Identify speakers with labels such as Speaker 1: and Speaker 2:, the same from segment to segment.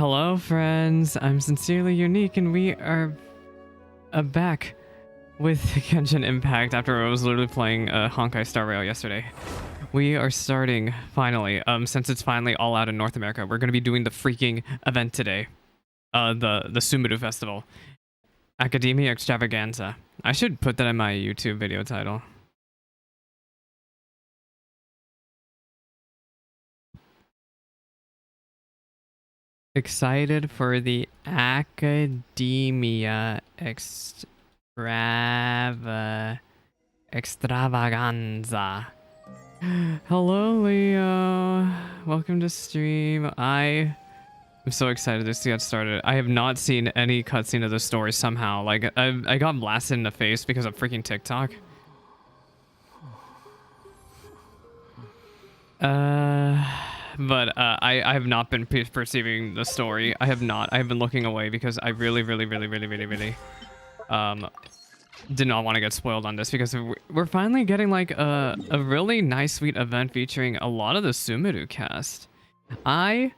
Speaker 1: Hello, friends. I'm Sincerely Unique, and we are back with Genshin Impact after I was literally playing Honkai Star Rail yesterday. We are starting, finally, since it's finally all out in North America, we're going to be doing the freaking event today. The Sumeru Festival. Akademiya Extravaganza. I should put that in my YouTube video title. Excited for the Akademiya Extravaganza. Hello, Leo. Welcome to stream. I'm so excited to get started. I have not seen any cutscene of the story somehow. Like, I got blasted in the face because of freaking TikTok. But I have not been perceiving the story. I have not. I have been looking away because I really did not want to get spoiled on this, because we're finally getting like a really nice, sweet event featuring a lot of the Sumeru cast. I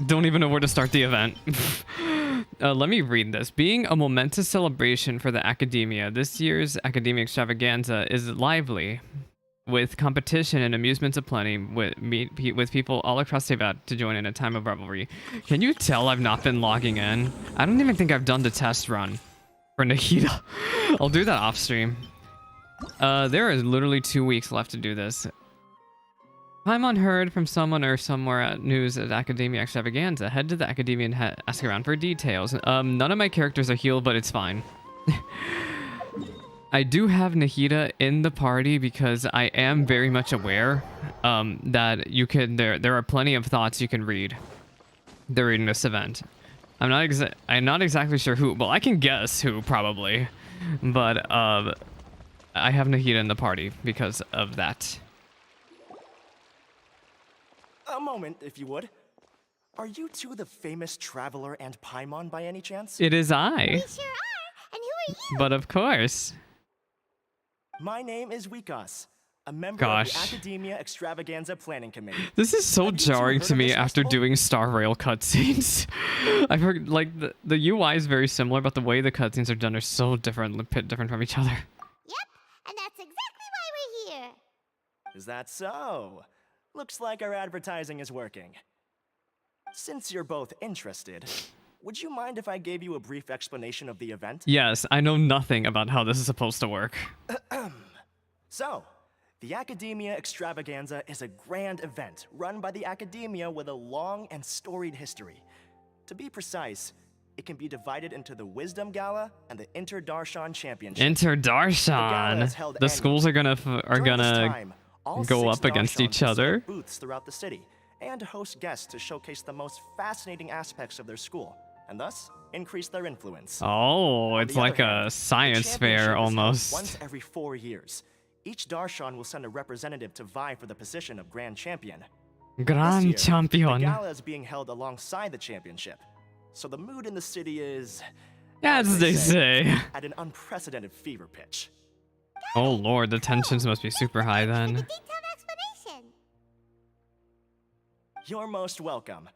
Speaker 1: don't even know where to start the event. Let me read this. Being a momentous celebration for the Akademiya, this year's Akademiya Extravaganza is lively, with competition and amusements aplenty, with people all across Teyvat to join in a time of revelry. Can you tell I've not been logging in? I don't even think I've done the test run for Nikita. I'll do that off stream. There is literally 2 weeks left to do this. Paimon heard from someone or somewhere at news at Akademiya Extravaganza. Head to the Akademiya and ask around for details. None of my characters are healed, but it's fine. I do have Nahida in the party because I am very much aware that you can there are plenty of thoughts you can read during this event. I'm not exactly sure who. Well, I can guess who probably, but I have Nahida in the party because of that.
Speaker 2: A moment, if you would. Are you two the famous Traveler and Paimon by any chance?
Speaker 1: It is I.
Speaker 3: We sure are. And who are you?
Speaker 1: But of course.
Speaker 2: My name is Wikas, a member of the Akademiya Extravaganza Planning Committee.
Speaker 1: This is so jarring to me after doing Star Rail cutscenes. I've heard, like, the UI is very similar, but the way the cutscenes are done are so different from each other.
Speaker 3: Yep, and that's exactly why we're here.
Speaker 2: Is that so? Looks like our advertising is working. Since you're both interested, would you mind if I gave you a brief explanation of the event?
Speaker 1: Yes, I know nothing about how this is supposed to work.
Speaker 2: So, the Akademiya Extravaganza is a grand event run by the Akademiya with a long and storied history. To be precise, it can be divided into the Wisdom Gala and the Inter-Darshan Championship.
Speaker 1: Inter-Darshan? The schools are gonna go up against each other?
Speaker 2: Booths throughout the city and host guests to showcase the most fascinating aspects of their school, and thus increase their influence.
Speaker 1: Oh, it's like a science fair almost.
Speaker 2: Once every 4 years, each Darshan will send a representative to vie for the position of Grand Champion.
Speaker 1: Grand Champion.
Speaker 2: The gala is being held alongside the championship, so the mood in the city is,
Speaker 1: as they say,
Speaker 2: at an unprecedented fever pitch.
Speaker 1: Oh lord, the tensions must be super high then.
Speaker 3: For the detailed explanation.
Speaker 2: You're most welcome.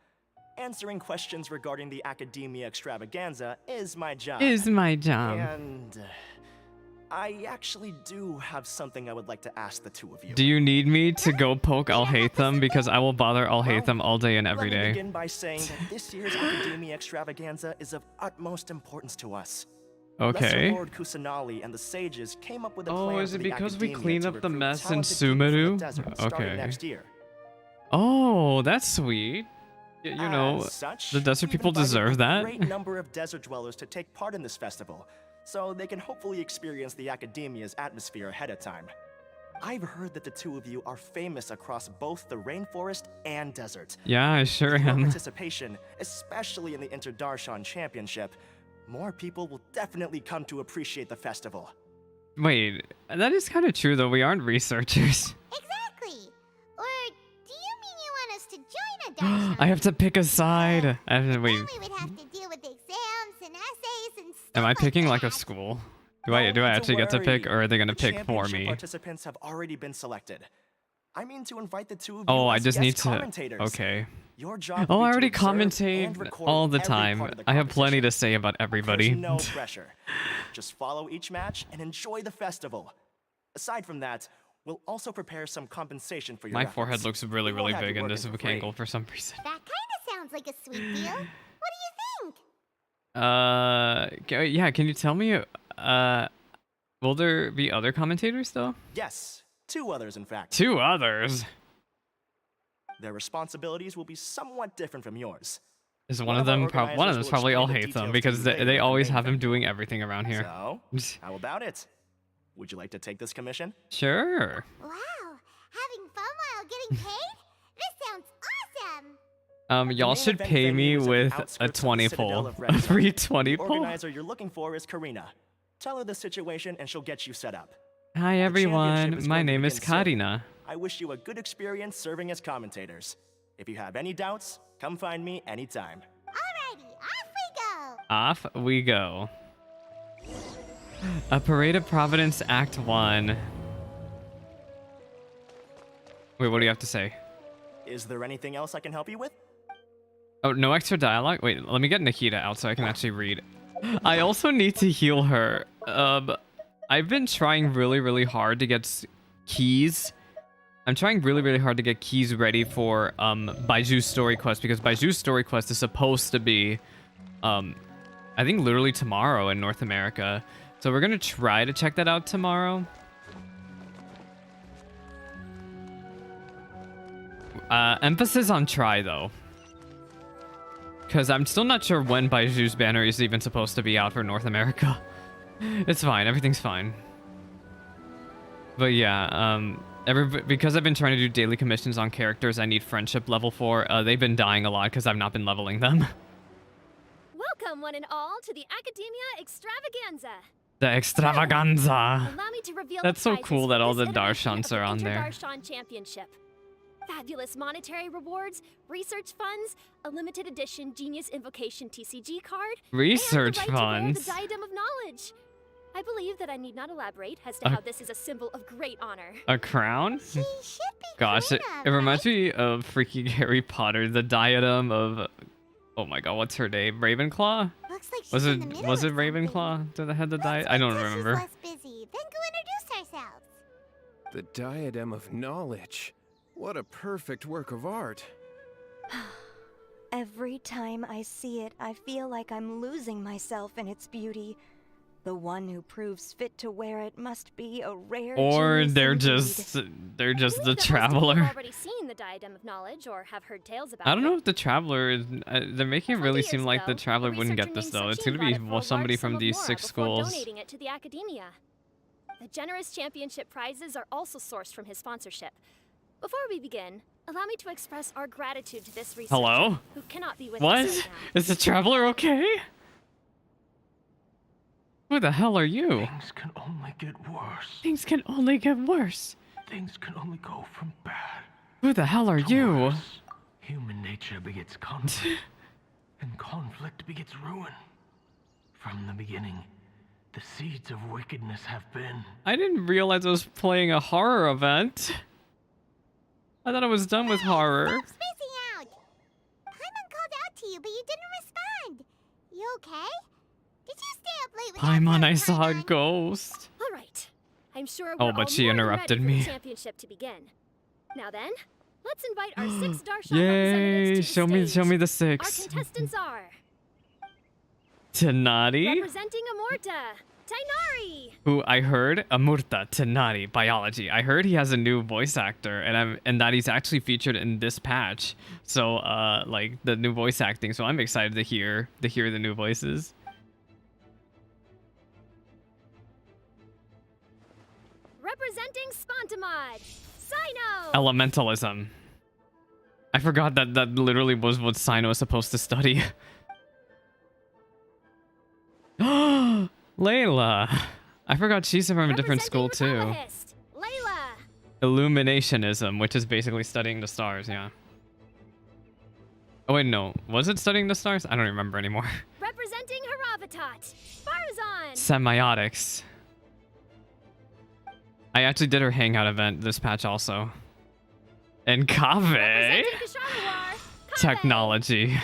Speaker 2: Answering questions regarding the Akademiya Extravaganza is my job. And I actually do have something I would like to ask the two of you.
Speaker 1: Do you need me to go poke Alhaitham? Because I will bother Alhaitham all day and every day.
Speaker 2: Let me begin by saying that this year's Akademiya Extravaganza is of utmost importance to us.
Speaker 1: Okay.
Speaker 2: Lord Kusanali and the sages came up with a plan.
Speaker 1: Oh, is it because we clean up the mess in
Speaker 2: Sumeru?
Speaker 1: Okay.
Speaker 2: Next year.
Speaker 1: Oh, that's sweet. You know, the desert people deserve that.
Speaker 2: A great number of desert dwellers to take part in this festival, so they can hopefully experience the Akademiya's atmosphere ahead of time. I've heard that the two of you are famous across both the rainforest and desert.
Speaker 1: Yeah, I sure
Speaker 2: am.
Speaker 1: am.
Speaker 2: Participation, especially in the Inter-Darshan Championship, more people will definitely come to appreciate the festival.
Speaker 1: Wait, that is kind of true though. We aren't researchers.
Speaker 3: Exactly. Or do you mean you want us to join a Darshan?
Speaker 1: I have to pick a side. I have to wait.
Speaker 3: Then we would have to deal with exams and essays and stuff.
Speaker 1: Am I picking
Speaker 3: like
Speaker 1: a school? Do I actually get to pick, or are they gonna pick for me?
Speaker 2: Participants have already been selected. I mean to invite the two of you
Speaker 1: Oh, I
Speaker 2: as
Speaker 1: just
Speaker 2: guest
Speaker 1: need to.
Speaker 2: commentators.
Speaker 1: Okay.
Speaker 2: Your job
Speaker 1: Oh,
Speaker 2: will
Speaker 1: I
Speaker 2: be to
Speaker 1: already
Speaker 2: observe and
Speaker 1: commentate
Speaker 2: record
Speaker 1: all the
Speaker 2: every
Speaker 1: time.
Speaker 2: part of the
Speaker 1: I have plenty to
Speaker 2: competition.
Speaker 1: say about everybody.
Speaker 2: There's no pressure. Just follow each match and enjoy the festival. Aside from that, we'll also prepare some compensation for your
Speaker 1: My
Speaker 2: efforts.
Speaker 1: forehead looks really,
Speaker 2: We won't
Speaker 1: really
Speaker 2: have you
Speaker 1: big in
Speaker 2: working
Speaker 1: this
Speaker 2: for free.
Speaker 1: angle for some reason.
Speaker 3: That kind of sounds like a sweet deal. What do you think?
Speaker 1: Yeah, can you tell me, will there be other commentators though?
Speaker 2: Yes, 2 others in fact.
Speaker 1: 2 others?
Speaker 2: Their responsibilities will be somewhat different from yours.
Speaker 1: Is
Speaker 2: One
Speaker 1: one of
Speaker 2: of our
Speaker 1: them
Speaker 2: organizers
Speaker 1: one of
Speaker 2: will
Speaker 1: them's probably
Speaker 2: explain
Speaker 1: all
Speaker 2: the
Speaker 1: hate them
Speaker 2: details to
Speaker 1: because
Speaker 2: you
Speaker 1: they
Speaker 2: later at the
Speaker 1: always
Speaker 2: main
Speaker 1: have him
Speaker 2: venue.
Speaker 1: doing everything around here.
Speaker 2: So, how about it? Would you like to take this commission?
Speaker 1: Sure.
Speaker 3: Wow, having fun while getting paid? This sounds awesome!
Speaker 1: Y'all
Speaker 2: main
Speaker 1: should
Speaker 2: event
Speaker 1: pay
Speaker 2: venue
Speaker 1: me
Speaker 2: is at the
Speaker 1: with a
Speaker 2: outskirts of the
Speaker 1: 20
Speaker 2: Citadel
Speaker 1: pull.
Speaker 2: of
Speaker 1: A
Speaker 2: Redstone.
Speaker 1: free 20
Speaker 2: The
Speaker 1: pull?
Speaker 2: organizer you're looking for is Karina. Tell her the situation and she'll get you set up.
Speaker 1: Hi
Speaker 2: championship
Speaker 1: everyone,
Speaker 2: is
Speaker 1: my
Speaker 2: going to
Speaker 1: name is
Speaker 2: begin soon.
Speaker 1: Karina.
Speaker 2: I wish you a good experience serving as commentators. If you have any doubts, come find me anytime.
Speaker 3: Alrighty, off we go!
Speaker 1: Off we go. A Parade of Providence Act 1. Wait, what do you have to say?
Speaker 2: Is there anything else I can help you with?
Speaker 1: Oh, no extra dialogue? Wait, let me get Nikita out so I can actually read. I also need to heal her. I've been trying really, really hard to get keys. I'm trying really, really hard to get keys ready for Baiju's story quest because Baiju's story quest is supposed to be, I think literally tomorrow in North America. So we're gonna try to check that out tomorrow. Emphasis on try though. Because I'm still not sure when Baiju's banner is even supposed to be out for North America. It's fine, everything's fine. But yeah, because I've been trying to do daily commissions on characters I need friendship level for, they've been dying a lot because I've not been leveling them.
Speaker 4: Welcome, one and all, to the Akademiya Extravaganza.
Speaker 1: The Extravaganza.
Speaker 4: Allow me to reveal
Speaker 1: That's
Speaker 4: the
Speaker 1: so
Speaker 4: prizes
Speaker 1: cool
Speaker 4: for
Speaker 1: that all
Speaker 4: this
Speaker 1: the
Speaker 4: iteration
Speaker 1: Darshans
Speaker 4: of the
Speaker 1: are on there.
Speaker 4: Inter-Darshan Championship. Fabulous monetary rewards, research funds, a limited edition Genius Invocation TCG card,
Speaker 1: Research
Speaker 4: and the right
Speaker 1: funds.
Speaker 4: to wear the Diadem of Knowledge. I believe that I need not elaborate as to how this is a symbol of great honor.
Speaker 1: A crown?
Speaker 3: She should be
Speaker 1: Gosh, it
Speaker 3: Karina,
Speaker 1: reminds
Speaker 3: right?
Speaker 1: me of freaking Harry Potter, the diadem of, oh my god, what's her name? Ravenclaw?
Speaker 3: Looks like she's
Speaker 1: Was
Speaker 3: in the
Speaker 1: it
Speaker 3: middle
Speaker 1: was
Speaker 3: of
Speaker 1: it
Speaker 3: something.
Speaker 1: Ravenclaw that had the
Speaker 3: Let's
Speaker 1: diadem? I
Speaker 3: wait
Speaker 1: don't
Speaker 3: till
Speaker 1: remember.
Speaker 3: She's less busy, then go introduce ourselves.
Speaker 5: The Diadem of Knowledge. What a perfect work of art.
Speaker 6: Every time I see it, I feel like I'm losing myself in its beauty. The one who proves fit to wear it must be a rare
Speaker 1: Or
Speaker 6: genius
Speaker 1: they're
Speaker 6: indeed.
Speaker 1: just the
Speaker 4: I believe that most of you
Speaker 1: traveler.
Speaker 4: have already seen the Diadem of Knowledge or have heard tales about it.
Speaker 1: I don't know if the traveler is. They're making it
Speaker 4: 20
Speaker 1: really
Speaker 4: years
Speaker 1: seem like the
Speaker 4: ago,
Speaker 1: traveler
Speaker 4: a
Speaker 1: wouldn't get
Speaker 4: researcher
Speaker 1: this though.
Speaker 4: named
Speaker 1: It's
Speaker 4: Sachin
Speaker 1: gonna be
Speaker 4: got it for a
Speaker 1: somebody
Speaker 4: large
Speaker 1: from
Speaker 4: sum of
Speaker 1: these
Speaker 4: mora
Speaker 1: 6
Speaker 4: before
Speaker 1: schools.
Speaker 4: donating it to the Akademiya. The generous championship prizes are also sourced from his sponsorship. Before we begin, allow me to express our gratitude to this researcher
Speaker 1: Hello?
Speaker 4: who cannot be with
Speaker 1: What?
Speaker 4: us right now.
Speaker 1: Is the traveler okay? Who the hell are you?
Speaker 7: Things can only get worse.
Speaker 1: Things can only get worse.
Speaker 7: Things can only go from bad
Speaker 1: Who the hell are
Speaker 7: to
Speaker 1: you?
Speaker 7: worse. Human nature begets conflict, and conflict begets ruin. From the beginning, the seeds of wickedness have been.
Speaker 1: I didn't realize I was playing a horror event. I thought I was done with horror.
Speaker 3: Stop spacing out! Paimon called out to you, but you didn't respond. You okay? Did you stay up late with that
Speaker 1: Paimon,
Speaker 3: girl,
Speaker 1: I saw a
Speaker 3: Paimon?
Speaker 1: ghost.
Speaker 4: All right. I'm sure
Speaker 1: Oh,
Speaker 4: we're
Speaker 1: but
Speaker 4: all
Speaker 1: she
Speaker 4: more than
Speaker 1: interrupted
Speaker 4: ready for
Speaker 1: me.
Speaker 4: the championship to begin. Now then, let's invite our 6 Darshan
Speaker 1: Yay!
Speaker 4: representatives to the
Speaker 1: Show me the
Speaker 4: stage. Our
Speaker 1: 6.
Speaker 4: contestants are
Speaker 1: Tighnari,
Speaker 4: representing Amorta, Tighnari.
Speaker 1: who I heard Amurta Tighnari, biology. I heard he has a new voice actor, and that he's actually featured in this patch. So like the new voice acting. So I'm excited to hear the new voices.
Speaker 4: Representing Spontamod, Sino.
Speaker 1: Elementalism. I forgot that literally was what Sino was supposed to study. Layla. I forgot she's from a different school too.
Speaker 4: Representing Layla.
Speaker 1: Illuminationism, which is basically studying the stars, yeah. Oh wait, no. Was it studying the stars? I don't remember anymore.
Speaker 4: Representing Haravatat, Farazan.
Speaker 1: Semiotics. I actually did her hangout event this patch also. And Kaveh.
Speaker 4: Representing Tighnari, Kaveh.
Speaker 1: Technology.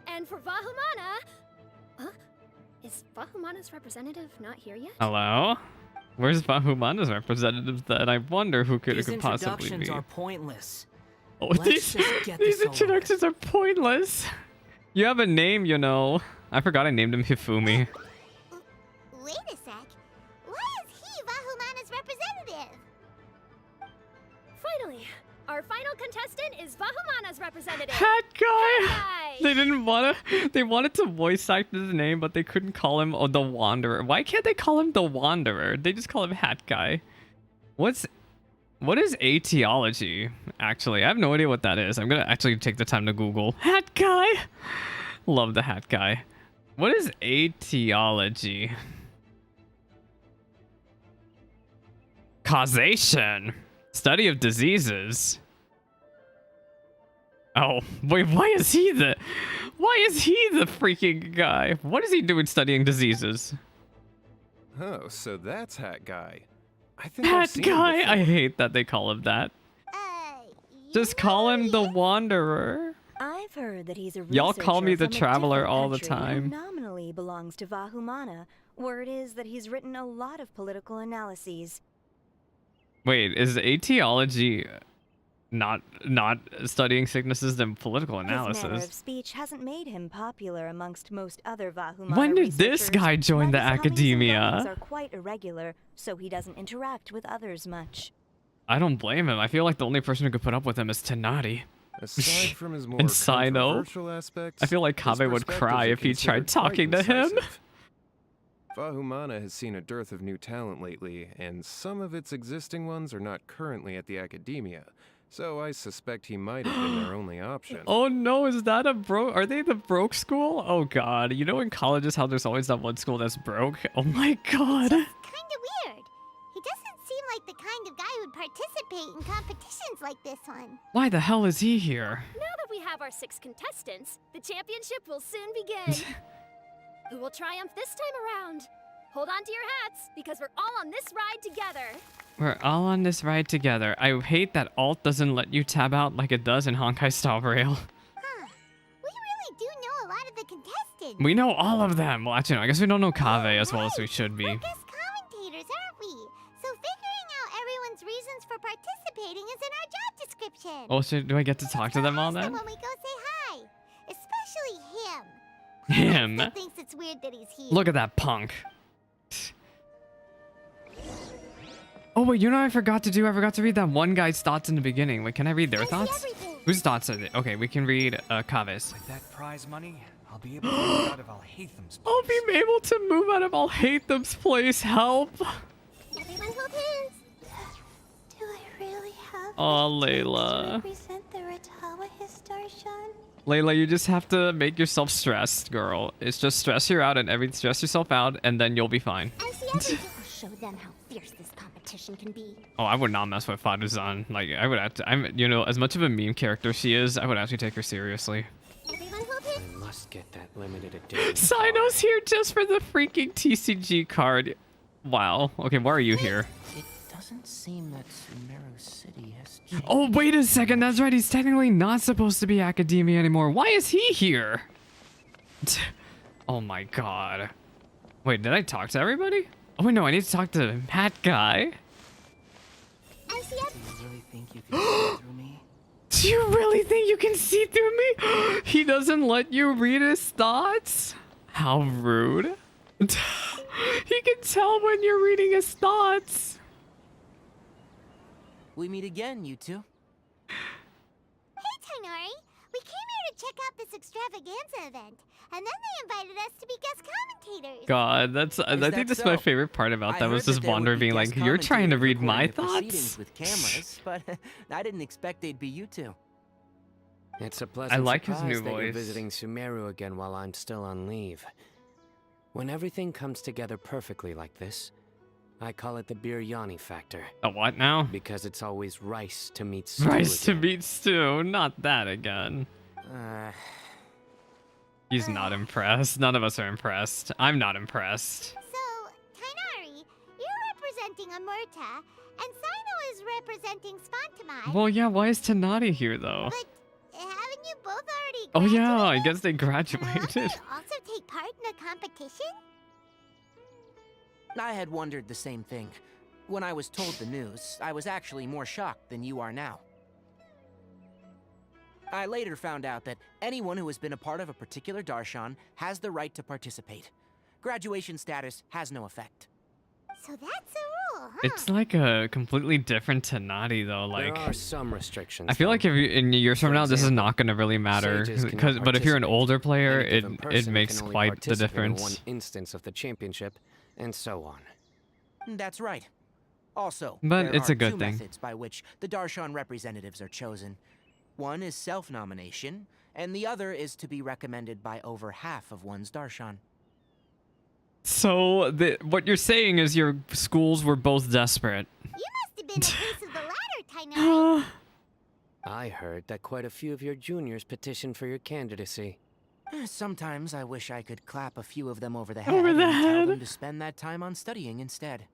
Speaker 4: And for Vahumana... Huh? Is Vahumana's representative not here yet?
Speaker 1: Hello? Where's Bahumana's representative then? I wonder who it
Speaker 8: These
Speaker 1: could possibly
Speaker 8: introductions
Speaker 1: be.
Speaker 8: are pointless.
Speaker 1: Oh,
Speaker 8: Let's
Speaker 1: these
Speaker 8: just get
Speaker 1: these
Speaker 8: this over
Speaker 1: introductions are pointless. You have a name, you know. I forgot I named him Hifumi.
Speaker 3: Wait a sec. Why is he Vahumana's representative?
Speaker 4: Finally, our final contestant is Vahumana's representative.
Speaker 1: Hat guy.
Speaker 4: Guy.
Speaker 1: They didn't wanna. They wanted to voice act his name, but they couldn't call him the Wanderer. Why can't they call him the Wanderer? They just call him Hat Guy. What is etiology? Actually, I have no idea what that is. I'm gonna actually take the time to Google Hat Guy. Love the Hat Guy. What is etiology? Causation. Study of diseases. Oh, wait, why is he the freaking guy? What is he doing studying diseases?
Speaker 5: Oh, so that's Hat Guy. I think I've
Speaker 1: Hat
Speaker 5: seen him
Speaker 1: Guy?
Speaker 5: before.
Speaker 1: I hate that they call him that. Just call him the Wanderer.
Speaker 6: I've heard that he's a
Speaker 1: Y'all call me
Speaker 6: researcher
Speaker 1: the
Speaker 6: from a
Speaker 1: Traveler
Speaker 6: different
Speaker 1: all the
Speaker 6: country who
Speaker 1: time.
Speaker 6: nominally belongs to Vahumana. Word is that he's written a lot of political analyses.
Speaker 1: Wait, is etiology not studying sicknesses and political
Speaker 6: His manner of
Speaker 1: analysis?
Speaker 6: speech hasn't made him popular amongst most other Vahumana
Speaker 1: When did this
Speaker 6: researchers,
Speaker 1: guy join the
Speaker 6: but his comings and
Speaker 1: Academia?
Speaker 6: goings are quite irregular, so he doesn't interact with others much.
Speaker 1: I don't blame him. I feel like the only person who could put up with him is Tighnari.
Speaker 5: Aside from his more
Speaker 1: And Sino,
Speaker 5: controversial aspects,
Speaker 1: I feel like
Speaker 5: his
Speaker 1: Kaveh would
Speaker 5: perspectives
Speaker 1: cry
Speaker 5: are
Speaker 1: if he tried
Speaker 5: considered quite
Speaker 1: talking to him.
Speaker 5: incisive. Vahumana has seen a dearth of new talent lately, and some of its existing ones are not currently at the Academia, so I suspect he might have been their only option.
Speaker 1: Oh no, is that a broke? Are they the broke school? Oh god, you know in colleges how there's always that one school that's broke? Oh my god.
Speaker 3: Kinda weird. He doesn't seem like the kind of guy who'd participate in competitions like this one.
Speaker 1: Why the hell is he here?
Speaker 4: Now that we have our 6 contestants, the championship will soon begin. Who will triumph this time around? Hold on to your hats, because we're all on this ride together.
Speaker 1: We're all on this ride together. I hate that Alt doesn't let you tab out like it does in Honkai Star Rail.
Speaker 3: Huh. We really do know a lot of the contestants.
Speaker 1: We know all of them. Well, actually, no, I guess we don't know Kaveh as well as we should be.
Speaker 3: We're guest commentators, aren't we? So figuring out everyone's reasons for participating is in our job description.
Speaker 1: Oh, so do I get to talk to them all then?
Speaker 3: When we go say hi, especially him.
Speaker 1: Him?
Speaker 3: He thinks it's weird that he's here.
Speaker 1: Look at that punk. Oh wait, you know what I forgot to do? I forgot to read that one guy's thoughts in the beginning. Wait, can I read their
Speaker 3: I see
Speaker 1: thoughts?
Speaker 3: everything.
Speaker 1: Whose thoughts are they? Okay, we can read Kaveh's.
Speaker 9: With that prize money, I'll be able to move out of Alhatham's
Speaker 1: I'll
Speaker 9: place.
Speaker 1: be able to move out of Alhatham's place. Help.
Speaker 3: Everyone hold hands. Do I really have
Speaker 1: Oh,
Speaker 3: to
Speaker 1: Layla.
Speaker 3: represent the Ratawa Histarshan?
Speaker 1: Layla, you just have to make yourself stressed, girl. It's just stress you out and stress yourself out, and then you'll be fine.
Speaker 3: I see everything. I'll show them how fierce this competition can be.
Speaker 1: Oh, I would not mess with Faruzan. Like, I would have to. You know, as much of a meme character she is, I would actually take her seriously.
Speaker 3: Everyone hold hands.
Speaker 9: I must get that limited edition.
Speaker 1: Sino's here just for the freaking TCG card. Wow. Okay, why are you here?
Speaker 9: It doesn't seem that Sumeru City has changed.
Speaker 1: Oh, wait a second. That's right. He's technically not supposed to be Academia anymore. Why is he here? Oh my god. Wait, did I talk to everybody? Oh, wait, no. I need to talk to Hat Guy.
Speaker 3: I see
Speaker 9: Do
Speaker 3: everything.
Speaker 9: you really think you can see through me?
Speaker 1: Do you really think you can see through me? He doesn't let you read his thoughts? How rude. He can tell when you're reading his thoughts.
Speaker 8: We meet again, you two.
Speaker 3: Hey, Tighnari. We came here to check out this Extravaganza event, and then they invited us to be guest commentators.
Speaker 1: God, that's I
Speaker 8: that
Speaker 1: think that's my
Speaker 8: so?
Speaker 1: favorite part about
Speaker 8: I
Speaker 1: that
Speaker 8: heard
Speaker 1: was
Speaker 8: that
Speaker 1: just
Speaker 8: there would
Speaker 1: Wander
Speaker 8: be
Speaker 1: being
Speaker 8: guest
Speaker 1: like, "You're trying to
Speaker 8: commentators
Speaker 1: read my
Speaker 8: recording the proceedings
Speaker 1: thoughts."
Speaker 8: with cameras, but I didn't expect they'd be you two.
Speaker 9: It's a pleasant
Speaker 1: like his
Speaker 9: surprise
Speaker 1: new
Speaker 9: that you're
Speaker 1: voice.
Speaker 9: visiting Sumeru again while I'm still on leave. When everything comes together perfectly like this, I call it the biryani factor.
Speaker 1: A what now?
Speaker 9: Because it's always rice to meet stew
Speaker 1: Rice to
Speaker 9: again.
Speaker 1: meat stew. Not that again.
Speaker 9: Uh,
Speaker 1: He's not impressed. None of us are impressed. I'm not impressed.
Speaker 3: So, Tighnari, you're representing Amurta, And Sino is representing Spontamai.
Speaker 1: Well, yeah, why is Tighnari here, though?
Speaker 3: But haven't you both already
Speaker 1: Oh,
Speaker 3: graduated?
Speaker 1: yeah, I guess they
Speaker 3: Won't
Speaker 1: graduated.
Speaker 3: they also take part in a competition?
Speaker 8: I had wondered the same thing. When I was told the news, I was actually more shocked than you are now. I later found out that anyone who has been a part of a particular darshan has the right to participate. Graduation status has no effect.
Speaker 3: So that's a rule, huh?
Speaker 1: It's like a completely different Tighnari, though. Like,
Speaker 9: there are some restrictions.
Speaker 1: I feel like if you, in years from
Speaker 9: For
Speaker 1: now, this is
Speaker 9: example,
Speaker 1: not going to really matter.
Speaker 9: sages cannot
Speaker 1: But if you're an
Speaker 9: participate.
Speaker 1: older player,
Speaker 9: Any given
Speaker 1: it
Speaker 9: person
Speaker 1: makes
Speaker 9: can only
Speaker 1: quite the
Speaker 9: participate in one
Speaker 1: difference.
Speaker 9: instance of the championship, and so on.
Speaker 8: That's right. Also,
Speaker 1: But
Speaker 8: there
Speaker 1: it's
Speaker 8: are
Speaker 1: a good
Speaker 8: two
Speaker 1: thing.
Speaker 8: methods by which the darshan representatives are chosen. One is self-nomination, and the other is to be recommended by over half of one's darshan.
Speaker 1: So, what you're saying is your schools were both desperate.
Speaker 3: You must have been a piece of the latter, Tighnari.
Speaker 9: I heard that quite a few of your juniors petitioned for your candidacy.
Speaker 8: Sometimes I wish I could clap a few of them over the head
Speaker 1: Over the
Speaker 8: and tell
Speaker 1: head?
Speaker 8: them to spend that time on studying instead.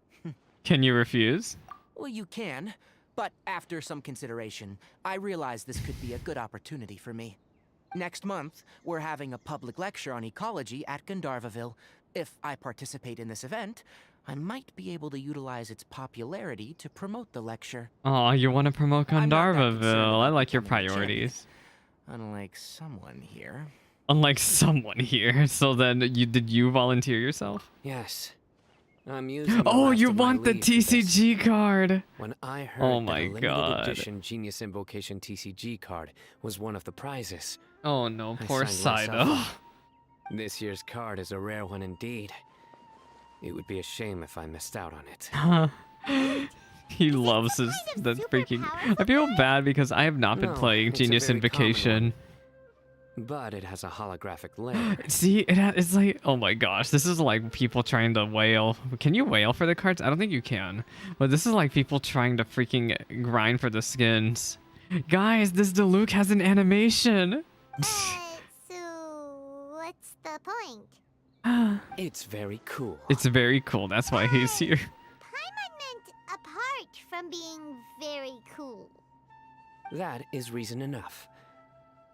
Speaker 1: Can you refuse?
Speaker 8: Well, you can, but after some consideration, I realize this could be a good opportunity for me. Next month, we're having a public lecture on ecology at Gandharvaville. If I participate in this event, I might be able to utilize its popularity to promote the lecture.
Speaker 1: Oh, you want to promote
Speaker 8: I'm not that concerned
Speaker 1: Gandharvaville. I
Speaker 8: about
Speaker 1: like your
Speaker 8: becoming a champion.
Speaker 1: priorities.
Speaker 8: Unlike someone here.
Speaker 1: Unlike someone here. So then, did you volunteer yourself?
Speaker 9: Yes. I'm using the
Speaker 1: Oh,
Speaker 9: last
Speaker 1: you
Speaker 9: of my
Speaker 1: want the
Speaker 9: leave for this.
Speaker 1: TCG card.
Speaker 9: When I heard
Speaker 1: Oh
Speaker 9: that
Speaker 1: my
Speaker 9: a limited
Speaker 1: God.
Speaker 9: edition Genius Invocation TCG card was one of the prizes,
Speaker 1: Oh no,
Speaker 9: I
Speaker 1: poor
Speaker 9: signed myself
Speaker 1: Sido.
Speaker 9: up. This year's card is a rare one indeed. It would be a shame if I missed out on it.
Speaker 1: He loves his
Speaker 3: kind
Speaker 1: the
Speaker 3: of
Speaker 1: freaking.
Speaker 3: superpower
Speaker 1: I feel bad because I have not been
Speaker 9: No,
Speaker 1: playing
Speaker 9: it's a
Speaker 1: Genius
Speaker 9: very common
Speaker 1: Invocation.
Speaker 9: But it has a holographic layer.
Speaker 1: See, it's like, oh my gosh, this is like people trying to whale. Can you whale for the cards? I don't think you can. But this is like people trying to freaking grind for the skins. Guys, this Diluc has an animation.
Speaker 3: So, what's the point?
Speaker 9: It's very cool.
Speaker 1: It's very cool. That's why he's here.
Speaker 3: Paimon meant apart from being very cool.
Speaker 9: That is reason enough.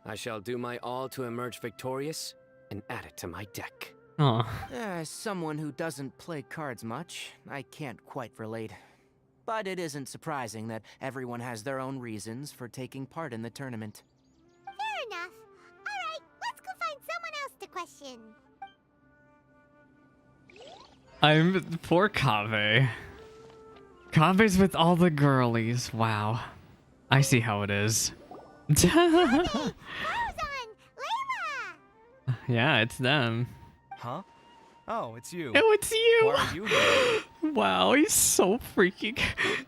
Speaker 9: I shall do my all to emerge victorious and add it to my deck.
Speaker 1: Oh,
Speaker 8: As someone who doesn't play cards much, I can't quite relate. But it isn't surprising that everyone has their own reasons for taking part in the tournament.
Speaker 3: Fair enough. Alright, let's go find someone else to question.
Speaker 1: I'm poor Kaveh. Kave's with all the girlies. Wow, I see how it is.
Speaker 3: Layla!
Speaker 1: Yeah, it's them.
Speaker 10: Huh? Oh, it's you.
Speaker 1: Oh, it's you.
Speaker 10: Why are you here?
Speaker 1: Wow, he's so freaking.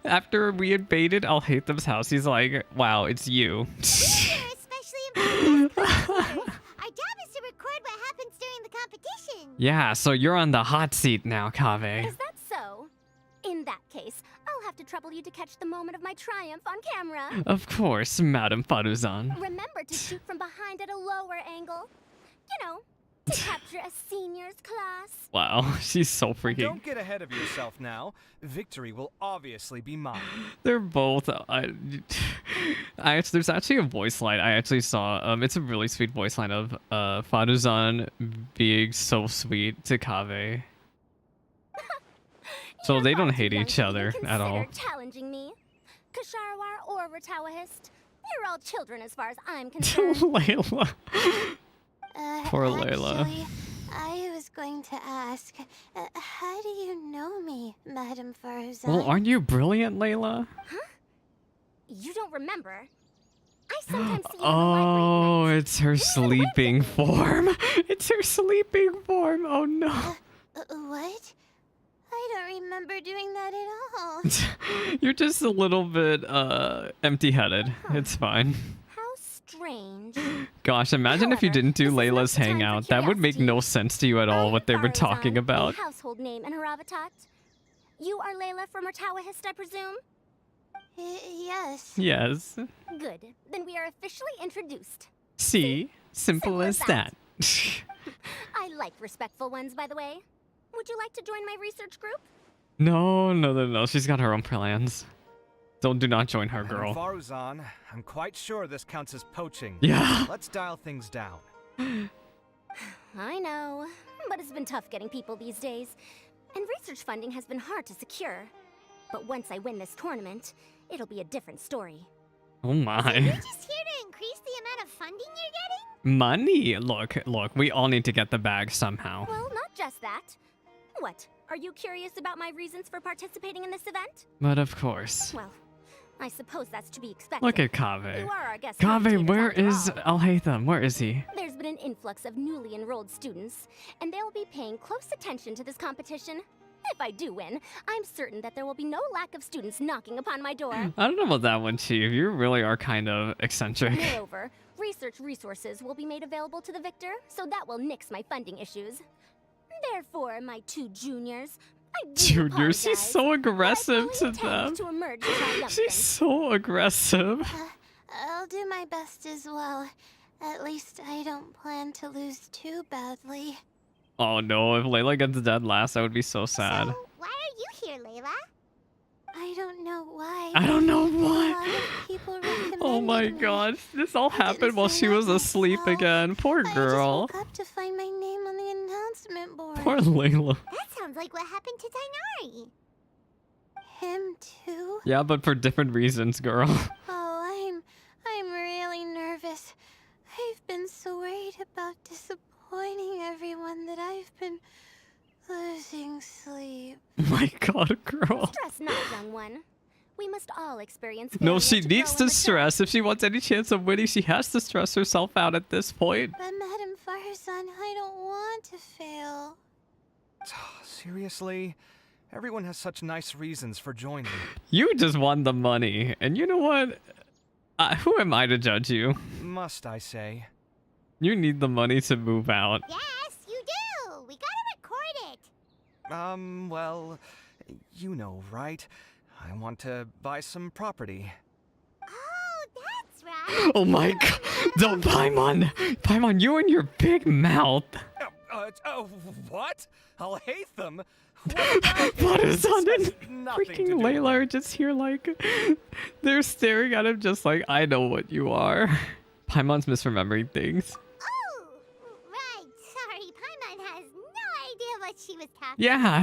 Speaker 1: After we invaded I'll Hate Them's house, he's like, wow, it's you.
Speaker 3: We're especially involved in our job is to record what happens during the competition.
Speaker 1: Yeah, so you're on the hot seat now, Kaveh.
Speaker 4: Is that so? In that case, I'll have to trouble you to catch the moment of my triumph on camera.
Speaker 1: Of course, Madame Faruzan.
Speaker 4: Remember to shoot from behind at a lower angle. You know, to capture a senior's class.
Speaker 1: Wow, she's so freaking.
Speaker 10: Don't get ahead of yourself now. Victory will obviously be mine.
Speaker 1: They're both. There's actually a voice line I actually saw. It's a really sweet voice line of Faruzan being so sweet to Kaveh. So
Speaker 4: You're
Speaker 1: they
Speaker 4: far
Speaker 1: don't
Speaker 4: too
Speaker 1: hate
Speaker 4: young
Speaker 1: each
Speaker 4: to
Speaker 1: other
Speaker 4: even
Speaker 1: at all.
Speaker 4: consider challenging me. Kasharawar or Ratawahist, you're all children as far as I'm concerned.
Speaker 1: Layla. Poor Layla.
Speaker 3: Actually, I was going to ask, how do you know me, Madame Faruzan?
Speaker 1: Well, aren't you brilliant, Layla?
Speaker 4: You don't remember? I sometimes see you in the
Speaker 1: Oh,
Speaker 4: library at night.
Speaker 1: it's her sleeping form. It's her sleeping form. Oh no.
Speaker 3: What? I don't remember doing that at all.
Speaker 1: You're just a little bit empty-headed. It's fine.
Speaker 4: How strange.
Speaker 1: Gosh, imagine if you
Speaker 4: However,
Speaker 1: didn't do
Speaker 4: this is not
Speaker 1: Layla's
Speaker 4: the time for
Speaker 1: hangout. That would make no
Speaker 4: curiosity.
Speaker 1: sense to you at all, what they were talking
Speaker 4: Faruzan,
Speaker 1: about.
Speaker 4: A household name in Haravatat. You are Layla from Ratawahist, I presume?
Speaker 3: Yes.
Speaker 1: Yes.
Speaker 4: Good. Then we are officially introduced.
Speaker 1: See? Simple
Speaker 4: Simple
Speaker 1: as
Speaker 4: as
Speaker 1: that.
Speaker 4: I like respectful ones, by the way. Would you like to join my research group?
Speaker 1: No. She's got her own plans. Do not join her,
Speaker 10: Madam
Speaker 1: girl.
Speaker 10: Faruzan, I'm quite sure this counts as poaching.
Speaker 1: Yeah.
Speaker 10: Let's dial things down.
Speaker 4: I know, but it's been tough getting people these days. And research funding has been hard to secure. But once I win this tournament, it'll be a different story.
Speaker 1: Oh
Speaker 3: So you're
Speaker 1: my.
Speaker 3: just here to increase the amount of funding you're getting?
Speaker 1: Money. Look. We all need to get the bag somehow.
Speaker 4: Well, not just that. What? Are you curious about my reasons for participating in this event?
Speaker 1: But of course.
Speaker 4: Well, I suppose that's to be expected.
Speaker 1: Look at Kaveh.
Speaker 4: You are our guest
Speaker 1: Kaveh,
Speaker 4: commentators
Speaker 1: where
Speaker 4: after
Speaker 1: is
Speaker 4: all.
Speaker 1: Al-Haytham? Where is he?
Speaker 4: There's been an influx of newly enrolled students, and they'll be paying close attention to this competition. If I do win, I'm certain that there will be no lack of students knocking upon my door.
Speaker 1: I don't know about that one, Chief. You really are kind of eccentric.
Speaker 4: Moreover, research resources will be made available to the victor, so that will nix my funding issues. Therefore, my two juniors, I do
Speaker 1: Juniors, she's
Speaker 4: apologize,
Speaker 1: so
Speaker 4: but I
Speaker 1: aggressive
Speaker 4: fully
Speaker 1: to
Speaker 4: intend
Speaker 1: them.
Speaker 4: to emerge triumphant.
Speaker 1: She's so aggressive.
Speaker 3: I'll do my best as well. At least I don't plan to lose too badly.
Speaker 1: Oh no, if Layla gets dead last, that would be so sad.
Speaker 3: So, why are you here, Layla? I don't know why.
Speaker 1: I don't know
Speaker 3: A
Speaker 1: why.
Speaker 3: lot of people
Speaker 1: Oh my
Speaker 3: recommended me.
Speaker 1: god, this all
Speaker 3: I
Speaker 1: happened
Speaker 3: didn't
Speaker 1: while
Speaker 3: sign
Speaker 1: she
Speaker 3: up
Speaker 1: was asleep
Speaker 3: myself.
Speaker 1: again. Poor
Speaker 3: I just
Speaker 1: girl.
Speaker 3: woke up to find my name on the announcement board.
Speaker 1: Poor Layla.
Speaker 3: That sounds like what happened to Tighnari. Him too?
Speaker 1: Yeah, but for different reasons, girl.
Speaker 3: Oh, I'm really nervous. I've been so worried about disappointing everyone that I've been losing sleep.
Speaker 1: My god, girl.
Speaker 4: Stress not, young one. We must all experience
Speaker 1: No,
Speaker 4: failure
Speaker 1: she
Speaker 4: to
Speaker 1: needs
Speaker 4: grow
Speaker 1: to
Speaker 4: and mature.
Speaker 1: stress. If she wants any chance of winning, she has to stress herself out at this point.
Speaker 3: But Madame Faruzan, I don't want to fail.
Speaker 10: Seriously? Everyone has such nice reasons for joining.
Speaker 1: You just want the money. And you know what? Who am I to judge you?
Speaker 10: Must I say?
Speaker 1: You need the money to move out.
Speaker 3: Yes, you do. We gotta record it.
Speaker 10: Well, you know, right? I want to buy some property.
Speaker 3: Oh, that's right.
Speaker 1: Oh my god. Don't, Paimon. Paimon, you and your big mouth.
Speaker 10: What? I'll hate them.
Speaker 1: What is on it?
Speaker 10: Nothing
Speaker 1: Freaking
Speaker 10: to do with
Speaker 1: Layla are
Speaker 10: it.
Speaker 1: just here like, they're staring at him just like, I know what you are. Paimon's misremembering things.
Speaker 3: Oh, right. Sorry, Paimon has no idea what she was talking
Speaker 1: Yeah, I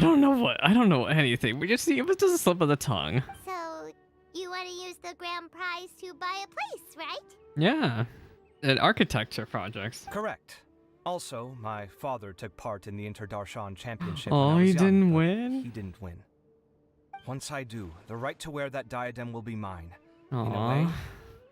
Speaker 1: don't know anything. We just see, it was just a slip of the tongue.
Speaker 3: So, you want to use the grand prize to buy a place, right?
Speaker 1: Yeah. And architecture projects.
Speaker 10: Correct. Also, my father took part in the Interdarshan Championship.
Speaker 1: Oh,
Speaker 10: when I was
Speaker 1: he
Speaker 10: young,
Speaker 1: didn't
Speaker 10: but
Speaker 1: win?
Speaker 10: He didn't win. Once I do, the right to wear that diadem will be mine. In a way,
Speaker 1: Aww.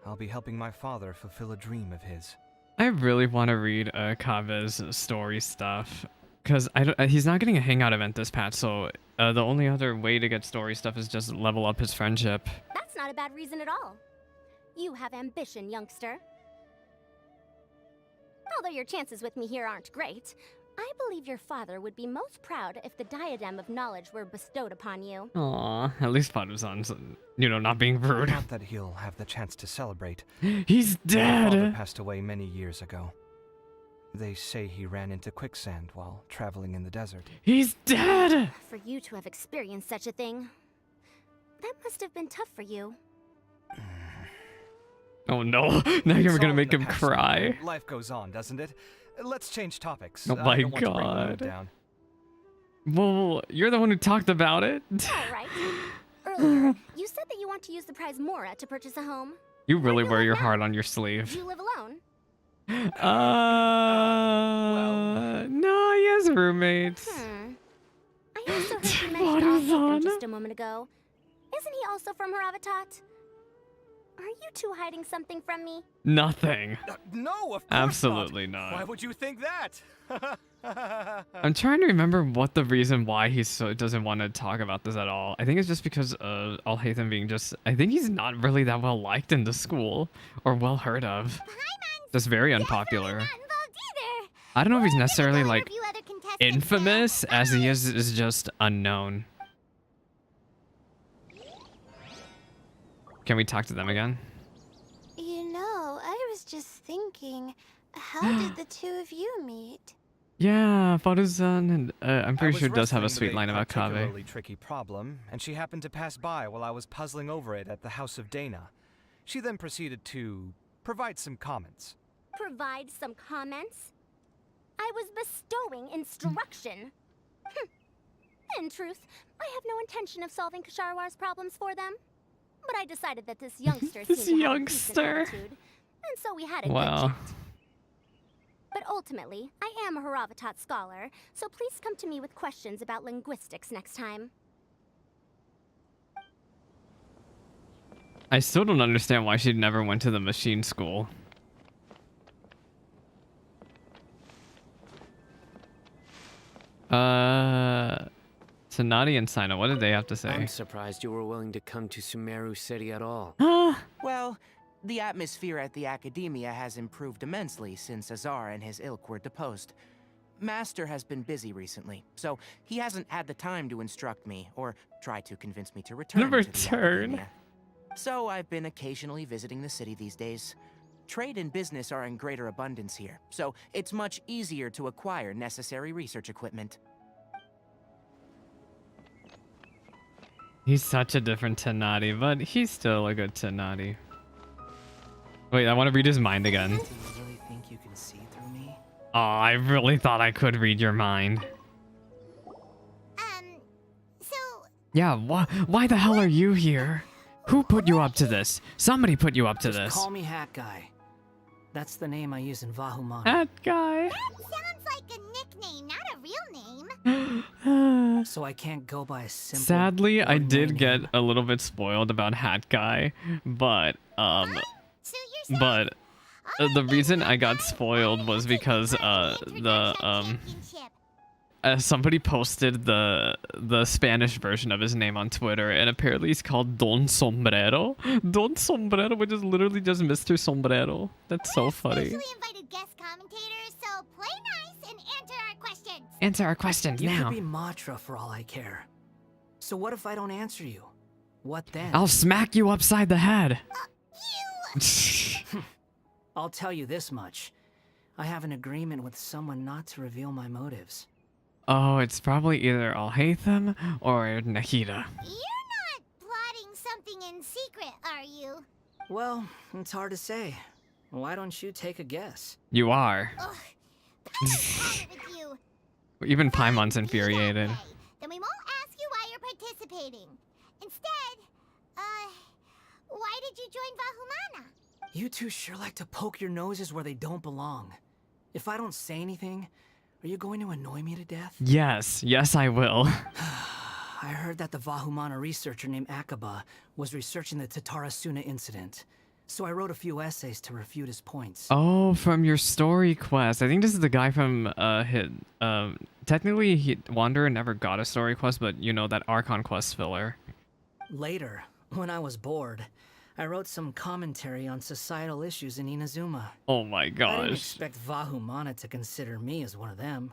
Speaker 10: I'll be helping my father fulfill a dream of his.
Speaker 1: I really want to read Kaveh's story stuff. Because he's not getting a hangout event this patch, so the only other way to get story stuff is just level up his friendship.
Speaker 4: That's not a bad reason at all. You have ambition, youngster. Although your chances with me here aren't great, I believe your father would be most proud if the diadem of knowledge were bestowed upon you.
Speaker 1: Aw, at least Faruzan's, not being rude.
Speaker 10: Not that he'll have the chance to celebrate.
Speaker 1: He's
Speaker 10: My father
Speaker 1: dead!
Speaker 10: passed away many years ago. They say he ran into quicksand while traveling in the desert.
Speaker 1: He's dead!
Speaker 4: For you to have experienced such a thing, that must have been tough for you.
Speaker 1: Oh no, now you're
Speaker 10: It's
Speaker 1: gonna
Speaker 10: all
Speaker 1: make
Speaker 10: in
Speaker 1: him
Speaker 10: the past
Speaker 1: cry.
Speaker 10: now. Life goes on, doesn't it? Let's change topics.
Speaker 1: Oh
Speaker 10: I
Speaker 1: my
Speaker 10: don't want to bring the mood
Speaker 1: God.
Speaker 10: down.
Speaker 1: Well, you're the one who talked about it.
Speaker 4: All right. Earlier, you said that you want to use the prize Mora to purchase a home.
Speaker 1: You really
Speaker 4: do you
Speaker 1: wear
Speaker 4: live
Speaker 1: your
Speaker 4: now?
Speaker 1: heart on your
Speaker 4: Do
Speaker 1: sleeve.
Speaker 4: you live alone?
Speaker 1: No, he has roommates.
Speaker 4: I also heard you
Speaker 1: What
Speaker 4: mention
Speaker 1: is
Speaker 4: Alhaytham
Speaker 1: on?
Speaker 4: just a moment ago. Isn't he also from Haravatat? Are you two hiding something from me?
Speaker 1: Nothing.
Speaker 10: No, of course
Speaker 1: Absolutely
Speaker 10: not.
Speaker 1: not.
Speaker 10: Why would you think that?
Speaker 1: I'm trying to remember what the reason why he doesn't want to talk about this at all. I think it's just because of Alhaytham being I think he's not really that well liked in the school or well heard of. Just very unpopular.
Speaker 3: Not involved either.
Speaker 1: I don't know if he's
Speaker 3: We're gonna
Speaker 1: necessarily
Speaker 3: go
Speaker 1: like
Speaker 3: interview other contestants
Speaker 1: infamous
Speaker 3: now.
Speaker 1: as he is just unknown. Can we talk to them again?
Speaker 3: You know, I was just thinking, how did the two of you meet?
Speaker 1: Yeah, Faruzan, and I'm pretty sure it does have a
Speaker 10: wrestling
Speaker 1: sweet
Speaker 10: with
Speaker 1: line about Kaveh.
Speaker 10: particularly tricky problem, and she happened to pass by while I was puzzling over it at the House of Dana. She then proceeded to provide some comments.
Speaker 4: Provide some comments? I was bestowing instruction. In truth, I have no intention of solving Kasharwar's problems for them. But I decided that this youngster
Speaker 1: This
Speaker 4: seemed to have a decent
Speaker 1: youngster.
Speaker 4: attitude, and so we had a
Speaker 1: Wow.
Speaker 4: good chat. But ultimately, I am a Haravatat scholar, so please come to me with questions about linguistics next time.
Speaker 1: I still don't understand why she never went to the machine school. Tighnari and Sina, what did they have to say?
Speaker 9: I'm surprised you were willing to come to Sumeru City at all.
Speaker 8: Well, the atmosphere at the Akademiya has improved immensely since Azar and his ilk were deposed. Master has been busy recently, so he hasn't had the time to instruct me or try to convince me to return to the Akademiya. So I've been occasionally visiting the city these days. Trade and business are in greater abundance here, so it's much easier to acquire necessary research equipment.
Speaker 1: He's such a different Tighnari, but he's still a good Tighnari. Wait, I want to read his mind again.
Speaker 8: Do you really think you can see through me?
Speaker 1: Oh, I really thought I could read your mind.
Speaker 3: So...
Speaker 1: Yeah, why the hell are you here? Who put you up to this? Somebody put you up to
Speaker 11: Just
Speaker 1: this.
Speaker 11: call me Hat Guy. That's the name I use in Vahumana.
Speaker 1: That guy.
Speaker 3: Sounds like a nickname, not a real name.
Speaker 11: So I can't go by a simple.
Speaker 1: Sadly, I
Speaker 11: ordinary
Speaker 1: did get
Speaker 11: name.
Speaker 1: a little bit spoiled about Hat Guy, but
Speaker 3: So you're saying
Speaker 1: but the reason I got spoiled was because somebody posted the Spanish version of his name on Twitter, and apparently he's called Don Sombrero. Don Sombrero, which is literally just Mr. Sombrero. That's so funny.
Speaker 3: Specially invited guest commentators, so play nice and answer our questions.
Speaker 1: Answer our questions
Speaker 11: You
Speaker 1: now.
Speaker 11: could be Matra for all I care. So what if I don't answer you? What then?
Speaker 1: I'll smack you upside the head.
Speaker 11: I'll tell you this much. I have an agreement with someone not to reveal my motives.
Speaker 1: Oh, it's probably either Alhaitham or Nahida.
Speaker 3: You're not plotting something in secret, are you?
Speaker 11: Well, it's hard to say. Why don't you take a guess?
Speaker 1: You are.
Speaker 3: Ugh, tired with you.
Speaker 1: Even Paimon's infuriated.
Speaker 3: Okay, then we won't ask you why you're participating. Instead, why did you join Vahumana?
Speaker 11: You two sure like to poke your noses where they don't belong. If I don't say anything, are you going to annoy me to death?
Speaker 1: Yes, I will.
Speaker 11: I heard that the Vahumana researcher named Akaba was researching the Tatarasuna incident. So I wrote a few essays to refute his points.
Speaker 1: Oh, from your story quest. I think this is the guy from technically Wanderer never got a story quest, but you know that Archon quest filler.
Speaker 11: Later, when I was bored, I wrote some commentary on societal issues in Inazuma.
Speaker 1: Oh my
Speaker 11: I didn't
Speaker 1: gosh.
Speaker 11: expect Vahumana to consider me as one of them.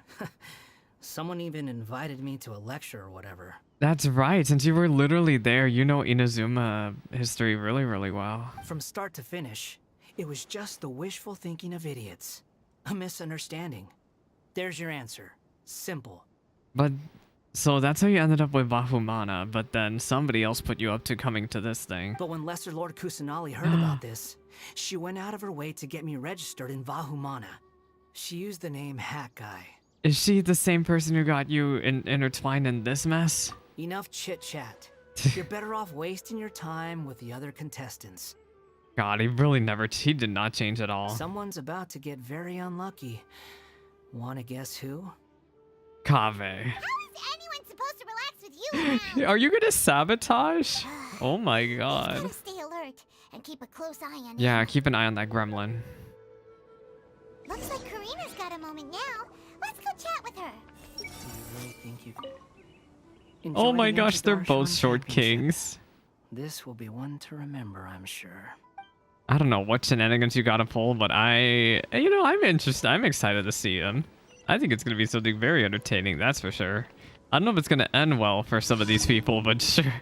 Speaker 11: Someone even invited me to a lecture or whatever.
Speaker 1: That's right, since you were literally there, you know Inazuma history really, really well.
Speaker 11: From start to finish, it was just the wishful thinking of idiots. A misunderstanding. There's your answer. Simple.
Speaker 1: But, so that's how you ended up with Vahumana, but then somebody else put you up to coming to this thing.
Speaker 11: But when Lesser Lord Kusanali heard about this, she went out of her way to get me registered in Vahumana. She used the name Hat Guy.
Speaker 1: Is she the same person who got you intertwined in this mess?
Speaker 11: Enough chit-chat. You're better off wasting your time with the other contestants.
Speaker 1: God, he did not change at all.
Speaker 11: Someone's about to get very unlucky. Wanna guess who?
Speaker 1: Kaveh.
Speaker 3: How is anyone supposed to relax with you around?
Speaker 1: Are you gonna sabotage? Oh my
Speaker 3: You
Speaker 1: god.
Speaker 3: gotta stay alert and keep a close eye on
Speaker 1: Yeah,
Speaker 3: him.
Speaker 1: keep an eye on that gremlin.
Speaker 3: Looks like Karina's got a moment now. Let's go chat with her.
Speaker 11: Do you really think you could...
Speaker 1: Oh
Speaker 11: Enjoy
Speaker 1: my
Speaker 11: the
Speaker 1: gosh, they're
Speaker 11: introduction
Speaker 1: both
Speaker 11: and
Speaker 1: short
Speaker 11: championship.
Speaker 1: kings.
Speaker 11: This will be one to remember, I'm sure.
Speaker 1: I don't know what shenanigans you gotta pull, but I'm interested. I'm excited to see them. I think it's gonna be something very entertaining, that's for sure. I don't know if it's gonna end well for some of these people, but sure.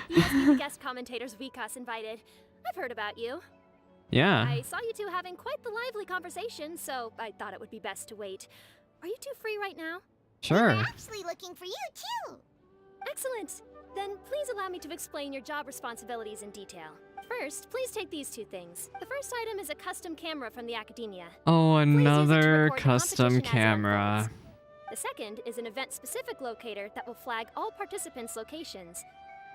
Speaker 12: The guest commentators Vikas invited. I've heard about you.
Speaker 1: Yeah.
Speaker 12: I saw you two having quite the lively conversation, so I thought it would be best to wait. Are you two free right now?
Speaker 1: Sure.
Speaker 4: We're actually looking for you too.
Speaker 12: Excellent. Then please allow me to explain your job responsibilities in detail. First, please take these two things. The first item is a custom camera from the Akademiya.
Speaker 1: Oh,
Speaker 12: Please use it to
Speaker 1: another
Speaker 12: record the
Speaker 1: custom
Speaker 12: competition as it
Speaker 1: camera.
Speaker 12: unfolds. The second is an event-specific locator that will flag all participants' locations.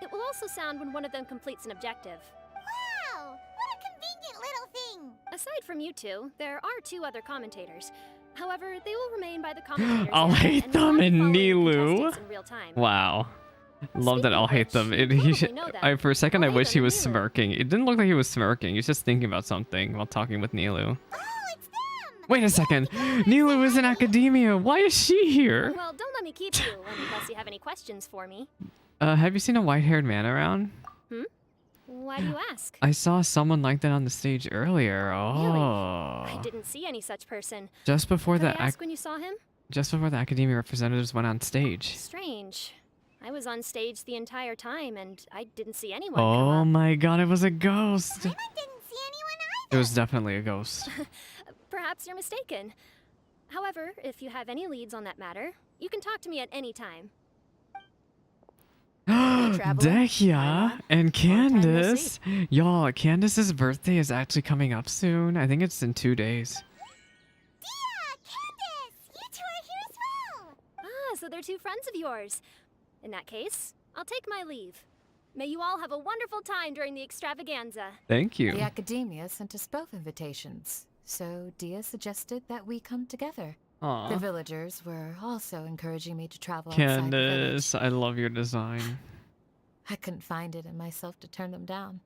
Speaker 12: It will also sound when one of them completes an objective.
Speaker 4: Wow, what a convenient little thing.
Speaker 12: Aside from you two, there are two other commentators. However, they will remain by the commentators.
Speaker 1: I'll
Speaker 12: area
Speaker 1: hate
Speaker 12: and will
Speaker 1: them
Speaker 12: not be
Speaker 1: in
Speaker 12: following the
Speaker 1: Nilou.
Speaker 12: contestants in real time.
Speaker 1: Wow. Love that
Speaker 12: Speaking
Speaker 1: I'll
Speaker 12: of
Speaker 1: hate
Speaker 12: which,
Speaker 1: them.
Speaker 12: you
Speaker 1: He
Speaker 12: probably know them.
Speaker 1: for a second, I
Speaker 12: I'll
Speaker 1: wish
Speaker 12: hate
Speaker 1: he
Speaker 12: them
Speaker 1: was
Speaker 12: in Nilou.
Speaker 1: smirking. It didn't look like he was smirking. He was just thinking about something while talking with Nilou.
Speaker 4: Oh, it's them.
Speaker 1: Wait a second. Nilou is in Akademiya. Why is she here?
Speaker 12: Well, don't let me keep you unless you have any questions for me.
Speaker 1: Have you seen a white-haired man around?
Speaker 12: Hmm? Why do you ask?
Speaker 1: I saw someone like that on the stage earlier. Oh.
Speaker 12: I didn't see any such person.
Speaker 1: Just before
Speaker 12: Could I
Speaker 1: the
Speaker 12: ask when you saw him?
Speaker 1: just before the Akademiya representatives went on stage.
Speaker 12: Strange. I was on stage the entire time and I didn't see anyone come
Speaker 1: Oh
Speaker 12: up.
Speaker 1: my god, it was a ghost.
Speaker 4: I didn't see anyone
Speaker 1: It was definitely a ghost.
Speaker 12: Perhaps you're mistaken. However, if you have any leads on that matter, you can talk to me at any time.
Speaker 1: Dehya and Candace. Y'all, Candace's birthday is actually coming up soon. I think it's in 2 days.
Speaker 4: Candace, you two are here as well.
Speaker 12: Ah, so they're two friends of yours. In that case, I'll take my leave. May you all have a wonderful time during the extravaganza.
Speaker 1: Thank you.
Speaker 13: The Akademiya sent us both invitations, so Dia suggested that we come together.
Speaker 1: Aw.
Speaker 13: The villagers were also encouraging me to travel outside the village.
Speaker 1: Candace, I love your design.
Speaker 13: I couldn't find it in myself to turn them down.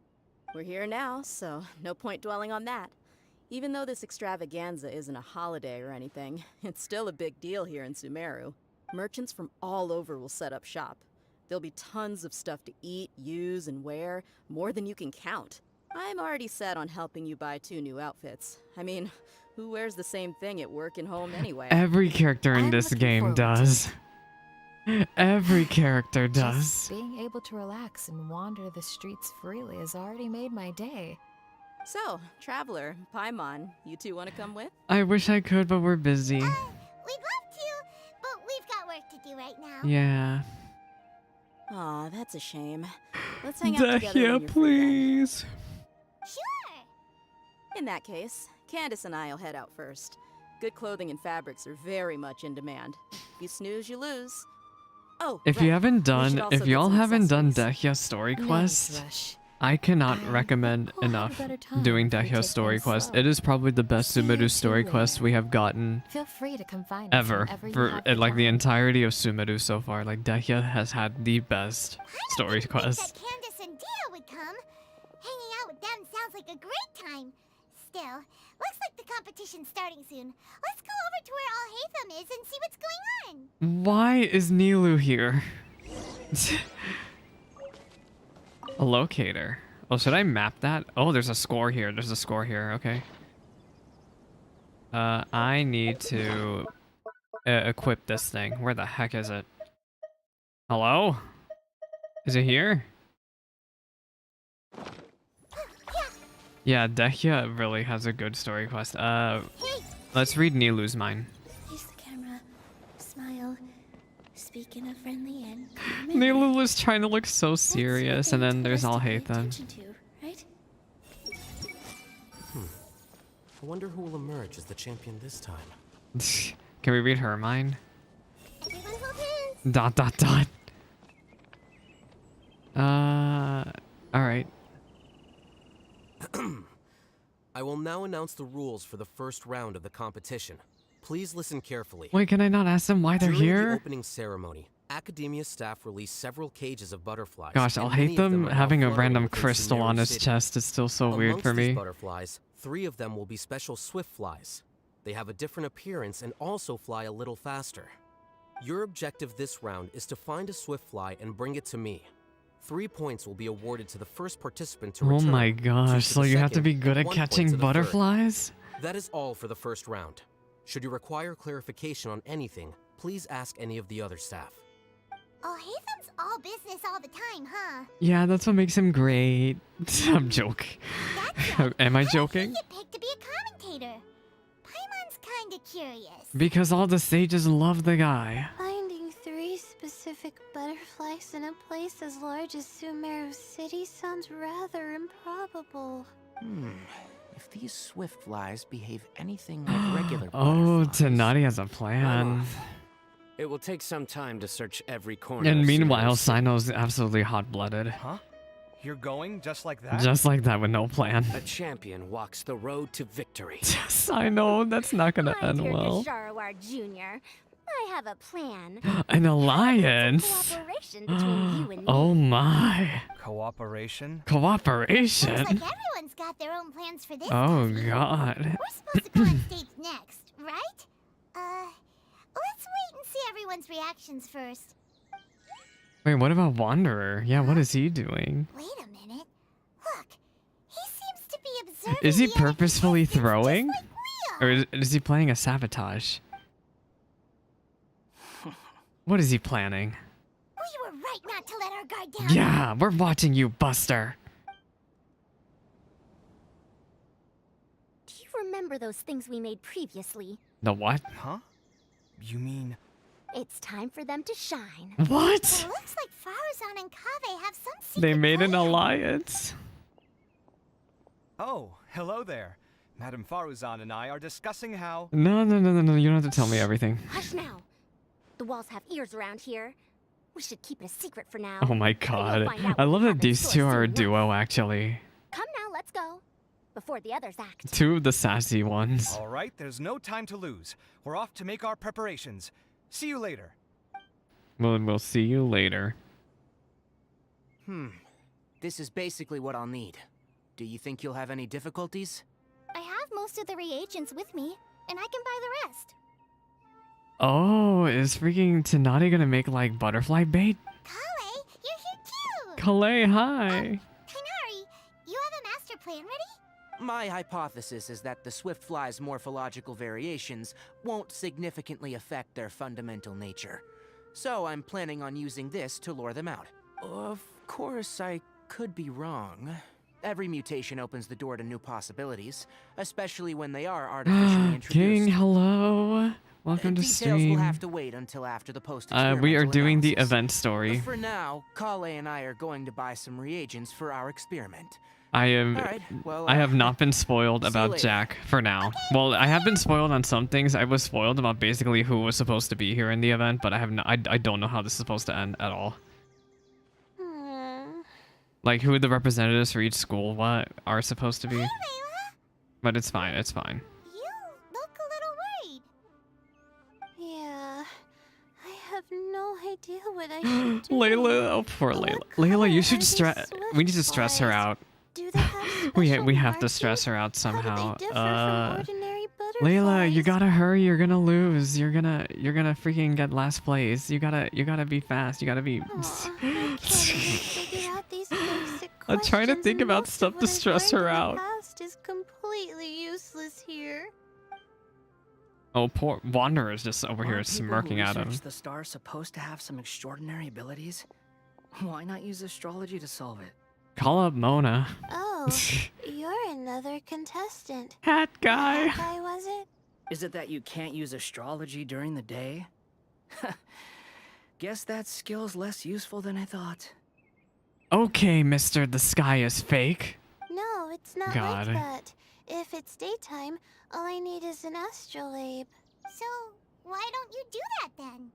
Speaker 14: We're here now, so no point dwelling on that. Even though this extravaganza isn't a holiday or anything, it's still a big deal here in Sumeru. Merchants from all over will set up shop. There'll be tons of stuff to eat, use, and wear, more than you can count. I'm already set on helping you buy 2 new outfits. I mean, who wears the same thing at work and home anyway?
Speaker 1: Every character in this game does. Every character does.
Speaker 13: Just being able to relax and wander the streets freely has already made my day.
Speaker 14: So, Traveler, Paimon, you two want to come with?
Speaker 1: I wish I could, but we're busy.
Speaker 4: We'd love to, but we've got work to do right now.
Speaker 1: Yeah.
Speaker 14: Aw, that's a shame. Let's hang out together when
Speaker 1: Dehya,
Speaker 14: you're free then.
Speaker 1: please.
Speaker 4: Sure.
Speaker 14: In that case, Candace and I'll head out first. Good clothing and fabrics are very much in demand. If you snooze, you lose. Oh,
Speaker 1: If
Speaker 14: right.
Speaker 1: you haven't
Speaker 14: We should
Speaker 1: done,
Speaker 14: also
Speaker 1: if
Speaker 14: get
Speaker 1: y'all
Speaker 14: some
Speaker 1: haven't done
Speaker 14: accessories.
Speaker 1: Dehya's story
Speaker 13: No
Speaker 1: quest,
Speaker 13: rush.
Speaker 1: I cannot recommend
Speaker 13: we'll have a
Speaker 1: enough
Speaker 13: better time
Speaker 1: doing
Speaker 13: if we
Speaker 1: Dehya's
Speaker 13: take
Speaker 1: story
Speaker 13: things
Speaker 1: quest.
Speaker 13: slow.
Speaker 1: It is probably the best
Speaker 13: See you
Speaker 1: Sumeru
Speaker 13: two
Speaker 1: story quest
Speaker 13: later.
Speaker 1: we have gotten
Speaker 13: Feel free to come find us
Speaker 1: ever
Speaker 13: whenever you
Speaker 1: for
Speaker 13: have the
Speaker 1: like the
Speaker 13: time.
Speaker 1: entirety of Sumeru so far. Like Dehya has had the best story
Speaker 4: Think
Speaker 1: quest.
Speaker 4: that Candace and Dia would come. Hanging out with them sounds like a great time. Still, looks like the competition's starting soon. Let's go over to where Alhaitham is and see what's going on.
Speaker 1: Why is Nilou here? A locator. Oh, should I map that? Oh, there's a score here. There's a score here. Okay. I need to equip this thing. Where the heck is it? Hello? Is it here? Yeah, Dehya really has a good story quest. Let's read Nilou's mind.
Speaker 3: Here's the camera. Smile. Speak in a friendly and
Speaker 1: Nilou was trying to look so serious, and then there's Alhaitham.
Speaker 3: right?
Speaker 9: I wonder who will emerge as the champion this time.
Speaker 1: Can we read her mind?
Speaker 4: Everyone hold hands.
Speaker 1: Dot dot dot. Alright.
Speaker 9: I will now announce the rules for the first round of the competition. Please listen carefully.
Speaker 1: Wait, can I not ask them why they're
Speaker 9: During the
Speaker 1: here?
Speaker 9: opening ceremony, Akademiya staff released several cages of butterflies.
Speaker 1: Gosh,
Speaker 9: and
Speaker 1: I'll
Speaker 9: many
Speaker 1: hate
Speaker 9: of
Speaker 1: them
Speaker 9: are now
Speaker 1: having a
Speaker 9: fluttering
Speaker 1: random
Speaker 9: within
Speaker 1: crystal
Speaker 9: Sumeru
Speaker 1: on his
Speaker 9: City.
Speaker 1: chest. It's still so weird
Speaker 9: Amongst
Speaker 1: for
Speaker 9: these
Speaker 1: me.
Speaker 9: butterflies, 3 of them will be special swift flies. They have a different appearance and also fly a little faster. Your objective this round is to find a swift fly and bring it to me. 3 points will be awarded to the first participant to
Speaker 1: Oh
Speaker 9: return.
Speaker 1: my
Speaker 9: 2
Speaker 1: gosh,
Speaker 9: to
Speaker 1: so
Speaker 9: the
Speaker 1: you have to
Speaker 9: second,
Speaker 1: be good
Speaker 9: and
Speaker 1: at
Speaker 9: 1 point
Speaker 1: catching
Speaker 9: to the third.
Speaker 1: butterflies?
Speaker 9: That is all for the first round. Should you require clarification on anything, please ask any of the other staff.
Speaker 4: Alhaitham's all business all the time, huh?
Speaker 1: Yeah, that's what makes him great. I'm joking. Am I
Speaker 4: How did
Speaker 1: joking?
Speaker 4: he get picked to be a commentator? Paimon's kind
Speaker 3: kinda curious.
Speaker 1: Because all the sages love the guy.
Speaker 3: Finding 3 specific butterflies in a place as large as Sumeru City sounds rather improbable.
Speaker 8: If these swift flies behave anything like regular
Speaker 1: Oh,
Speaker 8: butterflies...
Speaker 1: Tighnari has a
Speaker 9: I'm
Speaker 1: plan.
Speaker 9: off. It will take some time to search every corner.
Speaker 1: And
Speaker 9: of
Speaker 1: meanwhile,
Speaker 9: Sumeru City.
Speaker 1: Sino's absolutely hot-blooded.
Speaker 10: Huh? You're going just like that?
Speaker 1: Just like that with no plan.
Speaker 9: A champion walks the road to victory.
Speaker 1: Sino, that's not gonna
Speaker 4: My
Speaker 1: end
Speaker 4: dear
Speaker 1: well.
Speaker 4: Kashawar Jr., I have a plan.
Speaker 1: An alliance?
Speaker 4: Cooperation between you and me.
Speaker 1: Oh my.
Speaker 10: Cooperation?
Speaker 1: Cooperation?
Speaker 3: Looks like everyone's got their own plans for this.
Speaker 1: Oh
Speaker 3: Kaveh.
Speaker 1: god.
Speaker 3: We're supposed to go on stage next, right? Let's wait and see everyone's reactions first.
Speaker 1: Wait, what about Wanderer? Yeah, what is he doing?
Speaker 3: Wait a minute. Look, he seems to be observing.
Speaker 1: Is he
Speaker 3: the other
Speaker 1: purposefully
Speaker 3: contestants
Speaker 1: throwing?
Speaker 3: just like we are.
Speaker 1: Or is he playing a sabotage? What is he planning?
Speaker 3: We were right not to let our guard down.
Speaker 1: Yeah, we're watching you, Buster.
Speaker 4: Do you remember those things we made previously?
Speaker 1: The what?
Speaker 10: Huh? You mean...
Speaker 4: It's time for them to shine.
Speaker 1: What?
Speaker 3: It looks like Faruzan and Kaveh have some secret
Speaker 1: They made an
Speaker 3: plan.
Speaker 1: alliance.
Speaker 10: Oh, hello there. Madame Faruzan and I are discussing how...
Speaker 1: No, you don't have to tell me everything.
Speaker 4: Hush now. The walls have ears around here. We should keep it a secret for now.
Speaker 1: Oh my
Speaker 4: Or
Speaker 1: god.
Speaker 4: you'll find out
Speaker 1: I
Speaker 4: what
Speaker 1: love that
Speaker 4: happens
Speaker 1: these
Speaker 4: to us
Speaker 1: two are a
Speaker 4: soon
Speaker 1: duo,
Speaker 4: enough.
Speaker 1: actually.
Speaker 4: Come now, let's go. Before the others act.
Speaker 1: Two of the sassy ones.
Speaker 10: All right, there's no time to lose. We're off to make our preparations. See you later.
Speaker 1: We'll see you later.
Speaker 8: This is basically what I'll need. Do you think you'll have any difficulties?
Speaker 3: I have most of the reagents with me, and I can buy the rest.
Speaker 1: Oh, is freaking Tighnari gonna make like butterfly bait?
Speaker 3: Kaveh, you're here too.
Speaker 1: Kalei, hi.
Speaker 3: Tighnari, you have a master plan ready?
Speaker 8: My hypothesis is that the swift fly's morphological variations won't significantly affect their fundamental nature. So I'm planning on using this to lure them out. Of course, I could be wrong. Every mutation opens the door to new possibilities, especially when they are artificially introduced.
Speaker 1: King, hello. Welcome to
Speaker 8: Details
Speaker 1: stream.
Speaker 8: will have to wait until after the post-experimental
Speaker 1: We are doing the
Speaker 8: analysis.
Speaker 1: event story.
Speaker 8: For now, Kaveh and I are going to buy some reagents for our experiment.
Speaker 1: I am.
Speaker 8: All right, well,
Speaker 1: I have not been spoiled
Speaker 8: see you
Speaker 1: about
Speaker 8: later.
Speaker 1: Jack for now. Well, I have been spoiled on some things. I was spoiled about basically who was supposed to be here in the event, but I have no, I don't know how this is supposed to end at all. Like who the representatives for each school what are supposed to be.
Speaker 3: Hey, Layla.
Speaker 1: But it's fine. It's fine.
Speaker 3: You look a little worried. Yeah, I have no idea what I should do.
Speaker 1: Layla, oh poor Layla. Layla, you should stress. We need to stress her out.
Speaker 3: Do they have
Speaker 1: We
Speaker 3: special
Speaker 1: have to
Speaker 3: markings?
Speaker 1: stress her out
Speaker 3: How do
Speaker 1: somehow.
Speaker 3: they differ from ordinary
Speaker 1: Layla, you
Speaker 3: butterflies?
Speaker 1: gotta hurry. You're gonna lose. You're gonna freaking get last place. You gotta be fast. You gotta be.
Speaker 3: Aw, I can't even figure out these basic
Speaker 1: I'm trying to
Speaker 3: questions,
Speaker 1: think
Speaker 3: and
Speaker 1: about
Speaker 3: most of
Speaker 1: stuff
Speaker 3: what
Speaker 1: to
Speaker 3: I've
Speaker 1: stress
Speaker 3: learned
Speaker 1: her
Speaker 3: in the
Speaker 1: out.
Speaker 3: past is completely useless here.
Speaker 1: Oh, poor Wanderer's just over here
Speaker 11: Aren't people who
Speaker 1: smirking at him.
Speaker 11: research the stars supposed to have some extraordinary abilities? Why not use astrology to solve it?
Speaker 1: Call up Mona.
Speaker 3: Oh, you're another contestant.
Speaker 1: Hat guy.
Speaker 3: That guy, was it?
Speaker 11: Is it that you can't use astrology during the day? Guess that skill's less useful than I thought.
Speaker 1: Okay, mister, the sky is fake.
Speaker 3: No, it's not
Speaker 1: God.
Speaker 3: like that. If it's daytime, all I need is an astrolabe. So, why don't you do that then?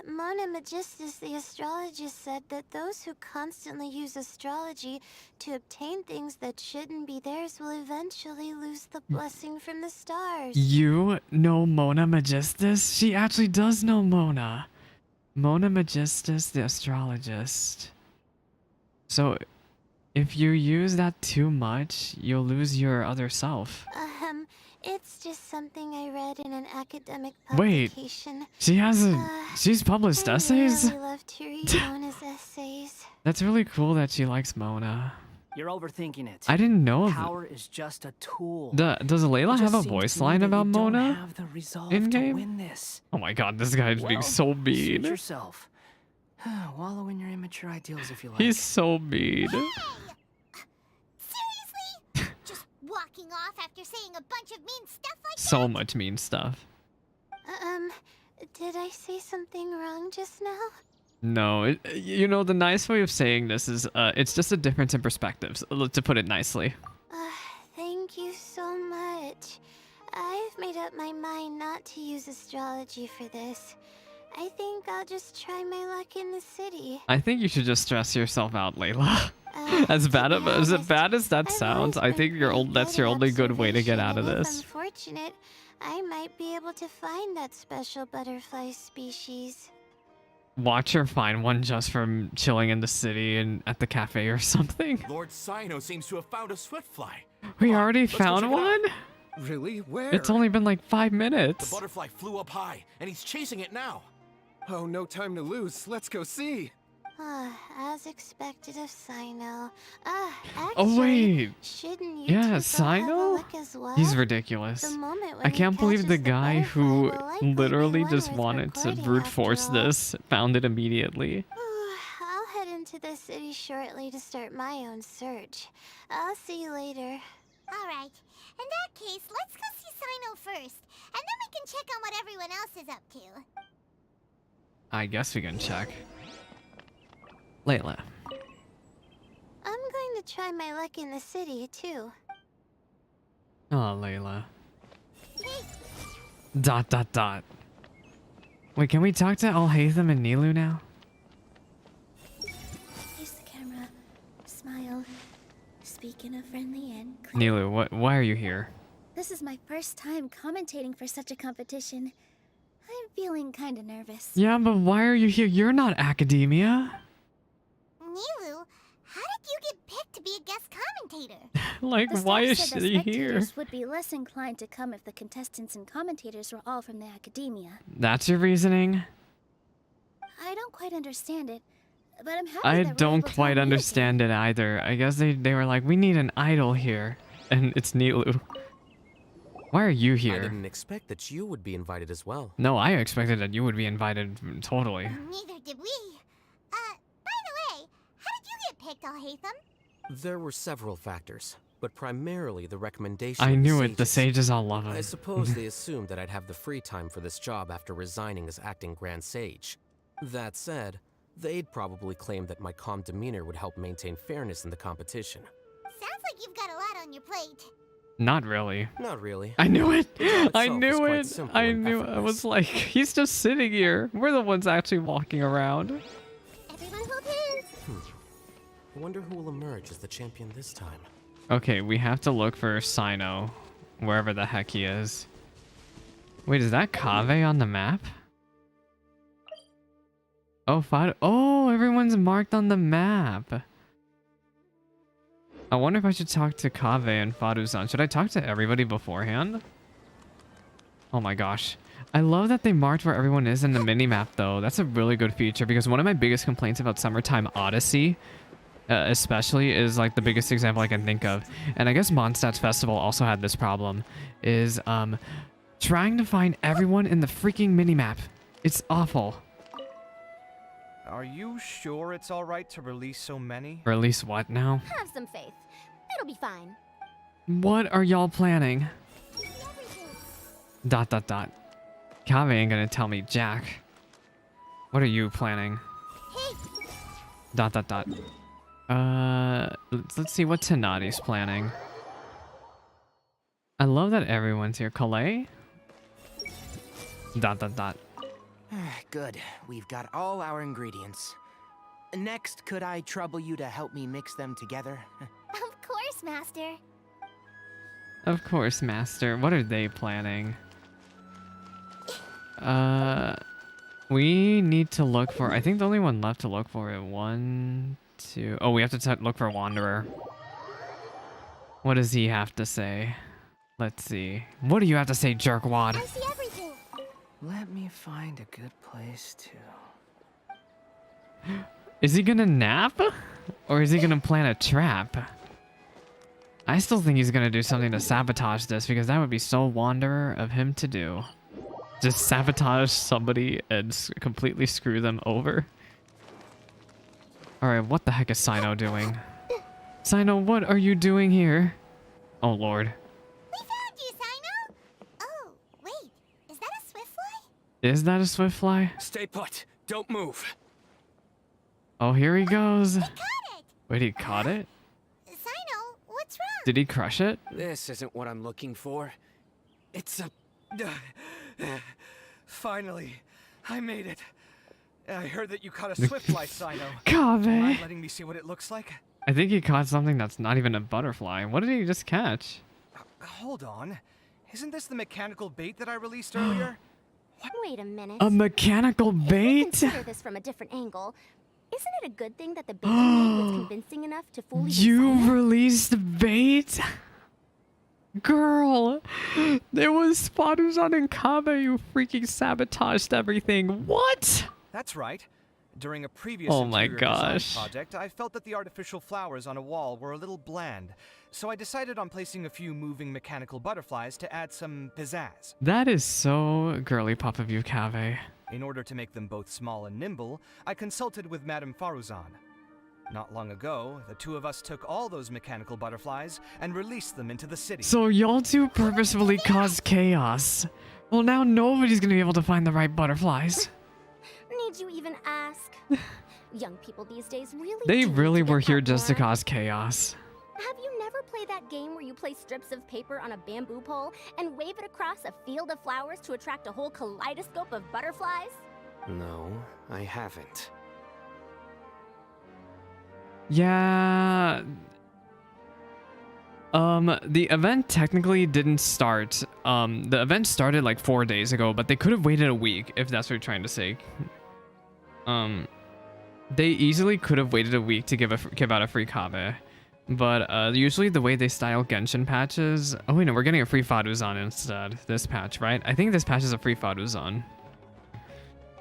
Speaker 3: Mona Magistus, the astrologist, said that those who constantly use astrology to obtain things that shouldn't be theirs will eventually lose the blessing from the stars.
Speaker 1: You know Mona Magistus? She actually does know Mona. Mona Magistus, the astrologist. So, if you use that too much, you'll lose your other self.
Speaker 3: It's just something I read in an academic
Speaker 1: Wait,
Speaker 3: publication.
Speaker 1: she has she's published
Speaker 3: I
Speaker 1: essays?
Speaker 3: really love to read Mona's essays.
Speaker 1: That's really cool that she likes Mona.
Speaker 11: You're overthinking it.
Speaker 1: I didn't know of
Speaker 11: Power is just a tool.
Speaker 1: Does Layla
Speaker 11: It
Speaker 1: have
Speaker 11: just
Speaker 1: a
Speaker 11: seems
Speaker 1: voice
Speaker 11: to me
Speaker 1: line
Speaker 11: that
Speaker 1: about
Speaker 11: you don't
Speaker 1: Mona?
Speaker 11: have the resolve
Speaker 1: In
Speaker 11: to
Speaker 1: game?
Speaker 11: win this.
Speaker 1: Oh my god, this guy's being so
Speaker 11: Suit
Speaker 1: mean.
Speaker 11: yourself. Wallow in your immature ideals if you like.
Speaker 1: He's so mean.
Speaker 3: Seriously? Just walking off after saying a bunch of mean stuff like
Speaker 1: So much mean stuff.
Speaker 3: Did I say something wrong just now?
Speaker 1: No, you know, the nice way of saying this is, it's just a difference in perspectives, to put it nicely.
Speaker 3: Thank you so much. I've made up my mind not to use astrology for this. I think I'll just try my luck in the city.
Speaker 1: I think you should just stress yourself out, Layla. As bad as that sounds, I think that's your only good way to get out of this.
Speaker 3: If I'm fortunate, I might be able to find that special butterfly species.
Speaker 1: Watch her find one just from chilling in the city and at the cafe or something.
Speaker 15: Lord Sino seems to have found a swiftfly.
Speaker 1: We already found one?
Speaker 5: Really? Where?
Speaker 1: It's only been like 5 minutes.
Speaker 15: The butterfly flew up high, and he's chasing it now.
Speaker 5: Oh, no time to lose. Let's go see.
Speaker 3: As expected of Sino.
Speaker 1: Oh wait.
Speaker 3: Shouldn't you
Speaker 1: Yeah,
Speaker 3: two go have a
Speaker 1: Sino?
Speaker 3: look as well?
Speaker 1: He's ridiculous.
Speaker 3: The moment when
Speaker 1: I
Speaker 3: he
Speaker 1: can't believe the
Speaker 3: catches the
Speaker 1: guy
Speaker 3: butterfly
Speaker 1: who
Speaker 3: will likely be
Speaker 1: literally
Speaker 3: one
Speaker 1: just
Speaker 3: worth
Speaker 1: wanted to
Speaker 3: recording
Speaker 1: brute
Speaker 3: after
Speaker 1: force
Speaker 3: all.
Speaker 1: this found it immediately.
Speaker 3: I'll head into the city shortly to start my own search. I'll see you later. Alright. In that case, let's go see Sino first, and then we can check on what everyone else is up to.
Speaker 1: I guess we can check. Layla.
Speaker 3: I'm going to try my luck in the city, too.
Speaker 1: Oh, Layla. Dot. Wait, can we talk to Al-Haytham and Nilu now?
Speaker 16: Face the camera. Smile. Speak in a friendly and
Speaker 1: Nilu, why are you here?
Speaker 16: This is my first time commentating for such a competition. I'm feeling kinda nervous.
Speaker 1: Yeah, but why are you here? You're not Akademiya.
Speaker 3: Nilu, how did you get picked to be a guest commentator?
Speaker 1: Like,
Speaker 16: The
Speaker 1: why
Speaker 16: staff
Speaker 1: is
Speaker 16: said that
Speaker 1: she here?
Speaker 16: spectators would be less inclined to come if the contestants and commentators were all from the Akademiya.
Speaker 1: That's your reasoning?
Speaker 16: I don't quite understand it, but I'm happy
Speaker 1: I
Speaker 16: that we're
Speaker 1: don't
Speaker 16: able to
Speaker 1: quite
Speaker 16: all meet
Speaker 1: understand it either. I guess they were like, we need an idol here. And it's Nilu. Why are you
Speaker 9: I
Speaker 1: here?
Speaker 9: didn't expect that you would be invited as well.
Speaker 1: No, I expected that you would be invited totally.
Speaker 3: Neither did we. By the way, how did you get picked, Al-Haytham?
Speaker 9: There were several factors, but primarily the recommendation
Speaker 1: I
Speaker 9: of the
Speaker 1: knew it, the
Speaker 9: sages.
Speaker 1: sages all love him.
Speaker 9: I suppose they assumed that I'd have the free time for this job after resigning as acting Grand Sage. That said, they'd probably claim that my calm demeanor would help maintain fairness in the competition.
Speaker 3: Sounds like you've got a lot on your plate.
Speaker 1: Not really.
Speaker 9: Not really.
Speaker 1: I knew it.
Speaker 9: The job
Speaker 1: I
Speaker 9: itself is
Speaker 1: knew
Speaker 9: quite
Speaker 1: it.
Speaker 9: simple
Speaker 1: I
Speaker 9: and
Speaker 1: knew. I was like, he's just sitting here. We're the ones actually walking around.
Speaker 3: Everyone hold hands.
Speaker 9: I wonder who will emerge as the champion this time.
Speaker 1: Okay, we have to look for Sino, wherever the heck he is. Wait, is that Kaveh on the map? Oh, everyone's marked on the map. I wonder if I should talk to Kaveh and Faduzan. Should I talk to everybody beforehand? Oh my gosh. I love that they marked where everyone is in the minimap though. That's a really good feature because one of my biggest complaints about Summertime Odyssey especially is like the biggest example I can think of. And I guess Mondstadt's Festival also had this problem is trying to find everyone in the freaking minimap. It's awful.
Speaker 10: Are you sure it's alright to release so many?
Speaker 1: Release what now?
Speaker 4: Have some faith. It'll be fine.
Speaker 1: What are y'all planning? ... Kaveh ain't gonna tell me jack. What are you planning? ... Let's see what Tighnari's planning. I love that everyone's here. Calais? ...
Speaker 8: Good. We've got all our ingredients. Next, could I trouble you to help me mix them together?
Speaker 3: Of course, Master.
Speaker 1: Of course, Master. What are they planning? We need to look for... I think the only one left to look for is 1, 2... Oh, we have to look for Wanderer. What does he have to say? Let's see. What do you have to say, jerkwad?
Speaker 3: I see everything.
Speaker 11: Let me find a good place to...
Speaker 1: Is he gonna nap? Or is he gonna plan a trap? I still think he's gonna do something to sabotage this because that would be so Wanderer of him to do. Just sabotage somebody and completely screw them over. Alright, what the heck is Sino doing? Sino, what are you doing here? Oh lord. Is that a swift fly?
Speaker 15: Stay put. Don't move.
Speaker 1: Oh, here he goes.
Speaker 3: He caught it!
Speaker 1: Wait, he caught it?
Speaker 3: Sino, what's wrong?
Speaker 1: Did he crush it?
Speaker 9: This isn't what I'm looking for. It's a...
Speaker 10: Finally, I made it. I heard that you caught a swiftfly, Sino.
Speaker 1: Kaveh.
Speaker 10: Mind letting me see what it looks like?
Speaker 1: I think he caught something that's not even a butterfly. What did he just catch?
Speaker 10: Hold on. Isn't this the mechanical bait that I released earlier?
Speaker 4: Wait a minute.
Speaker 1: A mechanical
Speaker 4: If we
Speaker 1: bait?
Speaker 4: consider this from a different angle, isn't it a good thing that the bait you made was convincing enough to fool even
Speaker 1: You
Speaker 4: Sino?
Speaker 1: released bait? Girl, there was Spartuzan and Kaveh. You freaking sabotaged everything. What?
Speaker 10: That's right. During a previous
Speaker 1: Oh my
Speaker 10: interior design
Speaker 1: gosh.
Speaker 10: project, I felt that the artificial flowers on a wall were a little bland, so I decided on placing a few moving mechanical butterflies to add some pizzazz.
Speaker 1: That is so girly pop of you, Kaveh.
Speaker 10: In order to make them both small and nimble, I consulted with Madame Faruzan. Not long ago, the two of us took all those mechanical butterflies and released them into the city.
Speaker 1: So y'all two purposefully caused chaos. Well, now nobody's gonna be able to find the right butterflies.
Speaker 4: Need you even ask? Young people these days really
Speaker 1: They
Speaker 4: do
Speaker 1: really
Speaker 4: need to
Speaker 1: were
Speaker 4: get
Speaker 1: here
Speaker 4: out
Speaker 1: just to
Speaker 4: more.
Speaker 1: cause chaos.
Speaker 4: Have you never played that game where you place strips of paper on a bamboo pole and wave it across a field of flowers to attract a whole kaleidoscope of butterflies?
Speaker 9: No, I haven't.
Speaker 1: Yeah. The event technically didn't start. The event started like 4 days ago, but they could have waited a week, if that's what you're trying to say. They easily could have waited a week to give out a free Kaveh. But usually the way they style Genshin patches... Oh wait, no, we're getting a free Faruzan instead. This patch, right? I think this patch is a free Faruzan.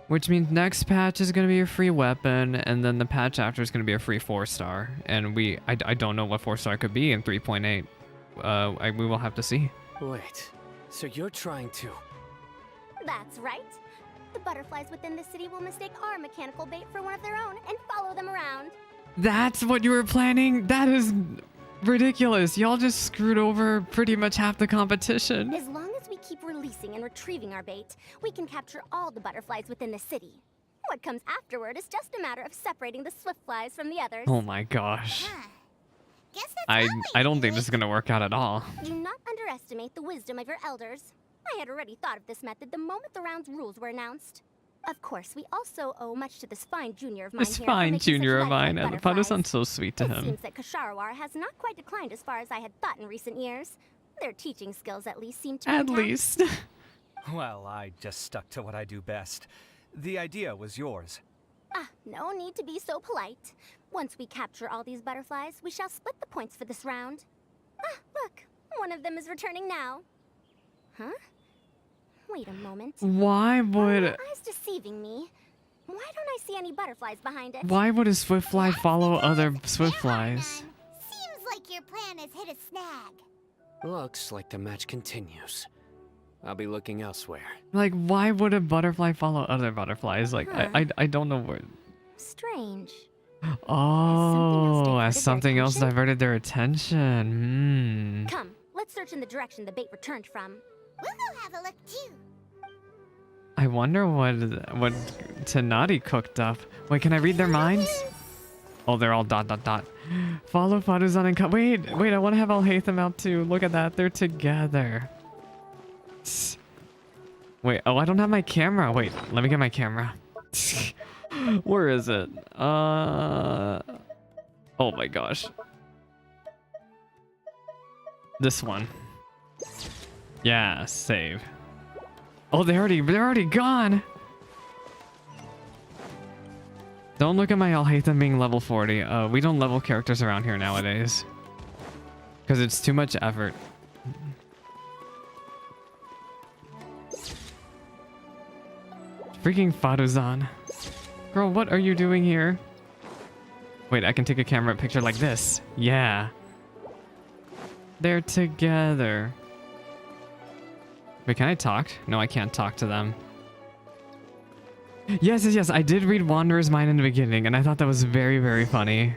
Speaker 1: Which means next patch is going to be a free weapon, and then the patch after is going to be a free 4-star. And I don't know what 4-star could be in 3.8. We will have to see.
Speaker 9: Wait, so you're trying to...
Speaker 4: That's right. The butterflies within the city will mistake our mechanical bait for one of their own and follow them around.
Speaker 1: That's what you were planning? That is ridiculous. Y'all just screwed over pretty much half the competition.
Speaker 4: As long as we keep releasing and retrieving our bait, we can capture all the butterflies within the city. What comes afterward is just a matter of separating the swift flies from the others.
Speaker 1: Oh my gosh.
Speaker 3: Guess that's
Speaker 1: I don't think this is going to work out at all.
Speaker 4: Do not underestimate the wisdom of your elders. I had already thought of this method the moment the round's rules were announced. Of course, we also owe much to this fine junior of mine
Speaker 1: This
Speaker 4: here for
Speaker 1: fine
Speaker 4: making
Speaker 1: junior
Speaker 4: such
Speaker 1: of mine,
Speaker 4: lifelike
Speaker 1: and
Speaker 4: butterflies.
Speaker 1: sounds so sweet to
Speaker 4: It
Speaker 1: him.
Speaker 4: seems that Kasharawar has not quite declined as far as I had thought in recent years. Their teaching skills at least seem to be
Speaker 1: At
Speaker 4: intact.
Speaker 1: least.
Speaker 10: Well, I just stuck to what I do best. The idea was yours.
Speaker 4: Ah, no need to be so polite. Once we capture all these butterflies, we shall split the points for this round. Ah, look, one of them is returning now. Huh? Wait a moment.
Speaker 1: Why
Speaker 4: Are
Speaker 1: would...
Speaker 4: my eyes deceiving me? Why don't I see any butterflies behind it?
Speaker 1: Why would a swift fly follow other swift flies?
Speaker 3: Seems like your plan has hit a snag.
Speaker 9: Looks like the match continues. I'll be looking elsewhere.
Speaker 1: Like, why would a butterfly follow other butterflies? Like, I don't know where...
Speaker 4: Strange.
Speaker 1: Oh, as something else diverted their attention.
Speaker 4: Come, let's search in the direction the bait returned from.
Speaker 3: We'll go have a look too.
Speaker 1: I wonder what Tighnari cooked up. Wait, can I read their minds? Oh, they're all ... Follow Faruzan and Wait, I want to have Al-Haytham out too. Look at that, they're together. Wait, oh, I don't have my camera. Wait, let me get my camera. Where is it? Oh my gosh. This one. Yeah, save. Oh, they're already gone. Don't look at my Al-Haytham being level 40. We don't level characters around here nowadays. Because it's too much effort. Freaking Faruzan. Girl, what are you doing here? Wait, I can take a camera picture like this. Yeah. They're together. Wait, can I talk? No, I can't talk to them. Yes. I did read Wanderer's mind in the beginning, and I thought that was very, very funny.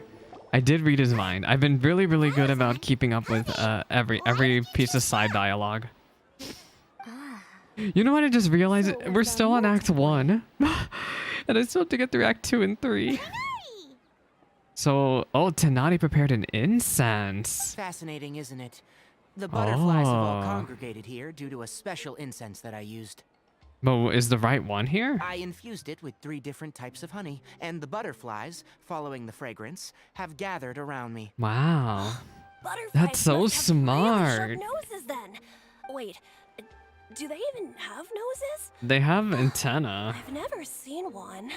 Speaker 1: I did read his mind. I've been really, really good about keeping up with every piece of side dialogue. You know what? I just realized we're still on Act 1. And I still have to get through Act 2 and 3. So, oh, Tighnari prepared an incense.
Speaker 8: Fascinating, isn't it? The butterflies have all
Speaker 1: Oh.
Speaker 8: congregated here due to a special incense that I used.
Speaker 1: But is the right one here?
Speaker 8: I infused it with 3 different types of honey, and the butterflies, following the fragrance, have gathered around me.
Speaker 1: Wow.
Speaker 17: Butterflies
Speaker 1: That's so
Speaker 17: must have really
Speaker 1: smart.
Speaker 17: sharp noses then. Wait, do they even have noses?
Speaker 1: They have antenna.
Speaker 17: I've never seen one.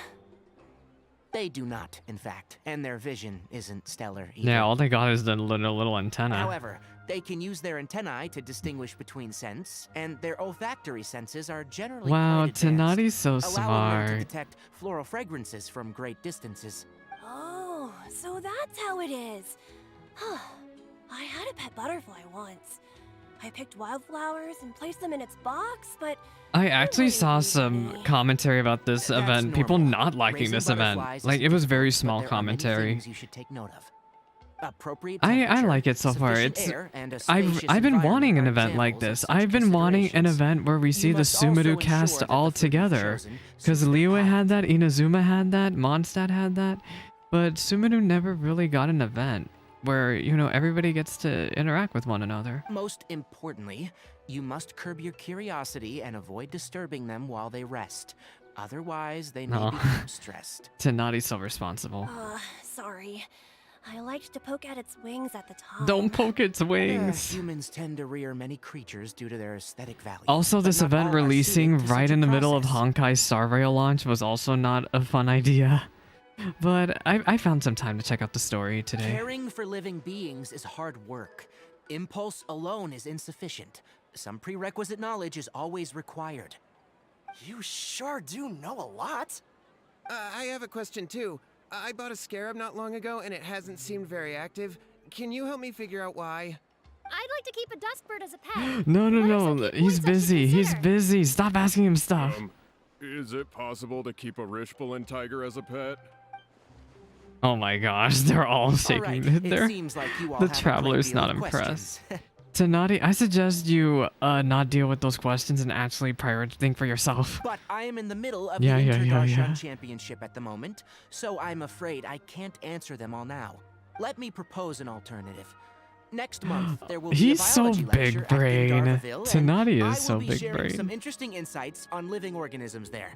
Speaker 8: They do not, in fact, and their vision isn't stellar either.
Speaker 1: Yeah, all they got is the little antenna.
Speaker 8: However, they can use their antennae to distinguish between scents, and their olfactory senses are generally
Speaker 1: Wow,
Speaker 8: quite advanced,
Speaker 1: Tighnari's so
Speaker 8: allowing them to
Speaker 1: smart.
Speaker 8: detect floral fragrances from great distances.
Speaker 17: Oh, so that's how it is. Huh. I had a pet butterfly once. I picked wildflowers and placed them in its box, but
Speaker 1: I actually saw some commentary about this event. People not liking
Speaker 8: Raising
Speaker 1: this event.
Speaker 8: butterflies
Speaker 1: Like,
Speaker 8: is
Speaker 1: it was very
Speaker 8: difficult,
Speaker 1: small
Speaker 8: but there are many
Speaker 1: commentary.
Speaker 8: things you should take note of. Appropriate
Speaker 1: I
Speaker 8: temperature,
Speaker 1: like it so far.
Speaker 8: sufficient
Speaker 1: It's
Speaker 8: air, and a
Speaker 1: I've
Speaker 8: spacious
Speaker 1: been
Speaker 8: environment
Speaker 1: wanting an
Speaker 8: are
Speaker 1: event like
Speaker 8: examples of
Speaker 1: this.
Speaker 8: such
Speaker 1: I've been wanting an
Speaker 8: considerations.
Speaker 1: event where we see the
Speaker 8: must also
Speaker 1: Sumeru
Speaker 8: ensure
Speaker 1: cast
Speaker 8: that the
Speaker 1: all
Speaker 8: food you've
Speaker 1: together.
Speaker 8: chosen
Speaker 1: Because Liyue had that, Inazuma had that, Mondstadt had that, but Sumeru never really got an event where, you know, everybody gets to interact with one another.
Speaker 8: Most importantly, you must curb your curiosity and avoid disturbing them while they rest. Otherwise, they may
Speaker 1: Oh.
Speaker 8: become stressed.
Speaker 1: Tighnari's so responsible.
Speaker 17: sorry. I liked to poke at its wings at the time.
Speaker 1: Don't poke its wings.
Speaker 8: Humans tend to rear many creatures due to their aesthetic value.
Speaker 1: Also, this
Speaker 8: but not
Speaker 1: event
Speaker 8: all are
Speaker 1: releasing
Speaker 8: suited to
Speaker 1: right
Speaker 8: such a
Speaker 1: in the middle of
Speaker 8: process.
Speaker 1: Honkai's Star Rail launch was also not a fun idea. But I found some time to check out the story today.
Speaker 8: Caring for living beings is hard work. Impulse alone is insufficient. Some prerequisite knowledge is always required.
Speaker 2: You sure do know a lot.
Speaker 5: I have a question too. I bought a scarab not long ago and it hasn't seemed very active. Can you help me figure out why?
Speaker 12: I'd like to keep a dustbird as a pet.
Speaker 1: No. He's busy. He's busy. Stop asking him stuff.
Speaker 18: Is it possible to keep a Rishbalin tiger as a pet?
Speaker 1: Oh my gosh, they're all shaking.
Speaker 8: right, it
Speaker 1: They're,
Speaker 8: seems like you all
Speaker 1: the
Speaker 8: have a great
Speaker 1: traveler's
Speaker 8: deal
Speaker 1: not
Speaker 8: of
Speaker 1: impressed.
Speaker 8: questions.
Speaker 1: Tighnari, I suggest you not deal with those questions and actually think for yourself.
Speaker 8: But I am in the middle of
Speaker 1: Yeah,
Speaker 8: the
Speaker 1: yeah,
Speaker 8: Inter-Darshan
Speaker 1: yeah.
Speaker 8: Championship at the moment, so I'm afraid I can't answer them all now. Let me propose an alternative. Next month, there will be a
Speaker 1: He's so
Speaker 8: biology lecture
Speaker 1: big
Speaker 8: at
Speaker 1: brain.
Speaker 8: Gandharville, and
Speaker 1: Tighnari
Speaker 8: I
Speaker 1: is so
Speaker 8: will be
Speaker 1: big
Speaker 8: sharing
Speaker 1: brain.
Speaker 8: some interesting insights on living organisms there.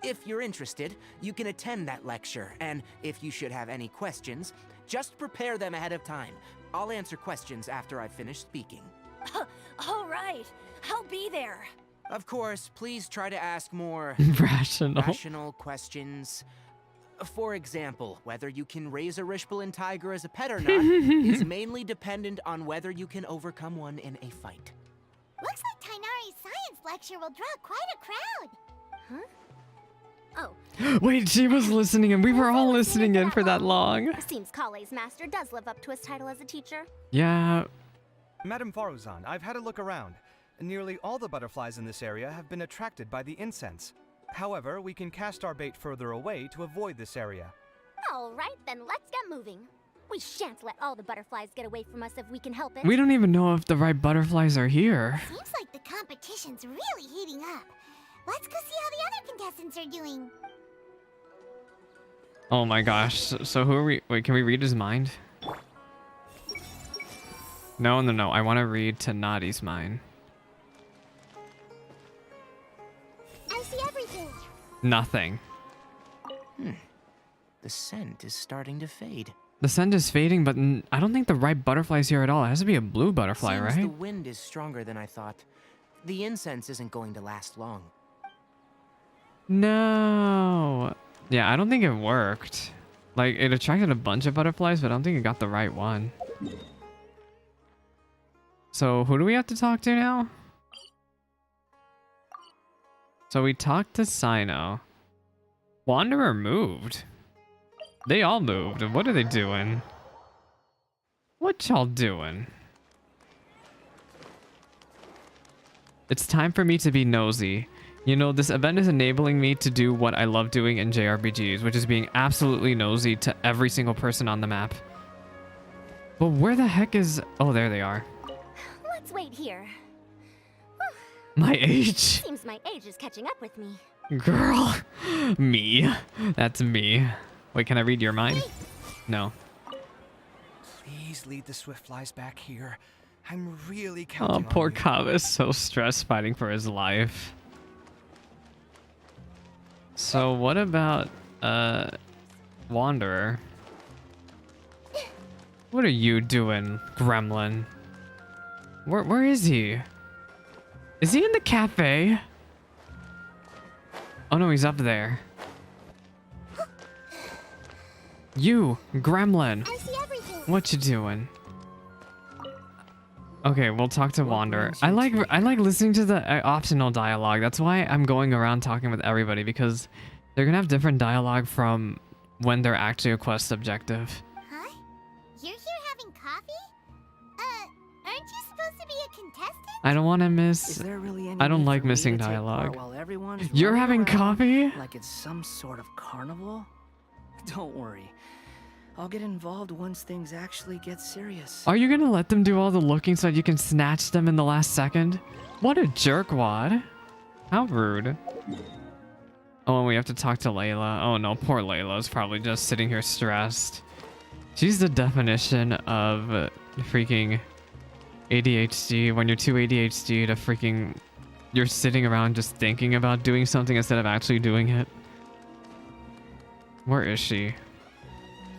Speaker 8: If you're interested, you can attend that lecture, and if you should have any questions, just prepare them ahead of time. I'll answer questions after I've finished speaking.
Speaker 17: All right, I'll be there.
Speaker 8: Of course, please try to ask more
Speaker 1: Rational.
Speaker 8: questions. For example, whether you can raise a Rishbalin tiger as a pet or not is mainly dependent on whether you can overcome one in a fight.
Speaker 3: Looks like Tighnari's science lecture will draw quite a crowd.
Speaker 12: Huh? Oh.
Speaker 1: Wait, she was listening and we were all listening in for that long.
Speaker 4: Seems Kaveh's master does live up to his title as a teacher.
Speaker 1: Yeah.
Speaker 10: Madame Faruzan, I've had a look around. Nearly all the butterflies in this area have been attracted by the incense. However, we can cast our bait further away to avoid this area.
Speaker 4: All right, then let's get moving. We shan't let all the butterflies get away from us if we can help it.
Speaker 1: We don't even know if the right butterflies are here.
Speaker 3: Seems like the competition's really heating up. Let's go see how the other contestants are doing.
Speaker 1: Oh my gosh. So who are we? Wait, can we read his mind? No. I want to read Tighnari's mind.
Speaker 3: I see everything.
Speaker 1: Nothing.
Speaker 8: The scent is starting to fade.
Speaker 1: The scent is fading, but I don't think the right butterfly's here at all. It has to be a blue butterfly,
Speaker 8: Seems
Speaker 1: right?
Speaker 8: the wind is stronger than I thought. The incense isn't going to last long.
Speaker 1: No. Yeah, I don't think it worked. Like, it attracted a bunch of butterflies, but I don't think it got the right one. So, who do we have to talk to now? So, we talked to Sino. Wanderer moved. They all moved. What are they doing? What y'all doing? It's time for me to be nosy. You know, this event is enabling me to do what I love doing in JRPGs, which is being absolutely nosy to every single person on the map. But where the heck is... Oh, there they are.
Speaker 4: Let's wait here.
Speaker 1: My age?
Speaker 4: Seems my age is catching up with me.
Speaker 1: Girl. Me. That's me. Wait, can I read your mind? No.
Speaker 10: Please lead the Swiftflies back here. I'm really
Speaker 1: Oh,
Speaker 10: counting
Speaker 1: poor
Speaker 10: on you.
Speaker 1: Kaveh is so stressed fighting for his life. So what about Wanderer? What are you doing, Gremlin? Where is he? Is he in the cafe? Oh no, he's up there. You, Gremlin. What you doing? Okay, we'll talk to Wanderer. I like listening to the optional dialogue. That's why I'm going around talking with everybody, because they're gonna have different dialogue from when they're actually a quest objective.
Speaker 3: Huh? You're here having coffee? Aren't you supposed to be a contestant?
Speaker 1: I don't want to miss.
Speaker 11: Is there really any
Speaker 1: I don't
Speaker 11: need
Speaker 1: like
Speaker 11: for me
Speaker 1: missing
Speaker 11: to take part
Speaker 1: dialogue.
Speaker 11: while everyone's
Speaker 1: You're
Speaker 11: running
Speaker 1: having
Speaker 11: around
Speaker 1: coffee?
Speaker 11: Like it's some sort of carnival? Don't worry. I'll get involved once things actually get serious.
Speaker 1: Are you gonna let them do all the looking so that you can snatch them in the last second? What a jerkwad. How rude. Oh, and we have to talk to Layla. Oh no, poor Layla's probably just sitting here stressed. She's the definition of freaking ADHD. When you're too ADHD to freaking... You're sitting around just thinking about doing something instead of actually doing it. Where is she?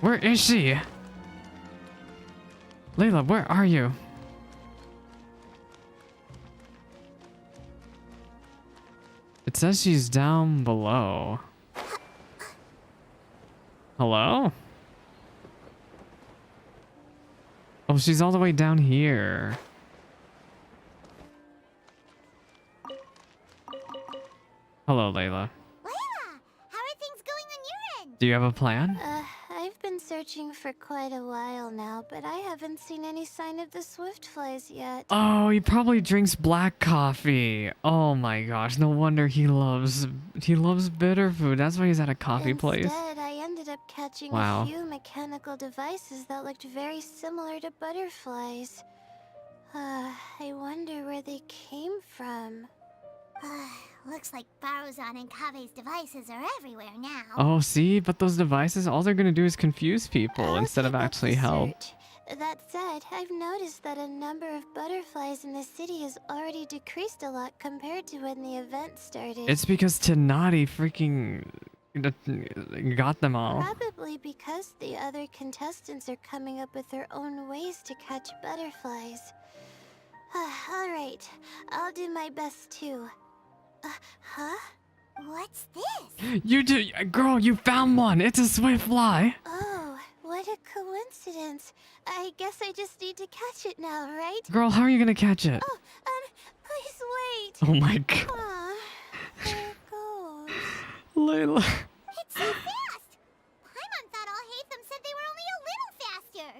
Speaker 1: Where is she? Layla, where are you? It says she's down below. Hello? Oh, she's all the way down here. Hello, Layla.
Speaker 3: How are things going on your end?
Speaker 1: Do you have a plan?
Speaker 3: I've been searching for quite a while now, but I haven't seen any sign of the Swiftflies yet.
Speaker 1: Oh, he probably drinks black coffee. Oh my gosh, no wonder he loves bitter food. That's why he's at a coffee place.
Speaker 3: Instead, I ended up catching
Speaker 1: Wow.
Speaker 3: a few mechanical devices that looked very similar to butterflies. I wonder where they came from.
Speaker 16: Looks like Faruzan and Kaveh's devices are everywhere now.
Speaker 1: Oh, see? But those devices, all they're gonna do is confuse people instead of actually help.
Speaker 3: That said, I've noticed that a number of butterflies in the city has already decreased a lot compared to when the event started.
Speaker 1: It's because Tighnari freaking got them all.
Speaker 3: Probably because the other contestants are coming up with their own ways to catch butterflies. Alright, I'll do my best too. Huh? What's this?
Speaker 1: You do, girl, you found one. It's a swift fly.
Speaker 3: Oh, what a coincidence. I guess I just need to catch it now, right?
Speaker 1: Girl, how are you gonna catch it?
Speaker 3: Oh, please wait.
Speaker 1: Oh my god.
Speaker 3: Aw, there it goes.
Speaker 1: Layla.
Speaker 16: It's so fast! Paimon thought all Hatham said they were only a little faster.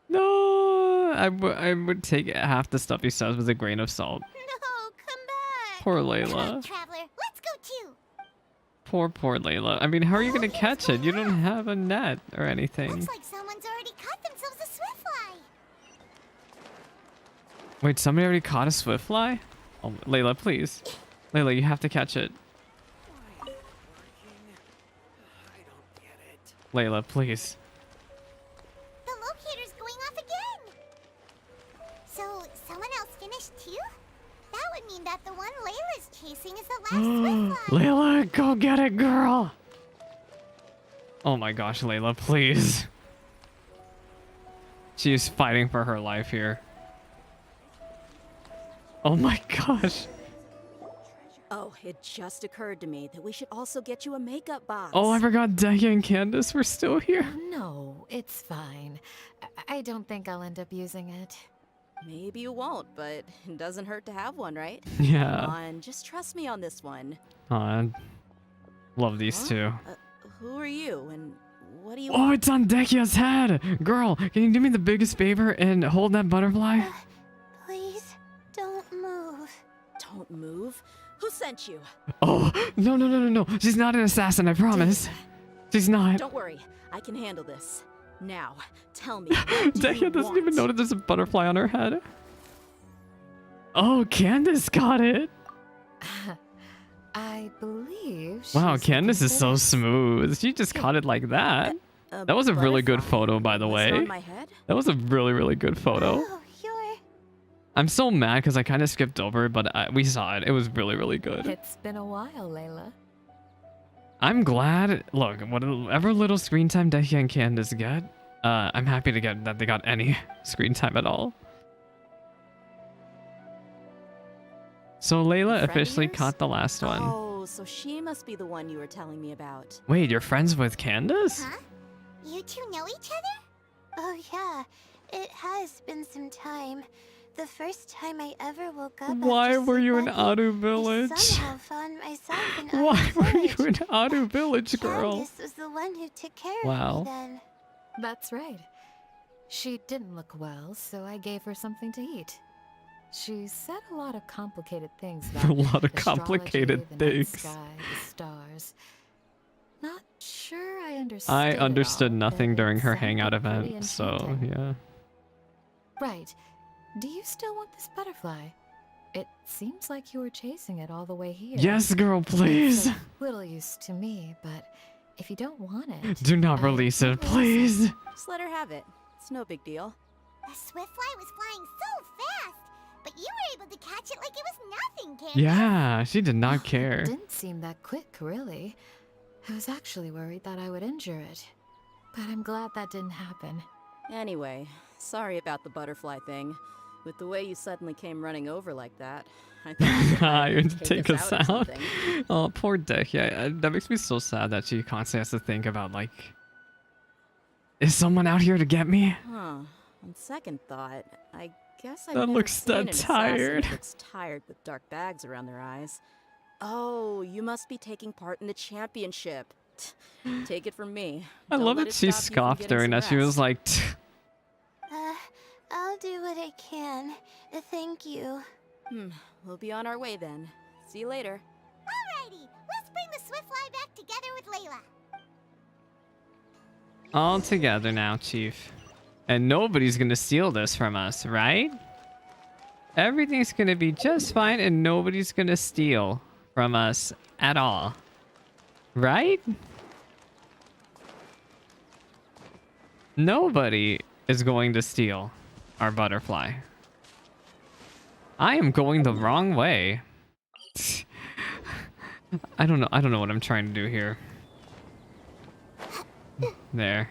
Speaker 1: No, I would take half the stuff he says with a grain of salt.
Speaker 3: No, come back.
Speaker 1: Poor Layla.
Speaker 16: Traveler, let's go too.
Speaker 1: Poor Layla. I mean, how are you gonna catch it? You don't have a net or anything.
Speaker 16: Looks like someone's already caught themselves a swiftfly.
Speaker 1: Wait, somebody already caught a swift fly? Oh, Layla, please. Layla, you have to catch it. Layla, please.
Speaker 16: The locator's going off again. So, someone else finished too? That would mean that the one Layla's chasing is the last swiftfly.
Speaker 1: Layla, go get it, girl. Oh my gosh, Layla, please. She is fighting for her life here. Oh my gosh.
Speaker 14: Oh, it just occurred to me that we should also get you a makeup box.
Speaker 1: Oh, I forgot Dehya and Candace were still here.
Speaker 13: No, it's fine. I don't think I'll end up using it.
Speaker 14: Maybe you won't, but it doesn't hurt to have one, right?
Speaker 1: Yeah.
Speaker 14: Come on, just trust me on this one.
Speaker 1: I love these two.
Speaker 14: Who are you, and what do you
Speaker 1: Oh, it's on Dehya's head! Girl, can you do me the biggest favor and hold that butterfly?
Speaker 3: Please, don't move.
Speaker 14: Don't move? Who sent you?
Speaker 1: Oh, no. She's not an assassin, I promise. She's not.
Speaker 14: Don't worry, I can handle this. Now, tell me. What do
Speaker 1: Dehya
Speaker 14: you
Speaker 1: doesn't
Speaker 14: want?
Speaker 1: even know that there's a butterfly on her head. Oh, Candace got it.
Speaker 13: I believe.
Speaker 1: Wow,
Speaker 13: she's
Speaker 1: Candace is so
Speaker 13: considered-
Speaker 1: smooth. She just caught it like that. That was a really good photo, by the way.
Speaker 14: On my head?
Speaker 1: That was a really, really good photo.
Speaker 3: Oh, you're...
Speaker 1: I'm so mad because I kind of skipped over it, but we saw it. It was really, really good.
Speaker 13: It's been a while, Layla.
Speaker 1: I'm glad. Look, whatever little screen time Dehya and Candace get, I'm happy to get that they got any screen time at all. So Layla officially caught the last one.
Speaker 14: Oh, so she must be the one you were telling me about.
Speaker 1: Wait, you're friends with Candace?
Speaker 3: Huh? You two know each other? Oh yeah, it has been some time. The first time I ever woke up
Speaker 1: Why
Speaker 3: after
Speaker 1: were you in
Speaker 3: sleepwalking,
Speaker 1: Adu Village?
Speaker 3: I somehow found myself in Adu
Speaker 1: Why were
Speaker 3: Village.
Speaker 1: you in Adu Village, girl?
Speaker 3: Candace was the one who took care
Speaker 1: Wow.
Speaker 3: of me then.
Speaker 13: That's right. She didn't look well, so I gave her something to eat. She said a lot of complicated things about
Speaker 1: A lot of
Speaker 13: astrology,
Speaker 1: complicated
Speaker 13: the night
Speaker 1: things.
Speaker 13: sky, the stars. Not sure I understood.
Speaker 1: I
Speaker 13: it
Speaker 1: understood
Speaker 13: all,
Speaker 1: nothing
Speaker 13: but
Speaker 1: during
Speaker 13: it
Speaker 1: her
Speaker 13: sounded
Speaker 1: hangout
Speaker 13: pretty
Speaker 1: event, so
Speaker 13: enchanting.
Speaker 1: yeah.
Speaker 13: Right. Do you still want this butterfly? It seems like you were chasing it all the way here.
Speaker 1: Yes, girl, please.
Speaker 13: It's a little use to me, but if you don't want it,
Speaker 1: Do not release it, please.
Speaker 14: Just let her have it. It's no big deal.
Speaker 16: The Swiftfly was flying so fast, but you were able to catch it like it was nothing, Candace.
Speaker 1: Yeah, she did not care.
Speaker 13: Didn't seem that quick, really. I was actually worried that I would injure it, but I'm glad that didn't happen.
Speaker 14: Anyway, sorry about the butterfly thing. With the way you suddenly came running over like that, I thought
Speaker 1: You had to take us
Speaker 14: or
Speaker 1: out.
Speaker 14: something.
Speaker 1: Oh, poor Dick. Yeah, that makes me so sad that she constantly has to think about, like, is someone out here to get me?
Speaker 14: Huh. On second thought, I guess I've
Speaker 1: That
Speaker 14: never
Speaker 1: looks
Speaker 14: seen
Speaker 1: that
Speaker 14: an assassin
Speaker 1: tired.
Speaker 14: who looks tired with dark bags around their eyes. Oh, you must be taking part in the championship. Take it from me.
Speaker 1: I
Speaker 14: Don't
Speaker 1: love
Speaker 14: let
Speaker 1: that
Speaker 14: it
Speaker 1: she
Speaker 14: stop you from
Speaker 1: scoffed
Speaker 14: getting
Speaker 1: during
Speaker 14: some
Speaker 1: that. She was
Speaker 14: rest.
Speaker 1: like,
Speaker 3: I'll do what I can. Thank you.
Speaker 14: We'll be on our way then. See you later.
Speaker 16: Alrighty, let's bring the Swiftfly back together with Layla.
Speaker 1: all together now, Chief. And nobody's gonna steal this from us, right? Everything's gonna be just fine and nobody's gonna steal from us at all. Right? Nobody is going to steal our butterfly. I am going the wrong way. I don't know what I'm trying to do here. There.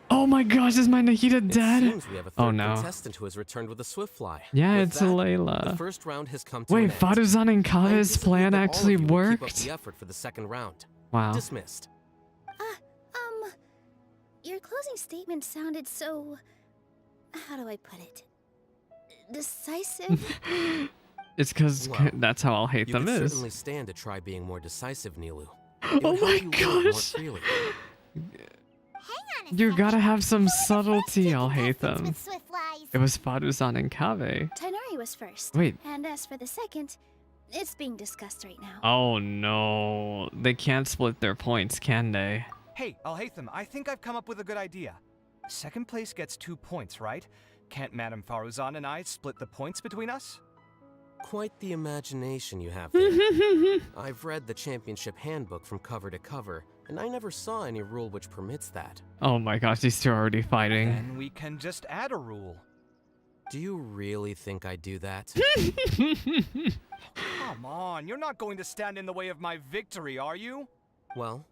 Speaker 1: Oh my gosh, is my Nahida dead?
Speaker 9: It seems we have a third
Speaker 1: Oh no.
Speaker 9: contestant who has returned with a Swiftfly.
Speaker 1: Yeah,
Speaker 9: With
Speaker 1: it's
Speaker 9: that,
Speaker 1: Layla.
Speaker 9: The first round has come to
Speaker 1: Wait,
Speaker 9: an end.
Speaker 1: Faruzan and
Speaker 9: I
Speaker 1: Kaveh's
Speaker 9: anticipate
Speaker 1: plan
Speaker 9: that all of
Speaker 1: actually
Speaker 9: you will keep up
Speaker 1: worked?
Speaker 9: the effort for the second round.
Speaker 1: Wow.
Speaker 9: Dismissed.
Speaker 17: Your closing statement sounded so... how do I put it? Decisive?
Speaker 1: It's because
Speaker 9: Well,
Speaker 1: that's how I'll hate
Speaker 9: You
Speaker 1: them
Speaker 9: could
Speaker 1: is.
Speaker 9: certainly stand to try being more decisive, Nilu.
Speaker 1: Oh my gosh. You gotta have some subtlety, I'll hate them. It was Faruzan and Kaveh.
Speaker 17: Tighnari was first.
Speaker 1: Wait.
Speaker 17: And as for the second, it's being discussed right now.
Speaker 1: Oh no. They can't split their points, can they?
Speaker 10: Hey, Alhaitham, I think I've come up with a good idea. Second place gets 2 points, right? Can't Madame Faruzan and I split the points between us?
Speaker 9: Quite the imagination you have there. I've read the championship handbook from cover to cover, and I never saw any rule which permits that.
Speaker 1: Oh my gosh, these two are already fighting.
Speaker 10: Then we can just add a rule.
Speaker 9: Do you really think I'd do that?
Speaker 10: Come on, you're not going to stand in the way of my victory, are you?
Speaker 9: Well,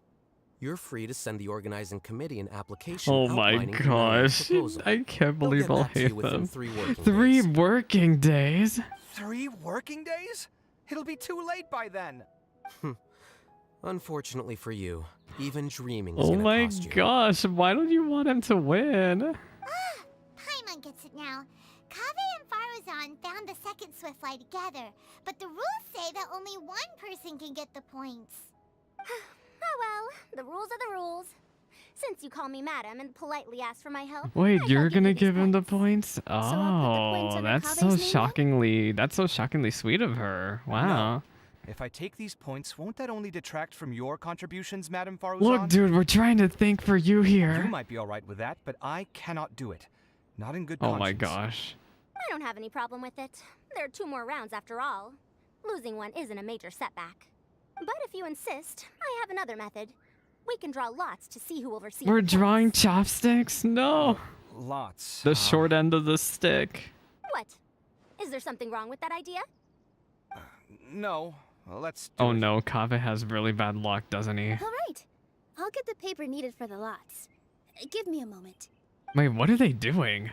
Speaker 9: you're free to send the organizing committee an application
Speaker 1: Oh my
Speaker 9: outlining your
Speaker 1: gosh.
Speaker 9: proposal.
Speaker 1: I can't
Speaker 9: They'll
Speaker 1: believe
Speaker 9: get
Speaker 1: I'll
Speaker 9: back to you
Speaker 1: hate
Speaker 9: within
Speaker 1: them.
Speaker 9: 3 working
Speaker 1: 3
Speaker 9: days.
Speaker 1: working days?
Speaker 10: 3 working days? It'll be too late by then.
Speaker 9: Unfortunately for you, even dreaming is
Speaker 1: Oh
Speaker 9: gonna
Speaker 1: my
Speaker 9: cost you.
Speaker 1: gosh, why don't you want him to win?
Speaker 16: Paimon gets it now. Kaveh and Faruzan found the second Swiftfly together, but the rules say that only one person can get the points.
Speaker 4: Oh well, the rules are the rules. Since you call me madam and politely ask for my help.
Speaker 1: Wait,
Speaker 4: I
Speaker 1: you're
Speaker 4: shall give
Speaker 1: gonna
Speaker 4: you these
Speaker 1: give him the
Speaker 4: points.
Speaker 1: points?
Speaker 4: I'll put the points
Speaker 1: Oh,
Speaker 4: under
Speaker 1: that's
Speaker 4: Kave's
Speaker 1: so
Speaker 4: name then?
Speaker 1: shockingly sweet of her. Wow.
Speaker 10: If I take these points, won't that only detract from your contributions, Madame Faruzan?
Speaker 1: Look, dude, we're trying to think for you
Speaker 10: You
Speaker 1: here.
Speaker 10: might be alright with that, but I cannot do it. Not in good
Speaker 1: Oh
Speaker 10: conscience.
Speaker 1: my gosh.
Speaker 4: I don't have any problem with it. There are 2 more rounds after all. Losing one isn't a major setback. But if you insist, I have another method. We can draw lots to see who will receive.
Speaker 1: We're
Speaker 4: the
Speaker 1: drawing chopsticks? No.
Speaker 10: Lots.
Speaker 1: The short end of the stick.
Speaker 4: What? Is there something wrong with that idea?
Speaker 10: No. Well, let's
Speaker 1: Oh no, Kaveh has really bad luck, doesn't he?
Speaker 19: All right. I'll get the paper needed for the lots. Give me a moment.
Speaker 1: Wait, what are they doing?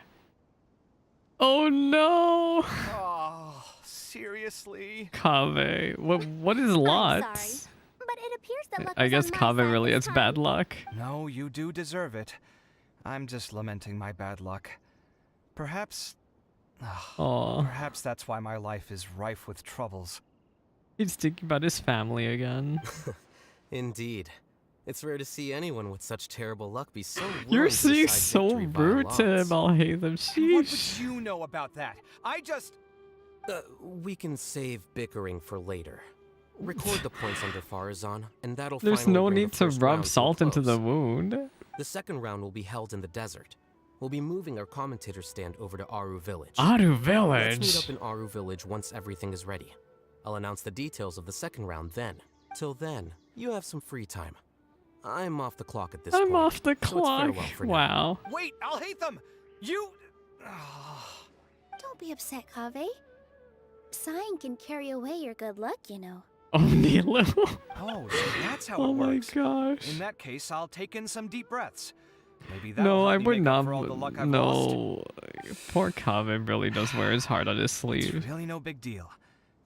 Speaker 1: Oh no!
Speaker 10: Oh, seriously?
Speaker 1: Kaveh, what is lots?
Speaker 4: But it appears that luck
Speaker 1: I
Speaker 4: was
Speaker 1: guess
Speaker 4: on my
Speaker 1: Kaveh
Speaker 4: side
Speaker 1: really
Speaker 4: this
Speaker 1: has bad
Speaker 4: time.
Speaker 1: luck.
Speaker 10: No, you do deserve it. I'm just lamenting my bad luck. Perhaps...
Speaker 1: Aww.
Speaker 10: Perhaps that's why my life is rife with troubles.
Speaker 1: He's thinking about his family again.
Speaker 9: Indeed. It's rare to see anyone with such terrible luck be so willing
Speaker 1: You're
Speaker 9: to
Speaker 1: being
Speaker 9: decide
Speaker 1: so
Speaker 9: victory by
Speaker 1: rude to
Speaker 9: lots.
Speaker 1: him. I'll hate them.
Speaker 10: What would
Speaker 1: Sheesh.
Speaker 10: you know about that? I just...
Speaker 9: We can save bickering for later. Record the points under Farazan, and that'll
Speaker 1: There's
Speaker 9: finally
Speaker 1: no
Speaker 9: bring
Speaker 1: need
Speaker 9: the
Speaker 1: to
Speaker 9: first
Speaker 1: rub
Speaker 9: round to a
Speaker 1: salt into the
Speaker 9: close.
Speaker 1: wound.
Speaker 9: The second round will be held in the desert. We'll be moving our commentator stand over to Aru Village.
Speaker 1: Aru
Speaker 9: Let's
Speaker 1: Village?
Speaker 9: meet up in Aru Village once everything is ready. I'll announce the details of the second round then. Till then, you have some free time. I'm off the clock at this point.
Speaker 1: I'm off the
Speaker 9: so it's
Speaker 1: clock.
Speaker 9: farewell for now.
Speaker 1: Wow.
Speaker 10: Wait, I'll hate them! You...
Speaker 19: Don't be upset, Kaveh. Sighing can carry away your good luck, you know.
Speaker 1: Oh, Nilo.
Speaker 10: Oh, so that's how
Speaker 1: Oh
Speaker 10: it
Speaker 1: my
Speaker 10: works.
Speaker 1: gosh.
Speaker 10: In that case, I'll take in some deep breaths. Maybe that'll
Speaker 1: No, I
Speaker 10: help me
Speaker 1: would
Speaker 10: make up
Speaker 1: not.
Speaker 10: for all the luck I've lost.
Speaker 1: No. Poor Kaveh really does wear his heart on his sleeve.
Speaker 10: It's really no big deal.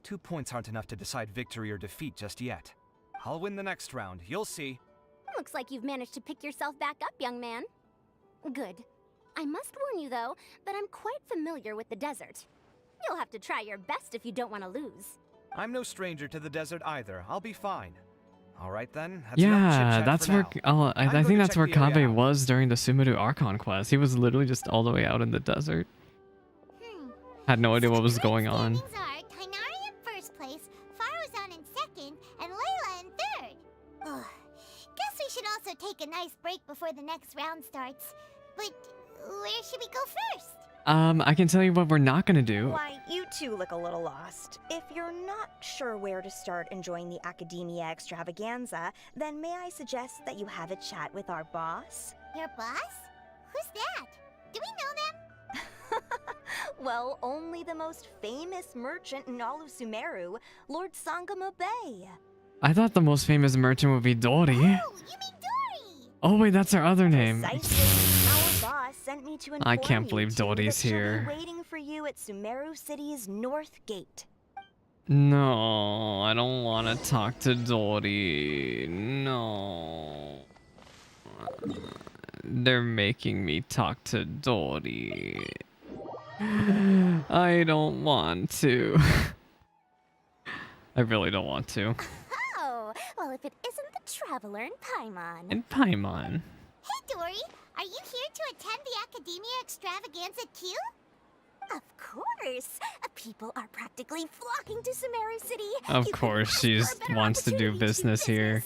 Speaker 10: 2 points aren't enough to decide victory or defeat just yet. I'll win the next round, you'll see.
Speaker 4: Looks like you've managed to pick yourself back up, young man. Good. I must warn you, though, that I'm quite familiar with the desert. You'll have to try your best if you don't want to lose.
Speaker 10: I'm no stranger to the desert either. I'll be fine. All right then. That's enough
Speaker 1: Yeah,
Speaker 10: chit-chat
Speaker 1: that's
Speaker 10: for
Speaker 1: where
Speaker 10: now.
Speaker 1: I
Speaker 10: I'm
Speaker 1: think
Speaker 10: going to
Speaker 1: that's
Speaker 10: check
Speaker 1: where
Speaker 10: the area
Speaker 1: Kaveh
Speaker 10: out.
Speaker 1: was during the Sumeru Archon quest. He was literally just all the way out in the desert. Had no idea what was going on.
Speaker 16: Standings are Tighnari in first place, Faruzan in second, and Layla in third. Ugh. Guess we should also take a nice break before the next round starts. But where should we go first?
Speaker 1: I can tell you what we're not gonna do.
Speaker 6: Why, you two look a little lost. If you're not sure where to start enjoying the Akademiya Extravaganza, then may I suggest that you have a chat with our boss?
Speaker 16: Your boss? Who's that? Do we know them?
Speaker 6: Well, only the most famous merchant in all of Sumeru, Lord Sangamo Bay.
Speaker 1: I thought the most famous merchant would be Dori.
Speaker 16: Oh, you mean Dory?
Speaker 1: Oh wait, that's her other name.
Speaker 6: Precisely. Our boss sent me to inform
Speaker 1: I can't
Speaker 6: you
Speaker 1: believe
Speaker 6: two
Speaker 1: Dori's
Speaker 6: that she'll be
Speaker 1: here.
Speaker 6: waiting for you at Sumeru City's North Gate.
Speaker 1: No, I don't want to talk to Dori. No. They're making me talk to Dori. I don't want to. I really don't want to.
Speaker 4: Oh, well, if it isn't the traveler in Paimon.
Speaker 1: And Paimon.
Speaker 16: Hey, Dory. Are you here to attend the Akademiya Extravaganza too?
Speaker 4: Of course. People are practically flocking to Sumeru City.
Speaker 1: Of course, she wants to do business here.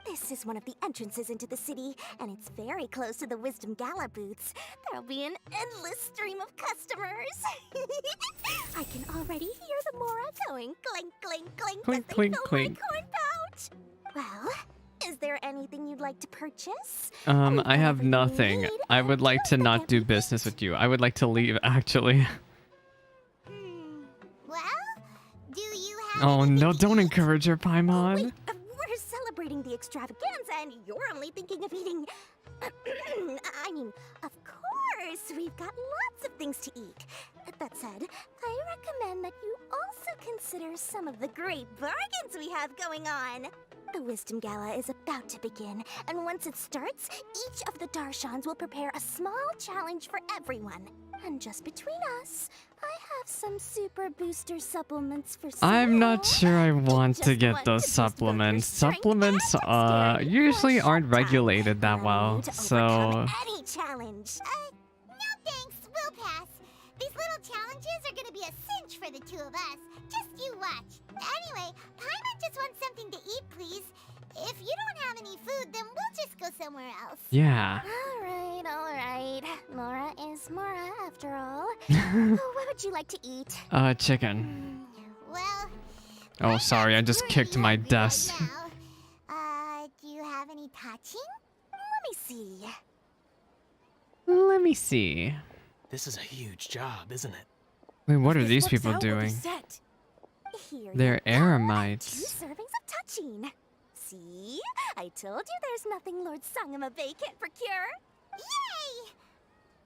Speaker 4: This is one of the entrances into the city, and it's very close to the Wisdom Gala booths. There'll be an endless stream of customers. I can already hear the Mora going clink, clink, clink,
Speaker 1: Clink,
Speaker 4: as they
Speaker 1: clink,
Speaker 4: fill
Speaker 1: clink.
Speaker 4: my corn pouch. Well, is there anything you'd like to purchase?
Speaker 1: I have nothing. I would like to not do business with you. I would like to leave, actually.
Speaker 16: Well, do you have
Speaker 1: Oh no, don't encourage her, Paimon.
Speaker 4: We're celebrating the extravaganza, and you're only thinking of eating. I mean, of course, we've got lots of things to eat. That said, I recommend that you also consider some of the great bargains we have going on. The Wisdom Gala is about to begin, and once it starts, each of the Darshans will prepare a small challenge for everyone. And just between us, I have some super booster supplements for sale.
Speaker 1: I'm not sure I want to get those supplements. Supplements usually aren't regulated that well, so
Speaker 16: any challenge? No thanks, we'll pass. These little challenges are gonna be a cinch for the two of us. Just you watch. Anyway, Paimon just wants something to eat, please. if you don't have any food, then we'll just go somewhere else.
Speaker 1: Yeah.
Speaker 4: Alright. Mora is Mora after all. What would you like to eat?
Speaker 1: Chicken.
Speaker 16: Well,
Speaker 1: Oh, sorry, I just kicked my desk.
Speaker 16: do you have any touching?
Speaker 4: Let me see.
Speaker 1: Let me see.
Speaker 15: This is a huge job, isn't it?
Speaker 1: Wait, what are
Speaker 4: This
Speaker 1: these
Speaker 4: works
Speaker 1: people
Speaker 4: out, we'll be
Speaker 1: doing?
Speaker 4: set. Here
Speaker 1: They're
Speaker 4: you go.
Speaker 1: eremites.
Speaker 4: 2 servings of touching. See? I told you there's nothing Lord Sangamabay can't procure.
Speaker 16: Yay!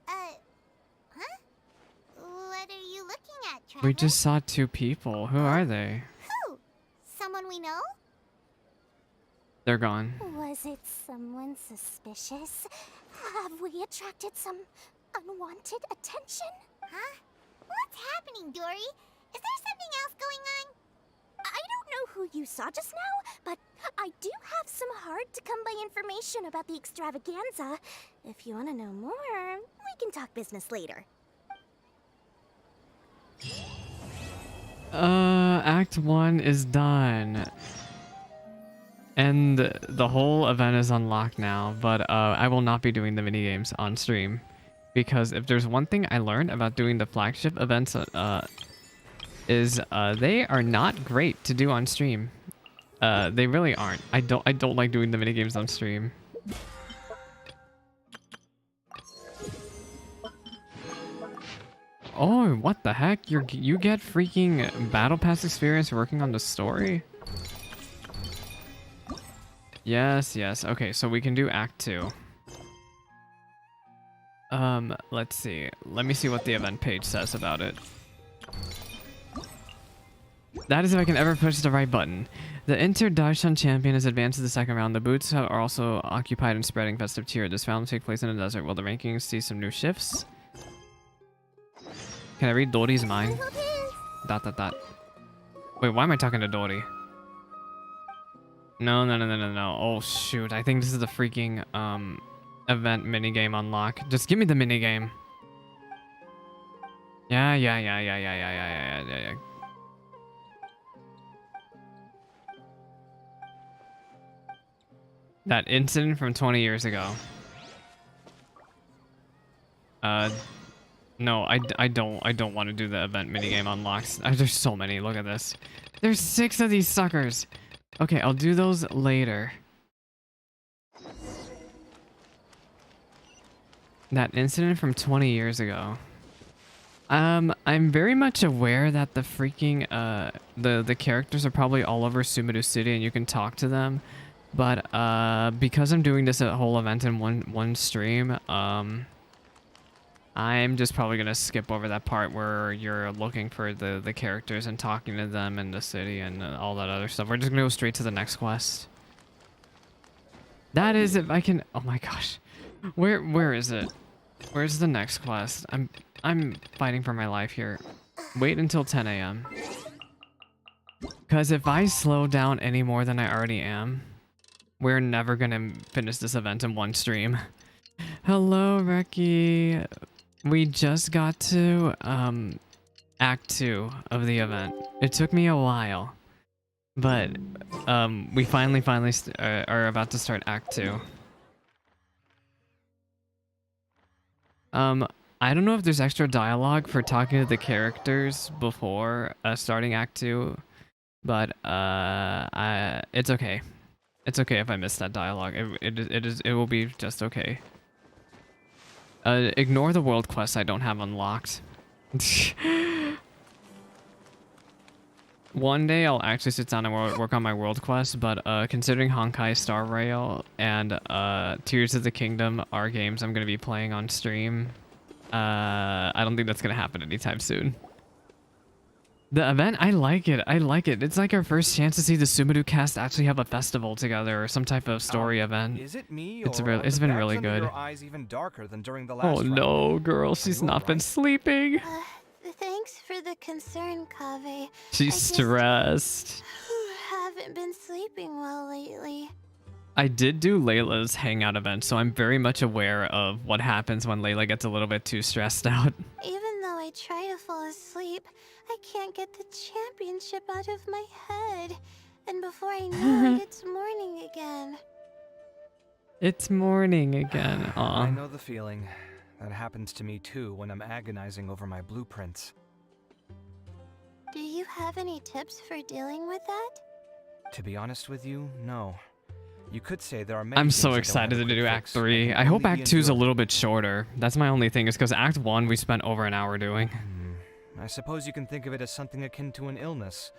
Speaker 16: Huh? What are you looking at, Trevor?
Speaker 1: We just saw 2 people. Who are they?
Speaker 16: Who? Someone we know?
Speaker 1: They're gone.
Speaker 4: Was it someone suspicious? Have we attracted some unwanted attention?
Speaker 16: Huh? What's happening, Dory? Is there something else going on?
Speaker 4: I don't know who you saw just now, but I do have some hard-to-come-by information about the extravaganza. If you want to know more, we can talk business later.
Speaker 1: Act 1 is done. And the whole event is unlocked now, but I will not be doing the minigames on stream. Because if there's one thing I learned about doing the flagship events, is they are not great to do on stream. They really aren't. I don't like doing the minigames on stream. Oh, what the heck? You get freaking battle pass experience working on the story? Yes, yes. Okay, so we can do Act 2. Let's see. Let me see what the event page says about it. That is if I can ever push the right button. The Inter Daishan champion has advanced to the second round. The boots are also occupied in spreading festive cheer. This round will take place in the desert. Will the rankings see some new shifts? Can I read Dory's mind? ... Wait, why am I talking to Dory? No. Oh, shoot. I think this is the freaking, event minigame unlock. Just give me the minigame. Yeah. That incident from 20 years ago. No, I don't want to do the event minigame unlocks. There's so many. Look at this. There's 6 of these suckers. Okay, I'll do those later. That incident from 20 years ago. I'm very much aware that the freaking the characters are probably all over Sumeru City and you can talk to them, but because I'm doing this whole event in one stream, I'm just probably gonna skip over that part where you're looking for the characters and talking to them in the city and all that other stuff. We're just gonna go straight to the next quest. That is if I can. Oh my gosh, where is it? Where's the next quest? I'm fighting for my life here. Wait until 10 a.m. Because if I slow down any more than I already am, we're never gonna finish this event in one stream. Hello, Reki. We just got to Act 2 of the event. It took me a while, but we finally are about to start Act 2. I don't know if there's extra dialogue for talking to the characters before starting Act 2, but it's okay. It's okay if I miss that dialogue. It will be just okay. Ignore the world quest I don't have unlocked. One day I'll actually sit down and work on my world quest, but considering Honkai Star Rail and Tears of the Kingdom are games I'm going to be playing on stream, I don't think that's going to happen anytime soon. The event, I like it. It's like our first chance to see the Sumeru cast actually have a festival together or some type of story event.
Speaker 10: Is it me,
Speaker 1: it's
Speaker 10: or
Speaker 1: been really good.
Speaker 10: Your eyes even darker than during the last
Speaker 1: Oh
Speaker 10: round?
Speaker 1: no, girl, she's not been sleeping.
Speaker 3: Thanks for the concern, Kaveh.
Speaker 1: She's stressed.
Speaker 3: Haven't been sleeping well lately.
Speaker 1: I did do Layla's hangout event, so I'm very much aware of what happens when Layla gets a little bit too stressed out.
Speaker 3: Even though I try to fall asleep, I can't get the championship out of my head. And before I know it, it's morning again.
Speaker 1: It's morning again. Aw.
Speaker 10: I know the feeling. That happens to me too when I'm agonizing over my blueprints.
Speaker 3: Do you have any tips for dealing with that?
Speaker 10: To be honest with you, no. You could say there are many
Speaker 1: I'm
Speaker 10: things
Speaker 1: so
Speaker 10: I don't
Speaker 1: excited
Speaker 10: have a
Speaker 1: to do
Speaker 10: quick
Speaker 1: Act
Speaker 10: fix,
Speaker 1: 3.
Speaker 10: and
Speaker 1: I
Speaker 10: can
Speaker 1: hope
Speaker 10: only be
Speaker 1: Act 2 is a
Speaker 10: endured.
Speaker 1: little bit shorter. That's my only thing, is because Act 1 we spent over an hour doing.
Speaker 10: I suppose you can think of it as something akin to an illness.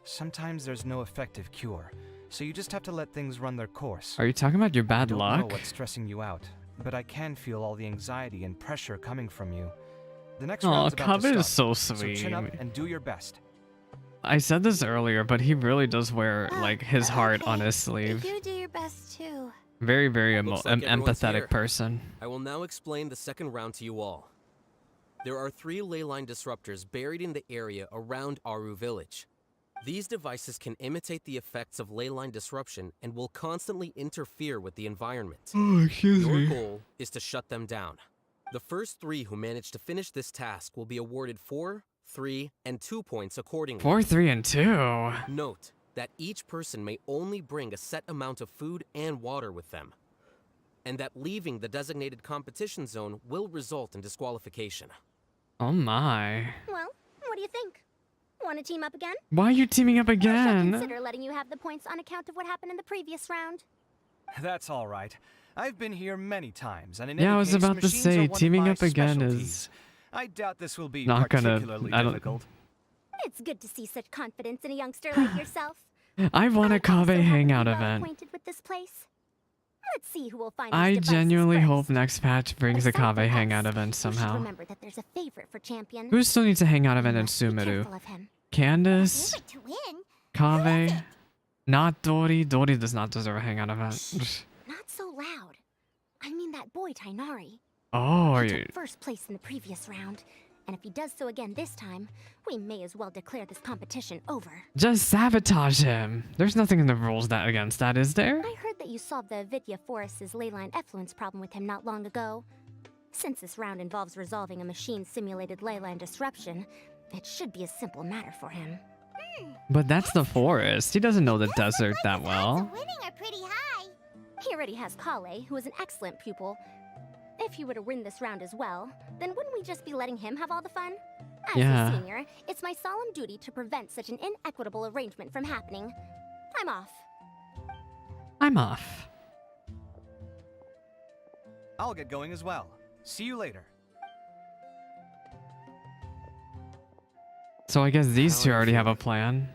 Speaker 10: Sometimes there's no effective cure, so you just have to let things run their course.
Speaker 1: Are you talking about your
Speaker 10: I
Speaker 1: bad
Speaker 10: don't know
Speaker 1: luck?
Speaker 10: what's stressing you out, but I can feel all the anxiety and pressure coming from you. The next
Speaker 1: Aw,
Speaker 10: round's about to
Speaker 1: Kaveh is
Speaker 10: start,
Speaker 1: so
Speaker 10: so chin up
Speaker 1: sweet.
Speaker 10: and do your best.
Speaker 1: I said this earlier, but he really does wear like his heart on his sleeve.
Speaker 3: You do your best too.
Speaker 1: Very, very
Speaker 9: Looks like everyone's
Speaker 1: empathetic
Speaker 9: here.
Speaker 1: person.
Speaker 9: I will now explain the second round to you all. There are 3 ley line disruptors buried in the area around Aru village. These devices can imitate the effects of ley line disruption and will constantly interfere with the environment.
Speaker 1: Oh, excuse
Speaker 9: Your
Speaker 1: me.
Speaker 9: goal is to shut them down. The first 3 who manage to finish this task will be awarded 4, 3, and 2 points accordingly.
Speaker 1: 4, 3, and 2.
Speaker 9: Note that each person may only bring a set amount of food and water with them, and that leaving the designated competition zone will result in disqualification.
Speaker 1: Oh my.
Speaker 4: Well, what do you think? Want to team up again?
Speaker 1: Why are you teaming up
Speaker 4: Or should I
Speaker 1: again?
Speaker 4: consider letting you have the points on account of what happened in the previous round?
Speaker 10: That's all right. I've been here many times, and in
Speaker 1: Yeah,
Speaker 10: any
Speaker 1: I was
Speaker 10: case,
Speaker 1: about to
Speaker 10: machines are
Speaker 1: say,
Speaker 10: one of
Speaker 1: teaming
Speaker 10: my
Speaker 1: up again
Speaker 10: specialties.
Speaker 1: is
Speaker 10: I doubt this will be
Speaker 1: not gonna.
Speaker 10: particularly
Speaker 1: I don't.
Speaker 10: difficult.
Speaker 4: It's good to see such confidence in a youngster like yourself.
Speaker 1: I want a Kaveh hangout event.
Speaker 4: Acquainted with this place. Let's see who will find
Speaker 1: I
Speaker 4: these devices
Speaker 1: genuinely
Speaker 4: first.
Speaker 1: hope next patch brings a Kaveh hangout event
Speaker 4: You should
Speaker 1: somehow.
Speaker 4: remember that there's a favorite for champion.
Speaker 1: Who still needs a hangout event in
Speaker 4: Be
Speaker 1: Sumeru?
Speaker 4: careful of him.
Speaker 1: Candace?
Speaker 16: Favorite to win?
Speaker 1: Kaveh? Not Dori? Dori does not deserve a hangout event.
Speaker 4: Not so loud. I mean that boy Tighnari.
Speaker 1: Oh, are
Speaker 4: He
Speaker 1: you...
Speaker 4: took first place in the previous round, and if he does so again this time, we may as well declare this competition over.
Speaker 1: Just sabotage him. There's nothing in the rules that against that, is there?
Speaker 4: I heard that you solved the Vidya Forest's leyline effluence problem with him not long ago. Since this round involves resolving a machine-simulated leyline disruption, it should be a simple matter for him.
Speaker 1: But that's the forest. He doesn't know the desert that well.
Speaker 16: Winning are pretty high.
Speaker 4: He already has Kaveh, who is an excellent pupil. If he were to win this round as well, then wouldn't we just be letting him have all the fun? As
Speaker 1: Yeah.
Speaker 4: a senior, it's my solemn duty to prevent such an inequitable arrangement from happening. I'm off.
Speaker 1: I'm off.
Speaker 10: I'll get going as well. See you later.
Speaker 1: So I guess these two already have a plan.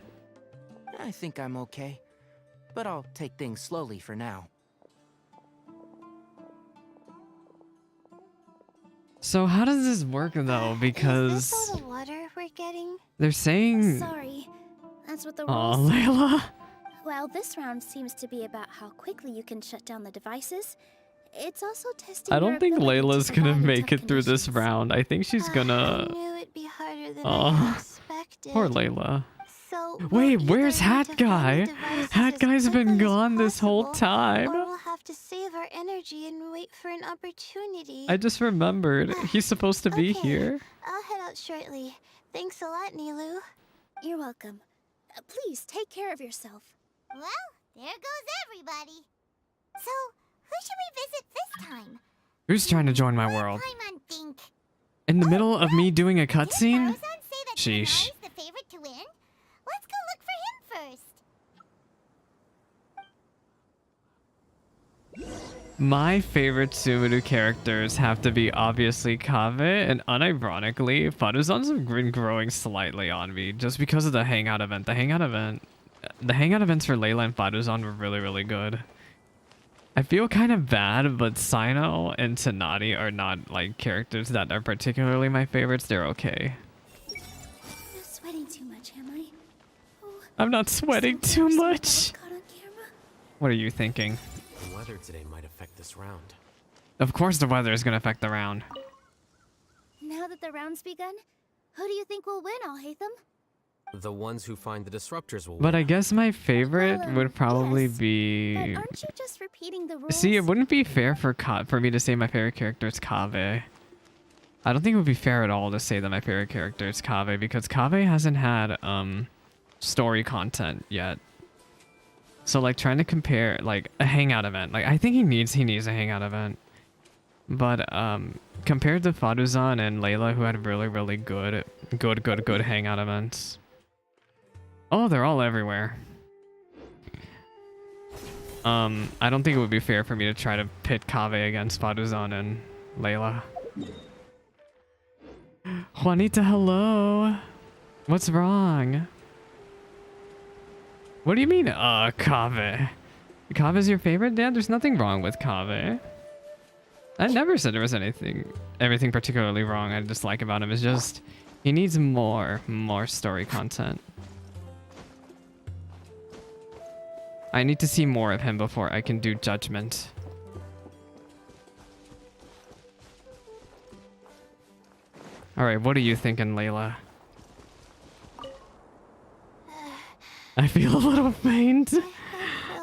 Speaker 8: I think I'm okay, but I'll take things slowly for now.
Speaker 1: So how does this work though?
Speaker 3: Is
Speaker 1: Because
Speaker 3: this all the water we're getting?
Speaker 1: they're saying...
Speaker 19: Sorry, that's what the
Speaker 1: Aw,
Speaker 19: rules say.
Speaker 1: Layla.
Speaker 19: Well, this round seems to be about how quickly you can shut down the devices. It's also testing
Speaker 1: I
Speaker 19: your
Speaker 1: don't think
Speaker 19: ability to
Speaker 1: Layla's gonna
Speaker 19: survive in
Speaker 1: make
Speaker 19: tough
Speaker 1: it through this
Speaker 19: conditions.
Speaker 1: round. I think she's
Speaker 3: I
Speaker 1: gonna...
Speaker 3: knew it'd be harder than
Speaker 1: Aw.
Speaker 3: I expected.
Speaker 1: Poor Layla.
Speaker 3: So we'll
Speaker 1: Wait,
Speaker 3: either
Speaker 1: where's
Speaker 3: need
Speaker 1: Hat
Speaker 3: to find
Speaker 1: Guy?
Speaker 3: the devices
Speaker 1: Hat
Speaker 3: as
Speaker 1: Guy's been
Speaker 3: quickly as
Speaker 1: gone this whole
Speaker 3: possible,
Speaker 1: time.
Speaker 3: Or we'll have to save our energy and wait for an opportunity.
Speaker 1: I just remembered. He's supposed to be
Speaker 3: Okay,
Speaker 1: here.
Speaker 3: I'll head out shortly. Thanks a lot, Nilu.
Speaker 19: You're welcome. Please take care of yourself.
Speaker 16: Well, there goes everybody. So, who should we visit this time?
Speaker 1: Who's trying to join my world?
Speaker 16: I'm on think.
Speaker 1: In the middle of me doing a cutscene?
Speaker 16: Say that
Speaker 1: Sheesh.
Speaker 16: Tighnari's the favorite to win. Let's go look for him first.
Speaker 1: My favorite Sumeru characters have to be obviously Kaveh, and unironically, Faruzan's been growing slightly on me just because of the hangout event. The hangout events for Layla and Faruzan were really, really good. I feel kind of bad, but Sino and Tighnari are not like characters that are particularly my favorites. They're okay.
Speaker 19: Not sweating too much, am I? Oh,
Speaker 1: I'm not sweating too much.
Speaker 19: caught on camera.
Speaker 1: What are you thinking?
Speaker 9: The weather today might affect this round.
Speaker 1: Of course the weather is going to affect the round.
Speaker 19: Now that the round's begun, who do you think will win, Alhaitham?
Speaker 9: The ones who find the disruptors will
Speaker 1: But
Speaker 9: win.
Speaker 1: I guess my favorite
Speaker 19: Well,
Speaker 1: would probably
Speaker 19: yes,
Speaker 1: be...
Speaker 19: But aren't you just repeating the rules?
Speaker 1: See, it wouldn't be fair for me to say my favorite character is Kaveh. I don't think it would be fair at all to say that my favorite character is Kaveh, because Kaveh hasn't had story content yet. So like trying to compare like a hangout event. Like I think he needs a hangout event. But compared to Faruzan and Layla, who had really good hangout events. Oh, they're all everywhere. I don't think it would be fair for me to try to pit Kaveh against Faruzan and Layla. Juanita, hello. What's wrong? What do you mean, Kaveh? Kaveh's your favorite? Yeah, there's nothing wrong with Kaveh. I never said there was everything particularly wrong I dislike about him. It's just, he needs more story content. I need to see more of him before I can do judgment. Alright, what are you thinking, Layla? I feel a little faint.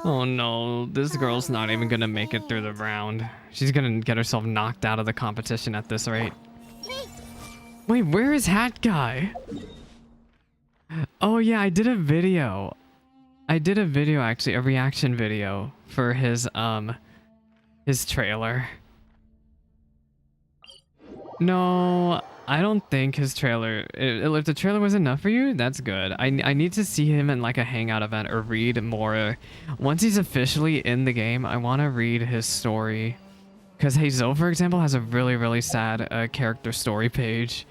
Speaker 1: Oh no, this girl's not even gonna make it through the round. She's gonna get herself knocked out of the competition at this rate. Wait, where is Hat Guy? Oh yeah, I did a video. Actually, a reaction video for his trailer. No, I don't think his trailer, if the trailer was enough for you, that's good. I need to see him in like a hangout event or read more. Once he's officially in the game, I want to read his story. Because Hazel, for example, has a really sad character story page.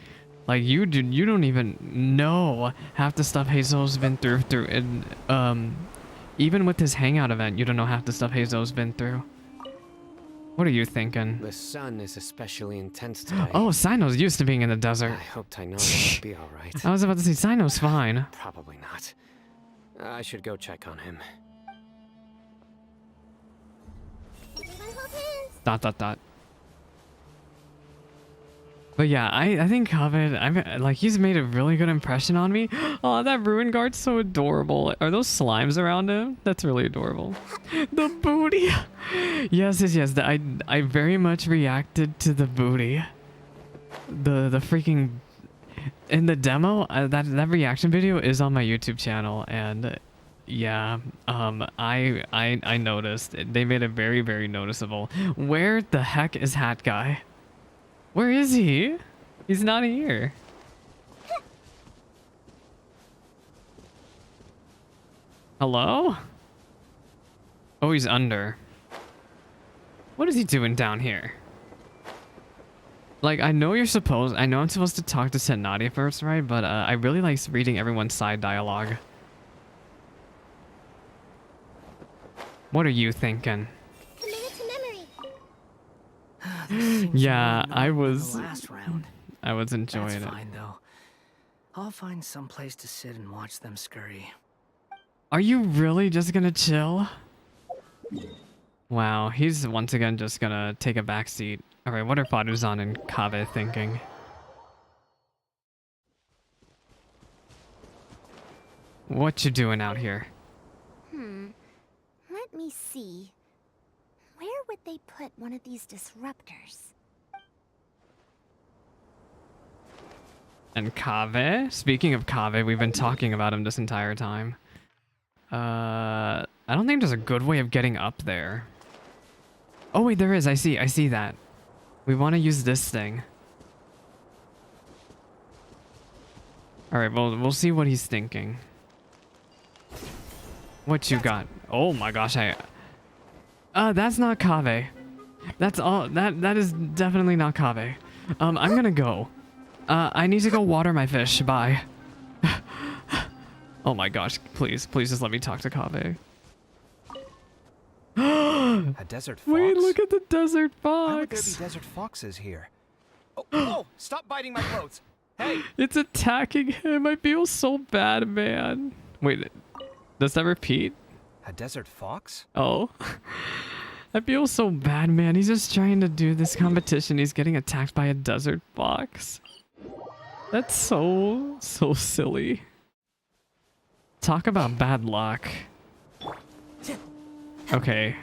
Speaker 1: Like you don't even know half the stuff Hazel's been through and even with his hangout event, you don't know half the stuff Hazel's been through. What are you thinking?
Speaker 20: The sun is especially intense today.
Speaker 1: Oh, Sino's used to being in the desert.
Speaker 20: I hope Tighnari will be all right.
Speaker 1: I was about to say Sino's fine.
Speaker 20: Probably not. I should go check on him. ...
Speaker 1: But yeah, I think Kaveh, he's made a really good impression on me. Oh, that Ruin Guard's so adorable. Are those slimes around him? That's really adorable. The booty. Yes. I very much reacted to the booty. The freaking... In the demo, that reaction video is on my YouTube channel, and yeah, I noticed. They made it very noticeable. Where the heck is Hat Guy? Where is he? He's not here. Hello? Oh, he's under. What is he doing down here? Like, I know I'm supposed to talk to Tighnari first, right? But I really like reading everyone's side dialogue. What are you thinking? Yeah, I was enjoying it.
Speaker 11: That's fine, though. I'll find some place to sit and watch them scurry.
Speaker 1: Are you really just gonna chill? Wow, he's once again just gonna take a backseat. Alright, what are Faruzan and Kaveh thinking? What you doing out here?
Speaker 4: Let me see. Where would they put one of these disruptors?
Speaker 1: And Kaveh? Speaking of Kaveh, we've been talking about him this entire time. I don't think there's a good way of getting up there. Oh wait, there is. I see that. We want to use this thing. Alright, well, we'll see what he's thinking. What you got? Oh my gosh, that's not Kaveh. That's all. That is definitely not Kaveh. I'm gonna go. I need to go water my fish. Bye. Oh my gosh, please just let me talk to Kaveh.
Speaker 10: A desert fox?
Speaker 1: Wait, look at the desert fox.
Speaker 10: Why would there be desert foxes here? Oh, stop biting my clothes. Hey!
Speaker 1: It's attacking him. I feel so bad, man. Wait, does that repeat?
Speaker 10: A desert fox?
Speaker 1: Oh. I feel so bad, man. He's just trying to do this competition. He's getting attacked by a desert fox. That's so silly. Talk about bad luck. Okay.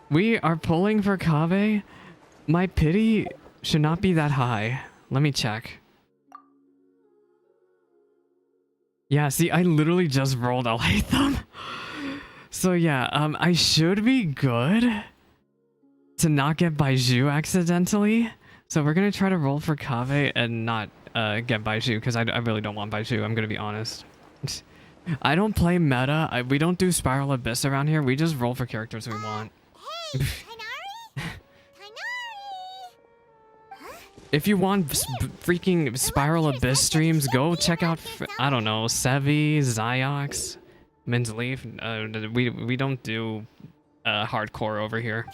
Speaker 1: We are pulling for Kaveh. My pity should not be that high. Let me check. Yeah, see, I literally just rolled I'll hate them. So yeah, I should be good to not get Baiju accidentally. So we're gonna try to roll for Kaveh and not get Baiju, because I really don't want Baiju, I'm gonna be honest. I don't play meta, we don't do Spiral Abyss around here, we just roll for characters we want.
Speaker 16: Hey, Tighnari?
Speaker 1: If you want freaking Spiral Abyss streams, go check out, I don't know, Sevi, Zyox, Min's Leaf. We don't do hardcore over here.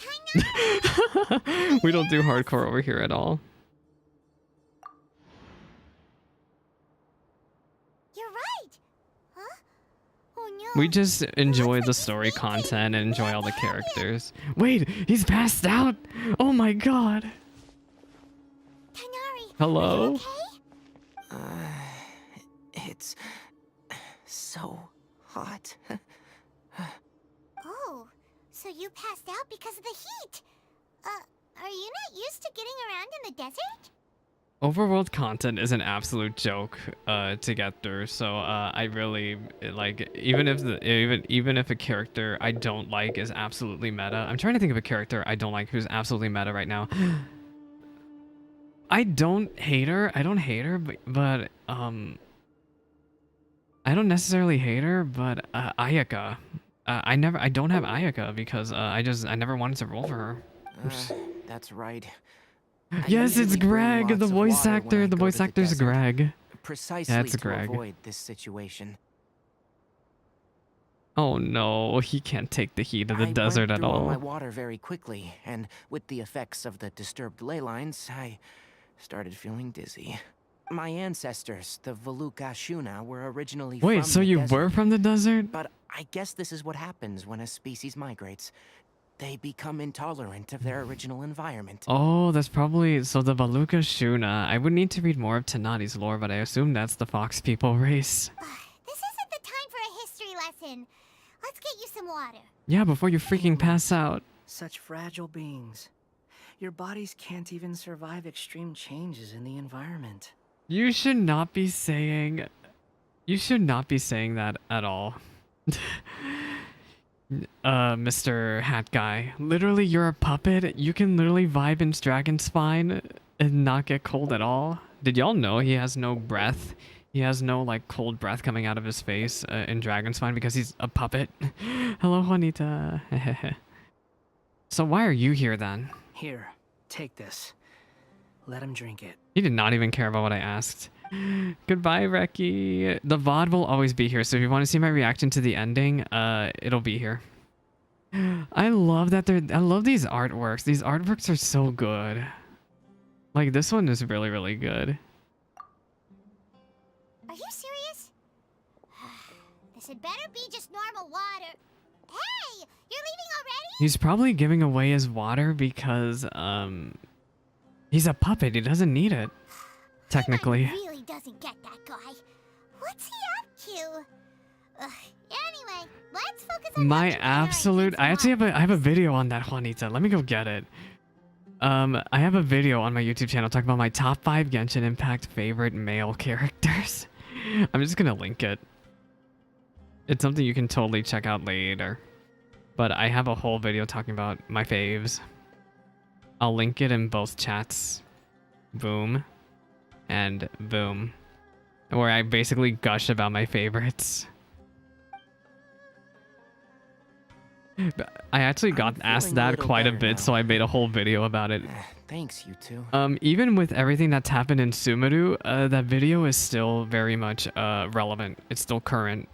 Speaker 1: We don't do hardcore over here at all.
Speaker 16: You're right. Huh? Oh no.
Speaker 1: We just enjoy the story content and enjoy all the characters. Wait, he's passed out? Oh my god. Hello?
Speaker 8: It's so hot.
Speaker 16: Oh, so you passed out because of the heat. Are you not used to getting around in the desert?
Speaker 1: Overworld content is an absolute joke to get through, so I really like even if a character I don't like is absolutely meta. I'm trying to think of a character I don't like who's absolutely meta right now. I don't hate her, but I don't necessarily hate her, but Ayaka. I don't have Ayaka because I never wanted to roll for her.
Speaker 8: That's right.
Speaker 1: Yes, it's Greg, the voice actor. The voice actor's Greg.
Speaker 8: Precisely
Speaker 1: That's
Speaker 8: to
Speaker 1: Greg.
Speaker 8: avoid this situation.
Speaker 1: Oh no, he can't take the heat of the
Speaker 8: I
Speaker 1: desert
Speaker 8: went
Speaker 1: at
Speaker 8: through all my
Speaker 1: all.
Speaker 8: water very quickly, and with the effects of the disturbed ley lines, I started feeling dizzy. My ancestors, the Valuka Shuna, were originally
Speaker 1: Wait,
Speaker 8: from
Speaker 1: so
Speaker 8: the
Speaker 1: you
Speaker 8: desert.
Speaker 1: were from the desert?
Speaker 8: But I guess this is what happens when a species migrates. They become intolerant of their original environment.
Speaker 1: Oh, that's probably so the Valuka Shuna. I would need to read more of Tighnari's lore, but I assume that's the fox people race.
Speaker 16: This isn't the time for a history lesson. Let's get you some water.
Speaker 1: Yeah, before you freaking pass out.
Speaker 11: Such fragile beings. Your bodies can't even survive extreme changes in the environment.
Speaker 1: You should not be saying that at all. Mr. Hat Guy. Literally, you're a puppet. You can literally vibe in Dragon's Spine and not get cold at all. Did y'all know he has no breath? He has no, like, cold breath coming out of his face in Dragon's Spine because he's a puppet. Hello, Juanita. So why are you here then?
Speaker 11: Here, take this. Let him drink it.
Speaker 1: He did not even care about what I asked. Goodbye, Reki. The VOD will always be here, so if you want to see my reaction to the ending, it'll be here. I love that I love these artworks. These artworks are so good. Like, this one is really, really good.
Speaker 16: Are you serious? This had better be just normal water. Hey, you're leaving already?
Speaker 1: He's probably giving away his water because, he's a puppet. He doesn't need it, technically.
Speaker 16: He really doesn't get that guy. What's he up to? Anyway, let's focus on
Speaker 1: My absolute... I have a video on that, Juanita. Let me go get it. I have a video on my YouTube channel talking about my top 5 Genshin Impact favorite male characters. I'm just gonna link it. It's something you can totally check out later. But I have a whole video talking about my faves. I'll link it in both chats. Boom. And boom. Where I basically gush about my favorites. I actually got asked that quite a bit, so I made a whole video about it.
Speaker 8: Thanks, you two.
Speaker 1: Even with everything that's happened in Sumeru, that video is still very much relevant. It's still current.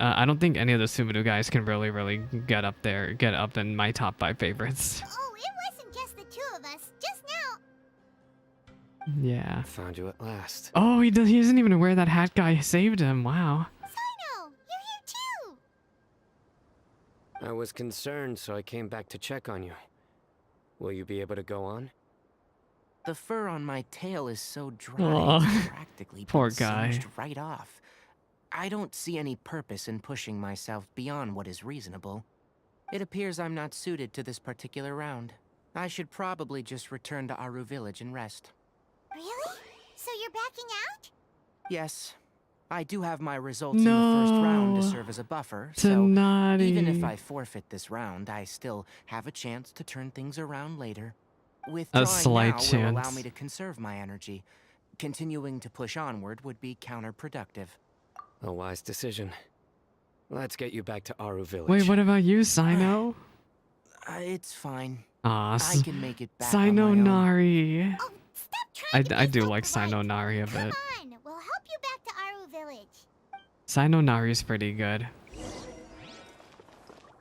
Speaker 1: I don't think any of the Sumeru guys can really get up in my top 5 favorites.
Speaker 16: Oh, it wasn't just the two of us. Just now.
Speaker 1: Yeah.
Speaker 20: Found you at last.
Speaker 1: Oh, he isn't even aware that hat guy saved him. Wow.
Speaker 16: Sino, you're here too.
Speaker 20: I was concerned, so I came back to check on you. Will you be able to go on?
Speaker 8: The fur on my tail is so dry,
Speaker 1: Aw.
Speaker 8: it's practically
Speaker 1: Poor
Speaker 8: been
Speaker 1: guy.
Speaker 8: singed right off. I don't see any purpose in pushing myself beyond what is reasonable. It appears I'm not suited to this particular round. I should probably just return to Aru village and rest.
Speaker 16: Really? So you're backing out?
Speaker 8: Yes. I do have my results in the first round to serve as a buffer, so even if I forfeit this round, I still have a chance to turn things around later. Withdrawing
Speaker 1: slight
Speaker 8: now will allow
Speaker 1: chance.
Speaker 8: me to conserve my energy. Continuing to push onward would be counterproductive.
Speaker 20: A wise decision. Let's get you back to Aru Village.
Speaker 1: Wait, what about you, Sino?
Speaker 8: It's fine.
Speaker 1: Aw,
Speaker 8: I can make it back on my own.
Speaker 1: Tighnari. I do like Tighnari a bit.
Speaker 16: Come on, we'll help you back to Aru Village.
Speaker 1: Tighnari's pretty good.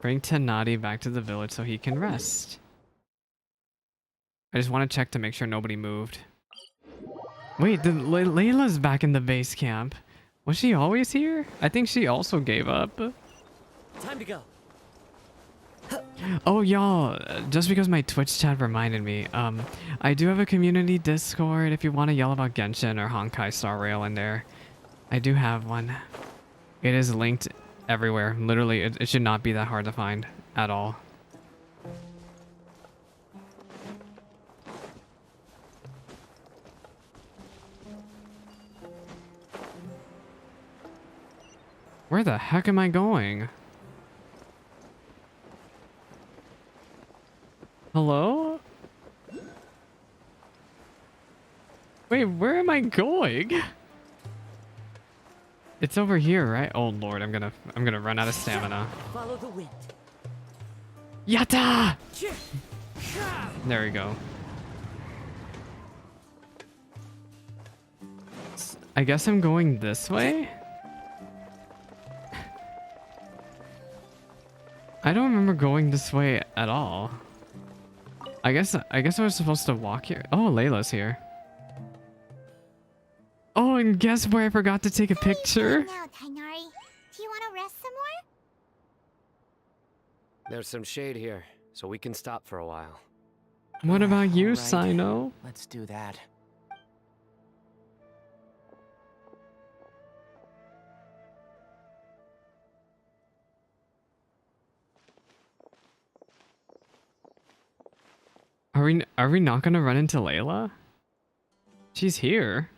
Speaker 1: Bring Tighnari back to the village so he can rest. I just want to check to make sure nobody moved. Wait, Layla's back in the base camp. Was she always here? I think she also gave up.
Speaker 11: Time to go.
Speaker 1: Oh, y'all, just because my Twitch chat reminded me, I do have a community Discord if you want to yell about Genshin or Honkai Star Rail in there. I do have one. It is linked everywhere. Literally, it should not be that hard to find at all. Where the heck am I going? Hello? Wait, where am I going? It's over here, right? Oh lord, I'm gonna run out of stamina.
Speaker 11: Follow the wind.
Speaker 1: Yatta! There we go. I guess I'm going this way? I don't remember going this way at all. I guess I was supposed to walk here. Oh, Layla's here. Oh, and guess where I forgot to take a picture?
Speaker 16: Now, Tighnari, do you want to rest some more?
Speaker 20: There's some shade here, so we can stop for a while.
Speaker 1: What about you,
Speaker 8: Alright,
Speaker 1: Sino?
Speaker 8: Let's do that.
Speaker 1: Are we not gonna run into Layla? She's here.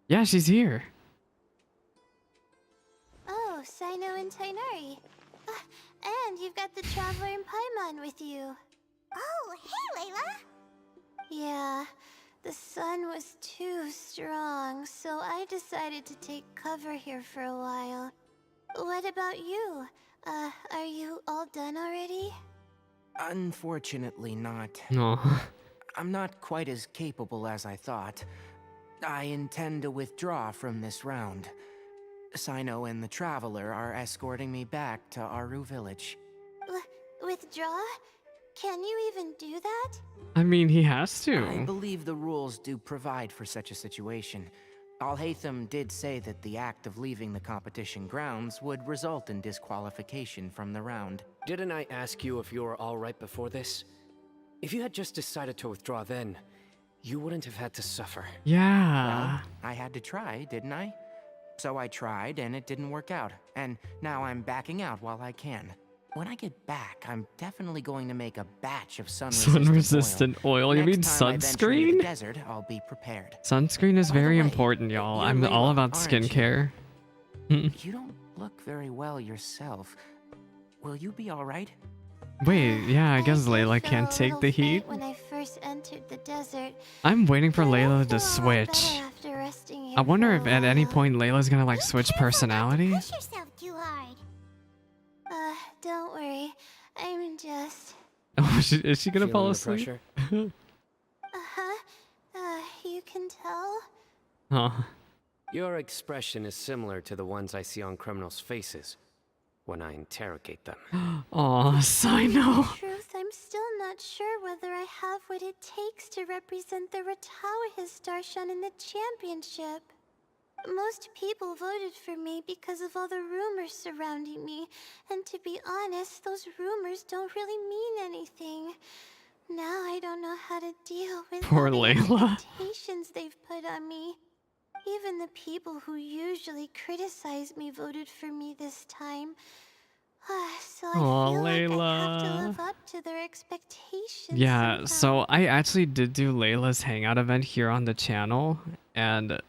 Speaker 1: Yeah, she's here.
Speaker 3: Oh, Sino and Tighnari. And you've got the Traveler and Paimon with you.
Speaker 16: Oh, hey, Layla!
Speaker 3: Yeah, the sun was too strong, so I decided to take cover here for a while. What about you? Are you all done already?
Speaker 8: Unfortunately not.
Speaker 1: No.
Speaker 8: I'm not quite as capable as I thought. I intend to withdraw from this round. Sino and the Traveler are escorting me back to Aru Village.
Speaker 3: Withdraw? Can you even do that?
Speaker 1: I mean, he has to.
Speaker 8: I believe the rules do provide for such a situation. Alhaitham did say that the act of leaving the competition grounds would result in disqualification from the round.
Speaker 20: Didn't I ask you if you were alright before this? If you had just decided to withdraw then, you wouldn't have had to suffer.
Speaker 1: Yeah.
Speaker 8: Well, I had to try, didn't I? So I tried, and it didn't work out. And now I'm backing out while I can. When I get back, I'm definitely going to make a batch of
Speaker 1: sun-resistant oil. You mean sunscreen?
Speaker 8: The desert, I'll be prepared.
Speaker 1: Sunscreen is very important, y'all. I'm all about skincare.
Speaker 8: You don't look very well yourself. Will you be all right?
Speaker 1: Wait, yeah, I guess Layla can't take the heat.
Speaker 3: When I first entered the desert,
Speaker 1: I'm waiting for Layla to switch. I wonder if at any point Layla's gonna like switch personality.
Speaker 16: Push yourself too hard.
Speaker 3: Don't worry. I'm just...
Speaker 1: Oh, is she gonna
Speaker 20: Feeling
Speaker 1: fall
Speaker 20: the
Speaker 1: asleep?
Speaker 20: pressure?
Speaker 3: You can tell?
Speaker 1: Huh.
Speaker 20: Your expression is similar to the ones I see on criminals' faces when I interrogate them.
Speaker 1: Aw, Sino.
Speaker 3: Truth, I'm still not sure whether I have what it takes to represent the Ratawa Darshan in the championship. Most people voted for me because of all the rumors surrounding me, and to be honest, those rumors don't really mean anything. Now I don't know how to deal with
Speaker 1: Poor
Speaker 3: all the
Speaker 1: Layla.
Speaker 3: expectations they've put on me. Even the people who usually criticize me voted for me this time. So I feel like I have to
Speaker 1: Layla.
Speaker 3: live up to their expectations.
Speaker 1: Yeah, so I actually did do Layla's hangout event here on the channel, and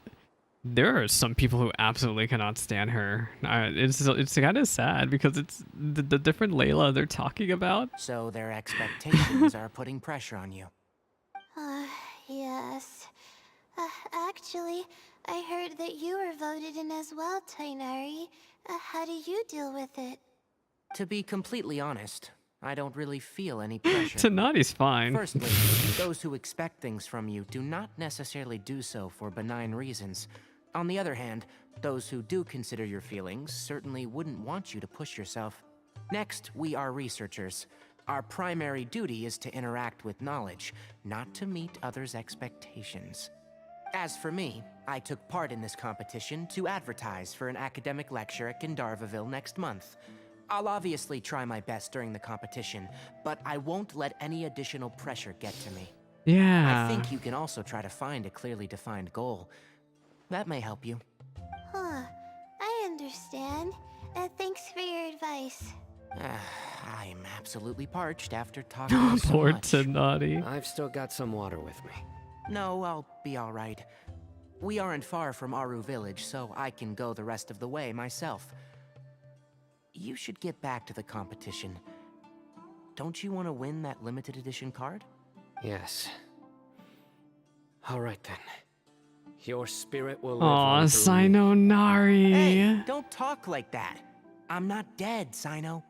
Speaker 1: There are some people who absolutely cannot stand her. It's kind of sad because it's the different Layla they're talking about.
Speaker 8: So their expectations are putting pressure on you.
Speaker 3: Yes. Actually, I heard that you were voted in as well, Tighnari. How do you deal with it?
Speaker 8: To be completely honest, I don't really feel any pressure.
Speaker 1: Tighnari's fine.
Speaker 8: Firstly, those who expect things from you do not necessarily do so for benign reasons. On the other hand, those who do consider your feelings certainly wouldn't want you to push yourself. Next, we are researchers. Our primary duty is to interact with knowledge, not to meet others' expectations. As for me, I took part in this competition to advertise for an academic lecture at Gandharvaville next month. I'll obviously try my best during the competition, but I won't let any additional pressure get to me.
Speaker 1: Yeah.
Speaker 8: I think you can also try to find a clearly defined goal. That may help you.
Speaker 3: Huh. I understand. Thanks for your advice.
Speaker 8: I'm absolutely parched after talking so
Speaker 1: Poor
Speaker 8: much.
Speaker 1: Tighnari.
Speaker 20: I've still got some water with me.
Speaker 8: No, I'll be all right. We aren't far from Aru village, so I can go the rest of the way myself. You should get back to the competition. Don't you want to win that limited edition card?
Speaker 20: Yes. All right then. Your spirit will live
Speaker 1: Aw,
Speaker 20: on through me.
Speaker 1: Tighnari.
Speaker 8: Hey, don't talk like that. I'm not dead, Sino.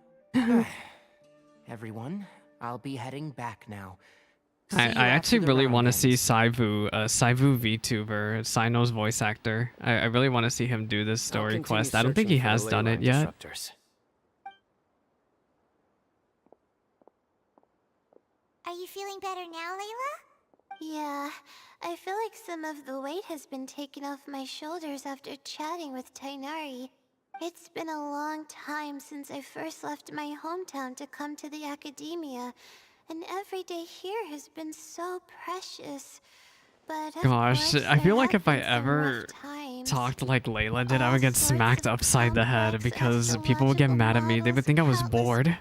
Speaker 8: Everyone, I'll be heading back now.
Speaker 1: I actually really want to see Saivu VTuber, Sino's voice actor. I really want to see him do this story quest. I don't think he has done it yet.
Speaker 16: Are you feeling better now, Layla?
Speaker 3: Yeah, I feel like some of the weight has been taken off my shoulders after chatting with Tighnari. It's been a long time since I first left my hometown to come to the Akademiya, and every day here has been so precious. But of
Speaker 1: Gosh,
Speaker 3: course,
Speaker 1: I feel
Speaker 3: there
Speaker 1: like
Speaker 3: have
Speaker 1: if I
Speaker 3: been some
Speaker 1: ever
Speaker 3: rough times.
Speaker 1: talked like Layla did, I would get smacked upside the head because people would get mad at me. They would think I was bored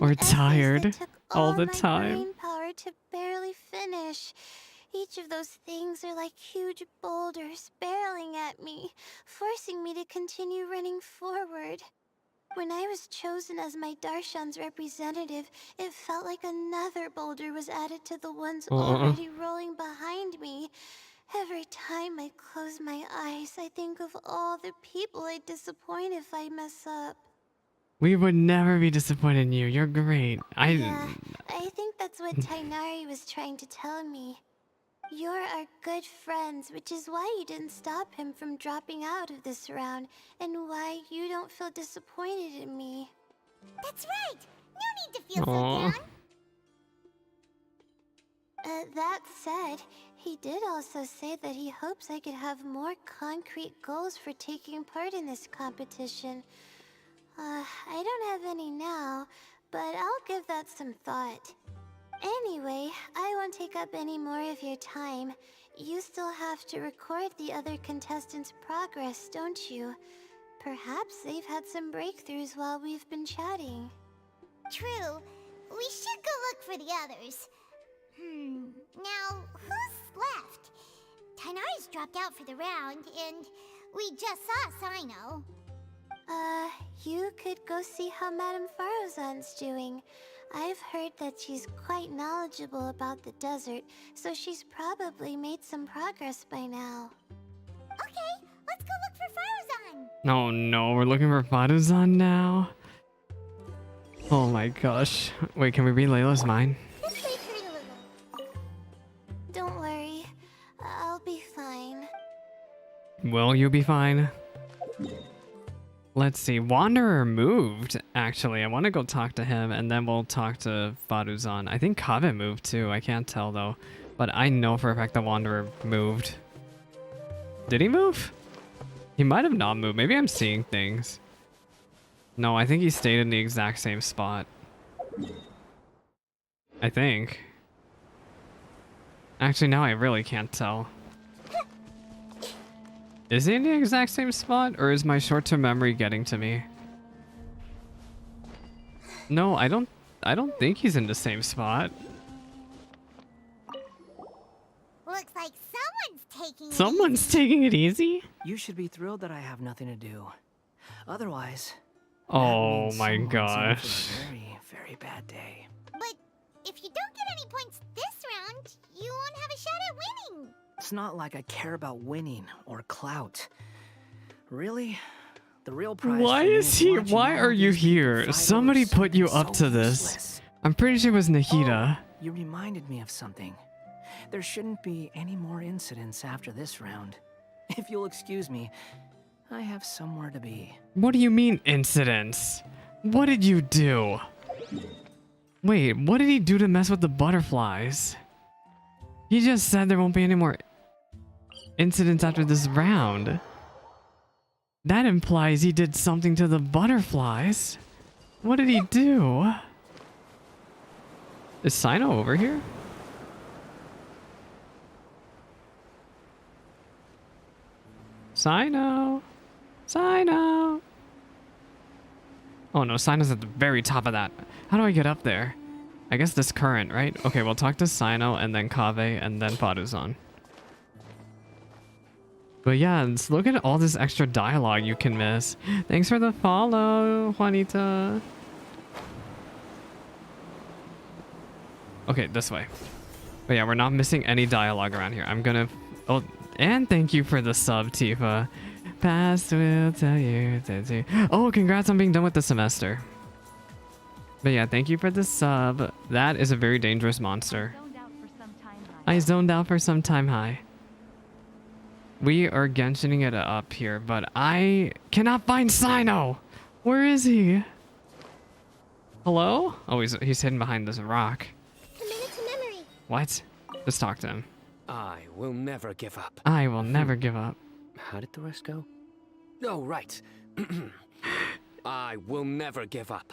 Speaker 1: or tired all the time.
Speaker 3: Brain power to barely finish. Each of those things are like huge boulders barreling at me, forcing me to continue running forward. When I was chosen as my Darshan's representative, it felt like another boulder was added to the ones already rolling behind me. Every time I close my eyes, I think of all the people I'd disappoint if I mess up.
Speaker 1: We would never be disappointed in you. You're great.
Speaker 3: Yeah, I think that's what Tighnari was trying to tell me. You're our good friends, which is why you didn't stop him from dropping out of this round, and why you don't feel disappointed in me.
Speaker 16: That's right! No need to feel so
Speaker 1: Aw.
Speaker 16: down!
Speaker 3: That said, he did also say that he hopes I could have more concrete goals for taking part in this competition. I don't have any now, but I'll give that some thought. Anyway, I won't take up any more of your time. You still have to record the other contestants' progress, don't you? Perhaps they've had some breakthroughs while we've been chatting.
Speaker 16: True. We should go look for the others. Now, who's left? Tighnari's dropped out for the round, and we just saw Sino.
Speaker 3: You could go see how Madame Farozan's doing. I've heard that she's quite knowledgeable about the desert, so she's probably made some progress by now.
Speaker 16: Okay, let's go look for Farozan.
Speaker 1: Oh no, we're looking for Faruzan now? Oh my gosh. Wait, can we read Layla's mind?
Speaker 16: This way, turn a little.
Speaker 3: Don't worry, I'll be fine.
Speaker 1: Will you be fine? Let's see. Wanderer moved, actually. I want to go talk to him, and then we'll talk to Faruzan. I think Kaveh moved too. I can't tell though. But I know for a fact that Wanderer moved. Did he move? He might have not moved. Maybe I'm seeing things. No, I think he stayed in the exact same spot. I think. Actually, now I really can't tell. Is he in the exact same spot, or is my short-term memory getting to me? No, I don't think he's in the same spot.
Speaker 16: Looks like
Speaker 1: Someone's taking it easy?
Speaker 11: You should be thrilled that I have nothing to do. Otherwise,
Speaker 1: Oh
Speaker 11: that means
Speaker 1: my
Speaker 11: someone's in
Speaker 1: gosh.
Speaker 11: for a very, very bad day.
Speaker 16: But if you don't get any points this round, you won't have a shot at winning.
Speaker 11: It's not like I care about winning or clout. Really? The real prize
Speaker 1: Why
Speaker 11: for me
Speaker 1: is he?
Speaker 11: watching
Speaker 1: Why
Speaker 11: all
Speaker 1: are you
Speaker 11: these people
Speaker 1: here?
Speaker 11: fight
Speaker 1: Somebody
Speaker 11: over
Speaker 1: put you
Speaker 11: something
Speaker 1: up
Speaker 11: so
Speaker 1: to this.
Speaker 11: useless.
Speaker 1: I'm pretty sure it was Nahida.
Speaker 11: You reminded me of something. There shouldn't be any more incidents after this round. If you'll excuse me, I have somewhere to be.
Speaker 1: What do you mean incidents? What did you do? Wait, what did he do to mess with the butterflies? He just said there won't be any more incidents after this round. That implies he did something to the butterflies. What did he do? Is Sino over here? Sino. Sino. Oh no, Sino's at the very top of that. How do I get up there? I guess this current, right? Okay, we'll talk to Sino and then Kaveh and then Faruzan. But yeah, let's look at all this extra dialogue you can miss. Thanks for the follow, Juanita. Okay, this way. But yeah, we're not missing any dialogue around here. I'm gonna... Oh, and thank you for the sub, Tifa. Past will tell you. Oh, congrats on being done with the semester. But yeah, thank you for the sub. That is a very dangerous monster. I zoned out for some time high. We are Genshining it up here, but I cannot find Sino. Where is he? Hello? Oh, he's hidden behind this rock. What? Let's talk to him.
Speaker 20: I will never give up.
Speaker 1: I will never give up.
Speaker 20: How did the rest go? Oh, right. I will never give up.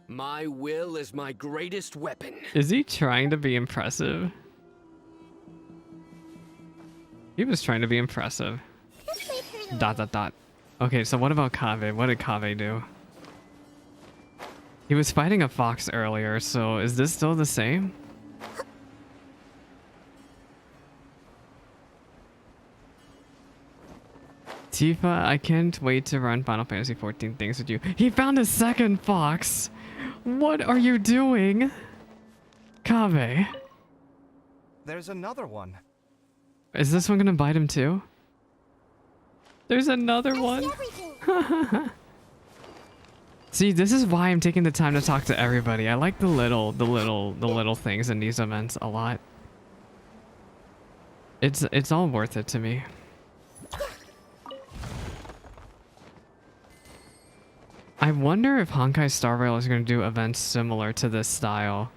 Speaker 20: My will is my greatest weapon.
Speaker 1: Is he trying to be impressive? He was trying to be impressive. ... Okay, so what about Kaveh? What did Kaveh do? He was fighting a fox earlier, so is this still the same? Tifa, I can't wait to run Final Fantasy 14 things with you. He found a second fox! What are you doing? Kaveh.
Speaker 10: There's another one.
Speaker 1: Is this one gonna bite him too? There's another one. See, this is why I'm taking the time to talk to everybody. I like the little things in these events a lot. It's all worth it to me. I wonder if Honkai Star Rail is going to do events similar to this style.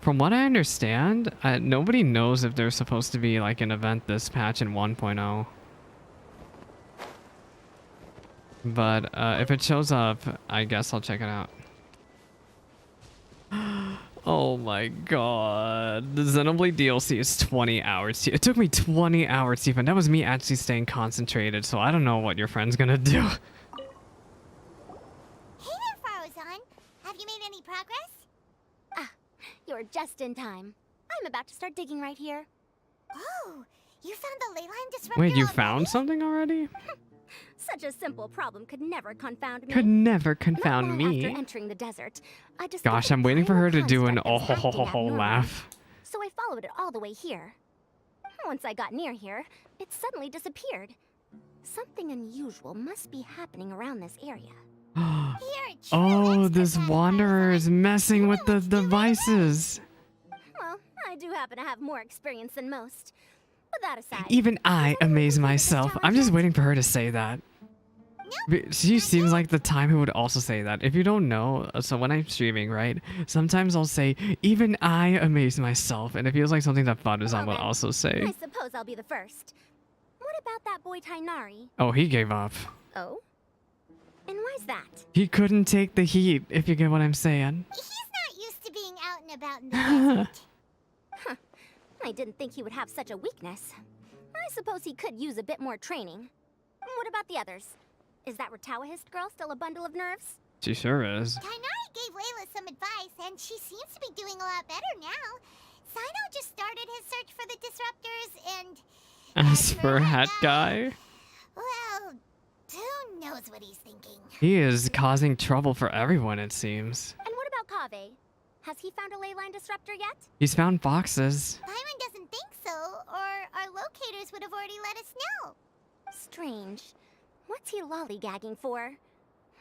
Speaker 1: From what I understand, nobody knows if there's supposed to be like an event this patch in 1.0. But if it shows up, I guess I'll check it out. Oh my god. The Xenoblade DLC is 20 hours. It took me 20 hours, Stephen. That was me actually staying concentrated, so I don't know what your friend's gonna do.
Speaker 4: You're just in time. I'm about to start digging right here.
Speaker 16: Oh, you found the Layla disruptor.
Speaker 1: Wait, you found something already?
Speaker 4: Such a simple problem could never confound me.
Speaker 1: Could never confound me.
Speaker 4: After entering the desert, I just
Speaker 1: Gosh, I'm waiting for her to do an oh ho ho ho ho laugh.
Speaker 4: So I followed it all the way here. Once I got near here, it suddenly disappeared. Something unusual must be happening around this area.
Speaker 1: Oh, this wanderer is messing with the devices.
Speaker 4: Well, I do happen to have more experience than most. But that aside,
Speaker 1: Even I amaze myself. I'm just waiting for her to say that. She seems like the type who would also say that. If you don't know, so when I'm streaming, right, sometimes I'll say, even I amaze myself, and it feels like something that Faruzan would also say.
Speaker 4: I suppose I'll be the first. What about that boy Tighnari?
Speaker 1: Oh, he gave up.
Speaker 4: Oh? And why's that?
Speaker 1: He couldn't take the heat, if you get what I'm saying.
Speaker 16: He's not used to being out and about in the desert.
Speaker 4: Huh. I didn't think he would have such a weakness. I suppose he could use a bit more training. What about the others? Is that Ratawahist girl still a bundle of nerves?
Speaker 1: She sure is.
Speaker 16: Tighnari gave Layla some advice, and she seems to be doing a lot better now. Sino just started his search for the disruptors, and
Speaker 1: As for Hat Guy,
Speaker 16: well, who knows what he's thinking.
Speaker 1: he is causing trouble for everyone, it seems.
Speaker 4: And what about Kaveh? Has he found a ley line disruptor yet?
Speaker 1: He's found foxes.
Speaker 16: Paimon doesn't think so, or our locators would have already let us know.
Speaker 4: Strange. What's he lollygagging for?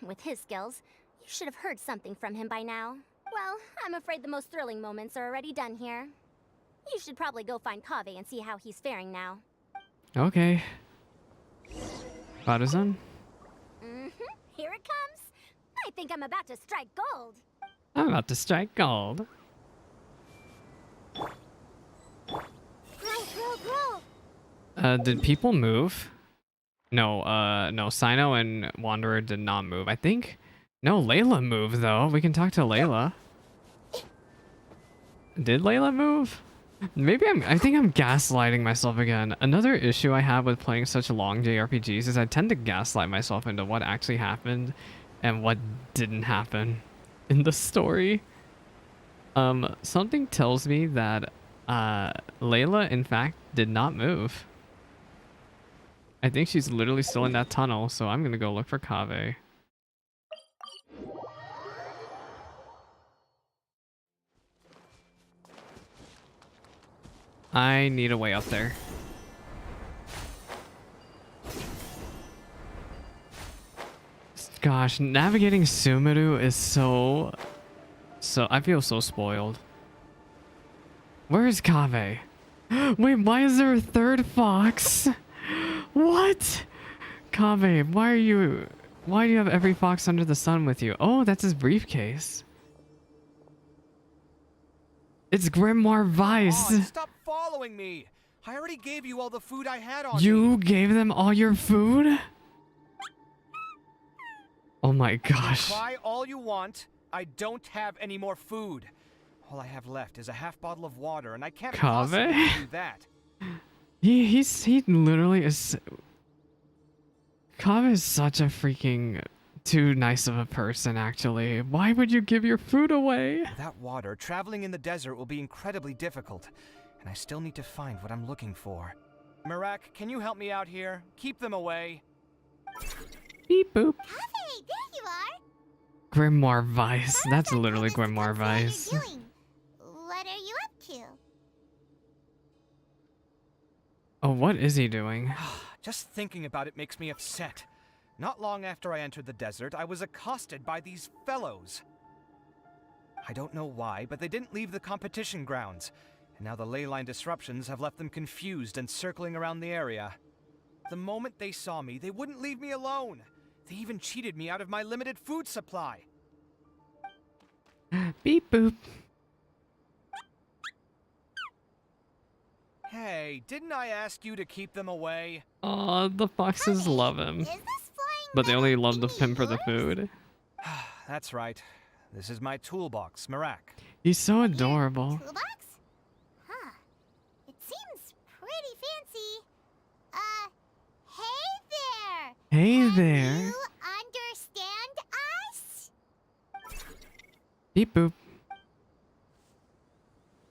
Speaker 4: With his skills, you should have heard something from him by now. Well, I'm afraid the most thrilling moments are already done here. You should probably go find Kaveh and see how he's faring now.
Speaker 1: Okay. Partisan?
Speaker 4: Here it comes. I think I'm about to strike gold.
Speaker 1: I'm about to strike gold.
Speaker 16: Grow.
Speaker 1: Did people move? No, no, Sino and Wanderer did not move. I think... No, Layla moved, though. We can talk to Layla. Did Layla move? Maybe I think I'm gaslighting myself again. Another issue I have with playing such long JRPGs is I tend to gaslight myself into what actually happened and what didn't happen in the story. Something tells me that Layla, in fact, did not move. I think she's literally still in that tunnel, so I'm gonna go look for Kaveh. I need a way up there. Gosh, navigating Sumeru is so I feel so spoiled. Where is Kaveh? Wait, why is there a third fox? What? Kaveh, why do you have every fox under the sun with you? Oh, that's his briefcase. It's Grimoire Vice.
Speaker 10: Oh, stop following me. I already gave you all the food I had on me.
Speaker 1: You gave them all your food? Oh my gosh.
Speaker 10: Try all you want. I don't have any more food. All I have left is a half bottle of water, and I can't possibly do that.
Speaker 1: He literally is. Kaveh is such a freaking too nice of a person, actually. Why would you give your food away?
Speaker 10: Without water, traveling in the desert will be incredibly difficult, and I still need to find what I'm looking for. Marak, can you help me out here? Keep them away.
Speaker 1: Beep boop.
Speaker 16: Kaveh, there you are.
Speaker 1: Grimoire Vice. That's literally Grimoire Vice.
Speaker 16: What are you up to?
Speaker 1: Oh, what is he doing?
Speaker 10: Just thinking about it makes me upset. Not long after I entered the desert, I was accosted by these fellows. I don't know why, but they didn't leave the competition grounds, and now the ley line disruptions have left them confused and circling around the area. The moment they saw me, they wouldn't leave me alone. They even cheated me out of my limited food supply.
Speaker 1: Beep boop.
Speaker 10: Hey, didn't I ask you to keep them away?
Speaker 1: Oh, the foxes love him. But they only love him for the food.
Speaker 10: That's right. This is my toolbox, Marak.
Speaker 1: He's so adorable.
Speaker 16: Toolbox? Huh. It seems pretty fancy. Hey there!
Speaker 1: Hey there.
Speaker 16: You understand us?
Speaker 1: Beep boop.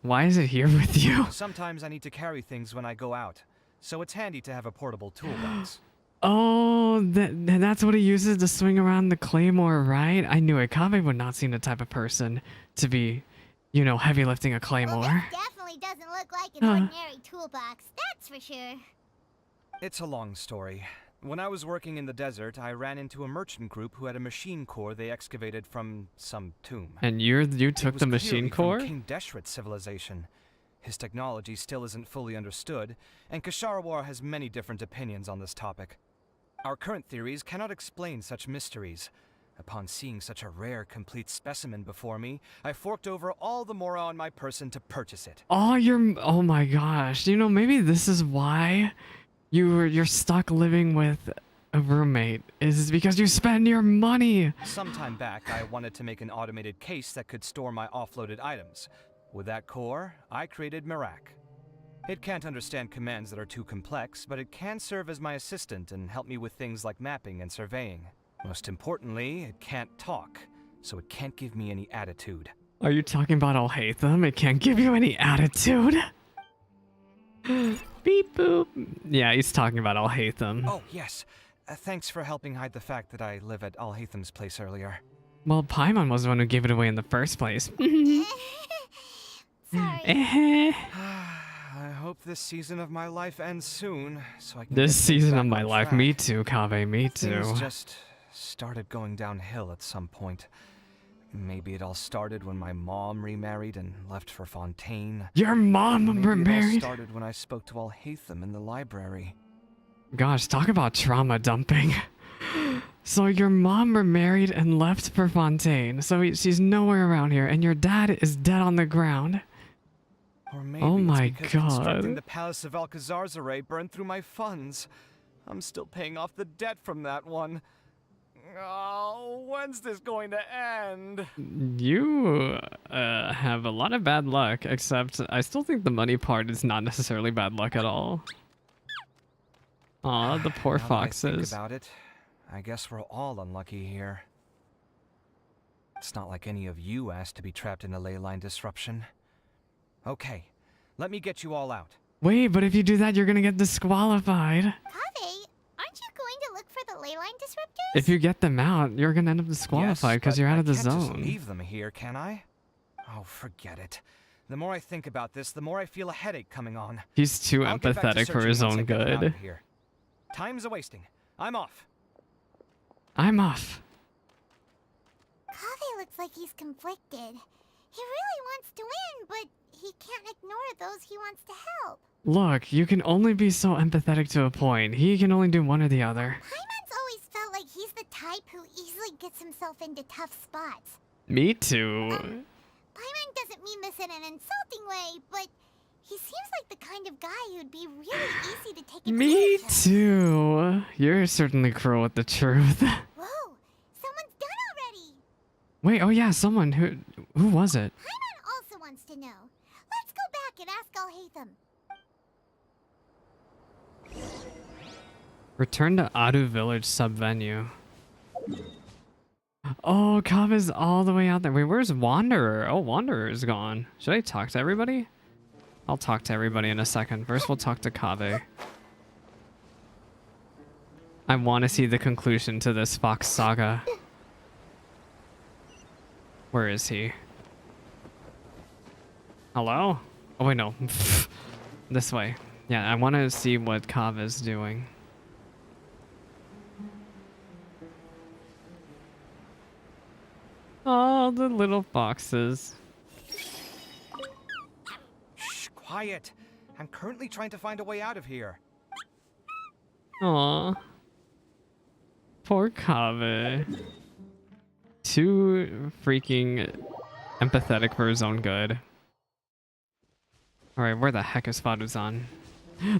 Speaker 1: Why is it here with you?
Speaker 10: Sometimes I need to carry things when I go out, so it's handy to have a portable toolbox.
Speaker 1: Oh, that's what he uses to swing around the claymore, right? I knew it. Kaveh would not seem the type of person to be, you know, heavy lifting a claymore.
Speaker 16: Well, this definitely doesn't look like an ordinary toolbox, that's for sure.
Speaker 10: It's a long story. When I was working in the desert, I ran into a merchant group who had a machine core they excavated from some tomb.
Speaker 1: And you took the machine core?
Speaker 10: From King Deshret's civilization. His technology still isn't fully understood, and Ksharawar has many different opinions on this topic. Our current theories cannot explain such mysteries. Upon seeing such a rare, complete specimen before me, I forked over all the mora on my person to purchase it.
Speaker 1: Oh my gosh. You know, maybe this is why you're stuck living with a roommate, is because you spend your money.
Speaker 10: Some time back, I wanted to make an automated case that could store my offloaded items. With that core, I created Marak. It can't understand commands that are too complex, but it can serve as my assistant and help me with things like mapping and surveying. Most importantly, it can't talk, so it can't give me any attitude.
Speaker 1: Are you talking about I'll hate them? It can't give you any attitude. Beep boop. Yeah, he's talking about I'll hate them.
Speaker 10: Oh, yes. Thanks for helping hide the fact that I live at Alhatham's place earlier.
Speaker 1: Well, Paimon was the one who gave it away in the first place.
Speaker 10: I hope this season of my life ends soon, so I can
Speaker 1: This
Speaker 10: get
Speaker 1: season
Speaker 10: back
Speaker 1: of my
Speaker 10: on
Speaker 1: life,
Speaker 10: track.
Speaker 1: me too, Kaveh, me too.
Speaker 10: Things just started going downhill at some point. Maybe it all started when my mom remarried and left for Fontaine.
Speaker 1: Your mom
Speaker 10: Maybe
Speaker 1: remarried?
Speaker 10: It all started when I spoke to Alhatham in the library.
Speaker 1: Gosh, talk about trauma dumping. So your mom remarried and left for Fontaine, so she's nowhere around here, and your dad is dead on the ground.
Speaker 10: Or maybe
Speaker 1: Oh my
Speaker 10: it's because constructing
Speaker 1: god.
Speaker 10: the Palace of Alcazar's burned through my funds. I'm still paying off the debt from that one. Oh, when's this going to end?
Speaker 1: You have a lot of bad luck, except I still think the money part is not necessarily bad luck at all. Aw, the poor
Speaker 10: Now that I think
Speaker 1: foxes.
Speaker 10: about it, I guess we're all unlucky here. It's not like any of you asked to be trapped in a ley line disruption. Okay, let me get you all out.
Speaker 1: Wait, but if you do that, you're gonna get disqualified.
Speaker 16: Kaveh, aren't you going to look for the ley line disruptors?
Speaker 1: If you get them out, you're gonna end up disqualified because
Speaker 10: Yes,
Speaker 1: you're
Speaker 10: but
Speaker 1: out of the
Speaker 10: I can't just
Speaker 1: zone.
Speaker 10: leave them here, can I? Oh, forget it. The more I think about this, the more I feel a headache coming on.
Speaker 1: He's too
Speaker 10: I'll get back to
Speaker 1: empathetic for
Speaker 10: searching
Speaker 1: his
Speaker 10: once I
Speaker 1: own
Speaker 10: get them out
Speaker 1: good.
Speaker 10: of here. Time's a wasting. I'm off.
Speaker 1: I'm off.
Speaker 16: Kaveh looks like he's conflicted. He really wants to win, but he can't ignore those he wants to help.
Speaker 1: Look, you can only be so empathetic to a point. He can only do one or the other.
Speaker 16: Paimon's always felt like he's the type who easily gets himself into tough spots.
Speaker 1: Me too.
Speaker 16: Paimon doesn't mean this in an insulting way, but he seems like the kind of guy who'd be really easy to take advantage
Speaker 1: Me
Speaker 16: of.
Speaker 1: too. You're certainly cruel with the truth.
Speaker 16: Whoa, someone's done already.
Speaker 1: Wait, oh yeah, someone. Who was it?
Speaker 16: Paimon also wants to know. Let's go back and ask Alhatham.
Speaker 1: Return to Adu Village sub-venue. Oh, Kaveh's all the way out there. Wait, where's Wanderer? Oh, Wanderer's gone. Should I talk to everybody? I'll talk to everybody in a second. First, we'll talk to Kaveh. I want to see the conclusion to this Fox saga. Where is he? Hello? Oh, wait, no. This way. Yeah, I want to see what Kaveh's doing. Oh, the little foxes.
Speaker 10: Shh, quiet. I'm currently trying to find a way out of here.
Speaker 1: Aw. Poor Kaveh. Too freaking empathetic for his own good. Alright, where the heck is Faduzan?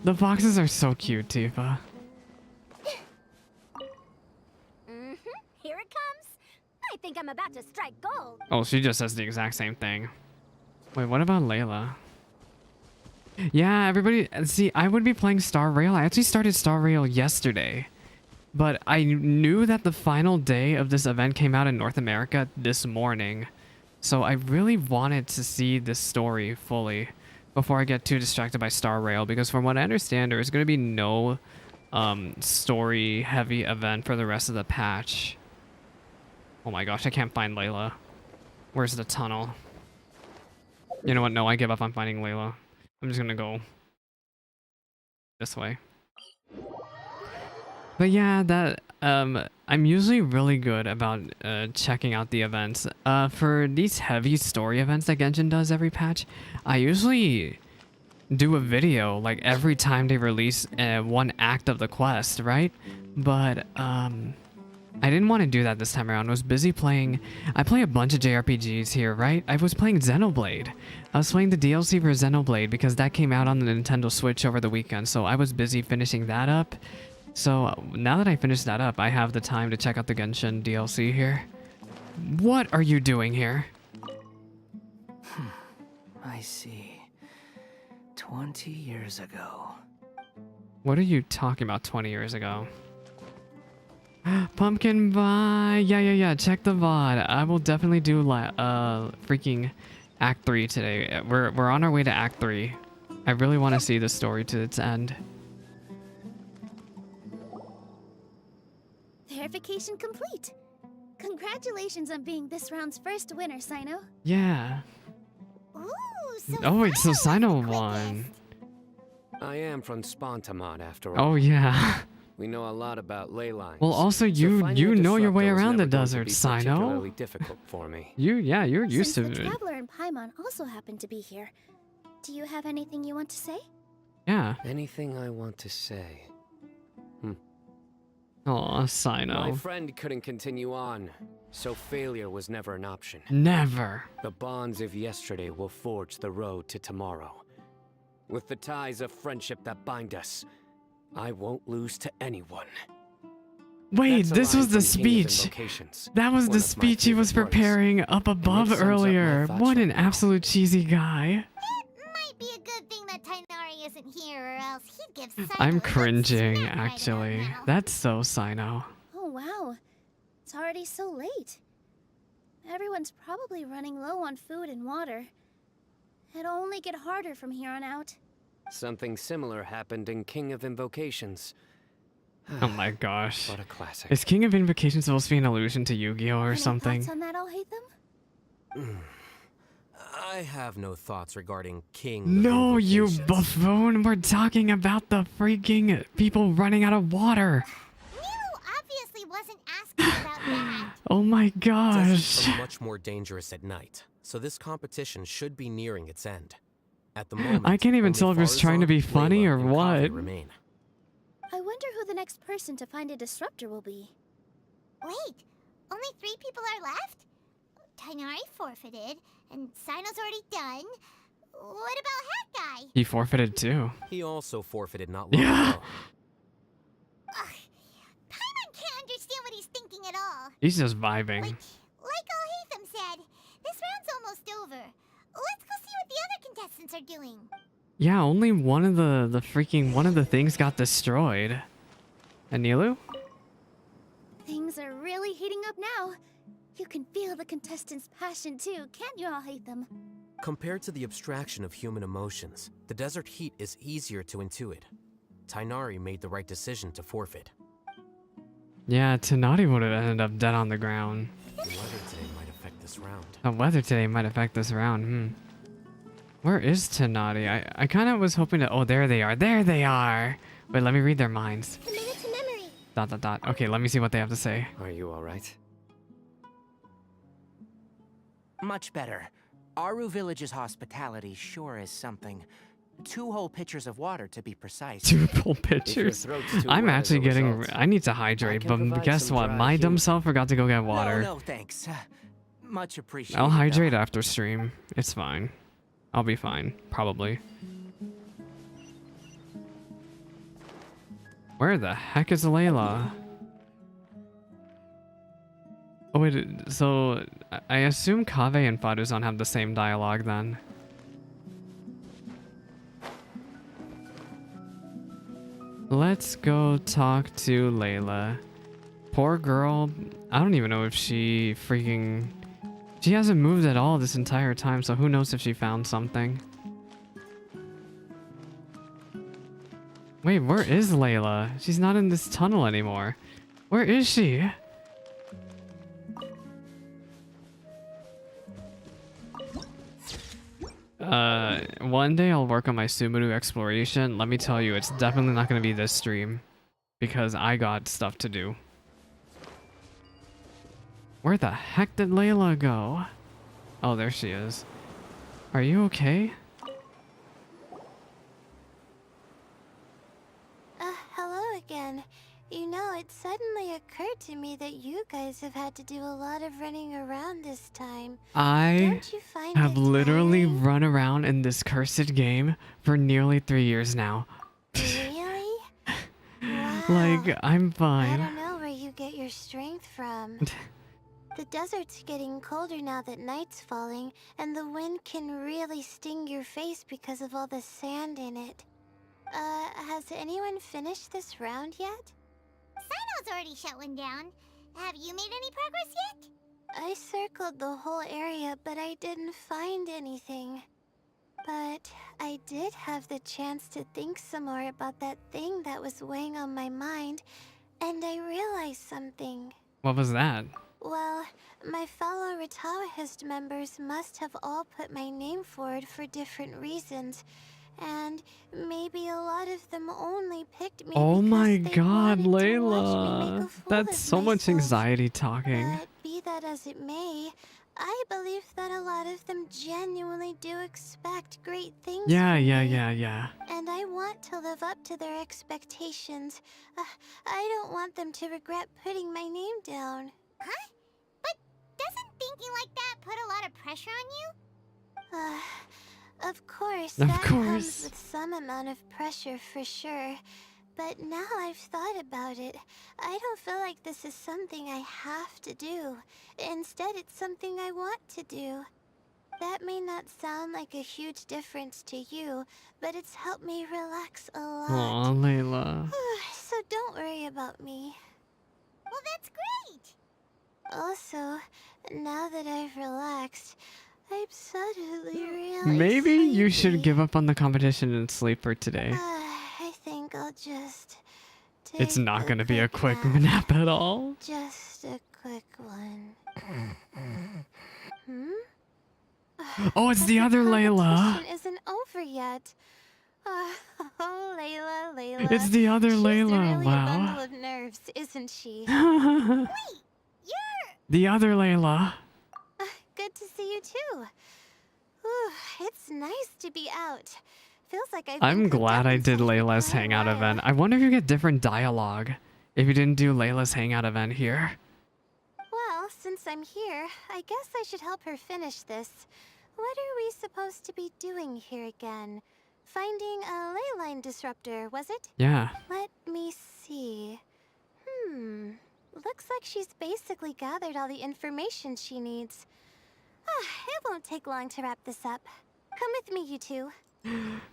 Speaker 1: The foxes are so cute, Tifa.
Speaker 4: Here it comes. I think I'm about to strike gold.
Speaker 1: Oh, she just says the exact same thing. Wait, what about Layla? Yeah, everybody, see, I would be playing Star Rail. I actually started Star Rail yesterday. But I knew that the final day of this event came out in North America this morning. So I really wanted to see this story fully before I get too distracted by Star Rail. Because from what I understand, there's going to be no story-heavy event for the rest of the patch. Oh my gosh, I can't find Layla. Where's the tunnel? You know what? No, I give up on finding Layla. I'm just gonna go this way. But yeah, that I'm usually really good about checking out the events. For these heavy story events that Genshin does every patch, I usually do a video like every time they release one act of the quest, right? But I didn't want to do that this time around. I was busy playing. I play a bunch of JRPGs here, right? I was playing Xenoblade. I was playing the DLC for Xenoblade because that came out on the Nintendo Switch over the weekend. So I was busy finishing that up. So now that I finished that up, I have the time to check out the Genshin DLC here. What are you doing here?
Speaker 11: I see. 20 years ago.
Speaker 1: What are you talking about 20 years ago? Pumpkin pie. Yeah. Check the VOD. I will definitely do freaking Act 3 today. We're on our way to Act 3. I really want to see the story to its end.
Speaker 19: Verification complete. Congratulations on being this round's first winner, Sino.
Speaker 1: Yeah.
Speaker 3: Ooh, so
Speaker 1: Oh wait, so Sino won.
Speaker 20: I am from Spontamon after all.
Speaker 1: Oh yeah.
Speaker 20: We know a lot about ley lines.
Speaker 1: Well, also
Speaker 20: so
Speaker 1: you
Speaker 20: finding a
Speaker 1: know your way
Speaker 20: disruptor was
Speaker 1: around the
Speaker 20: never going to
Speaker 1: desert,
Speaker 20: be
Speaker 1: Sino.
Speaker 20: particularly difficult for me.
Speaker 1: You're used
Speaker 19: Since
Speaker 1: to
Speaker 19: the
Speaker 1: it.
Speaker 19: Traveler and Paimon also happen to be here, do you have anything you want to say?
Speaker 1: Yeah.
Speaker 20: Anything I want to say?
Speaker 1: Aw, Sino.
Speaker 20: My friend couldn't continue on, so failure was never an option.
Speaker 1: Never.
Speaker 20: The bonds of yesterday will forge the road to tomorrow. With the ties of friendship that bind us, I won't lose to anyone.
Speaker 1: Wait,
Speaker 20: That's a
Speaker 1: this
Speaker 20: line
Speaker 1: was the
Speaker 20: from King of
Speaker 1: speech.
Speaker 20: Invocations,
Speaker 1: That was
Speaker 20: one
Speaker 1: the
Speaker 20: of my
Speaker 1: speech he was
Speaker 20: favorite works.
Speaker 1: preparing up above
Speaker 20: sums up my
Speaker 1: earlier.
Speaker 20: thoughts
Speaker 1: What
Speaker 20: right
Speaker 1: an absolute cheesy guy.
Speaker 16: Might be a good thing that Tighnari isn't here, or else he'd give Sino
Speaker 1: I'm
Speaker 16: a good
Speaker 1: cringing,
Speaker 16: smack right in our
Speaker 1: actually.
Speaker 16: mouth.
Speaker 1: That's so Sino.
Speaker 19: Oh wow, it's already so late. Everyone's probably running low on food and water. It'll only get harder from here on out.
Speaker 20: Something similar happened in King of Invocations.
Speaker 1: Oh my gosh.
Speaker 20: What a classic.
Speaker 1: Is King of Invocation supposed to be an allusion to Yu-Gi-Oh or
Speaker 19: Any
Speaker 1: something?
Speaker 19: thoughts on that, I'll hate them?
Speaker 9: I have no thoughts regarding King.
Speaker 1: No, you
Speaker 9: Invocations.
Speaker 1: buffoon! We're talking about the freaking people running out of water.
Speaker 16: Milu obviously wasn't asking about that.
Speaker 1: Oh my
Speaker 9: Deserts
Speaker 1: gosh.
Speaker 9: are much more dangerous at night, so this competition should be nearing its end. At the moment,
Speaker 1: I can't even
Speaker 9: only
Speaker 1: tell if it's trying to be
Speaker 9: Farazan,
Speaker 1: funny
Speaker 9: Layla,
Speaker 1: or
Speaker 9: and
Speaker 1: what.
Speaker 9: Kaveh remain.
Speaker 19: I wonder who the next person to find a disruptor will be.
Speaker 16: Wait, only 3 people are left? Tighnari forfeited, and Sino's already done. What about Hat Guy?
Speaker 1: He forfeited too.
Speaker 9: He also forfeited not long
Speaker 1: Yeah.
Speaker 9: ago.
Speaker 16: Ugh, Paimon can't understand what he's thinking at all.
Speaker 1: He's just vibing.
Speaker 16: Like Al-Haytham said, this round's almost over. Let's go see what the other contestants are doing.
Speaker 1: Yeah, only one of the things got destroyed. Anilu?
Speaker 19: Things are really heating up now. You can feel the contestants' passion too, can't you all hate them?
Speaker 9: Compared to the abstraction of human emotions, the desert heat is easier to intuit. Tighnari made the right decision to forfeit.
Speaker 1: Yeah, Tighnari would have ended up dead on the ground.
Speaker 9: The weather today might affect this round.
Speaker 1: The weather today might affect this round, Where is Tighnari? I kind of was hoping to... Oh, there they are. There they are! Wait, let me read their minds.
Speaker 16: Commit it to memory. ...
Speaker 1: Okay, let me see what they have to say.
Speaker 20: Are you alright?
Speaker 8: Much better. Aru Village's hospitality sure is something. 2 whole pitchers of water, to be precise.
Speaker 1: 2 full pitchers.
Speaker 8: throat's too
Speaker 1: I'm
Speaker 8: wet as
Speaker 1: actually
Speaker 8: a
Speaker 1: getting...
Speaker 8: result,
Speaker 1: I need to hydrate,
Speaker 8: can
Speaker 1: but
Speaker 8: provide
Speaker 1: guess
Speaker 8: some
Speaker 1: what?
Speaker 8: dry
Speaker 1: My dumb
Speaker 8: humor.
Speaker 1: self forgot to go get water.
Speaker 8: No, thanks. Much appreciated.
Speaker 1: I'll
Speaker 8: though.
Speaker 1: hydrate after stream. It's fine. I'll be fine. Probably. Where the heck is Layla? Oh wait, so I assume Kaveh and Faduzan have the same dialogue then. Let's go talk to Layla. Poor girl. I don't even know if she freaking... She hasn't moved at all this entire time, so who knows if she found something. Wait, where is Layla? She's not in this tunnel anymore. Where is she? One day I'll work on my Sumeru exploration. Let me tell you, it's definitely not going to be this stream. Because I got stuff to do. Where the heck did Layla go? Oh, there she is. Are you okay?
Speaker 3: Hello again. You know, it suddenly occurred to me that you guys have had to do a lot of running around this time.
Speaker 1: I
Speaker 3: Don't you find
Speaker 1: have
Speaker 3: it
Speaker 1: literally run around in this cursed game for nearly 3 years now.
Speaker 3: Really? Wow.
Speaker 1: Like, I'm
Speaker 3: I
Speaker 1: fine.
Speaker 3: don't know where you get your strength from. The desert's getting colder now that night's falling, and the wind can really sting your face because of all the sand in it. Has anyone finished this round yet?
Speaker 16: Sino's Farrow's already shut one down. Have you made any progress yet?
Speaker 3: I circled the whole area, but I didn't find anything. But I did have the chance to think some more about that thing that was weighing on my mind, and I realized something.
Speaker 1: What was that?
Speaker 3: Well, my fellow Retawahist members must have all put my name forward for different reasons, and maybe a lot of them only picked me
Speaker 1: Oh my
Speaker 3: because they
Speaker 1: god,
Speaker 3: wanted to watch me make a
Speaker 1: Layla.
Speaker 3: fool
Speaker 1: That's
Speaker 3: of
Speaker 1: so much
Speaker 3: myself.
Speaker 1: anxiety talking.
Speaker 3: But be that as it may, I believe that a lot of them genuinely do expect great things
Speaker 1: Yeah,
Speaker 3: from
Speaker 1: yeah,
Speaker 3: me.
Speaker 1: yeah.
Speaker 3: And I want to live up to their expectations. I don't want them to regret putting my name down.
Speaker 16: Huh? But doesn't thinking like that put a lot of pressure on you?
Speaker 3: Of course,
Speaker 1: Of
Speaker 3: that
Speaker 1: course.
Speaker 3: comes with some amount of pressure for sure. But now I've thought about it, I don't feel like this is something I have to do. Instead, it's something I want to do. That may not sound like a huge difference to you, but it's helped me relax a lot.
Speaker 1: Aw, Layla.
Speaker 3: So don't worry about me.
Speaker 16: Well, that's great!
Speaker 3: Also, now that I've relaxed, I'm suddenly realized
Speaker 1: Maybe you should give up on the competition and sleep for today.
Speaker 3: I think I'll just
Speaker 1: It's
Speaker 3: take
Speaker 1: not gonna be a quick
Speaker 3: nap.
Speaker 1: nap at all.
Speaker 3: Just a quick one.
Speaker 1: Oh, it's the other Layla.
Speaker 3: Competition isn't over yet. Oh, Layla.
Speaker 1: It's the other
Speaker 3: She's
Speaker 1: Layla,
Speaker 3: really
Speaker 1: wow.
Speaker 3: a bundle of nerves, isn't she?
Speaker 1: The other Layla.
Speaker 3: Good to see you too. Whew, it's nice to be out. Feels like I've
Speaker 1: I'm
Speaker 3: been cooped
Speaker 1: glad
Speaker 3: up
Speaker 1: I did
Speaker 3: inside for
Speaker 1: Layla's
Speaker 3: quite a
Speaker 1: hangout
Speaker 3: while.
Speaker 1: event. I wonder if you get different dialogue if you didn't do Layla's hangout event here.
Speaker 3: Well, since I'm here, I guess I should help her finish this. What are we supposed to be doing here again? Finding a ley line disruptor, was it?
Speaker 1: Yeah.
Speaker 3: Let me see. Looks like she's basically gathered all the information she needs. It won't take long to wrap this up. Come with me, you two.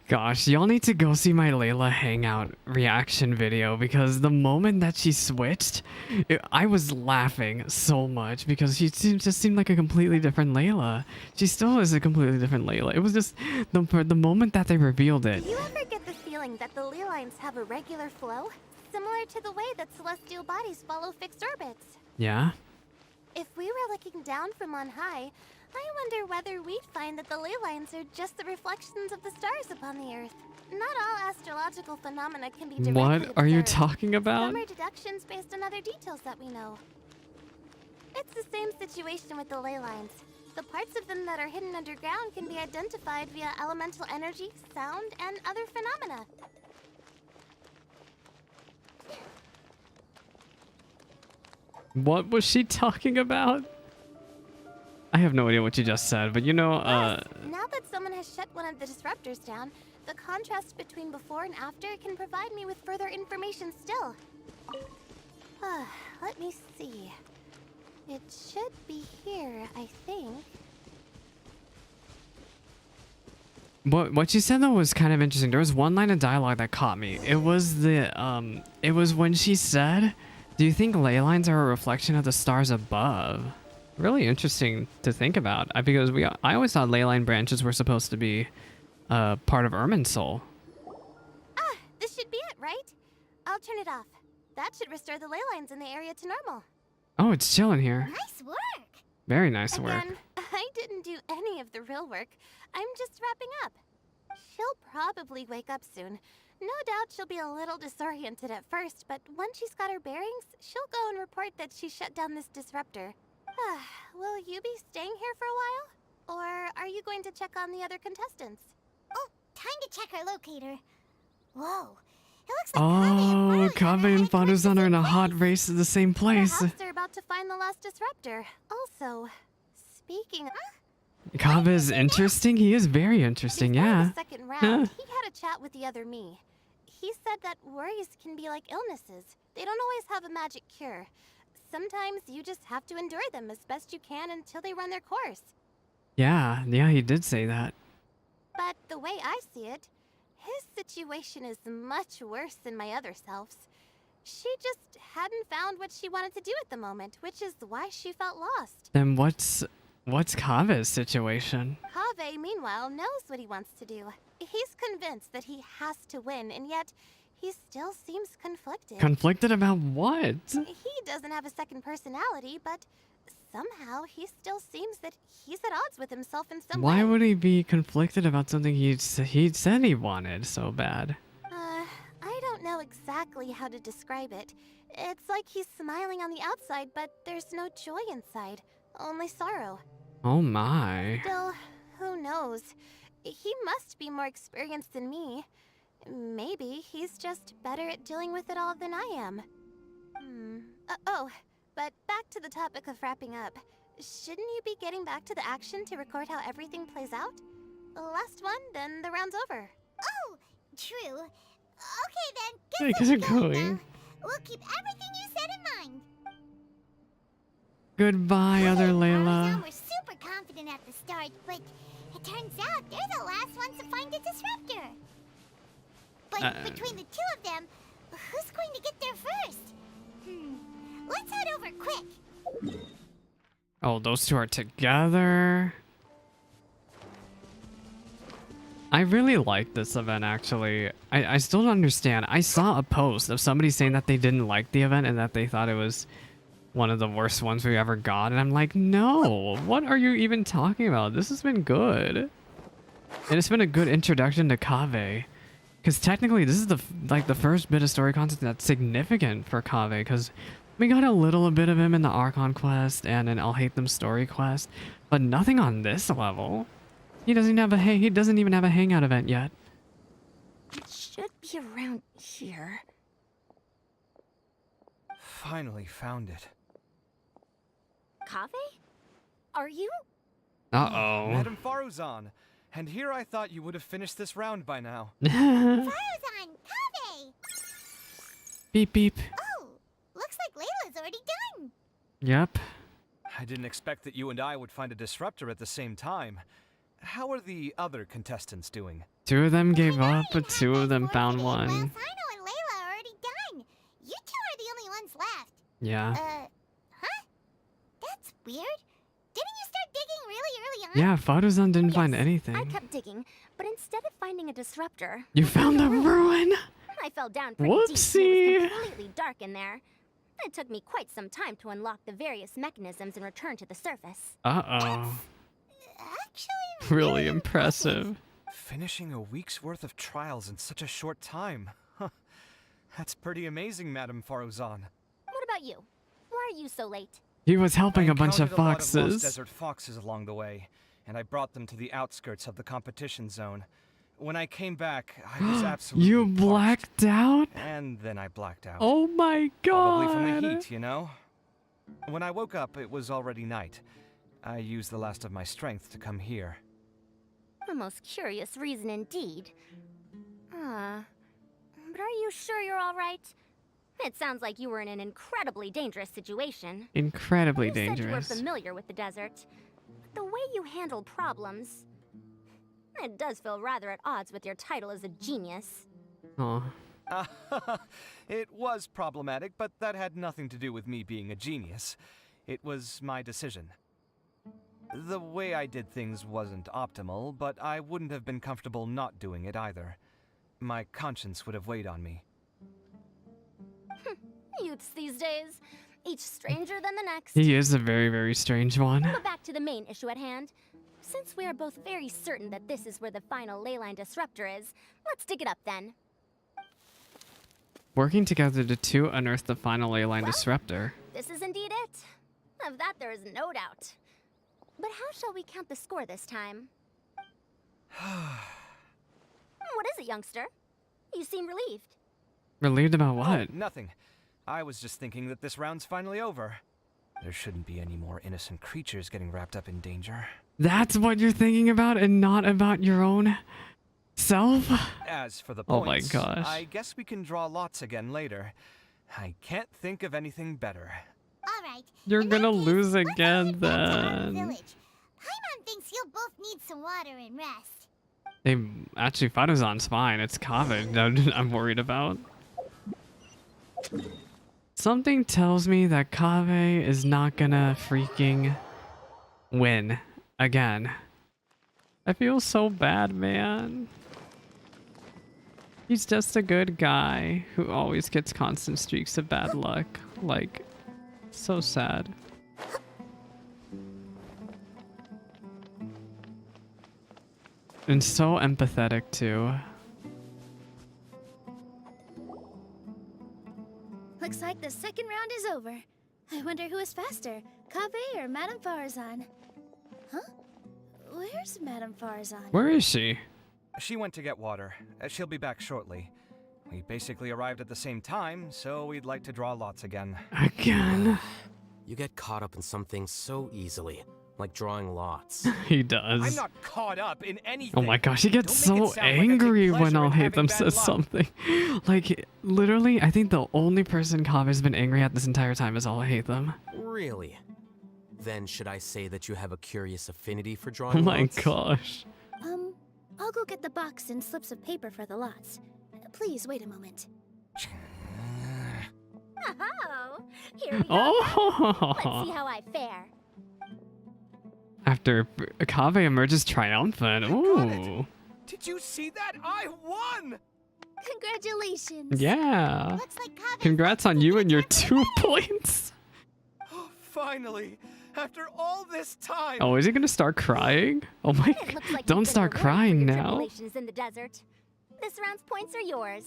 Speaker 1: Gosh, y'all need to go see my Layla hangout reaction video because the moment that she switched, I was laughing so much because she just seemed like a completely different Layla. She still is a completely different Layla. It was just the moment that they revealed it.
Speaker 3: Do you ever get the feeling that the ley lines have a regular flow? Similar to the way that celestial bodies follow fixed orbits.
Speaker 1: Yeah?
Speaker 3: If we were looking down from on high, I wonder whether we'd find that the ley lines are just the reflections of the stars upon the Earth. Not all astrological phenomena can be directly
Speaker 1: What are you
Speaker 3: observed.
Speaker 1: talking about?
Speaker 3: Some are deductions based on other details that we know. It's the same situation with the ley lines. The parts of them that are hidden underground can be identified via elemental energy, sound, and other phenomena.
Speaker 1: What was she talking about? I have no idea what you just said, but you know,
Speaker 3: Now that someone has shut one of the disruptors down, the contrast between before and after can provide me with further information still. Let me see. It should be here, I think.
Speaker 1: What you said though was kind of interesting. There was one line of dialogue that caught me. It was when she said, "Do you think ley lines are a reflection of the stars above?" Really interesting to think about. Because I always thought ley line branches were supposed to be part of Irminsul.
Speaker 3: This should be it, right? I'll turn it off. That should restore the ley lines in the area to normal.
Speaker 1: Oh, it's chilling here.
Speaker 3: Nice work!
Speaker 1: Very nice work.
Speaker 3: Again, I didn't do any of the real work. I'm just wrapping up. She'll probably wake up soon. No doubt she'll be a little disoriented at first, but once she's got her bearings, she'll go and report that she shut down this disruptor. Will you be staying here for a while? Or are you going to check on the other contestants?
Speaker 16: Oh, time to check our locator. Whoa, it looks like
Speaker 1: Oh, Kaveh and Faruzan are in a hot race to the same place.
Speaker 3: Perhaps they're about to find the last disruptor. Also, speaking of...
Speaker 1: Kaveh is interesting. He is very interesting, yeah.
Speaker 3: The second round, he had a chat with the other me. He said that worries can be like illnesses. They don't always have a magic cure. Sometimes you just have to endure them as best you can until they run their course.
Speaker 1: Yeah, he did say that.
Speaker 3: But the way I see it, his situation is much worse than my other self's. She just hadn't found what she wanted to do at the moment, which is why she felt lost.
Speaker 1: Then what's Kave's situation?
Speaker 3: Kaveh, meanwhile, knows what he wants to do. He's convinced that he has to win, and yet he still seems conflicted.
Speaker 1: Conflicted about what?
Speaker 3: He doesn't have a second personality, but somehow he still seems that he's at odds with himself in some way.
Speaker 1: Why would he be conflicted about something he said he wanted so bad?
Speaker 3: I don't know exactly how to describe it. It's like he's smiling on the outside, but there's no joy inside, only sorrow.
Speaker 1: Oh my.
Speaker 3: Still, who knows? He must be more experienced than me. Maybe he's just better at dealing with it all than I am. But back to the topic of wrapping up. Shouldn't you be getting back to the action to record how everything plays out? Last one, then the round's over.
Speaker 16: Oh, true. Okay then,
Speaker 1: Hey,
Speaker 16: guess
Speaker 1: how's it
Speaker 16: we're
Speaker 1: going?
Speaker 16: We'll keep everything you said in mind.
Speaker 1: Goodbye, other Layla.
Speaker 16: We're super confident at the start, but it turns out they're the last ones to find a disruptor. But between the two of them, who's going to get there first? Let's head over quick.
Speaker 1: Oh, those two are together. I really like this event, actually. I still don't understand. I saw a post of somebody saying that they didn't like the event and that they thought it was one of the worst ones we ever got. And I'm like, no, what are you even talking about? This has been good. And it's been a good introduction to Kaveh. Because technically, this is the first bit of story content that's significant for Kaveh. Because we got a little bit of him in the Archon quest and an I'll Hate Them story quest. But nothing on this level. He doesn't even have a hangout event yet.
Speaker 4: It should be around here.
Speaker 10: Finally found it.
Speaker 4: Kaveh? Are you?
Speaker 1: Uh-oh.
Speaker 10: Madame Faruzan. And here I thought you would have finished this round by now.
Speaker 16: Faruzan, Kaveh!
Speaker 1: Beep, beep.
Speaker 16: Oh, looks like Layla's already done.
Speaker 1: Yep.
Speaker 10: I didn't expect that you and I would find a disruptor at the same time. How are the other contestants doing?
Speaker 1: 2 of them gave up, but 2 of them found one.
Speaker 16: Sino and Layla are already done. You two are the only ones left.
Speaker 1: Yeah.
Speaker 16: Huh? That's weird. Didn't you start digging really early on?
Speaker 1: Yeah, Faruzan didn't find anything.
Speaker 4: I kept digging, but instead of finding a disruptor...
Speaker 1: You found a ruin?
Speaker 4: I fell down pretty
Speaker 1: Whoopsie.
Speaker 4: deep. It was completely dark in there. It took me quite some time to unlock the various mechanisms and return to the surface.
Speaker 1: Uh-oh.
Speaker 16: Actually,
Speaker 1: Really impressive.
Speaker 10: Finishing a week's worth of trials in such a short time. Huh. That's pretty amazing, Madame Faruzan.
Speaker 4: What about you? Why are you so late?
Speaker 1: He was helping a bunch of
Speaker 10: encountered a lot
Speaker 1: foxes.
Speaker 10: lost desert foxes along the way, and I brought them to the outskirts of the competition zone. When I came back, I was absolutely
Speaker 1: You blacked out?
Speaker 10: And then I blacked out.
Speaker 1: Oh my god.
Speaker 10: Probably from the heat, you know? When I woke up, it was already night. I used the last of my strength to come here.
Speaker 4: A most curious reason indeed. But are you sure you're all right? It sounds like you were in an incredibly dangerous situation.
Speaker 1: Incredibly
Speaker 4: you
Speaker 1: dangerous.
Speaker 4: Said you were familiar with the desert. But the way you handle problems... It does feel rather at odds with your title as a genius.
Speaker 1: Aw.
Speaker 10: It was problematic, but that had nothing to do with me being a genius. It was my decision. The way I did things wasn't optimal, but I wouldn't have been comfortable not doing it either. My conscience would have weighed on me.
Speaker 4: Youths these days, each stranger than the next.
Speaker 1: He is a very, very strange one.
Speaker 4: But back to the main issue at hand. Since we are both very certain that this is where the final leyline disruptor is, let's dig it up then.
Speaker 1: Working together to unearth the final leyline disruptor.
Speaker 4: This is indeed it. Of that there is no doubt. But how shall we count the score this time? What is it, youngster? You seem relieved.
Speaker 1: Relieved about what?
Speaker 10: Oh, nothing. I was just thinking that this round's finally over. There shouldn't be any more innocent creatures getting wrapped up in danger.
Speaker 1: That's what you're thinking about and not about your own self?
Speaker 10: As for the
Speaker 1: Oh
Speaker 10: points,
Speaker 1: my gosh.
Speaker 10: I guess we can draw lots again later. I can't think of anything better.
Speaker 16: All right.
Speaker 1: You're gonna lose again then.
Speaker 16: Village. Paimon thinks you'll both need some water and rest.
Speaker 1: Actually, Faruzan's fine. It's Kaveh that I'm worried about. Something tells me that Kaveh is not gonna freaking win again. I feel so bad, man. He's just a good guy who always gets constant streaks of bad luck. Like, so sad. And so empathetic too.
Speaker 19: Looks like the second round is over. I wonder who is faster, Kaveh or Madame Farazan? Huh? Where's Madame Farazan?
Speaker 1: Where is she?
Speaker 10: She went to get water. She'll be back shortly. We basically arrived at the same time, so we'd like to draw lots again.
Speaker 1: Again?
Speaker 9: You get caught up in some things so easily, like drawing lots.
Speaker 1: He does.
Speaker 10: I'm not caught up in anything.
Speaker 1: Oh my gosh, he gets so angry when I'll hate them says something. Like, literally, I think the only person Kaveh's been angry at this entire time is I'll hate them.
Speaker 9: Really? Then should I say that you have a curious affinity for drawing
Speaker 1: Oh my
Speaker 9: lots?
Speaker 1: gosh.
Speaker 19: I'll go get the box and slips of paper for the lots. Please wait a moment.
Speaker 4: Oh, here we go.
Speaker 1: Oh!
Speaker 4: Let's see how I fare.
Speaker 1: After Kaveh emerges triumphant. Ooh.
Speaker 10: Did you see that? I won!
Speaker 19: Congratulations.
Speaker 1: Yeah. Congrats on you and your 2 points.
Speaker 10: Oh, finally, after all this time.
Speaker 1: Oh, is he gonna start crying? Oh my
Speaker 4: It looks like
Speaker 1: Don't
Speaker 4: you've been
Speaker 1: start
Speaker 4: rewarded for
Speaker 1: crying
Speaker 4: your
Speaker 1: now.
Speaker 4: tribulations in the desert. This round's points are yours.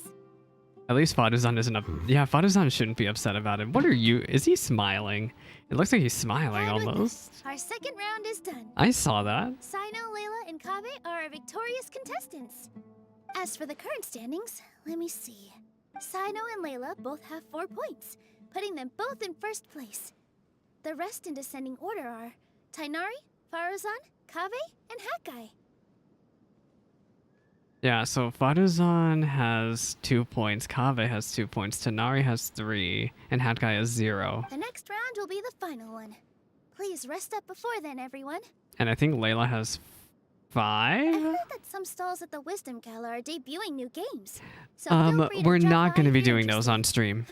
Speaker 1: At least Faduzan isn't up. Yeah, Faduzan shouldn't be upset about it. What are you? Is he smiling? It looks like he's smiling almost.
Speaker 19: Our second round is done.
Speaker 1: I saw that.
Speaker 19: Sino, Layla, and Kaveh are our victorious contestants. As for the current standings, let me see. Sino and Layla both have 4 points, putting them both in first place. The rest in descending order are Tighnari, Farazan, Kaveh, and Hakai.
Speaker 1: Yeah, so Faduzan has 2 points, Kaveh has 2 points, Tighnari has 3, and Hatkai has 0.
Speaker 19: The next round will be the final one. Please rest up before then, everyone.
Speaker 1: And I think Layla has 5?
Speaker 19: I heard that some stalls at the Wisdom Gala are debuting new games. So feel free to
Speaker 1: We're
Speaker 19: drop
Speaker 1: not
Speaker 19: by
Speaker 1: going to
Speaker 19: if
Speaker 1: be
Speaker 19: you're
Speaker 1: doing those on stream.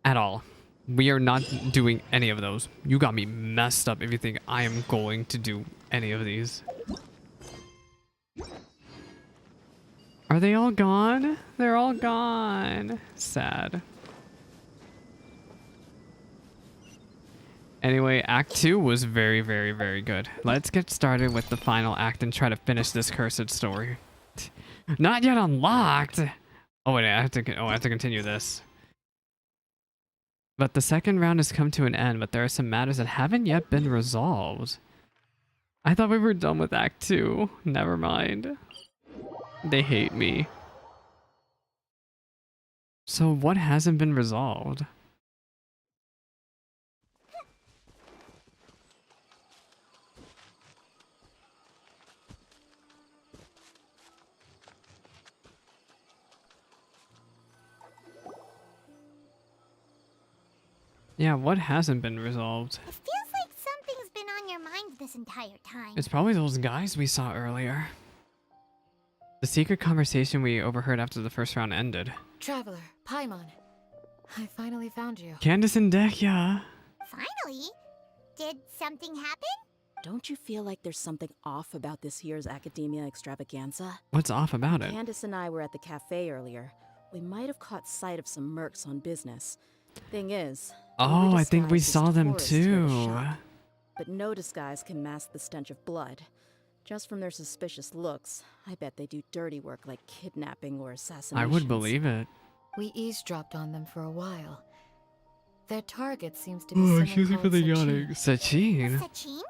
Speaker 1: At all. We are not doing any of those. You got me messed up if you think I am going to do any of these. Are they all gone? They're all gone. Sad. Anyway, Act 2 was very, very, very good. Let's get started with the final act and try to finish this cursed story. Not yet unlocked! Oh wait, I have to continue this. But the second round has come to an end, but there are some matters that haven't yet been resolved. I thought we were done with Act 2. Never mind. They hate me. So what hasn't been resolved? Yeah, what hasn't been resolved?
Speaker 16: It feels like something's been on your mind this entire time.
Speaker 1: It's probably those guys we saw earlier. The secret conversation we overheard after the first round ended.
Speaker 13: Traveler, Paimon. I finally found you.
Speaker 1: Candace and Dekya.
Speaker 16: Finally? Did something happen?
Speaker 14: Don't you feel like there's something off about this year's Akademiya Extravaganza?
Speaker 1: What's off about it?
Speaker 14: Candace and I were at the cafe earlier. We might have caught sight of some mercs on business. Thing is...
Speaker 1: Oh, I think we
Speaker 14: disguised as
Speaker 1: saw them
Speaker 14: tourists here at a
Speaker 1: too.
Speaker 14: shop. But no disguise can mask the stench of blood. Just from their suspicious looks, I bet they do dirty work like kidnapping or assassination.
Speaker 1: I would believe it.
Speaker 13: We eavesdropped on them for a while. Their target seems to be someone
Speaker 1: excuse me for
Speaker 13: called
Speaker 1: the
Speaker 13: Sachin.
Speaker 1: yawning. Sachin?
Speaker 16: Sachin?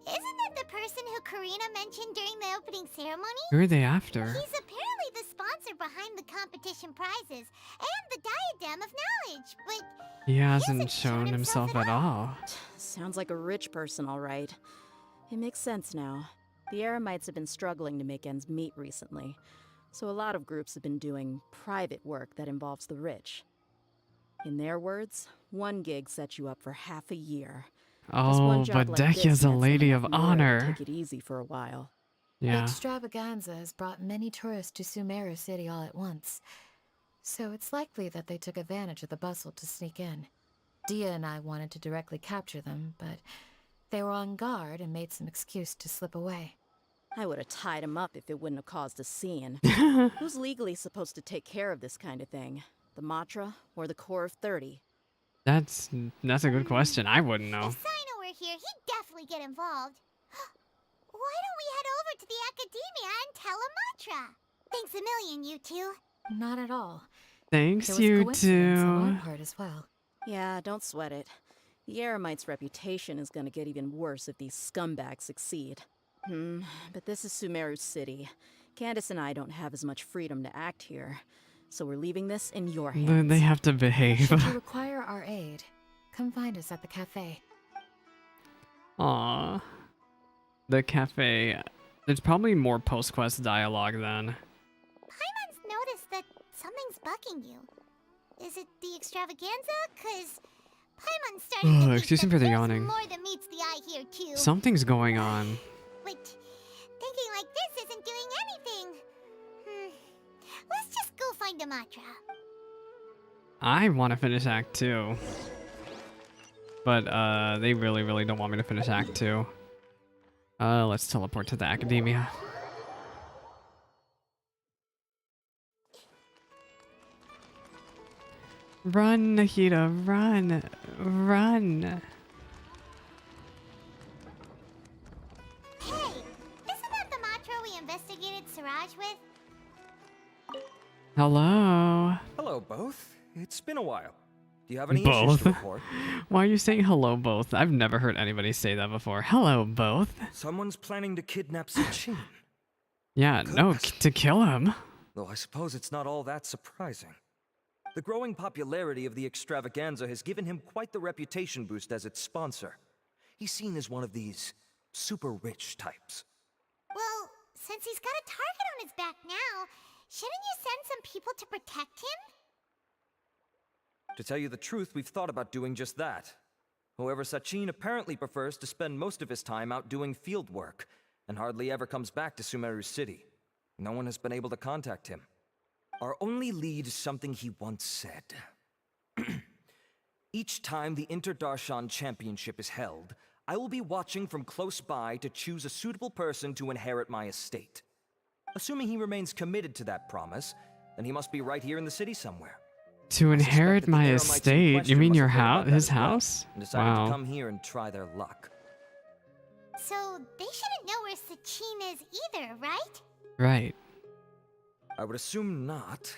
Speaker 16: Isn't that the person who Karina mentioned during the opening ceremony?
Speaker 1: Who are they after?
Speaker 16: He's apparently the sponsor behind the competition prizes and the Diadem of Knowledge, but
Speaker 1: He hasn't shown himself at all.
Speaker 14: Sounds like a rich person, all right. It makes sense now. The Eremites have been struggling to make ends meet recently, so a lot of groups have been doing private work that involves the rich. In their words, one gig sets you up for half a year.
Speaker 1: Oh, but Dekya's a lady of honor.
Speaker 14: Take it easy for a while.
Speaker 1: Yeah.
Speaker 13: Extravaganza has brought many tourists to Sumeru City all at once. So it's likely that they took advantage of the bustle to sneak in. Dia and I wanted to directly capture them, but they were on guard and made some excuse to slip away.
Speaker 14: I would have tied him up if it wouldn't have caused a scene. Who's legally supposed to take care of this kind of thing? The Matra or the Core of 30?
Speaker 1: That's a good question. I wouldn't know.
Speaker 16: If Sino were here, he'd definitely get involved. Why don't we head over to the Academia and tell Amatra? Thanks a million, you two.
Speaker 13: Not at all.
Speaker 1: Thanks,
Speaker 13: There was
Speaker 1: you
Speaker 13: coincidence on
Speaker 1: two.
Speaker 13: our part as well.
Speaker 14: Yeah, don't sweat it. The Eremite's reputation is gonna get even worse if these scumbags succeed. But this is Sumeru City. Candace and I don't have as much freedom to act here, so we're leaving this in your hands.
Speaker 1: They have to behave.
Speaker 13: Should you require our aid, come find us at the cafe.
Speaker 1: Aww. The cafe. There's probably more post-quest dialogue then.
Speaker 16: Paimon's noticed that something's bugging you. Is it the extravaganza? Cause Paimon's starting to think
Speaker 1: Excuse me
Speaker 16: that
Speaker 1: for the
Speaker 16: there's
Speaker 1: yawning.
Speaker 16: more than meets the eye here too.
Speaker 1: Something's going on.
Speaker 16: But thinking like this isn't doing anything. Let's just go find Amatra.
Speaker 1: I want to finish Act 2. But they really don't want me to finish Act 2. Let's teleport to the Academia. Run, Nikita, run. Run.
Speaker 16: Hey, isn't that the Matra we investigated Siraj with?
Speaker 1: Hello.
Speaker 21: Hello, both. It's been a while. Do you have any issues
Speaker 1: Both?
Speaker 21: to report?
Speaker 1: Why are you saying hello, both? I've never heard anybody say that before. Hello, both.
Speaker 21: Someone's planning to kidnap Sachin.
Speaker 1: Yeah, no, to kill him.
Speaker 21: Though I suppose it's not all that surprising. The growing popularity of the Extravaganza has given him quite the reputation boost as its sponsor. He's seen as one of these super rich types.
Speaker 16: Well, since he's got a target on his back now, shouldn't you send some people to protect him?
Speaker 21: To tell you the truth, we've thought about doing just that. However, Sachin apparently prefers to spend most of his time out doing field work, and hardly ever comes back to Sumeru City. No one has been able to contact him. Our only lead is something he once said. Each time the Inter-Darshan Championship is held, I will be watching from close by to choose a suitable person to inherit my estate. Assuming he remains committed to that promise, then he must be right here in the city somewhere.
Speaker 1: To inherit my estate? You mean your house? His house?
Speaker 21: And decided to
Speaker 1: Wow.
Speaker 21: come here and try their luck.
Speaker 16: So they shouldn't know where Sachin is either, right?
Speaker 1: Right.
Speaker 21: I would assume not.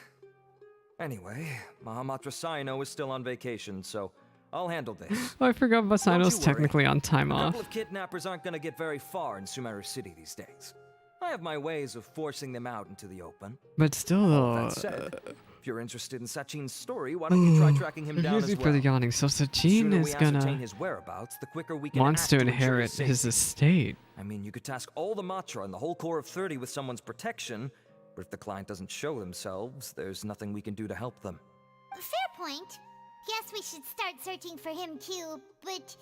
Speaker 21: Anyway, Mahamatra Saino is still on vacation, so I'll handle this.
Speaker 1: Oh, I forgot
Speaker 21: Don't
Speaker 1: Basino's
Speaker 21: you worry.
Speaker 1: technically on time
Speaker 21: A
Speaker 1: off.
Speaker 21: couple of kidnappers aren't gonna get very far in Sumeru City these days. I have my ways of forcing them out into the open.
Speaker 1: But still,
Speaker 21: All
Speaker 1: though.
Speaker 21: that said, if you're interested in Sachin's story, why don't you try tracking him down
Speaker 1: Excuse
Speaker 21: as
Speaker 1: me for the
Speaker 21: well?
Speaker 1: yawning. So
Speaker 21: The
Speaker 1: Sachin
Speaker 21: sooner
Speaker 1: is
Speaker 21: we ascertain
Speaker 1: gonna
Speaker 21: his whereabouts, the quicker we can
Speaker 1: wants
Speaker 21: act
Speaker 1: to
Speaker 21: ensure
Speaker 1: inherit his
Speaker 21: safety.
Speaker 1: estate.
Speaker 21: I mean, you could task all the Matra and the whole Core of 30 with someone's protection, but if the client doesn't show themselves, there's nothing we can do to help them.
Speaker 16: Fair point. Guess we should start searching for him too, but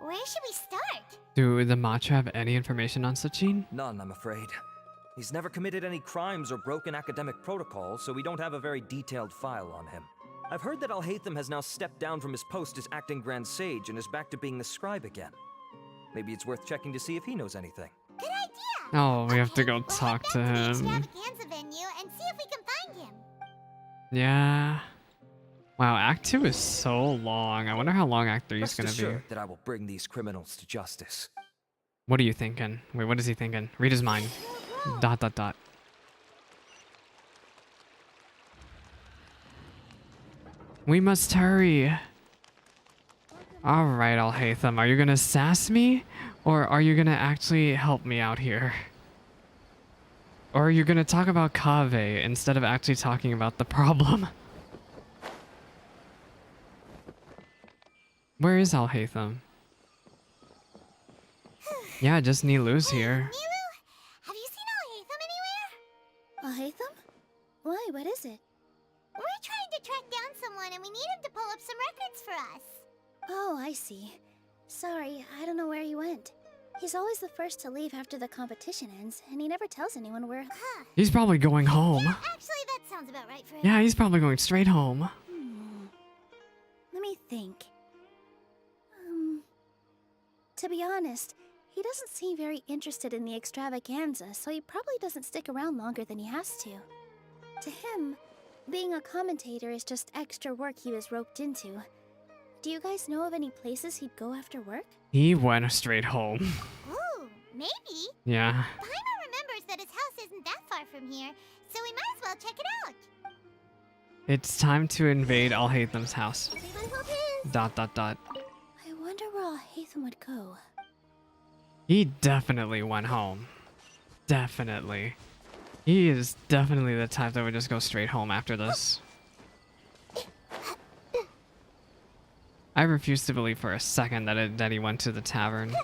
Speaker 16: where should we start?
Speaker 1: Do the Matra have any information on Sachin?
Speaker 21: None, I'm afraid. He's never committed any crimes or broken academic protocol, so we don't have a very detailed file on him. I've heard that Alhaitham has now stepped down from his post as acting Grand Sage and is back to being the scribe again. Maybe it's worth checking to see if he knows anything.
Speaker 16: Good idea!
Speaker 1: Oh, we have to go talk to him.
Speaker 16: Extravaganza venue and see if we can find him.
Speaker 1: Yeah. Wow, Act 2 is so long. I wonder how long Act 3 is
Speaker 21: Rest
Speaker 1: gonna be.
Speaker 21: assured that I will bring these criminals to justice.
Speaker 1: What are you thinking? Wait, what is he thinking? Read his mind. ... We must hurry. Alright, Alhaitham. Are you gonna sass me? Or are you gonna actually help me out here? Or are you gonna talk about Kaveh instead of actually talking about the problem? Where is Alhaitham? Yeah, just Nilu's here.
Speaker 16: Have you seen Alhaitham anywhere?
Speaker 19: Alhaitham? Why, what is it?
Speaker 16: We're trying to track down someone and we need him to pull up some records for us.
Speaker 19: Oh, I see. Sorry, I don't know where he went. He's always the first to leave after the competition ends, and he never tells anyone where.
Speaker 1: He's probably going home.
Speaker 16: Actually, that sounds about right for him.
Speaker 1: Yeah, he's probably going straight home.
Speaker 19: Let me think. To be honest, he doesn't seem very interested in the extravaganza, so he probably doesn't stick around longer than he has to. To him, being a commentator is just extra work he was roped into. Do you guys know of any places he'd go after work?
Speaker 1: He went straight home.
Speaker 16: Ooh, maybe.
Speaker 1: Yeah.
Speaker 16: Paimon remembers that his house isn't that far from here, so we might as well check it out.
Speaker 1: It's time to invade Alhaitham's house. Dot.
Speaker 19: I wonder where Alhaitham would go.
Speaker 1: He definitely went home. Definitely. He is definitely the type that would just go straight home after this. I refuse to believe for a second that he went to the tavern.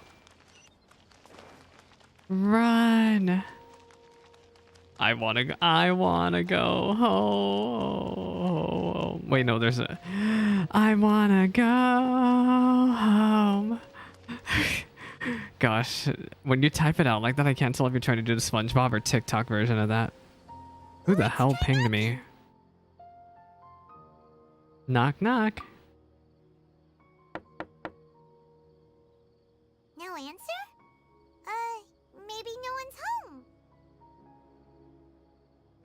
Speaker 1: Run! I wanna go home. Wait, no, there's a... I wanna go home. Gosh, when you type it out like that, I can't tell if you're trying to do the SpongeBob or TikTok version of that. Who the hell pinged me? Knock, knock.
Speaker 16: No answer? Maybe no one's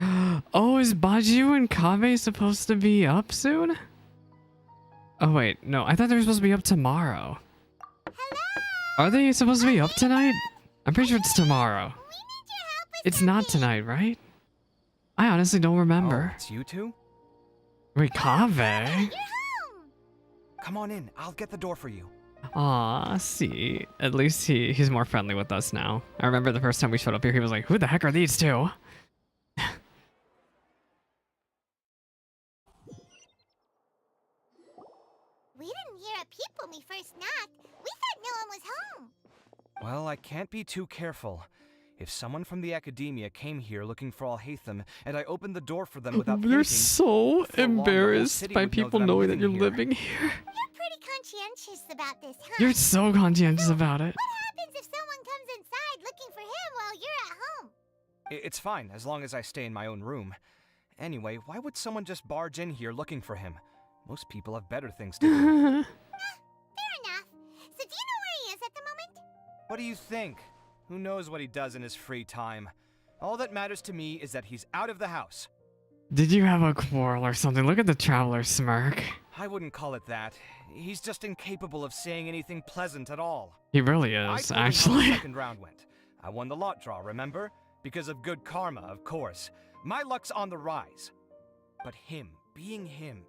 Speaker 16: home.
Speaker 1: Oh, is Baju and Kaveh supposed to be up soon? Oh wait, no, I thought they were supposed to be up tomorrow. Are they supposed to be up tonight? I'm pretty sure it's tomorrow. It's not tonight, right? I honestly don't remember.
Speaker 10: Oh, it's you two?
Speaker 1: Wait, Kaveh?
Speaker 10: Come on in, I'll get the door for you.
Speaker 1: Aw, see. At least he's more friendly with us now. I remember the first time we showed up here, he was like, who the heck are these two?
Speaker 16: We didn't hear a peep when we first knocked. We thought no one was home.
Speaker 10: Well, I can't be too careful. If someone from the Akademiya came here looking for Alhaitham, and I opened the door for them without
Speaker 1: They're
Speaker 10: thinking,
Speaker 1: so embarrassed by people knowing that you're living here.
Speaker 16: You're pretty conscientious about this, huh?
Speaker 1: You're so conscientious about it.
Speaker 16: What happens if someone comes inside looking for him while you're at home?
Speaker 10: It's fine, as long as I stay in my own room. Anyway, why would someone just barge in here looking for him? Most people have better things to do.
Speaker 16: Fair enough. So do you know where he is at the moment?
Speaker 10: What do you think? Who knows what he does in his free time? All that matters to me is that he's out of the house.
Speaker 1: Did you have a quarrel or something? Look at the traveler smirk.
Speaker 10: I wouldn't call it that. He's just incapable of saying anything pleasant at all.
Speaker 1: He really is,
Speaker 10: I told him
Speaker 1: actually.
Speaker 10: how the second round went. I won the lot draw, remember? Because of good karma, of course. My luck's on the rise. But him, being him...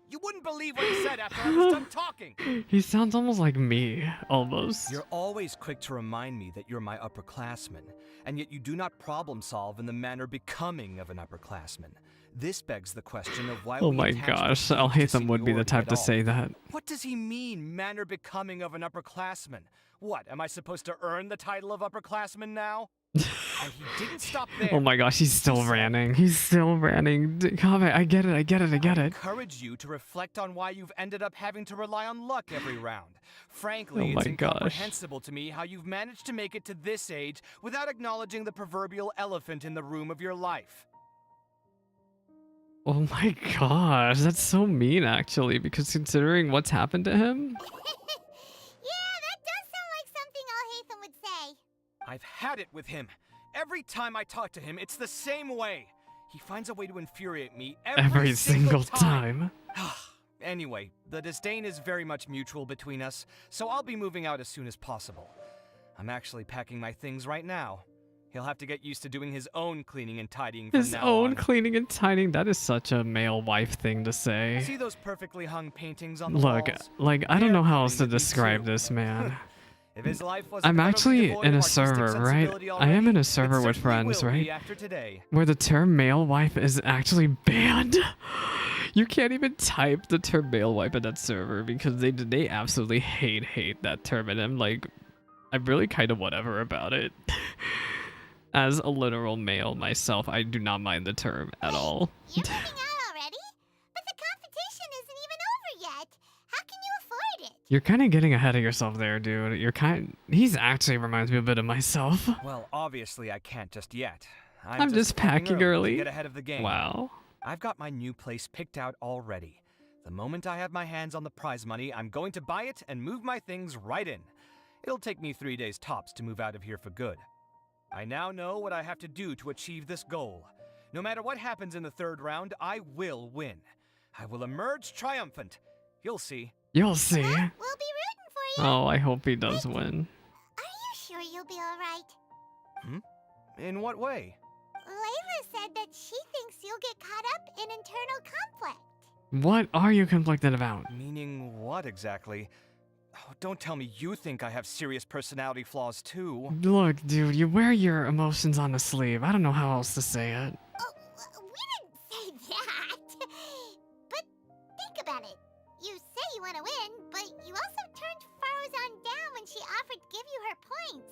Speaker 10: You wouldn't believe what he said after I was done talking!
Speaker 1: He sounds almost like me, almost.
Speaker 10: You're always quick to remind me that you're my upperclassman, and yet you do not problem solve in the manner becoming of an upperclassman. This begs the question of why
Speaker 1: Oh
Speaker 10: we
Speaker 1: my
Speaker 10: attach
Speaker 1: gosh,
Speaker 10: the
Speaker 1: Alhaitham would be the
Speaker 10: seniority
Speaker 1: type
Speaker 10: at
Speaker 1: to
Speaker 10: all.
Speaker 1: say that.
Speaker 10: What does he mean, manner becoming of an upperclassman? What, am I supposed to earn the title of upperclassman now? And he didn't stop there.
Speaker 1: Oh my gosh, he's still ranting. He's still ranting. Kaveh, I get it. I
Speaker 10: Encourage you to reflect on why you've ended up having to rely on luck every round. Frankly,
Speaker 1: Oh my
Speaker 10: it's
Speaker 1: gosh.
Speaker 10: incomprehensible to me how you've managed to make it to this age without acknowledging the proverbial elephant in the room of your life.
Speaker 1: Oh my gosh, that's so mean actually, because considering what's happened to him.
Speaker 16: Yeah, that does sound like something Alhaitham would say.
Speaker 10: I've had it with him. Every time I talk to him, it's the same way. He finds a way to infuriate me every
Speaker 1: single time.
Speaker 10: Anyway, the disdain is very much mutual between us, so I'll be moving out as soon as possible. I'm actually packing my things right now. He'll have to get used to doing his own cleaning and tidying from
Speaker 1: His
Speaker 10: now
Speaker 1: own
Speaker 10: on.
Speaker 1: cleaning and tidying, that is such a male wife thing to say.
Speaker 10: See those perfectly hung paintings on the
Speaker 1: Look,
Speaker 10: walls?
Speaker 1: like, I don't know how else to describe this, man.
Speaker 10: If his life wasn't
Speaker 1: I'm
Speaker 10: utterly
Speaker 1: actually
Speaker 10: devoid
Speaker 1: in
Speaker 10: of
Speaker 1: a
Speaker 10: artistic
Speaker 1: server, right?
Speaker 10: sensibility
Speaker 1: I am in
Speaker 10: already,
Speaker 1: a server
Speaker 10: it
Speaker 1: with
Speaker 10: certainly
Speaker 1: friends,
Speaker 10: will be
Speaker 1: right?
Speaker 10: after today.
Speaker 1: Where the term male wife is actually banned. You can't even type the term male wife in that server because they absolutely hate that term, and I'm like, I'm really kind of whatever about it. As a literal male myself, I do not mind the term at all.
Speaker 16: You're moving out already? But the competition isn't even over yet. How can you afford it?
Speaker 1: You're kind of getting ahead of yourself there, dude. He's actually reminds me a bit of myself.
Speaker 10: Well, obviously I can't just yet.
Speaker 1: I'm just packing early.
Speaker 10: To get ahead of the game.
Speaker 1: Wow.
Speaker 10: I've got my new place picked out already. The moment I have my hands on the prize money, I'm going to buy it and move my things right in. It'll take me 3 days tops to move out of here for good. I now know what I have to do to achieve this goal. No matter what happens in the third round, I will win. I will emerge triumphant. You'll see.
Speaker 1: You'll see.
Speaker 16: We'll be rooting for you.
Speaker 1: Oh, I hope he does win.
Speaker 16: Are you sure you'll be alright?
Speaker 10: In what way?
Speaker 16: Layla said that she thinks you'll get caught up in internal conflict.
Speaker 1: What are you conflicted about?
Speaker 10: Meaning what exactly? Oh, don't tell me you think I have serious personality flaws too.
Speaker 1: Look, dude, you wear your emotions on the sleeve. I don't know how else to say it.
Speaker 16: Oh, we didn't say that. But think about it. You say you want to win, but you also turned Farozan down when she offered to give you her points.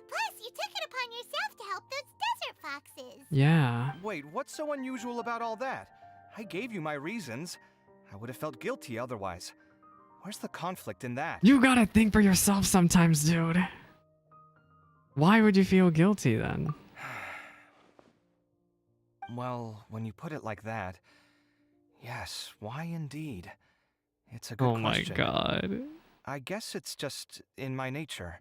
Speaker 16: Plus, you took it upon yourself to help those desert foxes.
Speaker 1: Yeah.
Speaker 10: Wait, what's so unusual about all that? I gave you my reasons. I would have felt guilty otherwise. Where's the conflict in that?
Speaker 1: You gotta think for yourself sometimes, dude. Why would you feel guilty then?
Speaker 10: Well, when you put it like that, yes, why indeed? It's a good
Speaker 1: Oh my
Speaker 10: question.
Speaker 1: god.
Speaker 10: I guess it's just in my nature.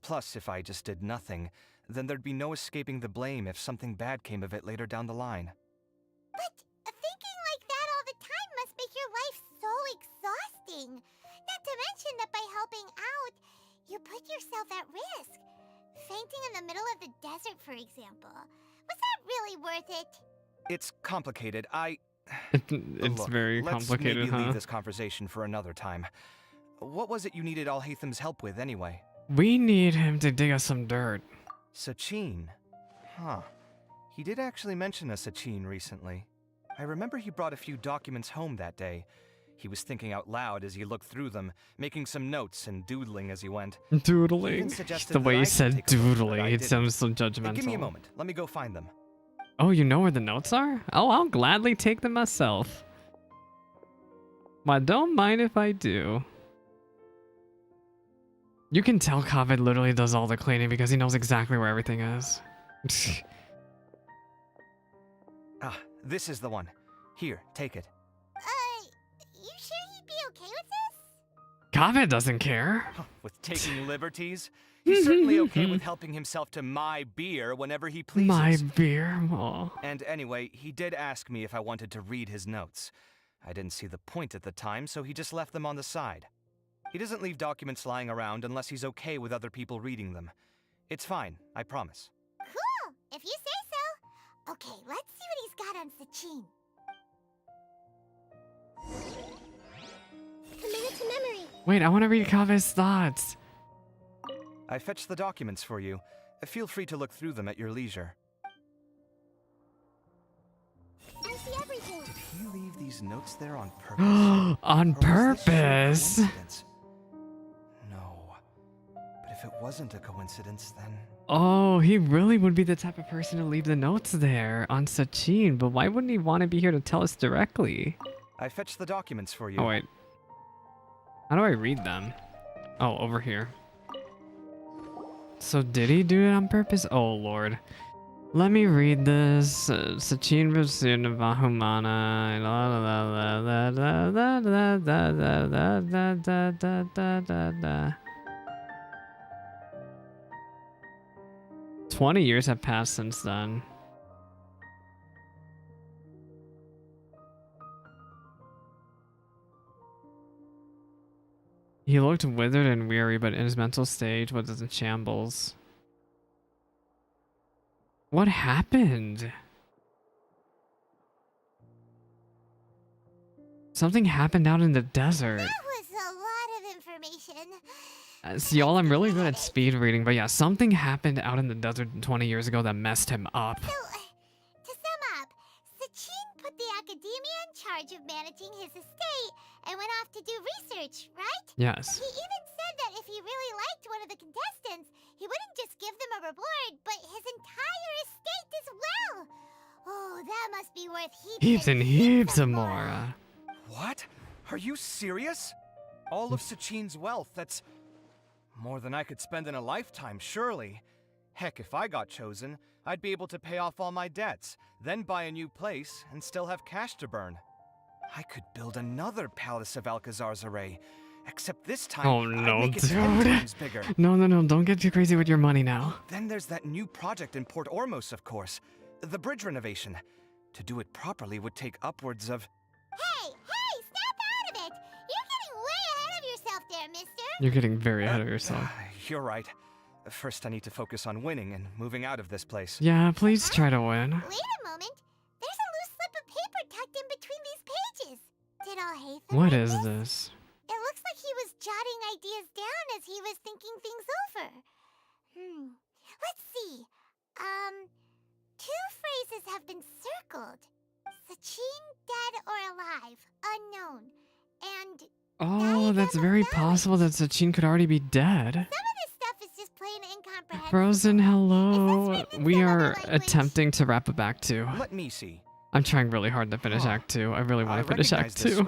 Speaker 10: Plus, if I just did nothing, then there'd be no escaping the blame if something bad came of it later down the line.
Speaker 16: But thinking like that all the time must make your life so exhausting. Not to mention that by helping out, you put yourself at risk. Fainting in the middle of the desert, for example. Was that really worth it?
Speaker 10: It's complicated.
Speaker 1: It's
Speaker 10: Look,
Speaker 1: very complicated,
Speaker 10: let's maybe
Speaker 1: huh?
Speaker 10: leave this conversation for another time. What was it you needed Alhatham's help with, anyway?
Speaker 1: We need him to dig us some dirt.
Speaker 10: Sachin? Huh. He did actually mention a Sachin recently. I remember he brought a few documents home that day. He was thinking out loud as he looked through them, making some notes and doodling as he went.
Speaker 1: Doodling.
Speaker 10: He even suggested
Speaker 1: The way
Speaker 10: that
Speaker 1: you
Speaker 10: I
Speaker 1: said
Speaker 10: take a look, but
Speaker 1: doodling,
Speaker 10: I
Speaker 1: it
Speaker 10: didn't.
Speaker 1: sounds so
Speaker 10: Hey,
Speaker 1: judgmental.
Speaker 10: give me a moment. Let me go find them.
Speaker 1: Oh, you know where the notes are? Oh, I'll gladly take them myself. Well, don't mind if I do. You can tell Kaveh literally does all the cleaning because he knows exactly where everything is.
Speaker 10: Ah, this is the one. Here, take it.
Speaker 16: You sure he'd be okay with this?
Speaker 1: Kaveh doesn't care.
Speaker 10: With taking liberties? He's certainly okay with helping himself to my beer whenever he pleases.
Speaker 1: My beer? Aw.
Speaker 10: And anyway, he did ask me if I wanted to read his notes. I didn't see the point at the time, so he just left them on the side. He doesn't leave documents lying around unless he's okay with other people reading them. It's fine, I promise.
Speaker 16: Cool, if you say so. Okay, let's see what he's got on Sachin.
Speaker 19: Commit to memory.
Speaker 1: Wait, I want to read Kaveh's thoughts.
Speaker 10: I fetched the documents for you. Feel free to look through them at your leisure.
Speaker 19: I see everything.
Speaker 10: Did he leave these notes there on purpose?
Speaker 1: On purpose?
Speaker 10: No. But if it wasn't a coincidence, then...
Speaker 1: Oh, he really would be the type of person to leave the notes there on Sachin, but why wouldn't he want to be here to tell us directly?
Speaker 10: I fetched the documents for you.
Speaker 1: Oh, wait. How do I read them? Oh, over here. So did he do it on purpose? Oh, Lord. Let me read this. Sachin pursued Vahumana. 20 years have passed since then. He looked withered and weary, but in his mental stage was in shambles. What happened? Something happened out in the desert.
Speaker 16: That was a lot of information.
Speaker 1: See, y'all, I'm really good at speed reading, but yeah, something happened out in the desert 20 years ago that messed him up.
Speaker 16: So, to sum up, Sachin put the Akademiya in charge of managing his estate and went off to do research, right?
Speaker 1: Yes.
Speaker 16: He even said that if he really liked one of the contestants, he wouldn't just give them a reward, but his entire estate as well. Oh, that must be worth heaps
Speaker 1: Heaps and heaps of more.
Speaker 10: What? Are you serious? All of Sachin's wealth, that's more than I could spend in a lifetime, surely. Heck, if I got chosen, I'd be able to pay off all my debts, then buy a new place, and still have cash to burn. I could build another Palace of Alcazar's array, except this time
Speaker 1: Oh
Speaker 10: I'd
Speaker 1: no,
Speaker 10: make it 10
Speaker 1: dude.
Speaker 10: times bigger.
Speaker 1: No, don't get too crazy with your money now.
Speaker 10: Then there's that new project in Port Ormos, of course. The bridge renovation. To do it properly would take upwards of...
Speaker 16: Hey, snap out of it! You're getting way ahead of yourself there, mister!
Speaker 1: You're getting very ahead of yourself.
Speaker 10: You're right. First I need to focus on winning and moving out of this place.
Speaker 1: Yeah, please try to win.
Speaker 16: Wait a moment. There's a loose slip of paper tucked in between these pages. Did Alhaitham
Speaker 1: What
Speaker 16: write
Speaker 1: is
Speaker 16: this?
Speaker 1: this?
Speaker 16: It looks like he was jotting ideas down as he was thinking things over. Let's see. Two phrases have been circled. Sachin dead or alive, unknown. And
Speaker 1: Oh, that's very possible that Sachin could already be dead.
Speaker 16: some of this stuff is just plain incomprehensible.
Speaker 1: Frozen, hello. We are attempting to wrap up Act 2.
Speaker 10: Let me see.
Speaker 1: I'm trying really hard to finish Act 2. I really want to finish Act 2.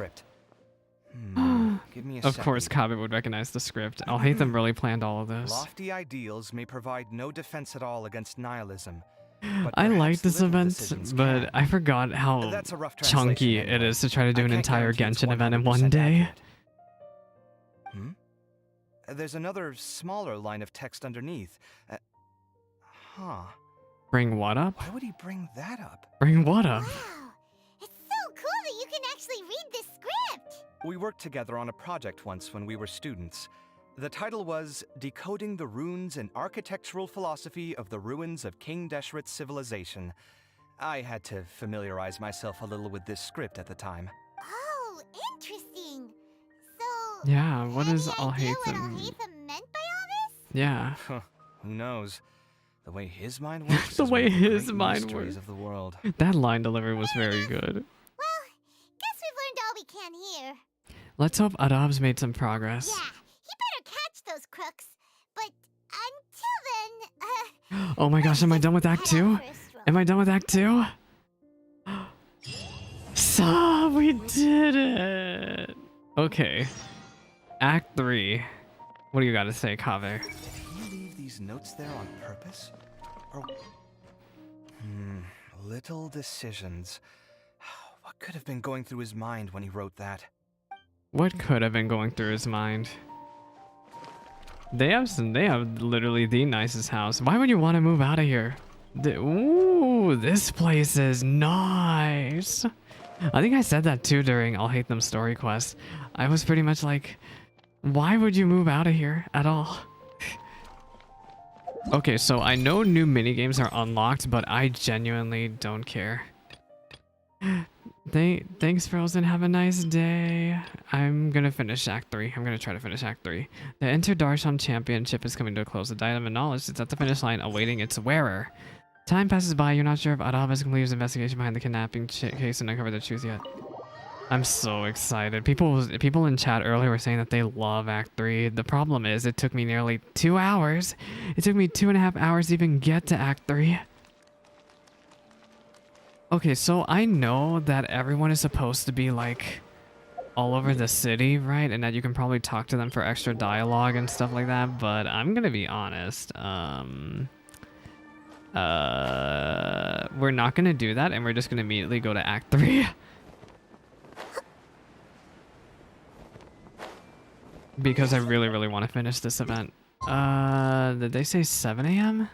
Speaker 10: Give me a
Speaker 1: Of
Speaker 10: second.
Speaker 1: course, Kaveh would recognize the script. Alhaitham really planned all of this.
Speaker 10: Lofty ideals may provide no defense at all against nihilism.
Speaker 1: I like this event, but I forgot how
Speaker 10: That's a rough
Speaker 1: chunky
Speaker 10: translation
Speaker 1: it is to try to do an
Speaker 10: can't
Speaker 1: entire
Speaker 10: guarantee it's
Speaker 1: Genshin event in
Speaker 10: 100%
Speaker 1: one day.
Speaker 10: There's another smaller line of text underneath.
Speaker 1: Bring what up?
Speaker 10: Why would he bring that up?
Speaker 1: Bring what up?
Speaker 16: It's so cool that you can actually read this script.
Speaker 10: We worked together on a project once when we were students. The title was Decoding the Runes and Architectural Philosophy of the Ruins of King Deshret's Civilization. I had to familiarize myself a little with this script at the time.
Speaker 16: Oh, interesting. So,
Speaker 1: Yeah, what is
Speaker 16: what
Speaker 1: Alhaitham?
Speaker 16: Alhaitham meant by all this?
Speaker 1: Yeah.
Speaker 10: Who knows? The way his mind works.
Speaker 1: The
Speaker 10: is
Speaker 1: way
Speaker 10: one of the
Speaker 1: his
Speaker 10: great
Speaker 1: mind
Speaker 10: mysteries
Speaker 1: works.
Speaker 10: of the world.
Speaker 1: That line delivery was very good.
Speaker 16: Well, guess we've learned all we can here.
Speaker 1: Let's hope Adab's made some progress.
Speaker 16: Yeah, he better catch those crooks. But until then,
Speaker 1: Oh my gosh, am I done with Act 2? Am I done with Act 2? So we did it! Okay. Act 3. What do you gotta say, Kaveh?
Speaker 10: Did he leave these notes there on purpose? Or... Little decisions. What could have been going through his mind when he wrote that?
Speaker 1: What could have been going through his mind? They have literally the nicest house. Why would you want to move out of here? Ooh, this place is nice. I think I said that too during Alhaitham's story quest. I was pretty much like, why would you move out of here at all? Okay, so I know new minigames are unlocked, but I genuinely don't care. Thanks, Frozen. Have a nice day. I'm gonna finish Act 3. I'm gonna try to finish Act 3. The Inter-Darshan Championship is coming to a close. The Diadem of Knowledge is at the finish line, awaiting its wearer. Time passes by. You're not sure if Adab has completed his investigation behind the kidnapping case and uncovered the truth yet. I'm so excited. People in chat earlier were saying that they love Act 3. The problem is, it took me nearly 2 hours. It took me 2.5 hours to even get to Act 3. Okay, so I know that everyone is supposed to be like all over the city, right? And that you can probably talk to them for extra dialogue and stuff like that, but I'm gonna be honest. We're not gonna do that, and we're just gonna immediately go to Act 3. Because I really, really want to finish this event. Did they say 7 a.m.?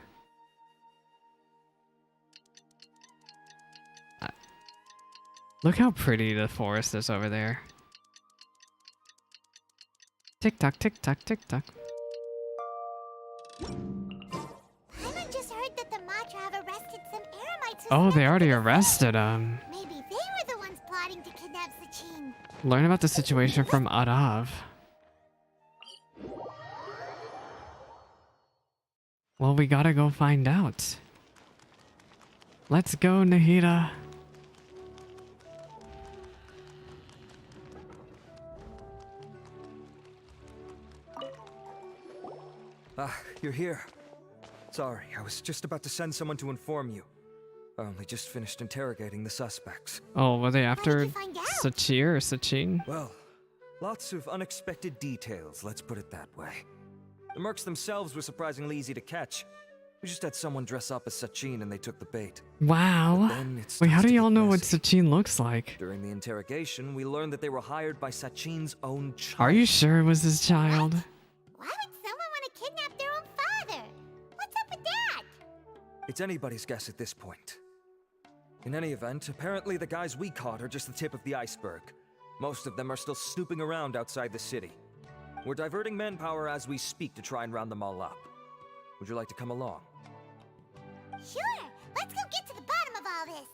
Speaker 1: Look how pretty the forest is over there. Tick tock, tick tock, tick tock.
Speaker 16: Paimon just heard that the Matra have arrested some Eremites.
Speaker 1: Oh, they already arrested him.
Speaker 16: Maybe they were the ones plotting to kidnap Sachin.
Speaker 1: Learn about the situation from Adav. Well, we gotta go find out. Let's go, Nahida.
Speaker 21: Ah, you're here. Sorry, I was just about to send someone to inform you. I only just finished interrogating the suspects.
Speaker 1: Oh, were they after Sachir or Sachin?
Speaker 21: Well, Lots of unexpected details, let's put it that way. The mercs themselves were surprisingly easy to catch. We just had someone dress up as Sachin and they took the bait.
Speaker 1: Wow. Wait, how do y'all know what Sachin looks like?
Speaker 21: During the interrogation, we learned that they were hired by Sachin's own child.
Speaker 1: Are you sure it was his child?
Speaker 16: Why would someone want to kidnap their own father? What's up with that?
Speaker 21: It's anybody's guess at this point. In any event, apparently the guys we caught are just the tip of the iceberg. Most of them are still snooping around outside the city. We're diverting manpower as we speak to try and round them all up. Would you like to come along?
Speaker 16: Sure, let's go get to the bottom of all this.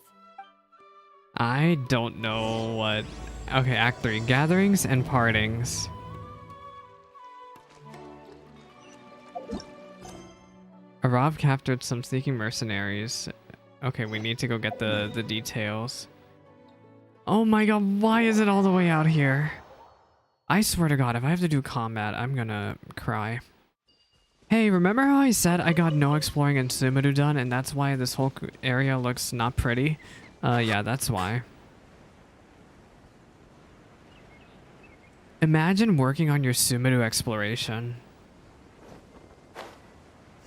Speaker 1: I don't know what... Okay, Act 3. Gatherings and partings. Arav captured some sneaking mercenaries. Okay, we need to go get the details. Oh my god, why is it all the way out here? I swear to god, if I have to do combat, I'm gonna cry. Hey, remember how I said I got no exploring in Sumeru done, and that's why this whole area looks not pretty? Yeah, that's why. Imagine working on your Sumeru exploration.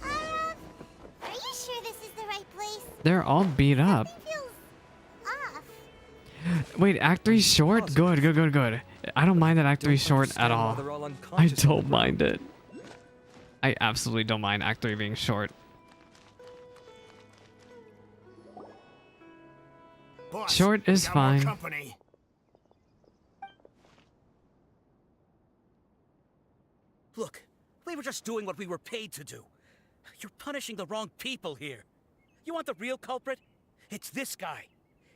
Speaker 16: Are you sure this is the right place?
Speaker 1: They're all beat up. Wait, Act 3 short? Good, good, good, good. I don't mind that Act 3 short at all. I don't mind it. I absolutely don't mind Act 3 being short.
Speaker 7: Boss,
Speaker 1: short is
Speaker 7: we got more
Speaker 1: fine.
Speaker 7: company.
Speaker 22: Look, we were just doing what we were paid to do. You're punishing the wrong people here. You want the real culprit? It's this guy.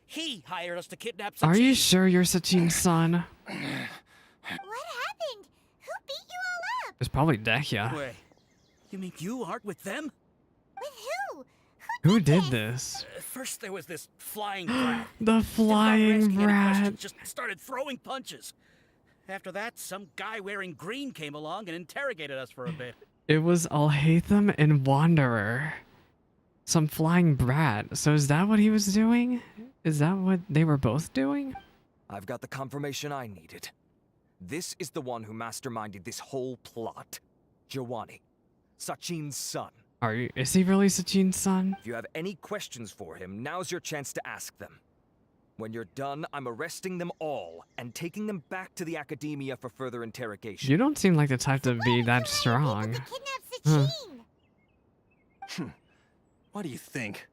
Speaker 22: He hired us to kidnap Sachin.
Speaker 1: Are you sure you're Sachin's son?
Speaker 16: What happened? Who beat you all up?
Speaker 1: It's probably Dehya.
Speaker 22: Wait, you mean you aren't with them?
Speaker 16: With who?
Speaker 1: Who did this?
Speaker 22: First there was this flying brat.
Speaker 1: The flying brat.
Speaker 22: Just started throwing punches. After that, some guy wearing green came along and interrogated us for a bit.
Speaker 1: It was Alhaitham and Wanderer. Some flying brat. So is that what he was doing? Is that what they were both doing?
Speaker 21: I've got the confirmation I needed. This is the one who masterminded this whole plot. Jawani, Sachin's son.
Speaker 1: Is he really Sachin's son?
Speaker 21: If you have any questions for him, now's your chance to ask them. When you're done, I'm arresting them all and taking them back to the Akademiya for further interrogation.
Speaker 1: You don't seem like the type to be that strong. Huh.
Speaker 15: What do you think?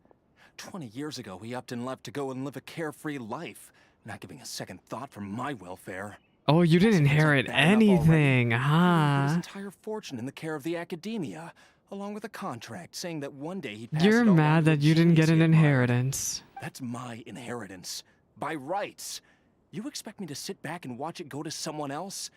Speaker 15: 20 years ago, we upped and left to go and live a carefree life, not giving a second thought for my welfare.
Speaker 1: Oh, you didn't inherit anything, huh?
Speaker 15: His entire fortune in the care of the Akademiya, along with a contract saying that one day he'd pass
Speaker 1: You're
Speaker 15: it all on
Speaker 1: mad
Speaker 15: to
Speaker 1: that
Speaker 15: the
Speaker 1: you didn't get
Speaker 15: genius
Speaker 1: an
Speaker 15: he admired.
Speaker 1: inheritance.
Speaker 15: That's my inheritance. By rights. You expect me to sit back and watch it go to someone else?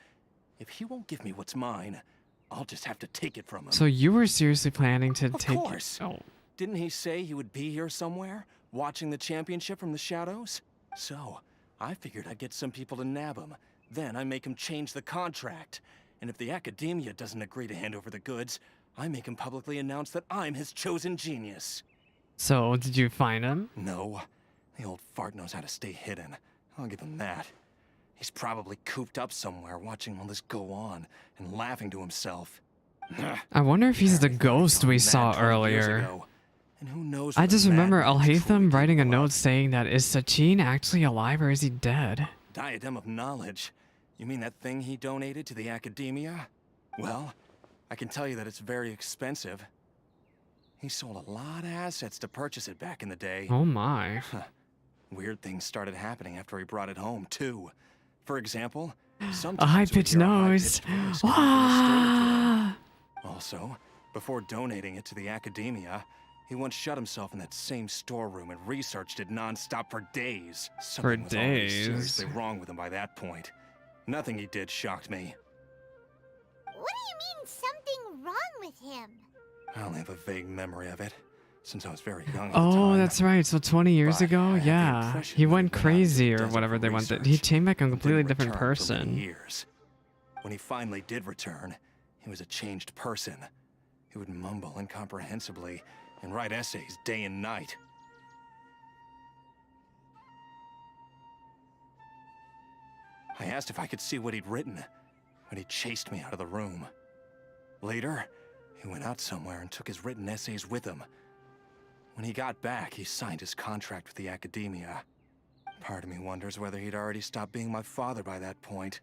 Speaker 15: If he won't give me what's mine, I'll just have to take it from him.
Speaker 1: So you were seriously planning to take...
Speaker 15: Of course.
Speaker 1: Oh.
Speaker 15: Didn't he say he would be here somewhere, watching the championship from the shadows? So, I figured I'd get some people to nab him. Then I make him change the contract. And if the Akademiya doesn't agree to hand over the goods, I make him publicly announce that I'm his chosen genius.
Speaker 1: So, did you find him?
Speaker 15: No. The old fart knows how to stay hidden. I'll give him that. He's probably cooped up somewhere watching all this go on and laughing to himself.
Speaker 1: I wonder if he's the ghost we saw earlier.
Speaker 15: And who knows
Speaker 1: I
Speaker 15: where
Speaker 1: just
Speaker 15: the
Speaker 1: remember
Speaker 15: madman
Speaker 1: Alhaitham writing a note saying that, is Sachin actually alive or is he dead?
Speaker 15: Diadem of knowledge. You mean that thing he donated to the Akademiya? Well, I can tell you that it's very expensive. He sold a lot of assets to purchase it back in the day.
Speaker 1: Oh my.
Speaker 15: Weird things started happening after he brought it home, too. For example,
Speaker 1: A
Speaker 15: sometimes
Speaker 1: high-pitched
Speaker 15: when you're a
Speaker 1: nose.
Speaker 15: high-pitched voice can
Speaker 1: Ah!
Speaker 15: be Also, before donating it to the Akademiya, he once shut himself in that same storeroom and researched it non-stop for days. Something was already seriously wrong with him by that point. Nothing he did shocked me.
Speaker 16: What do you mean something wrong with him?
Speaker 15: I only have a vague memory of it, since I was very young at the
Speaker 1: Oh,
Speaker 15: time.
Speaker 1: that's right. So 20 years ago?
Speaker 15: I had the
Speaker 1: Yeah.
Speaker 15: impression
Speaker 1: He
Speaker 15: he
Speaker 1: went
Speaker 15: had been out in the
Speaker 1: crazy or
Speaker 15: desert
Speaker 1: whatever
Speaker 15: for
Speaker 1: they wanted.
Speaker 15: research
Speaker 1: He came back a
Speaker 15: and
Speaker 1: completely
Speaker 15: didn't
Speaker 1: different
Speaker 15: return for many
Speaker 1: person.
Speaker 15: years. When he finally did return, he was a changed person. He would mumble incomprehensibly and write essays day and night. I asked if I could see what he'd written, but he chased me out of the room. Later, he went out somewhere and took his written essays with him. When he got back, he signed his contract with the Akademiya. Part of me wonders whether he'd already stopped being my father by that point.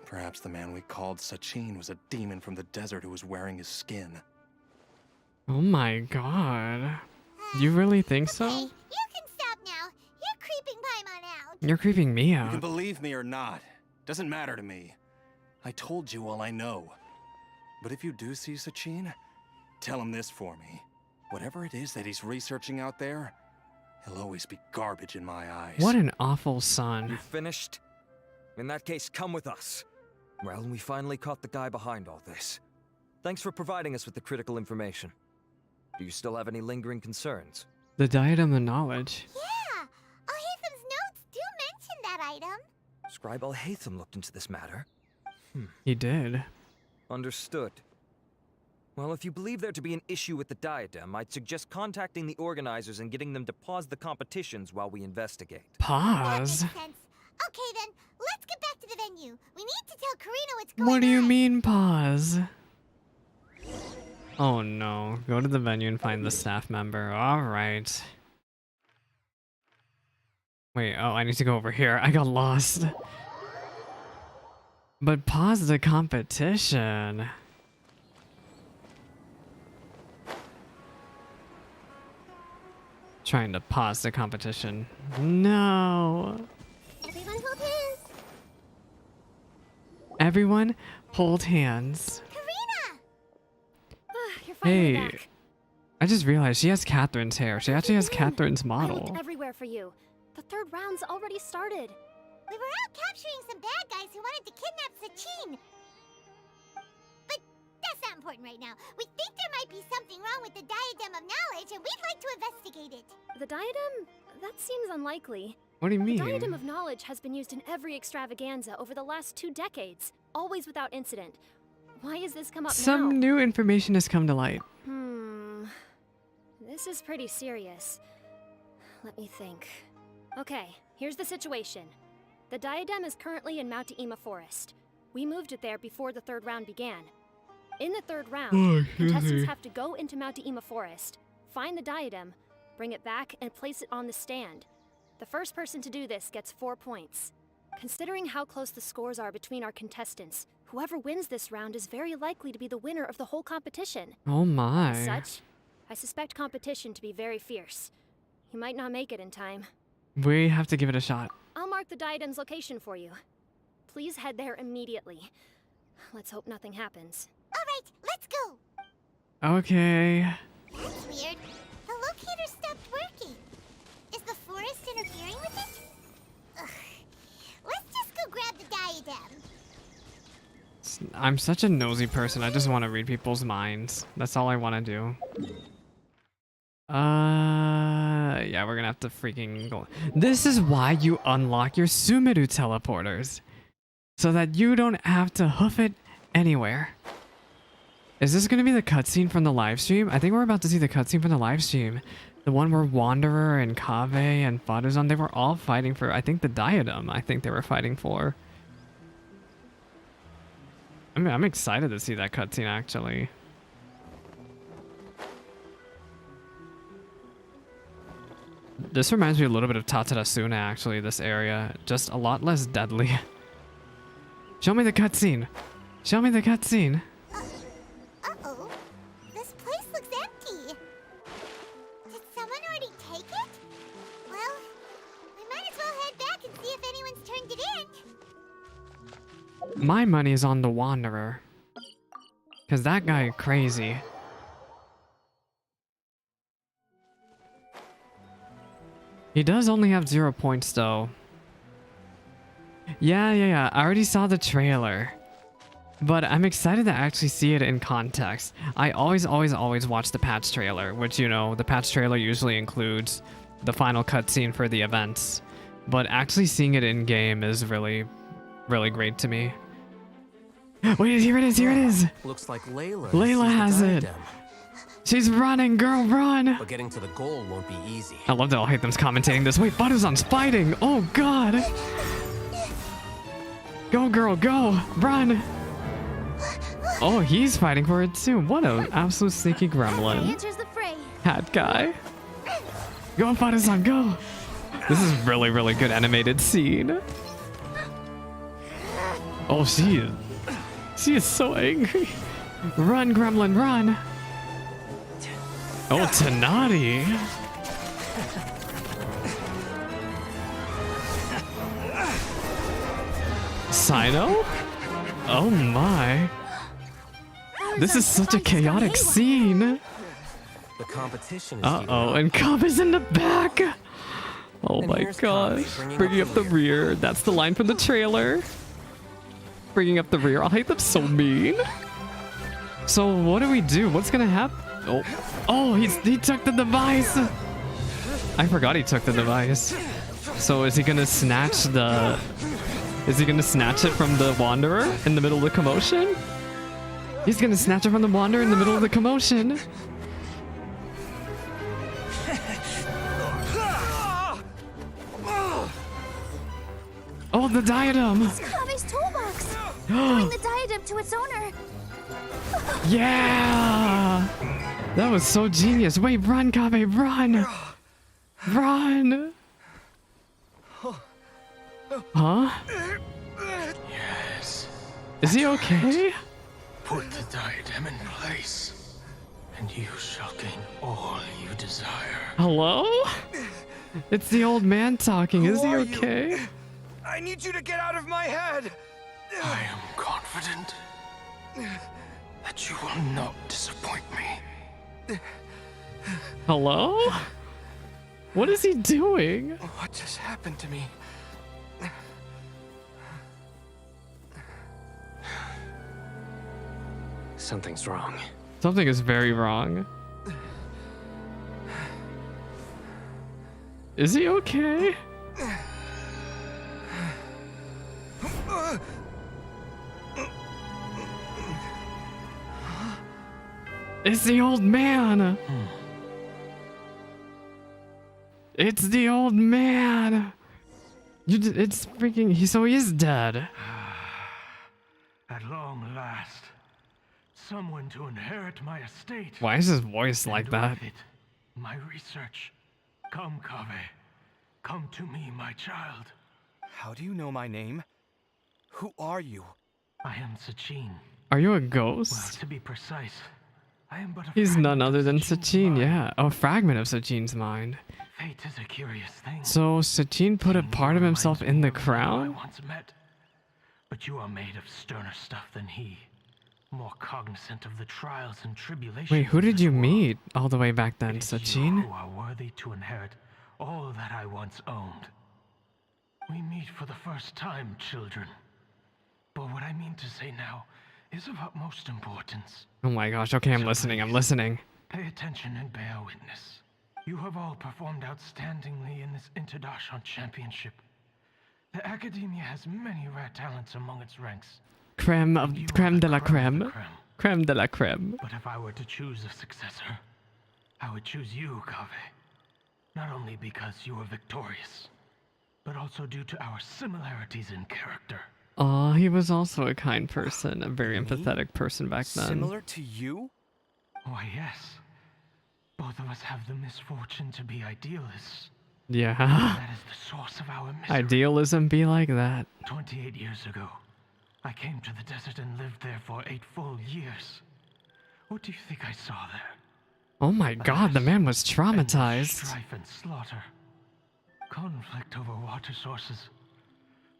Speaker 15: Perhaps the man we called Sachin was a demon from the desert who was wearing his skin.
Speaker 1: Oh my god. You really think so?
Speaker 16: You can stop now. You're creeping Paimon out.
Speaker 1: You're creeping me
Speaker 15: You
Speaker 1: out.
Speaker 15: can believe me or not. Doesn't matter to me. I told you all I know. But if you do see Sachin, tell him this for me. Whatever it is that he's researching out there, he'll always be garbage in my eyes.
Speaker 1: What an awful son.
Speaker 21: You finished? In that case, come with us. Well, we finally caught the guy behind all this. Thanks for providing us with the critical information. Do you still have any lingering concerns?
Speaker 1: The diadem of knowledge.
Speaker 16: Yeah, Al-Haytham's notes do mention that item.
Speaker 21: Scribe Al-Haytham looked into this matter.
Speaker 1: He did.
Speaker 21: Understood. Well, if you believe there to be an issue with the diadem, I'd suggest contacting the organizers and getting them to pause the competitions while we investigate.
Speaker 1: Pause?
Speaker 16: That makes sense. Okay then, let's get back to the venue. We need to tell Karina what's going on.
Speaker 1: What do you mean pause? Oh no. Go to the venue and find the staff member. Alright. Wait, oh, I need to go over here. I got lost. But pause the competition. Trying to pause the competition. No.
Speaker 16: Everyone hold hands.
Speaker 1: Everyone hold hands.
Speaker 16: Karina!
Speaker 12: You're finally
Speaker 1: Hey,
Speaker 12: back.
Speaker 1: I just realized she has Catherine's hair. She actually has Catherine's
Speaker 12: I
Speaker 1: model.
Speaker 12: looked everywhere for you. The third round's already started.
Speaker 16: We were out capturing some bad guys who wanted to kidnap Sachin. But that's not important right now. We think there might be something wrong with the Diadem of Knowledge, and we'd like to investigate it.
Speaker 12: The diadem? That seems unlikely.
Speaker 1: What do you
Speaker 12: The
Speaker 1: mean?
Speaker 12: diadem of knowledge has been used in every extravaganza over the last 2 decades, always without incident. Why has this come up now?
Speaker 1: Some new information has come to light.
Speaker 12: This is pretty serious. Let me think. Okay, here's the situation. The diadem is currently in Mount Tima Forest. We moved it there before the third round began. In the third round, contestants have to go into Mount Tima Forest, find the diadem, bring it back, and place it on the stand. The first person to do this gets 4 points. Considering how close the scores are between our contestants, whoever wins this round is very likely to be the winner of the whole competition.
Speaker 1: Oh my.
Speaker 12: As such, I suspect competition to be very fierce. You might not make it in time.
Speaker 1: We have to give it a shot.
Speaker 12: I'll mark the diadem's location for you. Please head there immediately. Let's hope nothing happens.
Speaker 16: Alright, let's go.
Speaker 1: Okay.
Speaker 16: That's weird. The locator stopped working. Is the forest interfering with it? Ugh. Let's just go grab the diadem.
Speaker 1: I'm such a nosy person. I just want to read people's minds. That's all I want to do. Yeah, we're gonna have to freaking go. This is why you unlock your Sumeru teleporters. So that you don't have to hoof it anywhere. Is this gonna be the cutscene from the live stream? I think we're about to see the cutscene from the live stream. The one where Wanderer and Kaveh and Faduzan, they were all fighting for, I think, the diadem. I think they were fighting for. I mean, I'm excited to see that cutscene, actually. This reminds me a little bit of Tatarasuna, actually, this area. Just a lot less deadly. Show me the cutscene. Show me the cutscene.
Speaker 16: Uh-oh. This place looks empty. Did someone already take it? Well, we might as well head back and see if anyone's turned it in.
Speaker 1: My money is on the Wanderer. Because that guy crazy. He does only have 0 points, though. Yeah. I already saw the trailer. But I'm excited to actually see it in context. I always watch the patch trailer, which, you know, the patch trailer usually includes the final cutscene for the events. But actually seeing it in-game is really, really great to me. Wait, here it is!
Speaker 9: Looks like Layla.
Speaker 1: Layla has it! She's running, girl, run!
Speaker 9: But getting to the goal won't be easy.
Speaker 1: I love that Al-Haytham's commentating this. Wait, Faduzan's fighting! Oh god! Go, girl, go! Run! Oh, he's fighting for it too. What an absolute sneaky gremlin.
Speaker 19: Enters the fray.
Speaker 1: Hat guy. Go, Fada-san, go! This is really, really good animated scene. Oh, she is so angry. Run, gremlin, run! Oh, Tighnari. Sino? Oh my. This is such a chaotic scene.
Speaker 9: The competition is
Speaker 1: Uh-oh, and Kaveh's in the back. Oh
Speaker 9: And
Speaker 1: my
Speaker 9: here's
Speaker 1: gosh.
Speaker 9: Kaveh
Speaker 1: Bringing up the rear. That's the line from the trailer. Bringing up the rear. I hate them so mean. So what do we do? What's gonna happen? Oh, he took the device. I forgot he took the device. So is he gonna snatch the... Is he gonna snatch it from the Wanderer in the middle of the commotion? He's gonna snatch it from the Wanderer in the middle of the commotion. Oh, the diadem!
Speaker 19: It's Kaveh's toolbox! Bring the diadem to its owner!
Speaker 1: Yeah! That was so genius. Wait, run, Kaveh, run! Run! Huh?
Speaker 2: Yes.
Speaker 1: Is he okay?
Speaker 2: Put the diadem in place, and you shall gain all you desire.
Speaker 1: Hello? It's the old man talking. Is he okay?
Speaker 10: I need you to get out of my head!
Speaker 2: I am confident that you will not disappoint me.
Speaker 1: Hello? What is he doing?
Speaker 2: What just happened to me?
Speaker 20: Something's wrong.
Speaker 1: Something is very wrong. Is he okay? It's the old man. It's the old man. It's freaking. So he is dead.
Speaker 2: At long last, someone to inherit my estate.
Speaker 1: Why is his voice like that?
Speaker 2: With it, my research. Come, Kaveh. Come to me, my child.
Speaker 10: How do you know my name? Who are you?
Speaker 2: I am Sachin.
Speaker 1: Are you a
Speaker 2: Well,
Speaker 1: ghost?
Speaker 2: to be precise, I am but a
Speaker 1: He's none
Speaker 2: fragment
Speaker 1: other
Speaker 2: of
Speaker 1: than
Speaker 2: Sachin's
Speaker 1: Sachin,
Speaker 2: mind.
Speaker 1: yeah. A fragment of Sachin's mind.
Speaker 2: Fate is a curious thing.
Speaker 1: So Sachin put a part of himself in the
Speaker 2: I
Speaker 1: crown?
Speaker 2: once met, but you are made of sterner stuff than he. More cognizant of the trials and tribulations.
Speaker 1: Wait, who
Speaker 2: of
Speaker 1: did
Speaker 2: this
Speaker 1: you
Speaker 2: world.
Speaker 1: meet all the way back then,
Speaker 2: It is you
Speaker 1: Sachin?
Speaker 2: who are worthy to inherit all that I once owned. We meet for the first time, children. But what I mean to say now is of utmost importance.
Speaker 1: Oh my gosh, okay, I'm listening, I'm listening.
Speaker 2: Pay attention and bear witness. You have all performed outstandingly in this International Championship. The Akademiya has many rare talents among its ranks.
Speaker 1: Creme of creme de la creme. Creme de la creme.
Speaker 2: But if I were to choose a successor, I would choose you, Kaveh. Not only because you were victorious, but also due to our similarities in character.
Speaker 1: Aw, he was also a kind person, a very empathetic person back then.
Speaker 10: Similar to you?
Speaker 2: Why, yes. Both of us have the misfortune to be idealists.
Speaker 1: Yeah.
Speaker 2: That is the source of our misery.
Speaker 1: Idealism be like that.
Speaker 2: 28 years ago, I came to the desert and lived there for 8 full years. What do you think I saw there?
Speaker 1: Oh my god, the man was traumatized.
Speaker 2: Strife and slaughter. Conflict over water sources.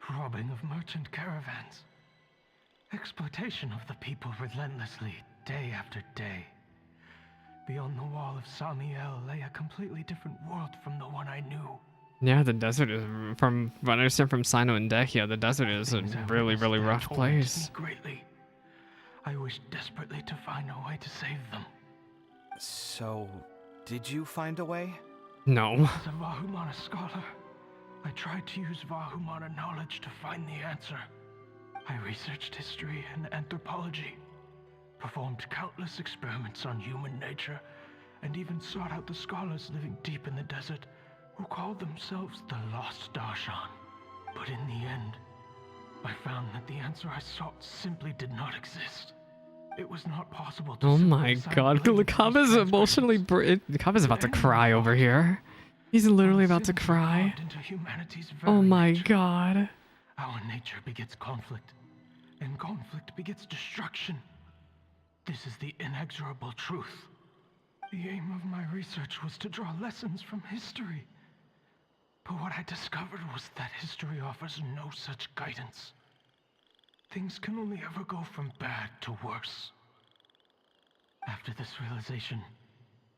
Speaker 2: Robbing of merchant caravans. Exploitation of the people relentlessly, day after day. Beyond the wall of Samiel lay a completely different world from the one I knew.
Speaker 1: Yeah, the desert is, from what I understand from Sino and Dehya, the desert is a really, really rough place.
Speaker 2: Greatly. I wished desperately to find a way to save them.
Speaker 10: So, did you find a way?
Speaker 1: No.
Speaker 2: As a Vahumana scholar, I tried to use Vahumana knowledge to find the answer. I researched history and anthropology, performed countless experiments on human nature, and even sought out the scholars living deep in the desert who called themselves the Lost Darshan. But in the end, I found that the answer I sought simply did not exist. It was not possible to
Speaker 1: Oh
Speaker 2: simply
Speaker 1: my
Speaker 2: assign
Speaker 1: god,
Speaker 2: blame to
Speaker 1: Kaveh's
Speaker 2: these
Speaker 1: emotionally Kaveh's about to cry over here. He's literally about to cry.
Speaker 2: into humanity's
Speaker 1: Oh
Speaker 2: very
Speaker 1: my
Speaker 2: nature.
Speaker 1: god.
Speaker 2: Our nature begets conflict, and conflict begets destruction. This is the inexorable truth. The aim of my research was to draw lessons from history. But what I discovered was that history offers no such guidance. Things can only ever go from bad to worse. After this realization,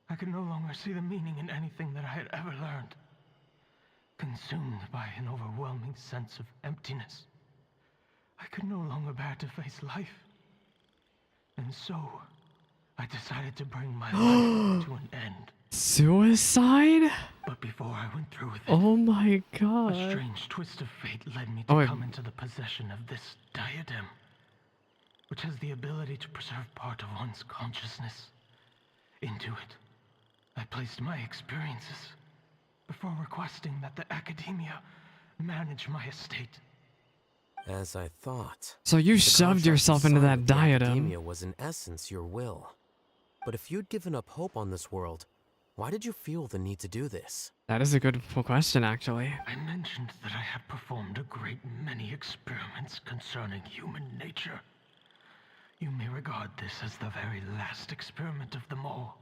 Speaker 2: I could no longer see the meaning in anything that I had ever learned. Consumed by an overwhelming sense of emptiness, I could no longer bear to face life. And so, I decided to bring my life to an end.
Speaker 1: Suicide?
Speaker 2: But before I went through with it,
Speaker 1: Oh my
Speaker 2: a
Speaker 1: god.
Speaker 2: strange twist of fate led me to
Speaker 1: Oh,
Speaker 2: come into the possession of this diadem, which has the ability to preserve part of one's consciousness. Into it, I placed my experiences before requesting that the Akademiya manage my estate.
Speaker 9: As I thought.
Speaker 1: So you
Speaker 9: the
Speaker 1: shoved
Speaker 9: contract you
Speaker 1: yourself into
Speaker 9: signed
Speaker 1: that
Speaker 9: with the
Speaker 1: diadem.
Speaker 9: Academia was in essence your will. But if you'd given up hope on this world, why did you feel the need to do this?
Speaker 1: That is a good question, actually.
Speaker 2: I mentioned that I had performed a great many experiments concerning human nature. You may regard this as the very last experiment of them all.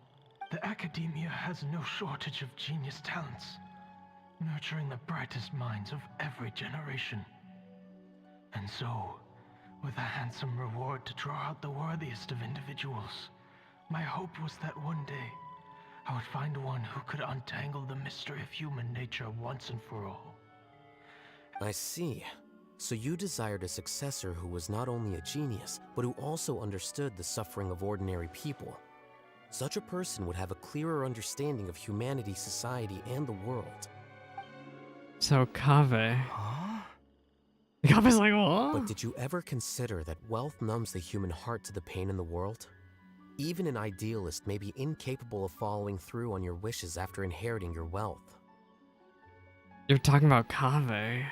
Speaker 2: The Akademiya has no shortage of genius talents, nurturing the brightest minds of every generation. And so, with a handsome reward to draw out the worthiest of individuals, my hope was that one day, I would find one who could untangle the mystery of human nature once and for all.
Speaker 9: I see. So you desired a successor who was not only a genius, but who also understood the suffering of ordinary people. Such a person would have a clearer understanding of humanity, society, and the world.
Speaker 1: So Kaveh. Kaveh's like, what?
Speaker 9: But did you ever consider that wealth numbs the human heart to the pain in the world? Even an idealist may be incapable of following through on your wishes after inheriting your wealth.
Speaker 1: You're talking about Kaveh.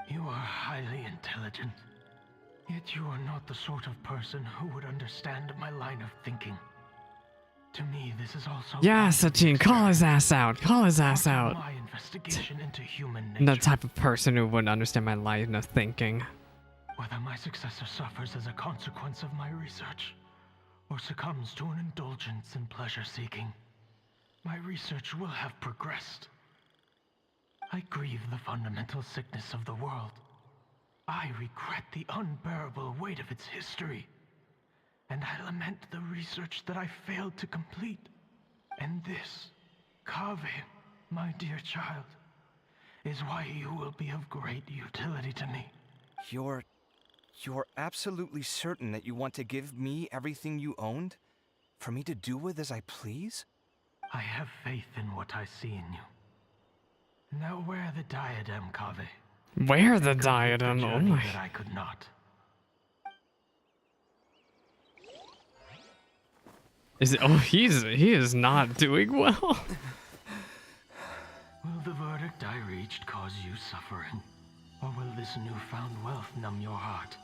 Speaker 2: You are highly intelligent, yet you are not the sort of person who would understand my line of thinking. To me, this is also
Speaker 1: Yeah, Sachin, call his ass out. Call his ass out.
Speaker 2: my investigation into human
Speaker 1: The
Speaker 2: nature.
Speaker 1: type of person who wouldn't understand my line of thinking.
Speaker 2: Whether my successor suffers as a consequence of my research, or succumbs to an indulgence in pleasure-seeking, my research will have progressed. I grieve the fundamental sickness of the world. I regret the unbearable weight of its history. And I lament the research that I failed to complete. And this, Kaveh, my dear child, is why you will be of great utility to me.
Speaker 10: You're absolutely certain that you want to give me everything you owned? For me to do with as I please?
Speaker 2: I have faith in what I see in you. Now wear the diadem, Kaveh.
Speaker 1: Wear the diadem, oh my.
Speaker 2: That I could not.
Speaker 1: Is it? Oh, he is not doing well.
Speaker 2: Will the verdict I reached cause you suffering? Or will this newfound wealth numb your heart?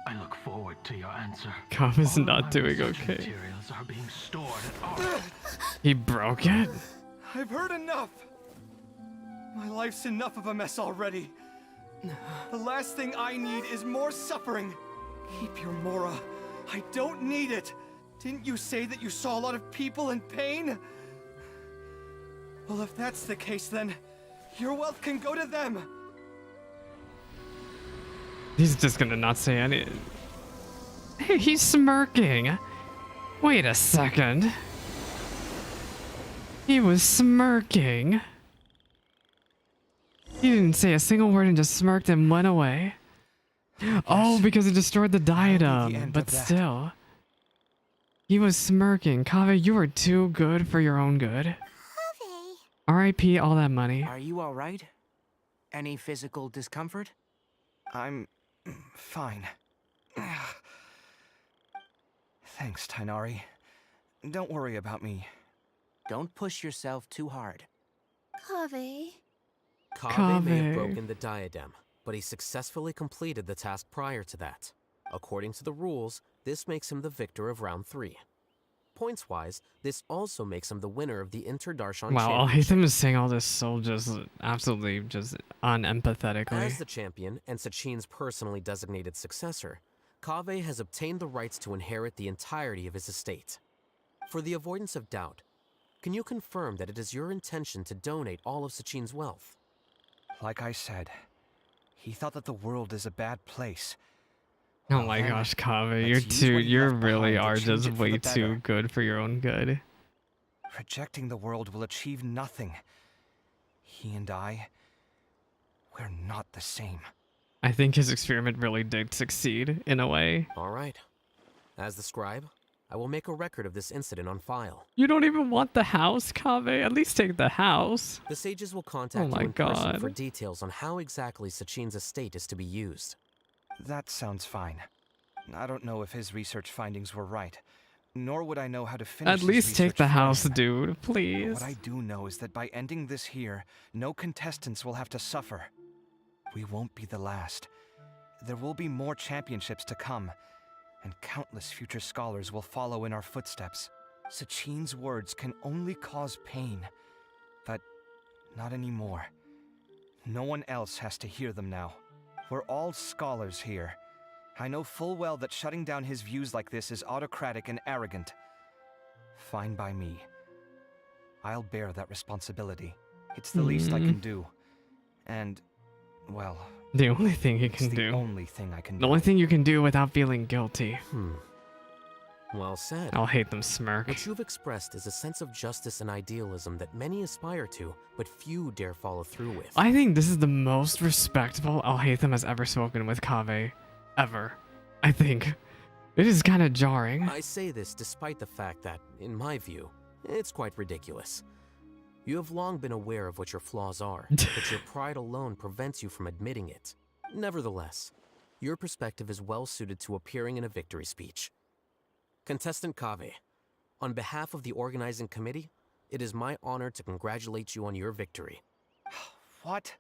Speaker 2: I look forward to your answer.
Speaker 1: Kaveh's
Speaker 2: All
Speaker 1: not
Speaker 2: my
Speaker 1: doing
Speaker 2: research
Speaker 1: okay.
Speaker 2: Materials are being stored at our...
Speaker 1: He broke it?
Speaker 10: I've heard enough! My life's enough of a mess already. The last thing I need is more suffering. Keep your Mora. I don't need it. Didn't you say that you saw a lot of people in pain? Well, if that's the case, then your wealth can go to them.
Speaker 1: He's just gonna not say any. Hey, he's smirking. Wait a second. He was smirking. He didn't say a single word and just smirked and went away. Oh, because it destroyed the diadem. But still. He was smirking. Kaveh, you were too good for your own good. R.I.P. all that money.
Speaker 8: Are you all right? Any physical discomfort?
Speaker 10: I'm fine. Thanks, Tighnari. Don't worry about me.
Speaker 8: Don't push yourself too hard.
Speaker 19: Kaveh.
Speaker 9: Kaveh may have
Speaker 1: Kaveh.
Speaker 9: broken the diadem, but he successfully completed the task prior to that. According to the rules, this makes him the victor of round 3. Points-wise, this also makes him the winner of the Inter-Darshan
Speaker 1: Wow,
Speaker 9: Championship.
Speaker 1: Alhaitham is saying all this so just absolutely just unempathetically.
Speaker 9: As the champion and Sachin's personally designated successor, Kaveh has obtained the rights to inherit the entirety of his estate. For the avoidance of doubt, can you confirm that it is your intention to donate all of Sachin's wealth?
Speaker 10: Like I said, he thought that the world is a bad place.
Speaker 1: Oh my gosh, Kaveh, you really are just way too good for your own good.
Speaker 10: Rejecting the world will achieve nothing. He and I, we're not the same.
Speaker 1: I think his experiment really did succeed, in a way.
Speaker 9: All right. As the scribe, I will make a record of this incident on file.
Speaker 1: You don't even want the house, Kaveh? At least take the house.
Speaker 9: The sages will contact you in person for details on how exactly Sachin's estate is to be used.
Speaker 10: That sounds fine. I don't know if his research findings were right, nor would I know how to finish
Speaker 1: At least take the house, dude, please.
Speaker 10: What I do know is that by ending this here, no contestants will have to suffer. We won't be the last. There will be more championships to come, and countless future scholars will follow in our footsteps. Sachin's words can only cause pain, but not anymore. No one else has to hear them now. We're all scholars here. I know full well that shutting down his views like this is autocratic and arrogant. Fine by me. I'll bear that responsibility. It's the least I can do. And, well...
Speaker 1: The only thing he can do.
Speaker 10: The only thing I can do.
Speaker 1: The only thing you can do without feeling guilty.
Speaker 9: Well said.
Speaker 1: Alhaitham smirk.
Speaker 9: What you've expressed is a sense of justice and idealism that many aspire to, but few dare follow through with.
Speaker 1: I think this is the most respectable Alhaitham has ever spoken with Kaveh. Ever. I think. It is kind of jarring.
Speaker 9: I say this despite the fact that, in my view, it's quite ridiculous. You have long been aware of what your flaws are, but your pride alone prevents you from admitting it. Nevertheless, your perspective is well suited to appearing in a victory speech. Contestant Kaveh, on behalf of the organizing committee, it is my honor to congratulate you on your victory.
Speaker 10: What?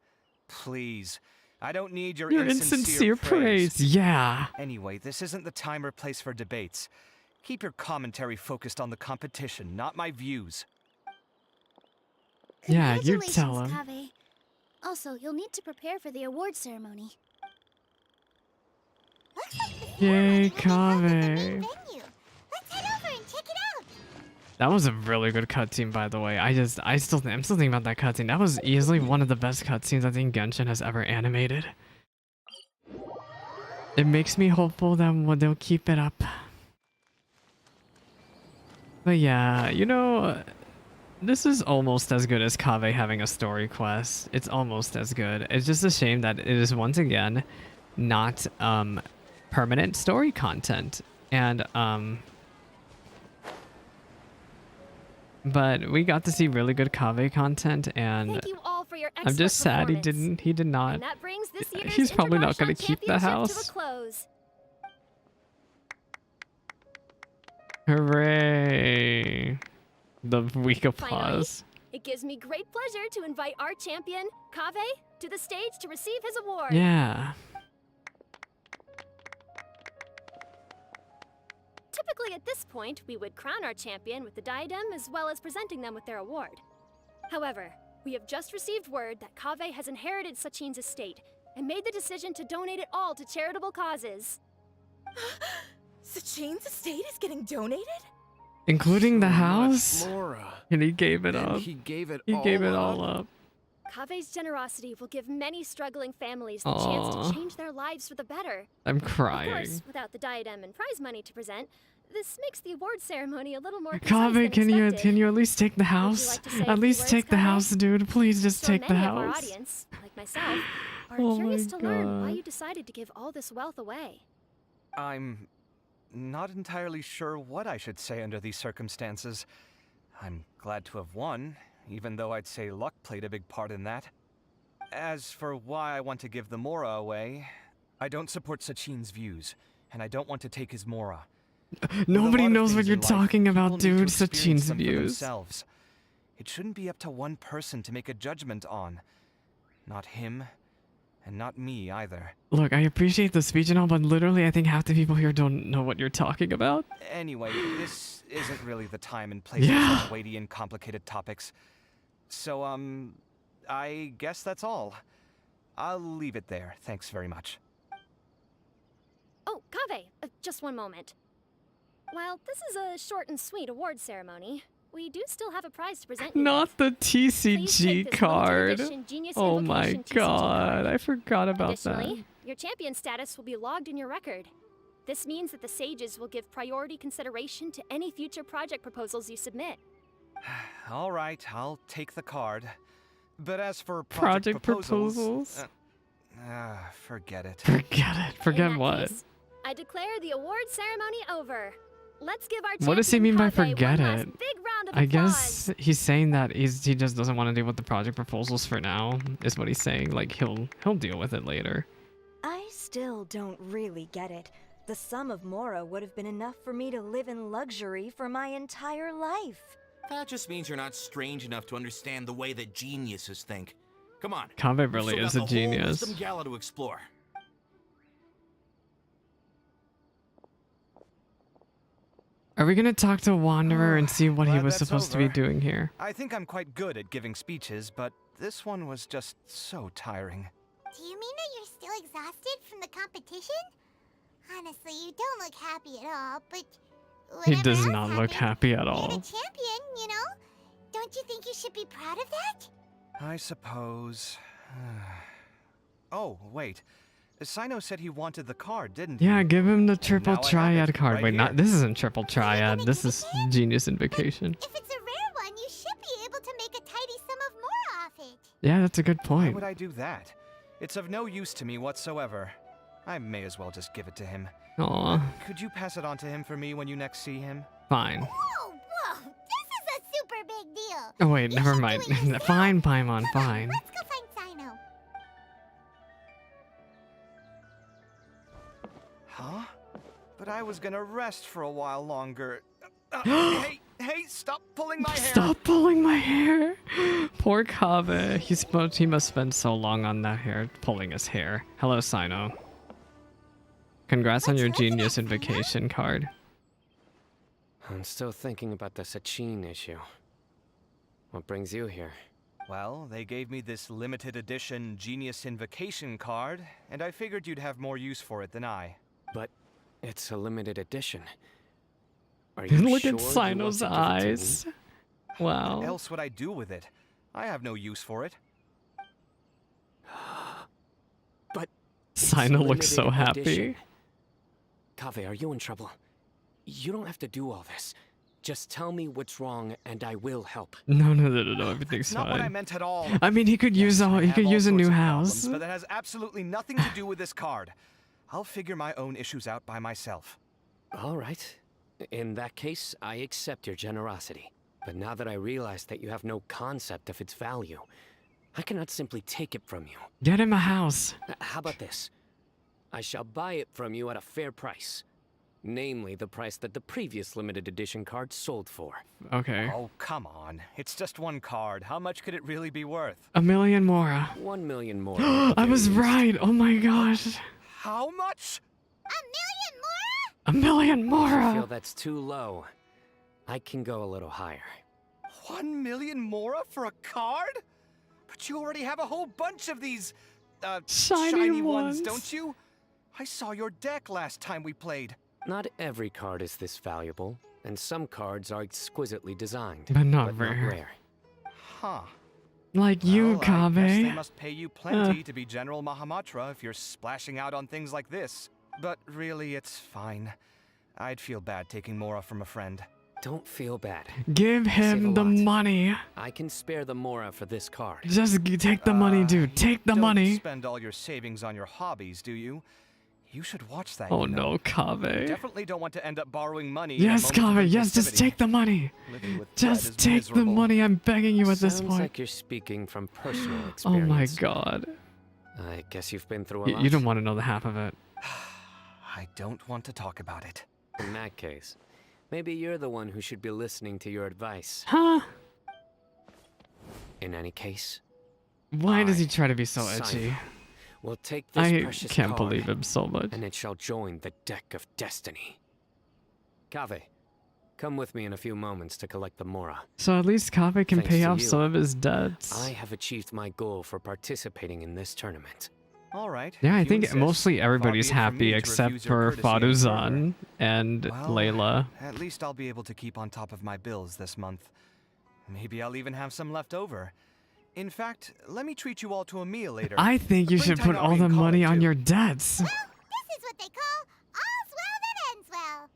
Speaker 10: Please. I don't need your
Speaker 1: insincere praise. Yeah.
Speaker 10: Anyway, this isn't the time or place for debates. Keep your commentary focused on the competition, not my views.
Speaker 1: Yeah, you tell him.
Speaker 19: Kaveh. Also, you'll need to prepare for the award ceremony.
Speaker 1: Yay, Kaveh.
Speaker 16: Let's head over and check it out.
Speaker 1: That was a really good cutscene, by the way. I'm still thinking about that cutscene. That was easily one of the best cutscenes I think Genshin has ever animated. It makes me hopeful that they'll keep it up. But yeah, you know, this is almost as good as Kaveh having a story quest. It's almost as good. It's just a shame that it is once again not permanent story content. And but we got to see really good Kaveh content, and
Speaker 12: Thank you all for your
Speaker 1: I'm just sad he did not.
Speaker 12: And that brings this year's
Speaker 1: He's probably not going to keep the
Speaker 12: Championship
Speaker 1: house.
Speaker 12: to a close.
Speaker 1: Hooray! The weak applause.
Speaker 12: Finally, it gives me great pleasure to invite our champion, Kaveh, to the stage to receive his award.
Speaker 1: Yeah.
Speaker 12: Typically at this point, we would crown our champion with the diadem as well as presenting them with their award. However, we have just received word that Kaveh has inherited Sachin's estate and made the decision to donate it all to charitable causes.
Speaker 6: Sachin's estate is getting donated?
Speaker 1: Including the house?
Speaker 18: Mora.
Speaker 1: And he gave it up.
Speaker 18: He gave it
Speaker 1: all up.
Speaker 12: Kaveh's generosity will give many struggling families the chance to change their lives for the better.
Speaker 1: I'm
Speaker 12: Of
Speaker 1: crying.
Speaker 12: course, without the diadem and prize money to present, this makes the award ceremony a little more
Speaker 1: Kaveh, can you at least take the house? At least take the house, dude. Please just take the
Speaker 12: Many of our
Speaker 1: house.
Speaker 12: audience, like myself, are
Speaker 1: Oh
Speaker 12: curious
Speaker 1: my
Speaker 12: to learn why
Speaker 1: God.
Speaker 12: you decided to give all this wealth away.
Speaker 10: I'm not entirely sure what I should say under these circumstances. I'm glad to have won, even though I'd say luck played a big part in that. As for why I want to give the Mora away, I don't support Sachin's views, and I don't want to take his Mora.
Speaker 1: Nobody knows what you're talking about, dude.
Speaker 10: Sachin's
Speaker 1: Sachin's views.
Speaker 10: themselves. It shouldn't be up to one person to make a judgment on. Not him, And not me either.
Speaker 1: Look, I appreciate the speech and all, but literally I think half the people here don't know what you're talking about.
Speaker 10: Anyway, this isn't really the time and place for such weighty and complicated topics. So, I guess that's all. I'll leave it there. Thanks very much.
Speaker 12: Oh, Kaveh, just one moment. While this is a short and sweet award ceremony, we do still have a prize to present you
Speaker 1: Not
Speaker 12: with.
Speaker 1: the
Speaker 12: Please take
Speaker 1: TCG
Speaker 12: this
Speaker 1: card.
Speaker 12: limited edition Genius
Speaker 1: Oh my
Speaker 12: Invocation TCG
Speaker 1: god,
Speaker 12: card.
Speaker 1: I forgot about
Speaker 12: Additionally,
Speaker 1: that.
Speaker 12: your champion status will be logged in your record. This means that the sages will give priority consideration to any future project proposals you submit.
Speaker 10: All right, I'll take the card. But as for
Speaker 1: Project
Speaker 10: proposals, forget it.
Speaker 1: Forget it. Forget
Speaker 12: In that
Speaker 1: what?
Speaker 12: case, I declare the award ceremony over. Let's give our
Speaker 1: What does he
Speaker 12: champion
Speaker 1: mean by
Speaker 12: Kaveh
Speaker 1: forget
Speaker 12: one last
Speaker 1: it?
Speaker 12: big round of
Speaker 1: I
Speaker 12: applause.
Speaker 1: guess he's saying that he just doesn't want to deal with the project proposals for now, is what he's saying. Like he'll deal with it later.
Speaker 6: I still don't really get it. The sum of Mora would have been enough for me to live in luxury for my entire life.
Speaker 5: That just means you're not strange enough to understand the way that geniuses think. Come on.
Speaker 1: Kaveh really is a genius.
Speaker 5: Some gala to explore.
Speaker 1: Are we gonna talk to Wanderer and see what he
Speaker 10: Glad
Speaker 1: was
Speaker 10: that's
Speaker 1: supposed to be
Speaker 10: over.
Speaker 1: doing here?
Speaker 10: I think I'm quite good at giving speeches, but this one was just so tiring.
Speaker 16: Do you mean that you're still exhausted from the competition? Honestly, you don't look happy at all, but
Speaker 1: He
Speaker 16: whatever
Speaker 1: does
Speaker 16: else
Speaker 1: not look
Speaker 16: happened,
Speaker 1: happy at
Speaker 16: you're
Speaker 1: all.
Speaker 16: the champion, you know? Don't you think you should be proud of that?
Speaker 10: I suppose. Oh, wait. Sino said he wanted the card, didn't he?
Speaker 1: Yeah, give him the triple
Speaker 10: now I have
Speaker 1: triad
Speaker 10: it,
Speaker 1: card.
Speaker 10: right
Speaker 1: Wait,
Speaker 10: here.
Speaker 1: not this isn't triple triad. This is Genius Invocation.
Speaker 16: If it's a rare one, you should be able to make a tidy sum of more off it.
Speaker 1: Yeah, that's a good
Speaker 10: Why
Speaker 1: point.
Speaker 10: would I do that? It's of no use to me whatsoever. I may as well just give it to him.
Speaker 1: Aw,
Speaker 10: Could you pass it on to him for me when you next see him?
Speaker 1: fine.
Speaker 16: Whoa, whoa, this is a super big deal.
Speaker 1: Oh wait, never mind. Fine, Paimon, fine.
Speaker 16: Let's go find Sino.
Speaker 10: Huh? But I was gonna rest for a while longer. Hey, stop pulling my hair!
Speaker 1: Stop pulling my hair. Poor Kaveh. He must spend so long on that hair, pulling his hair. Hello, Sino. Congrats on your Genius Invocation card.
Speaker 20: I'm still thinking about the Sachin issue. What brings you here?
Speaker 10: Well, they gave me this limited edition Genius Invocation card, and I figured you'd have more use for it than I.
Speaker 20: But it's a limited edition. Are you
Speaker 1: Look
Speaker 20: sure
Speaker 1: at
Speaker 20: you want
Speaker 1: Sino's
Speaker 20: to give it to me?
Speaker 1: eyes. Wow.
Speaker 10: What else would I do with it? I have no use for it.
Speaker 20: But
Speaker 1: Sino
Speaker 20: it's
Speaker 1: looks so
Speaker 20: limited
Speaker 1: happy.
Speaker 20: edition. Kaveh, are you in trouble? You don't have to do all this. Just tell me what's wrong, and I will help.
Speaker 1: No, everything's
Speaker 10: Not what I
Speaker 1: fine.
Speaker 10: meant at all.
Speaker 1: I mean, he could use
Speaker 10: I
Speaker 1: he
Speaker 10: have
Speaker 1: could
Speaker 10: all
Speaker 1: use a
Speaker 10: sorts
Speaker 1: new
Speaker 10: of
Speaker 1: house.
Speaker 10: problems, but that has absolutely nothing to do with this card. I'll figure my own issues out by myself.
Speaker 20: All right. In that case, I accept your generosity. But now that I realize that you have no concept of its value, I cannot simply take it from you.
Speaker 1: Get him a house.
Speaker 20: How about this? I shall buy it from you at a fair price. Namely, the price that the previous limited edition card sold for.
Speaker 1: Okay.
Speaker 10: Oh, come on. It's just one card. How much could it really be worth?
Speaker 1: 1 million more.
Speaker 20: 1 million more.
Speaker 1: I was right. Oh my gosh.
Speaker 10: How much?
Speaker 1: 1 million more.
Speaker 20: If you feel that's too low, I can go a little higher.
Speaker 10: 1 million mora for a card? But you already have a whole bunch of these,
Speaker 1: Shiny
Speaker 10: ones,
Speaker 1: ones.
Speaker 10: don't you? I saw your deck last time we played.
Speaker 20: Not every card is this valuable, and some cards are exquisitely designed,
Speaker 1: But not rare.
Speaker 10: Huh.
Speaker 1: Like you,
Speaker 10: Well, I guess they
Speaker 1: Kaveh.
Speaker 10: must pay you plenty to be General Mahamatra if you're splashing out on things like this. But really, it's fine. I'd feel bad taking Mora from a friend.
Speaker 20: Don't feel bad.
Speaker 1: Give
Speaker 20: I save
Speaker 1: him
Speaker 20: a
Speaker 1: the
Speaker 20: lot.
Speaker 1: money.
Speaker 20: I can spare the Mora for this card.
Speaker 1: Just take the money, dude. Take the
Speaker 10: Don't
Speaker 1: money.
Speaker 10: spend all your savings on your hobbies, do you? You should watch that.
Speaker 1: Oh
Speaker 10: you know.
Speaker 1: no, Kaveh.
Speaker 10: Definitely don't want to end up borrowing money.
Speaker 1: Yes,
Speaker 10: in a moment of
Speaker 1: Kaveh. Yes, just
Speaker 10: impulsivity.
Speaker 1: take the money.
Speaker 10: Living with debt
Speaker 1: Just
Speaker 10: is
Speaker 1: take the
Speaker 10: miserable.
Speaker 1: money. I'm begging you at this
Speaker 20: Sounds
Speaker 1: point.
Speaker 20: like you're speaking from personal
Speaker 1: Oh
Speaker 20: experience.
Speaker 1: my god.
Speaker 20: I guess you've been through a lot.
Speaker 1: You don't want to know the half of it.
Speaker 10: I don't want to talk about it.
Speaker 20: In that case, maybe you're the one who should be listening to your advice.
Speaker 1: Huh?
Speaker 20: In any case,
Speaker 1: Why does he try to be so
Speaker 20: Sino,
Speaker 1: edgy?
Speaker 20: We'll take this
Speaker 1: I
Speaker 20: precious
Speaker 1: can't
Speaker 20: card,
Speaker 1: believe him so much.
Speaker 20: and it shall join the deck of destiny. Kaveh, come with me in a few moments to collect the Mora.
Speaker 1: So at least Kaveh can
Speaker 20: Thanks
Speaker 1: pay
Speaker 20: to
Speaker 1: off
Speaker 20: you,
Speaker 1: some of his debts.
Speaker 20: I have achieved my goal for participating in this tournament.
Speaker 10: All right.
Speaker 1: Yeah, I
Speaker 10: if you
Speaker 1: think
Speaker 10: insist,
Speaker 1: mostly
Speaker 10: far
Speaker 1: everybody's
Speaker 10: be it from
Speaker 1: happy
Speaker 10: me to
Speaker 1: except
Speaker 10: refuse your
Speaker 1: for
Speaker 10: courtesy any further.
Speaker 1: Faduzan and
Speaker 10: Well,
Speaker 1: Layla.
Speaker 10: At least I'll be able to keep on top of my bills this month. Maybe I'll even have some left over. In fact, let me treat you all to a meal later.
Speaker 1: I think you
Speaker 10: Bring
Speaker 1: should put
Speaker 10: Tighnari
Speaker 1: all the
Speaker 10: and call
Speaker 1: money
Speaker 10: it
Speaker 1: on
Speaker 10: two.
Speaker 1: your debts.
Speaker 16: This is what they call all's well that ends well.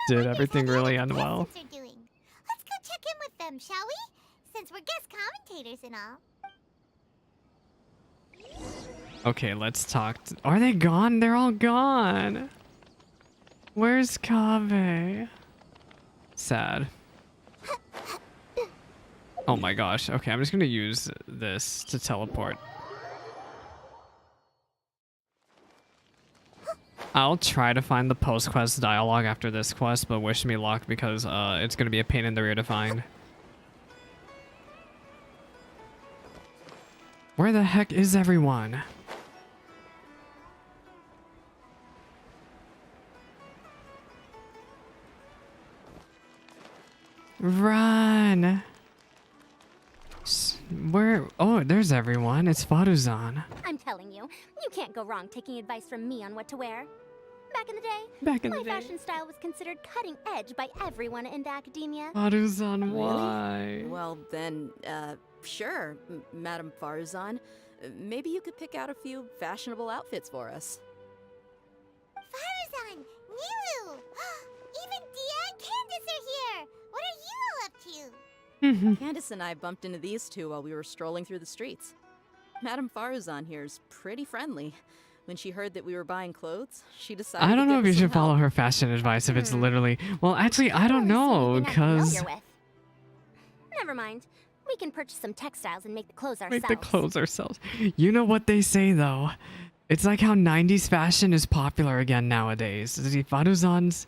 Speaker 1: Did everything really end well?
Speaker 16: Contestants are doing. Let's go check in with them, shall we? Since we're guest commentators and all.
Speaker 1: Okay, let's talk. Are they gone? They're all gone. Where's Kaveh? Sad. Oh my gosh. Okay, I'm just gonna use this to teleport. I'll try to find the post-quest dialogue after this quest, but wish me luck because it's gonna be a pain in the rear to find. Where the heck is everyone? Run! Where? Oh, there's everyone. It's Faduzan.
Speaker 4: I'm telling you, you can't go wrong taking advice from me on what to wear. Back in the day, my fashion style was considered cutting edge by everyone in the academia.
Speaker 1: Faduzan, why?
Speaker 14: Really? Well, then, sure, Madame Faruzan. Maybe you could pick out a few fashionable outfits for us.
Speaker 16: Faruzan, Nilu! Even Dia and Candace are here! What are you all up to?
Speaker 14: Candace and I bumped into these two while we were strolling through the streets. Madame Faruzan here's pretty friendly. When she heard that we were buying clothes, she decided
Speaker 1: I don't
Speaker 14: to
Speaker 1: know if
Speaker 14: give
Speaker 1: you
Speaker 14: us
Speaker 1: should
Speaker 14: some
Speaker 1: follow
Speaker 14: help.
Speaker 1: her fashion advice if it's literally. Well, actually, I don't know, because.
Speaker 4: Never mind. We can purchase some textiles and make the clothes ourselves.
Speaker 1: Make the clothes ourselves. You know what they say, though? It's like how 90s fashion is popular again nowadays. See, Faduzan's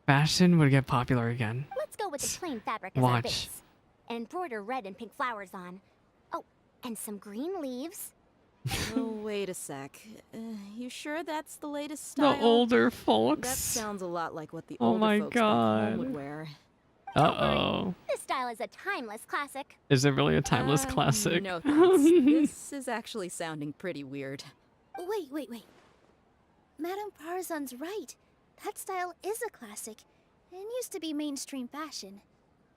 Speaker 1: fashion would get popular again.
Speaker 4: Let's go with the plain fabric as our
Speaker 1: Watch.
Speaker 4: base. And embroider red and pink flowers on. Oh, and some green leaves.
Speaker 14: Oh, wait a sec. You sure that's the latest
Speaker 1: The
Speaker 14: style?
Speaker 1: older
Speaker 14: That
Speaker 1: folks.
Speaker 14: sounds a lot like what the
Speaker 1: Oh
Speaker 14: older
Speaker 1: my
Speaker 14: folks back home
Speaker 1: God.
Speaker 14: would wear.
Speaker 1: Uh-oh.
Speaker 4: This style is a timeless classic.
Speaker 1: Is it really a timeless classic?
Speaker 14: No, thanks. This is actually sounding pretty weird.
Speaker 19: Wait. Madame Farzan's right. That style is a classic and used to be mainstream fashion.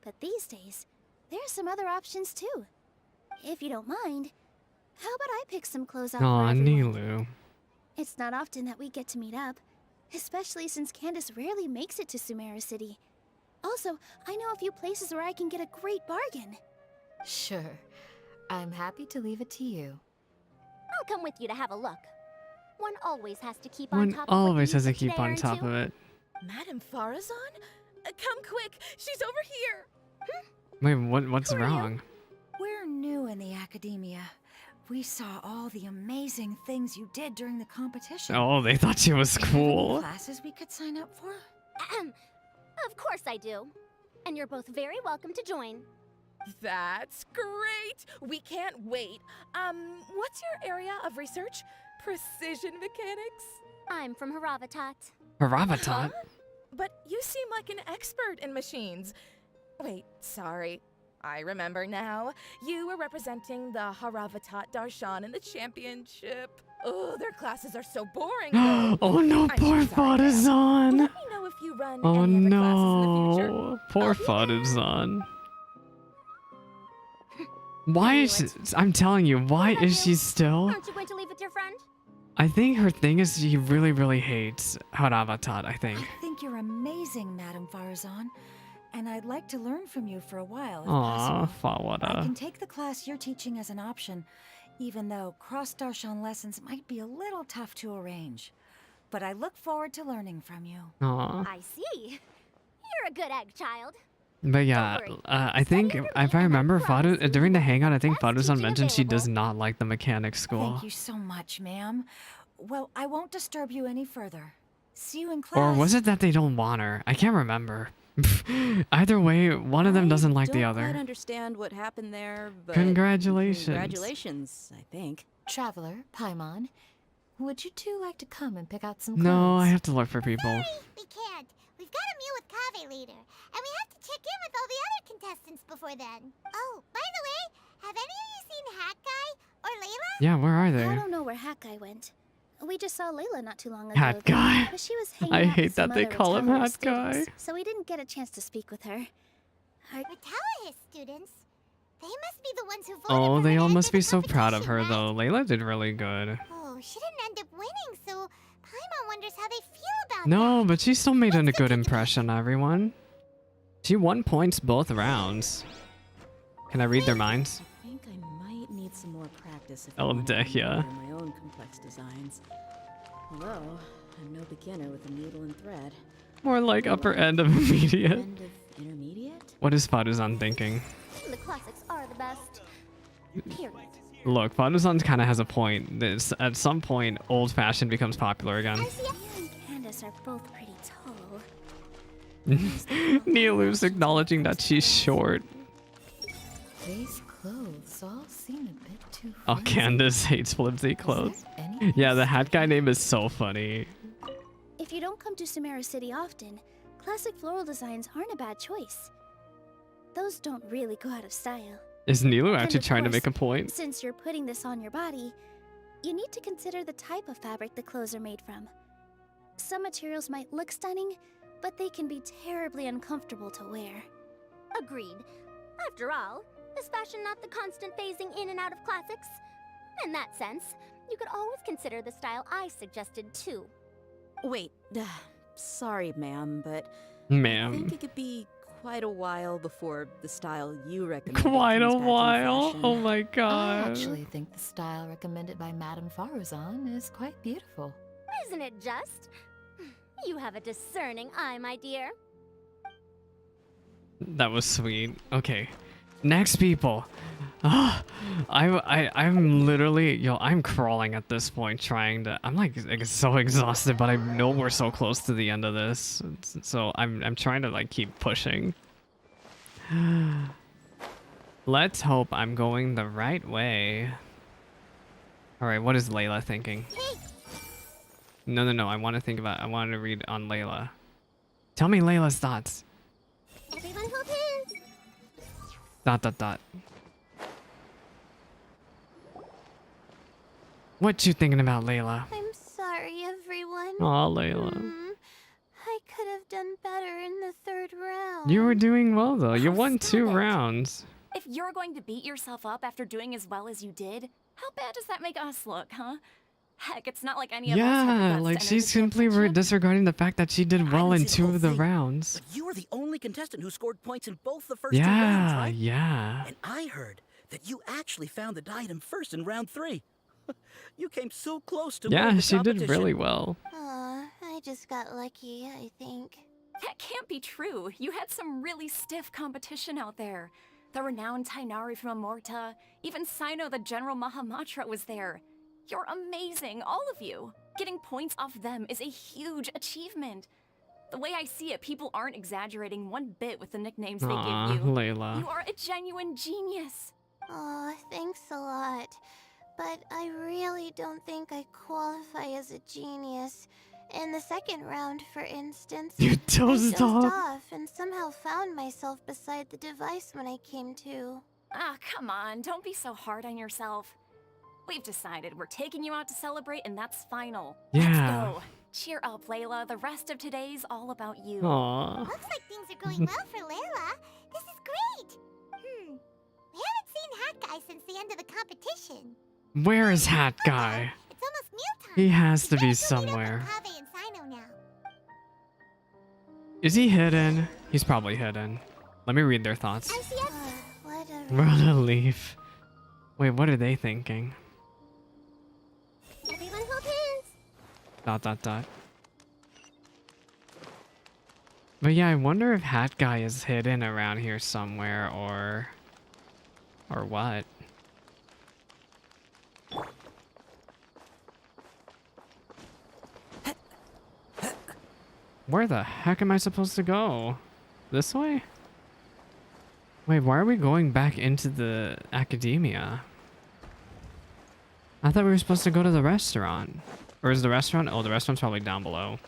Speaker 19: But these days, there are some other options too. If you don't mind, how about I pick some clothes out for
Speaker 1: Aw,
Speaker 19: everyone?
Speaker 1: Nilu.
Speaker 19: It's not often that we get to meet up, especially since Candace rarely makes it to Sumeru City. Also, I know a few places where I can get a great bargain.
Speaker 13: Sure. I'm happy to leave it to you.
Speaker 4: I'll come with you to have a look. One always has to keep on
Speaker 1: One
Speaker 4: top of what
Speaker 1: always
Speaker 4: the
Speaker 1: has to
Speaker 4: music
Speaker 1: keep
Speaker 4: today
Speaker 1: on
Speaker 4: are
Speaker 1: top
Speaker 4: into.
Speaker 1: of it.
Speaker 7: Madame Farazan? Come quick! She's over here!
Speaker 1: Wait, what's wrong?
Speaker 17: We're new in the Akademiya. We saw all the amazing things you did during the competition.
Speaker 1: Oh, they thought she was
Speaker 17: Do you have any
Speaker 1: cool.
Speaker 17: classes we could sign up for?
Speaker 4: Of course I do. And you're both very welcome to join.
Speaker 7: That's great! We can't wait. What's your area of research? Precision mechanics?
Speaker 4: I'm from Haravatat.
Speaker 1: Haravatat?
Speaker 7: But you seem like an expert in machines. Wait, sorry. I remember now. You were representing the Haravatat Darshan in the championship. Oh, their classes are so boring. though.
Speaker 1: Oh no,
Speaker 7: I'm
Speaker 1: poor
Speaker 7: sorry, ma'am.
Speaker 1: Faduzan.
Speaker 7: Let me know if you run
Speaker 1: Oh
Speaker 7: any other classes in the future.
Speaker 1: no, poor Faduzan. Why is she, I'm telling you, why is she still?
Speaker 4: Aren't you going to leave with your friend?
Speaker 1: I think her thing is she really hates Haravatat, I think.
Speaker 17: I think you're amazing, Madame Farazan. And I'd like to learn from you for a while, if
Speaker 1: Aw,
Speaker 17: possible. I can
Speaker 1: Fawada.
Speaker 17: take the class you're teaching as an option, even though cross-Darshan lessons might be a little tough to arrange. But I look forward to learning from you.
Speaker 1: Aw.
Speaker 4: I see. You're a good egg child.
Speaker 1: But yeah, I think if I remember, during the hangout, I think Faduzan mentioned she does not like the mechanics school.
Speaker 17: Thank you so much, ma'am. Well, I won't disturb you any further. See you in class.
Speaker 1: Or was it that they don't want her? I can't remember. Either way, one of them doesn't like the
Speaker 14: Don't quite
Speaker 1: other.
Speaker 14: understand what happened there, but
Speaker 1: Congratulations.
Speaker 14: Congratulations, I think.
Speaker 13: Traveler, Paimon, would you two like to come and pick out some clothes?
Speaker 1: No, I have to look for people.
Speaker 16: We can't. We've got a meal with Kaveh later, and we have to check in with all the other contestants before then. Oh, by the way, have any of you seen Hat Guy or Layla?
Speaker 1: Yeah, where are
Speaker 19: I
Speaker 1: they?
Speaker 19: don't know where Hat Guy went. We just saw Layla not too long ago.
Speaker 1: Hat Guy.
Speaker 19: But she was hanging
Speaker 1: I
Speaker 19: out with
Speaker 1: hate that
Speaker 19: some
Speaker 1: they
Speaker 19: other
Speaker 1: call him
Speaker 19: Retaliate
Speaker 1: Hat Guy.
Speaker 19: students, so we didn't get a chance to speak with her.
Speaker 16: Retaliate students? They must be the ones who voted
Speaker 1: Oh,
Speaker 16: for
Speaker 1: they
Speaker 16: her
Speaker 1: all
Speaker 16: to
Speaker 1: must
Speaker 16: enter
Speaker 1: be
Speaker 16: the
Speaker 1: so proud of her,
Speaker 16: competition,
Speaker 1: though. Layla did really good.
Speaker 16: Oh, she didn't end up winning, so Paimon wonders how they feel about
Speaker 1: No, but she still made a good impression, everyone. She won points both rounds. Can I read their minds?
Speaker 14: I think I might need some more practice if I
Speaker 1: Oh,
Speaker 14: want to
Speaker 1: yeah.
Speaker 14: embroider my own complex designs. Although, I'm no beginner with a needle and thread.
Speaker 1: More like upper end of immediate.
Speaker 14: End of intermediate?
Speaker 1: What is Faduzan thinking?
Speaker 4: The classics are the best. Period.
Speaker 1: Look, Faduzan kind of has a point. This, at some point, old-fashioned becomes popular again.
Speaker 19: You and Candace are both pretty tall.
Speaker 1: Nilu's acknowledging that she's short.
Speaker 13: These clothes all seem a bit too
Speaker 1: Oh,
Speaker 13: fancy.
Speaker 1: Candace hates flimsy clothes. Yeah, the hat guy name is so funny.
Speaker 19: If you don't come to Sumeru City often, classic floral designs aren't a bad choice. Those don't really go out of style.
Speaker 1: Is Nilu
Speaker 19: And
Speaker 1: actually
Speaker 19: of
Speaker 1: trying to
Speaker 19: course,
Speaker 1: make a point?
Speaker 19: Since you're putting this on your body, you need to consider the type of fabric the clothes are made from. Some materials might look stunning, but they can be terribly uncomfortable to wear.
Speaker 4: Agreed. After all, is fashion not the constant phasing in and out of classics? In that sense, you could always consider the style I suggested too.
Speaker 14: Wait, sorry, ma'am, but I
Speaker 1: Ma'am.
Speaker 14: think it could be quite a while before the style you recommend.
Speaker 1: Quite a
Speaker 14: comes back in
Speaker 1: while?
Speaker 14: fashion.
Speaker 1: Oh my
Speaker 13: I
Speaker 1: god.
Speaker 13: actually think the style recommended by Madame Faruzan is quite beautiful.
Speaker 4: Isn't it just? You have a discerning eye, my dear.
Speaker 1: That was sweet. Okay. Next people. I'm literally, I'm crawling at this point trying to, I'm like so exhausted, but I know we're so close to the end of this. So I'm trying to like keep pushing. Let's hope I'm going the right way. All right, what is Layla thinking? No, I want to read on Layla. Tell me Layla's thoughts.
Speaker 16: Everyone hold hands. ...
Speaker 1: What you thinking about, Layla?
Speaker 19: I'm sorry, everyone.
Speaker 1: Aw, Layla.
Speaker 19: I could have done better in the third round.
Speaker 1: You were doing well, though. You won 2 rounds.
Speaker 3: If you're going to beat yourself up after doing as well as you did, how bad does that make us look, huh? Heck, it's not like any of us have the
Speaker 1: Yeah,
Speaker 3: guts
Speaker 1: like
Speaker 3: to enter
Speaker 1: she's
Speaker 3: the
Speaker 1: simply disregarding the fact that she did well in
Speaker 22: see the
Speaker 1: 2
Speaker 22: whole
Speaker 1: of the
Speaker 22: thing,
Speaker 1: rounds.
Speaker 22: You were the only contestant who scored points in both the first 2 rounds,
Speaker 1: Yeah,
Speaker 22: right?
Speaker 1: yeah.
Speaker 22: And I heard that you actually found the diadem first in round 3. You came so close to winning
Speaker 1: Yeah,
Speaker 22: the
Speaker 1: she did really
Speaker 22: competition.
Speaker 1: well.
Speaker 19: I just got lucky, I think.
Speaker 3: That can't be true. You had some really stiff competition out there. The renowned Tighnari from Amorta, even Sino the General Mahamatra was there. You're amazing, all of you. Getting points off them is a huge achievement. The way I see it, people aren't exaggerating one bit with the nicknames they
Speaker 1: Aw,
Speaker 3: give you.
Speaker 1: Layla.
Speaker 3: You are a genuine genius.
Speaker 19: Oh, thanks a lot. But I really don't think I qualify as a genius. In the second round, for instance,
Speaker 1: You dozed
Speaker 19: I
Speaker 1: off.
Speaker 19: dozed off and somehow found myself beside the device when I came to.
Speaker 3: Ah, come on, don't be so hard on yourself. We've decided we're taking you out to celebrate, and that's final.
Speaker 1: Yeah.
Speaker 3: Let's go. Cheer up, Layla. The rest of today's all about you.
Speaker 1: Aw.
Speaker 16: Looks like things are going well for Layla. This is great. We haven't seen Hat Guy since the end of the competition.
Speaker 1: Where is Hat Guy?
Speaker 16: It's almost mealtime.
Speaker 1: He has to be somewhere.
Speaker 16: Kaveh and Sino now.
Speaker 1: Is he hidden? He's probably hidden. Let me read their thoughts.
Speaker 19: Whatever.
Speaker 1: Run a leaf. Wait, what are they thinking?
Speaker 16: Everyone hold hands. ...
Speaker 1: But yeah, I wonder if Hat Guy is hidden around here somewhere or what. Where the heck am I supposed to go? This way? Wait, why are we going back into the Akademiya? I thought we were supposed to go to the restaurant. Or is the restaurant? Oh, the restaurant's probably down below.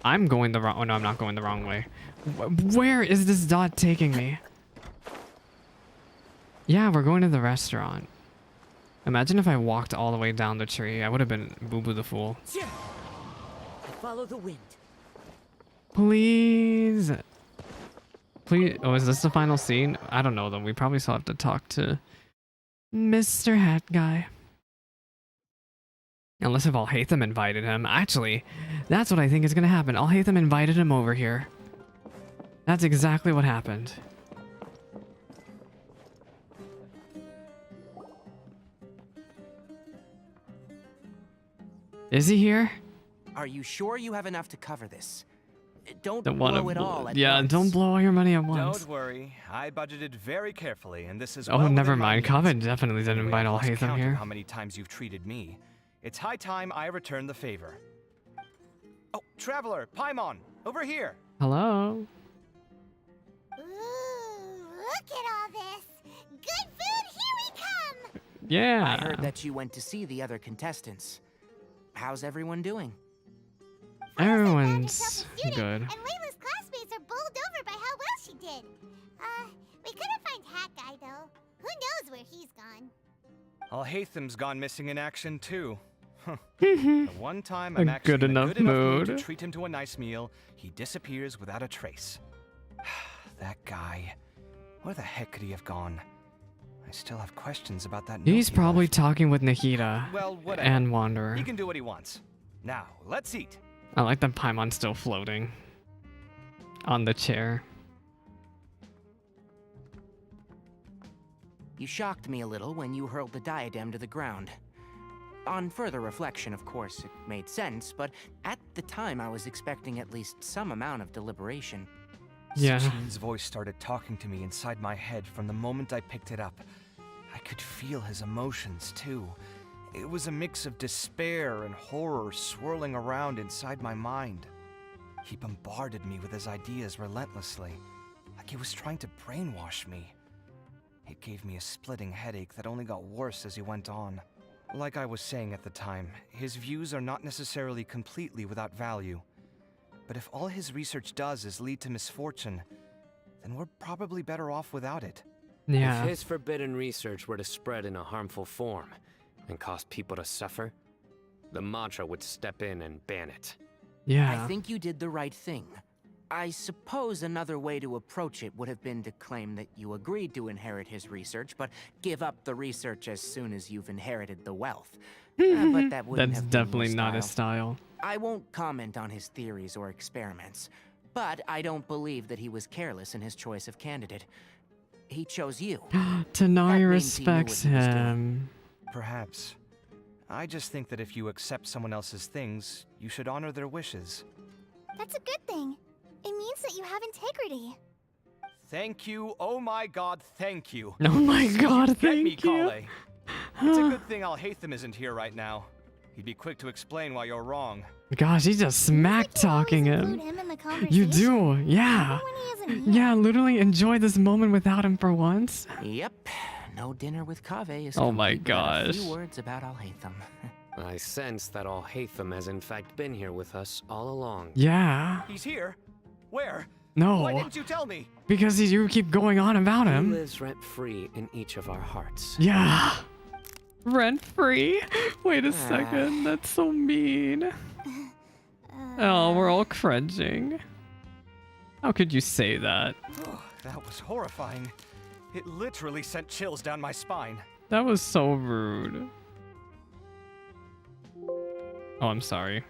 Speaker 1: I'm going the wrong... Oh, no, I'm not going the wrong way. Where is this dot taking me? Yeah, we're going to the restaurant. Imagine if I walked all the way down the tree. I would have been Boo Boo the Fool.
Speaker 11: I follow the wind.
Speaker 1: Please. Please. Oh, is this the final scene? I don't know, though. We probably still have to talk to Mr. Hat Guy. Unless if Alhaitham invited him. Actually, that's what I think is going to happen. Alhaitham invited him over here. That's exactly what happened. Is he here?
Speaker 8: Are you sure you have enough to cover this? Don't
Speaker 1: Don't
Speaker 8: blow
Speaker 1: wanna
Speaker 8: it all at
Speaker 1: yeah,
Speaker 8: once.
Speaker 1: don't blow all your money at once.
Speaker 10: Don't worry, I budgeted very carefully, and this is
Speaker 1: Oh,
Speaker 10: well
Speaker 1: never
Speaker 10: within my
Speaker 1: mind.
Speaker 10: means.
Speaker 1: Kaveh definitely didn't
Speaker 10: Anyway,
Speaker 1: invite
Speaker 10: I've lost
Speaker 1: Alhaitham
Speaker 10: count of
Speaker 1: here.
Speaker 10: how many times you've treated me. It's high time I return the favor. Oh, Traveler, Paimon, over here.
Speaker 1: Hello?
Speaker 16: Ooh, look at all this. Good food, here we come.
Speaker 1: Yeah.
Speaker 8: I heard that you went to see the other contestants. How's everyone doing?
Speaker 1: Everyone's good.
Speaker 16: And Layla's classmates are bowled over by how well she did. We couldn't find Hat Guy, though. Who knows where he's gone?
Speaker 10: Alhaitham's gone missing in action, too. The one time I'm
Speaker 1: A
Speaker 10: actually
Speaker 1: good
Speaker 10: in a
Speaker 1: enough
Speaker 10: good enough mood
Speaker 1: mood.
Speaker 10: to treat him to a nice meal, he disappears without a trace. That guy. Where the heck could he have gone? I still have questions about that note
Speaker 1: He's
Speaker 10: he
Speaker 1: probably
Speaker 10: left.
Speaker 1: talking with Nikita
Speaker 10: Well, whatever.
Speaker 1: and Wanderer.
Speaker 10: He can do what he wants. Now, let's eat.
Speaker 1: I like that Paimon's still floating on the chair.
Speaker 8: You shocked me a little when you hurled the diadem to the ground. On further reflection, of course, it made sense, but at the time I was expecting at least some amount of deliberation.
Speaker 1: Yeah.
Speaker 10: Sachin's voice started talking to me inside my head from the moment I picked it up. I could feel his emotions, too. It was a mix of despair and horror swirling around inside my mind. He bombarded me with his ideas relentlessly, like he was trying to brainwash me. It gave me a splitting headache that only got worse as he went on. Like I was saying at the time, his views are not necessarily completely without value. But if all his research does is lead to misfortune, then we're probably better off without it.
Speaker 1: Yeah.
Speaker 20: If his forbidden research were to spread in a harmful form and cause people to suffer, the Mantra would step in and ban it.
Speaker 1: Yeah.
Speaker 8: I think you did the right thing. I suppose another way to approach it would have been to claim that you agreed to inherit his research, but give up the research as soon as you've inherited the wealth. But that wouldn't
Speaker 1: That's
Speaker 8: have been your
Speaker 1: definitely not his style.
Speaker 8: I won't comment on his theories or experiments, but I don't believe that he was careless in his choice of candidate. He chose you.
Speaker 1: Tighnari
Speaker 8: means he knew what
Speaker 1: respects
Speaker 8: he was doing.
Speaker 1: him.
Speaker 10: Perhaps. I just think that if you accept someone else's things, you should honor their wishes.
Speaker 19: That's a good thing. It means that you have integrity.
Speaker 10: Thank you, oh my god, thank you.
Speaker 1: Oh my god,
Speaker 10: Get me,
Speaker 1: thank you.
Speaker 10: Kaveh. It's a good thing Alhaitham isn't here right now. He'd be quick to explain why you're wrong.
Speaker 1: Gosh, he's just smack talking
Speaker 19: Include
Speaker 1: him.
Speaker 19: him in the
Speaker 1: You
Speaker 19: conversation.
Speaker 1: do, yeah.
Speaker 19: Even when he isn't here.
Speaker 1: Yeah, literally enjoy this moment without him for once.
Speaker 8: Yep. No dinner with Kaveh is
Speaker 1: Oh my
Speaker 8: complete without a
Speaker 1: gosh.
Speaker 8: few words about Alhaitham.
Speaker 20: I sense that Alhaitham has in fact been here with us all along.
Speaker 1: Yeah.
Speaker 10: He's here? Where?
Speaker 1: No.
Speaker 10: Why didn't you tell me?
Speaker 1: Because you keep going on about
Speaker 20: He
Speaker 1: him.
Speaker 20: lives rent-free in each of our hearts.
Speaker 1: Yeah. Rent free? Wait a second. That's so mean. Oh, we're all cringing. How could you say that?
Speaker 10: Oh, that was horrifying. It literally sent chills down my spine.
Speaker 1: That was so rude. Oh, I'm sorry.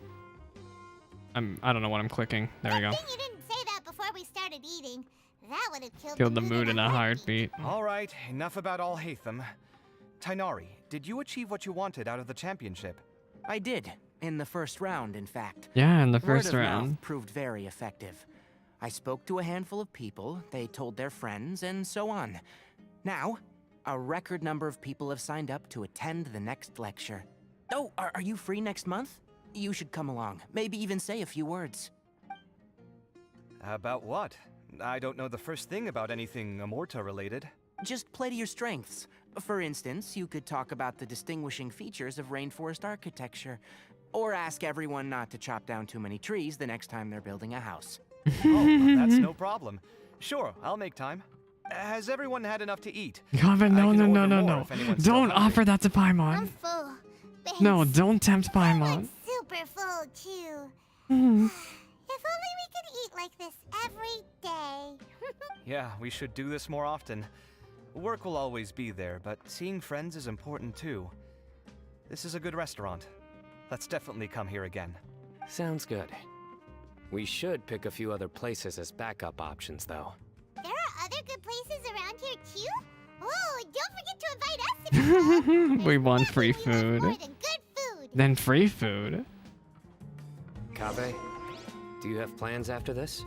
Speaker 1: I don't know what I'm clicking. There we go.
Speaker 16: You didn't say that before we started eating. That would have
Speaker 1: Killed the mood in a heartbeat.
Speaker 10: All right, enough about Alhaitham. Tighnari, did you achieve what you wanted out of the championship?
Speaker 8: I did. In the first round, in fact.
Speaker 1: Yeah, in the
Speaker 8: Word
Speaker 1: first
Speaker 8: of mouth
Speaker 1: round.
Speaker 8: proved very effective. I spoke to a handful of people, they told their friends, and so on. Now, a record number of people have signed up to attend the next lecture. Oh, are you free next month? You should come along. Maybe even say a few words.
Speaker 10: About what? I don't know the first thing about anything Amorta related.
Speaker 8: Just play to your strengths. For instance, you could talk about the distinguishing features of rainforest architecture, or ask everyone not to chop down too many trees the next time they're building a house.
Speaker 10: Oh, that's no problem. Sure, I'll make time. Has everyone had enough to eat?
Speaker 1: Kaveh, no,
Speaker 10: I can
Speaker 1: no, no,
Speaker 10: order
Speaker 1: no,
Speaker 10: more
Speaker 1: no.
Speaker 10: if anyone's still
Speaker 1: Don't
Speaker 10: hungry.
Speaker 1: offer that to Paimon.
Speaker 16: I'm full. Thanks.
Speaker 1: No, don't tempt Paimon.
Speaker 16: Super full, too.
Speaker 1: Hmm.
Speaker 16: If only we could eat like this every day.
Speaker 10: Yeah, we should do this more often. Work will always be there, but seeing friends is important too. This is a good restaurant. Let's definitely come here again.
Speaker 20: Sounds good. We should pick a few other places as backup options, though.
Speaker 16: There are other good places around here, too? Oh, don't forget to invite us if you come.
Speaker 1: We want free food.
Speaker 16: More than good food.
Speaker 1: Then free food.
Speaker 20: Kaveh, do you have plans after this?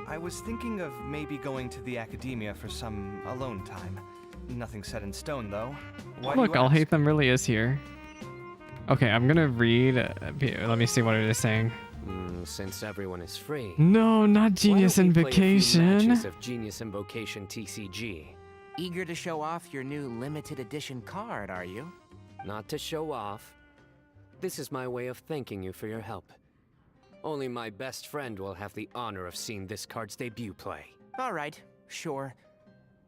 Speaker 10: I was thinking of maybe going to the Akademiya for some alone time. Nothing set in stone, though. Why do
Speaker 1: Look,
Speaker 10: you
Speaker 1: I'll
Speaker 10: ask?
Speaker 1: hate them really is here. Okay, I'm gonna read. Let me see what it is saying.
Speaker 20: Since everyone is free.
Speaker 1: No, not Genius
Speaker 20: why don't we play a few
Speaker 1: Invocation.
Speaker 20: matches of Genius Invocation TCG.
Speaker 8: Eager to show off your new limited edition card, are you?
Speaker 20: Not to show off. This is my way of thanking you for your help. Only my best friend will have the honor of seeing this card's debut play.
Speaker 8: All right, sure.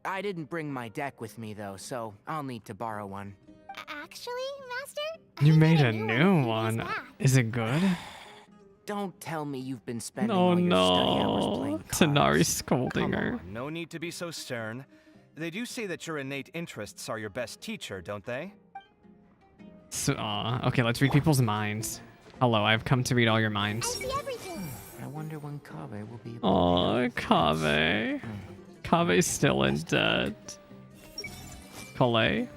Speaker 8: I didn't bring my deck with me, though, so I'll need to borrow one.
Speaker 16: Actually, Master?
Speaker 1: You made a new one. Is it good?
Speaker 8: Don't tell me you've been spending
Speaker 1: Oh
Speaker 8: all your study hours
Speaker 1: no.
Speaker 8: playing cards.
Speaker 1: Tighnari scolding her.
Speaker 10: Come on, no need to be so stern. They do say that your innate interests are your best teacher, don't they?
Speaker 1: So, okay, let's read people's minds. Hello, I've come to read all your minds.
Speaker 8: I wonder when Kaveh will be.
Speaker 1: Oh, Kaveh. Kave's still in debt. Calais?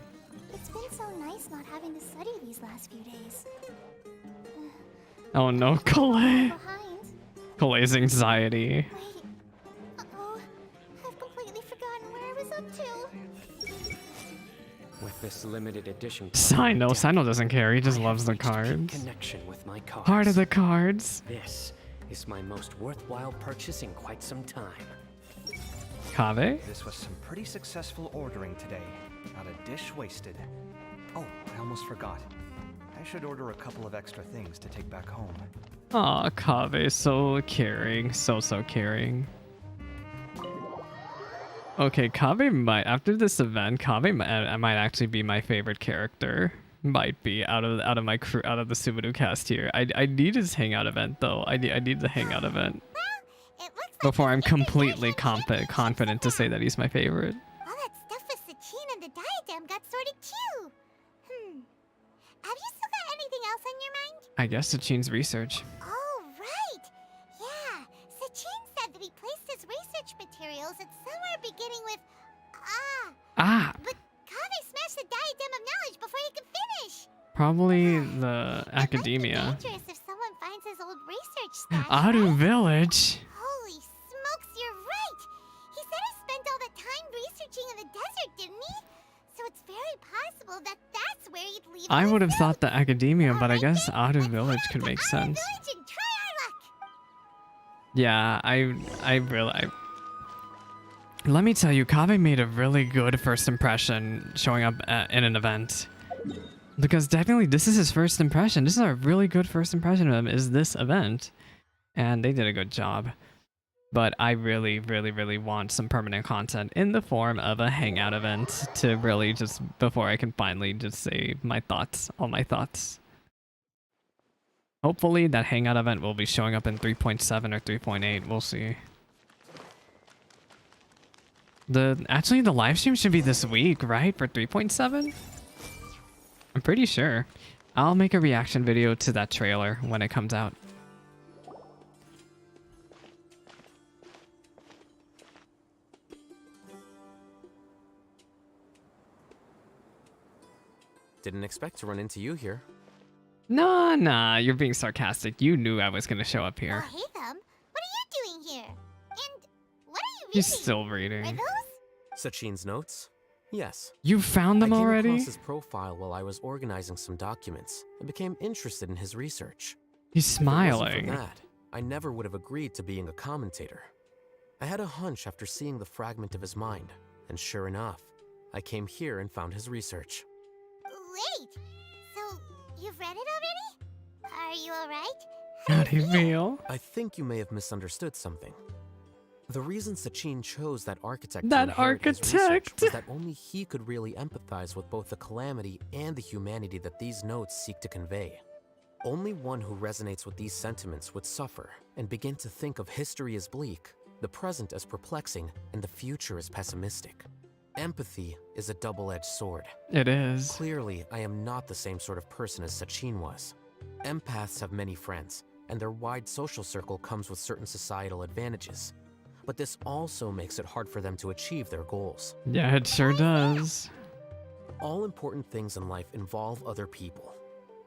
Speaker 16: It's been so nice not having to study these last few days.
Speaker 1: Oh no, Calais.
Speaker 16: Behind.
Speaker 1: Calay's anxiety.
Speaker 16: Uh-oh. I've completely forgotten where I was up to.
Speaker 20: With this limited edition
Speaker 1: Sino doesn't care. He just loves the cards.
Speaker 20: connection with my cards.
Speaker 1: Part of the cards.
Speaker 20: This is my most worthwhile purchase in quite some time.
Speaker 1: Kaveh?
Speaker 10: This was some pretty successful ordering today. Not a dish wasted. Oh, I almost forgot. I should order a couple of extra things to take back home.
Speaker 1: Aw, Kaveh, so caring. So caring. Okay, Kaveh might, after this event, Kaveh might actually be my favorite character. Might be out of my crew, out of the Subaru cast here. I need his hangout event though. I need the hangout event before I'm completely confident to say that he's my favorite.
Speaker 16: All that stuff with Sachin and the diadem got sorted too. Have you still got anything else on your mind?
Speaker 1: I guess Sachin's research.
Speaker 16: Oh, right. Yeah, Sachin said that he placed his research materials at somewhere beginning with
Speaker 1: Ah,
Speaker 16: But Kaveh smashed the diadem of knowledge before he could finish.
Speaker 1: probably the Akademiya.
Speaker 16: Dangerous if someone finds his old research stash.
Speaker 1: Adu Village.
Speaker 16: Holy smokes, you're right. He said he spent all that time researching in the desert, didn't he? So it's very possible that that's where he'd leave.
Speaker 1: I would have thought the Akademiya, but I guess Adu Village could make sense.
Speaker 16: And try our luck.
Speaker 1: Yeah, I really. Let me tell you, Kaveh made a really good first impression showing up in an event. Because definitely this is his first impression. This is a really good first impression of him, is this event. And they did a good job. But I really want some permanent content in the form of a hangout event to really just, before I can finally just say my thoughts, all my thoughts. Hopefully that hangout event will be showing up in 3.7 or 3.8. We'll see. Actually, the live stream should be this week, right? For 3.7? I'm pretty sure. I'll make a reaction video to that trailer when it comes out.
Speaker 9: Didn't expect to run into you here.
Speaker 1: Nah, you're being sarcastic. You knew I was gonna show up here.
Speaker 16: Oh, hey, them. What are you doing here? And what are you reading?
Speaker 1: He's still
Speaker 16: Are
Speaker 1: reading.
Speaker 16: those?
Speaker 9: Sachin's notes? Yes.
Speaker 1: You found them
Speaker 9: I came
Speaker 1: already?
Speaker 9: across his profile while I was organizing some documents and became interested in his research.
Speaker 1: He's
Speaker 9: If it wasn't
Speaker 1: smiling.
Speaker 9: for that, I never would have agreed to being a commentator. I had a hunch after seeing the fragment of his mind, and sure enough, I came here and found his research.
Speaker 16: Wait, so you've read it already? Are you alright?
Speaker 1: How do you feel?
Speaker 9: I think you may have misunderstood something. The reason Sachin chose that architect
Speaker 1: That
Speaker 9: to inherit his research
Speaker 1: architect.
Speaker 9: was that only he could really empathize with both the calamity and the humanity that these notes seek to convey. Only one who resonates with these sentiments would suffer and begin to think of history as bleak, the present as perplexing, and the future as pessimistic. Empathy is a double-edged sword.
Speaker 1: It is.
Speaker 9: Clearly, I am not the same sort of person as Sachin was. Empaths have many friends, and their wide social circle comes with certain societal advantages. But this also makes it hard for them to achieve their goals.
Speaker 1: Yeah, it sure does.
Speaker 9: All important things in life involve other people.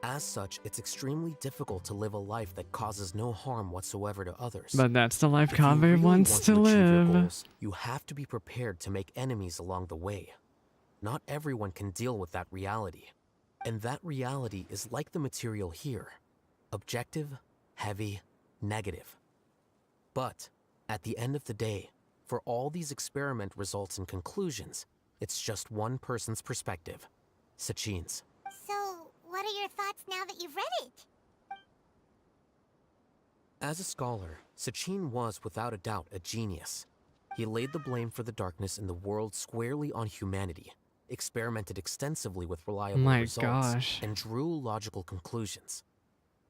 Speaker 9: As such, it's extremely difficult to live a life that causes no harm whatsoever to others.
Speaker 1: But that's the life
Speaker 9: If you
Speaker 1: Kaveh
Speaker 9: really
Speaker 1: wants
Speaker 9: want
Speaker 1: to
Speaker 9: achieve your
Speaker 1: live.
Speaker 9: goals, you have to be prepared to make enemies along the way. Not everyone can deal with that reality. And that reality is like the material here. Objective, heavy, negative. But at the end of the day, for all these experiment results and conclusions, it's just one person's perspective, Sachin's.
Speaker 16: So, what are your thoughts now that you've read it?
Speaker 9: As a scholar, Sachin was without a doubt a genius. He laid the blame for the darkness in the world squarely on humanity, experimented extensively with reliable
Speaker 1: My
Speaker 9: results,
Speaker 1: gosh.
Speaker 9: and drew logical conclusions.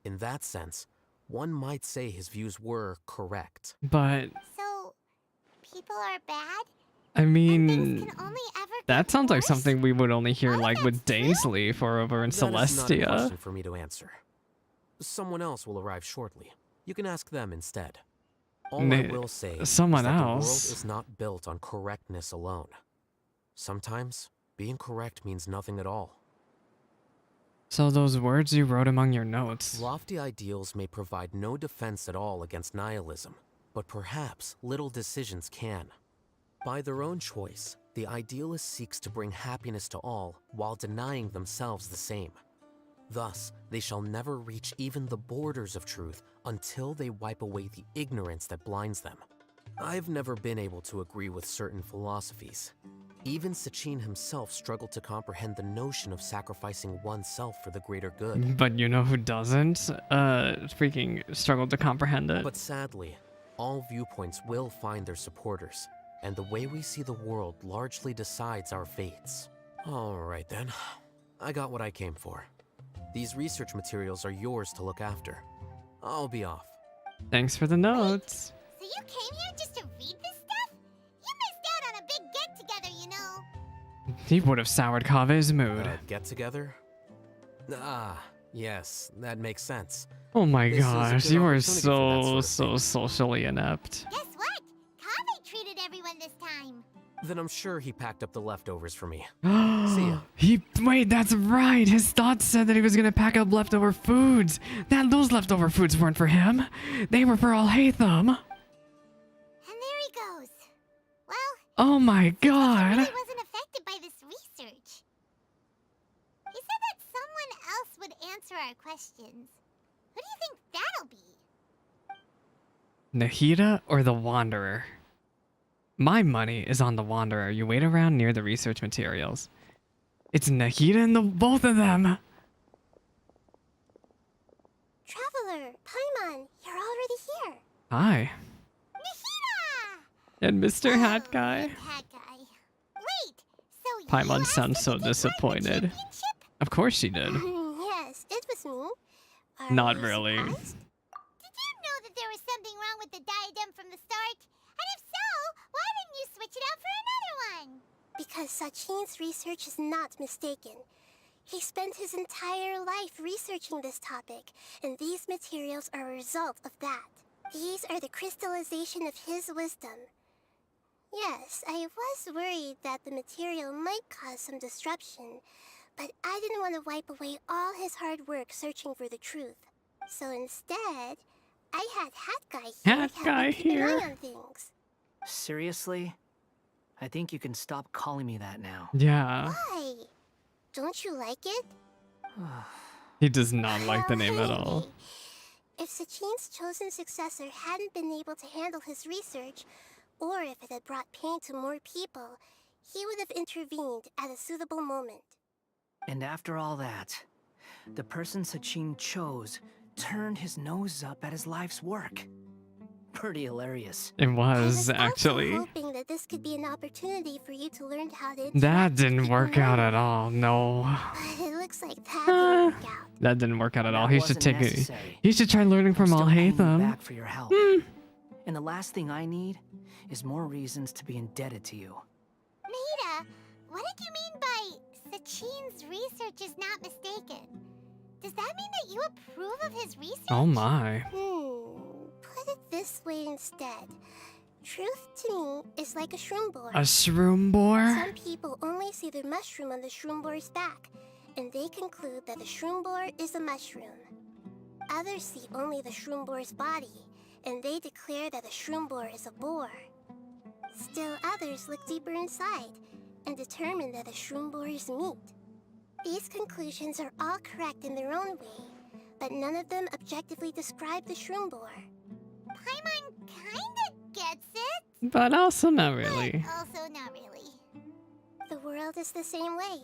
Speaker 9: In that sense, one might say his views were correct.
Speaker 1: But
Speaker 16: So, people are bad?
Speaker 1: I mean,
Speaker 16: Only ever
Speaker 1: that sounds like something we would only hear like with Dainsleif or over in
Speaker 9: That is not a
Speaker 1: Celestia.
Speaker 9: question for me to answer. Someone else will arrive shortly. You can ask them instead. All I will say
Speaker 1: someone
Speaker 9: is that the world
Speaker 1: else.
Speaker 9: is not built on correctness alone. Sometimes, being correct means nothing at all.
Speaker 1: So those words you wrote among your notes.
Speaker 9: Lofty ideals may provide no defense at all against nihilism, but perhaps little decisions can. By their own choice, the idealist seeks to bring happiness to all while denying themselves the same. Thus, they shall never reach even the borders of truth until they wipe away the ignorance that blinds them. I've never been able to agree with certain philosophies. Even Sachin himself struggled to comprehend the notion of sacrificing oneself for the greater good.
Speaker 1: But you know who doesn't? Freaking struggle to comprehend it.
Speaker 9: But sadly, all viewpoints will find their supporters, and the way we see the world largely decides our fates. Alright then, I got what I came for. These research materials are yours to look after. I'll be off.
Speaker 1: Thanks for the notes.
Speaker 16: So you came here just to read this stuff? You missed out on a big get-together, you know.
Speaker 1: He would have soured Kaveh's mood.
Speaker 9: Get together? Ah, yes, that makes sense.
Speaker 1: Oh my
Speaker 9: This is a
Speaker 1: gosh,
Speaker 9: good
Speaker 1: you are
Speaker 9: opportunity for that
Speaker 1: so socially inept.
Speaker 16: Guess what? Kaveh treated everyone this time.
Speaker 9: Then I'm sure he packed up the leftovers for me. See ya.
Speaker 1: Wait, that's right. His thoughts said that he was gonna pack up leftover foods. Those leftover foods weren't for him. They were for all Hatham.
Speaker 16: And there he goes. Well,
Speaker 1: Oh my god.
Speaker 16: he wasn't affected by this research. He said that someone else would answer our questions. Who do you think that'll be?
Speaker 1: Nahida or the Wanderer? My money is on the Wanderer. You wait around near the research materials. It's Nahida and the both of them.
Speaker 4: Traveler, Paimon, you're already here.
Speaker 1: Hi. And Mr. Hat Guy.
Speaker 16: Hat guy. Wait, so
Speaker 1: Paimon sounds so disappointed. Of course she did.
Speaker 4: Yes, it was me.
Speaker 1: Not really.
Speaker 16: Did you know that there was something wrong with the diadem from the start? And if so, why didn't you switch it out for another one?
Speaker 4: Because Sachin's research is not mistaken. He spent his entire life researching this topic, and these materials are a result of that. These are the crystallization of his wisdom. Yes, I was worried that the material might cause some disruption, but I didn't want to wipe away all his hard work searching for the truth. So instead, I had Hat Guy here
Speaker 1: Hat
Speaker 4: help
Speaker 1: Guy
Speaker 4: me keep an eye
Speaker 1: here.
Speaker 4: on things.
Speaker 11: Seriously? I think you can stop calling me that now.
Speaker 1: Yeah.
Speaker 4: Why? Don't you like it?
Speaker 1: He does not like the name at all.
Speaker 4: If Sachin's chosen successor hadn't been able to handle his research, or if it had brought pain to more people,
Speaker 15: he would have intervened at a suitable moment.
Speaker 11: And after all that, the person Sachin chose turned his nose up at his life's work. Pretty hilarious.
Speaker 1: It was,
Speaker 15: I was
Speaker 1: actually.
Speaker 15: also hoping that this could be an opportunity for you to learn how to
Speaker 1: That didn't work out at all. No.
Speaker 15: But it looks like that didn't work out.
Speaker 1: That didn't work out at all.
Speaker 11: That
Speaker 1: He should
Speaker 11: wasn't
Speaker 1: take it.
Speaker 11: necessary.
Speaker 1: He should try learning from Al
Speaker 11: Paying you
Speaker 1: Haytham.
Speaker 11: back for your help. And the last thing I need is more reasons to be indebted to you.
Speaker 16: Nita, what did you mean by Sachin's research is not mistaken? Does that mean that you approve of his research?
Speaker 1: Oh my.
Speaker 15: Put it this way instead. Truth to me is like a shroom boar.
Speaker 1: A shroom boar?
Speaker 15: Some people only see the mushroom on the shroom boar's back, and they conclude that the shroom boar is a mushroom. Others see only the shroom boar's body, and they declare that the shroom boar is a boar. Still others look deeper inside, and determine that the shroom boar is meat. These conclusions are all correct in their own way, but none of them objectively describe the shroom boar.
Speaker 16: Paimon kinda gets it.
Speaker 1: But also not really.
Speaker 16: Also not really.
Speaker 15: The world is the same way.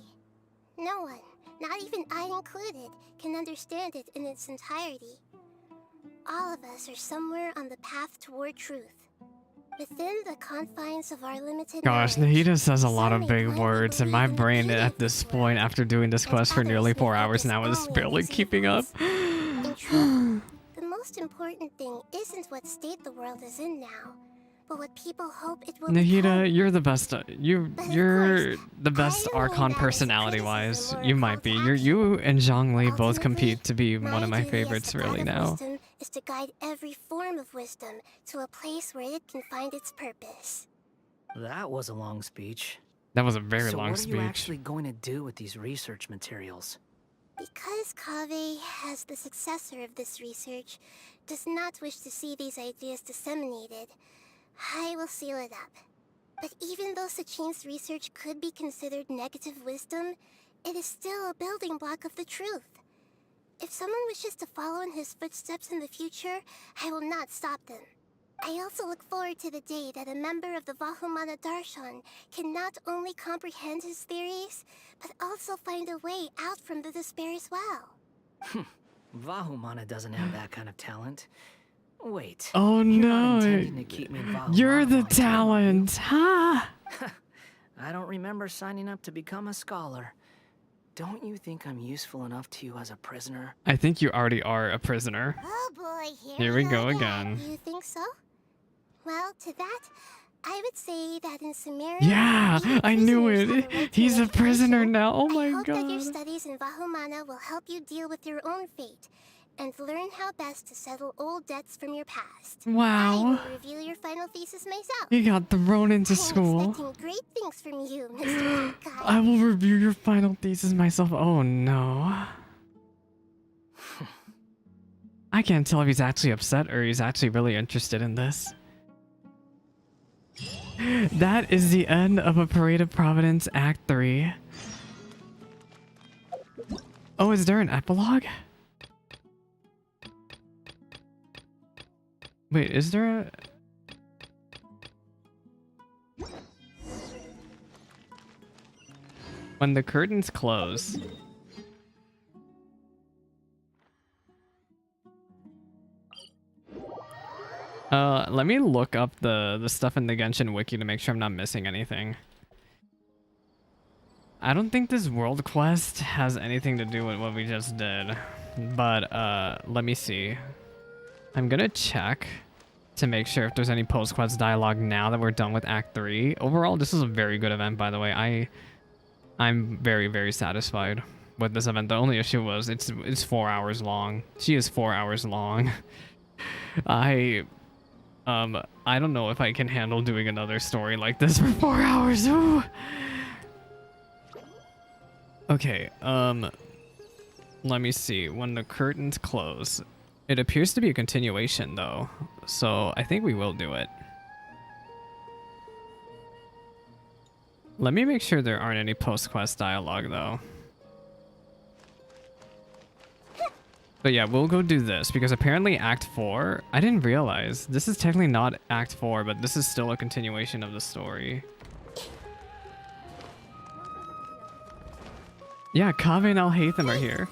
Speaker 15: No one, not even I included, can understand it in its entirety. All of us are somewhere on the path toward truth. Within the confines of our limited
Speaker 1: Gosh,
Speaker 15: knowledge,
Speaker 1: Nahida says a lot of big words, and my brain at this point, after doing this quest for nearly 4 hours now, is barely keeping up.
Speaker 15: in truth, the most important thing isn't what state the world is in now, but what people hope it will
Speaker 1: Nahida, you're the best. You're the best Archon personality-wise. You might be. You and Zhongli both compete to be one of my favorites really now.
Speaker 15: wisdom is to guide every form of wisdom to a place where it can find its purpose.
Speaker 11: That was a long speech.
Speaker 1: That was a very
Speaker 11: so
Speaker 1: long
Speaker 11: what are you
Speaker 1: speech.
Speaker 11: actually going to do with these research materials?
Speaker 15: Because Kaveh, as the successor of this research, does not wish to see these ideas disseminated, I will seal it up. But even though Sachin's research could be considered negative wisdom, it is still a building block of the truth. If someone wishes to follow in his footsteps in the future, I will not stop them. I also look forward to the day that a member of the Vahumana Darshan can not only comprehend his theories, but also find a way out from the despair as well.
Speaker 11: Vahumana doesn't have that kind of talent. Wait.
Speaker 1: Oh
Speaker 11: you're
Speaker 1: no!
Speaker 11: not intending to keep me in Vahumana
Speaker 1: You're the
Speaker 11: like that,
Speaker 1: talent, huh?
Speaker 11: I don't remember signing up to become a scholar. Don't you think I'm useful enough to you as a prisoner?
Speaker 1: I think you already are a prisoner.
Speaker 15: Oh boy,
Speaker 1: Here we go again.
Speaker 15: You think so? Well, to that, I would say that in Sumeru...
Speaker 1: Yeah, I knew it. He's a prisoner now. Oh
Speaker 15: I
Speaker 1: my
Speaker 15: hope that your
Speaker 1: god.
Speaker 15: studies in Vahumana will help you deal with your own fate, and learn how best to settle old debts from your past. I
Speaker 1: Wow.
Speaker 15: will review your final thesis myself.
Speaker 1: He got thrown into
Speaker 15: I'm
Speaker 1: school.
Speaker 15: expecting great things from you, Mr. Guy.
Speaker 1: I will review your final thesis myself. Oh no. I can't tell if he's actually upset or he's actually really interested in this. That is the end of A Parade of Providence Act 3. Oh, is there an epilogue? Wait, is there a... When the curtains close... let me look up the stuff in the Genshin wiki to make sure I'm not missing anything. I don't think this world quest has anything to do with what we just did, but let me see. I'm gonna check to make sure if there's any post-quest dialogue now that we're done with Act 3. Overall, this is a very good event, by the way. I'm very, very satisfied with this event. The only issue was it's 4 hours long. She is 4 hours long. I don't know if I can handle doing another story like this for 4 hours. Ooh. Okay, let me see. When the curtains close, it appears to be a continuation though, so I think we will do it. Let me make sure there aren't any post-quest dialogue though. But yeah, we'll go do this because apparently Act 4, I didn't realize. This is technically not Act 4, but this is still a continuation of the story. Yeah, Kaveh and I'll hate them are here. ...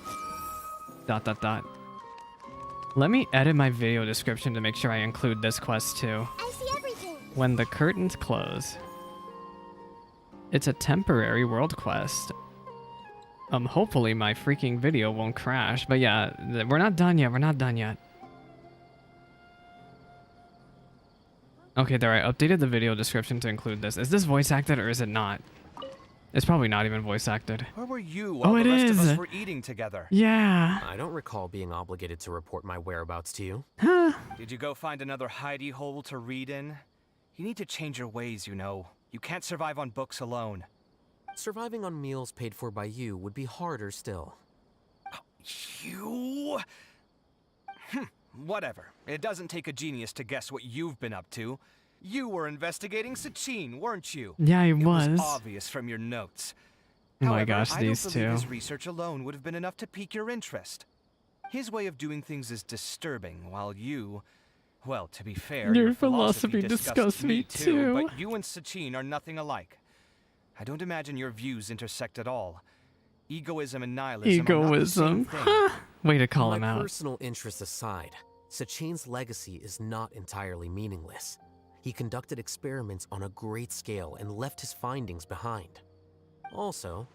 Speaker 1: Let me edit my video description to make sure I include this quest too.
Speaker 15: I see everything.
Speaker 1: When the curtains close. It's a temporary world quest. Hopefully my freaking video won't crash. But yeah, we're not done yet. We're not done yet. Okay, there, I updated the video description to include this. Is this voice acted or is it not? It's probably not even voice acted.
Speaker 10: Where were you while the rest of us were eating together?
Speaker 1: Yeah.
Speaker 9: I don't recall being obligated to report my whereabouts to you.
Speaker 1: Huh.
Speaker 10: Did you go find another hidey hole to read in? You need to change your ways, you know. You can't survive on books alone.
Speaker 9: Surviving on meals paid for by you would be harder still.
Speaker 10: You? Whatever. It doesn't take a genius to guess what you've been up to. You were investigating Sachin, weren't you?
Speaker 1: Yeah, I
Speaker 10: It
Speaker 1: was.
Speaker 10: was obvious from your notes.
Speaker 1: Oh
Speaker 10: However,
Speaker 1: my gosh,
Speaker 10: I
Speaker 1: these
Speaker 10: don't believe
Speaker 1: two.
Speaker 10: his research alone would have been enough to pique your interest. His way of doing things is disturbing, while you... Well, to be fair,
Speaker 1: Your
Speaker 10: your
Speaker 1: philosophy disgusts me too.
Speaker 10: But you and Sachin are nothing alike. I don't imagine your views intersect at all. Egoism and nihilism
Speaker 1: Egoism.
Speaker 10: are not the same thing.
Speaker 1: Way to call him
Speaker 9: My
Speaker 1: out.
Speaker 9: personal interests aside, Sachin's legacy is not entirely meaningless. He conducted experiments on a great scale and left his findings behind. Also,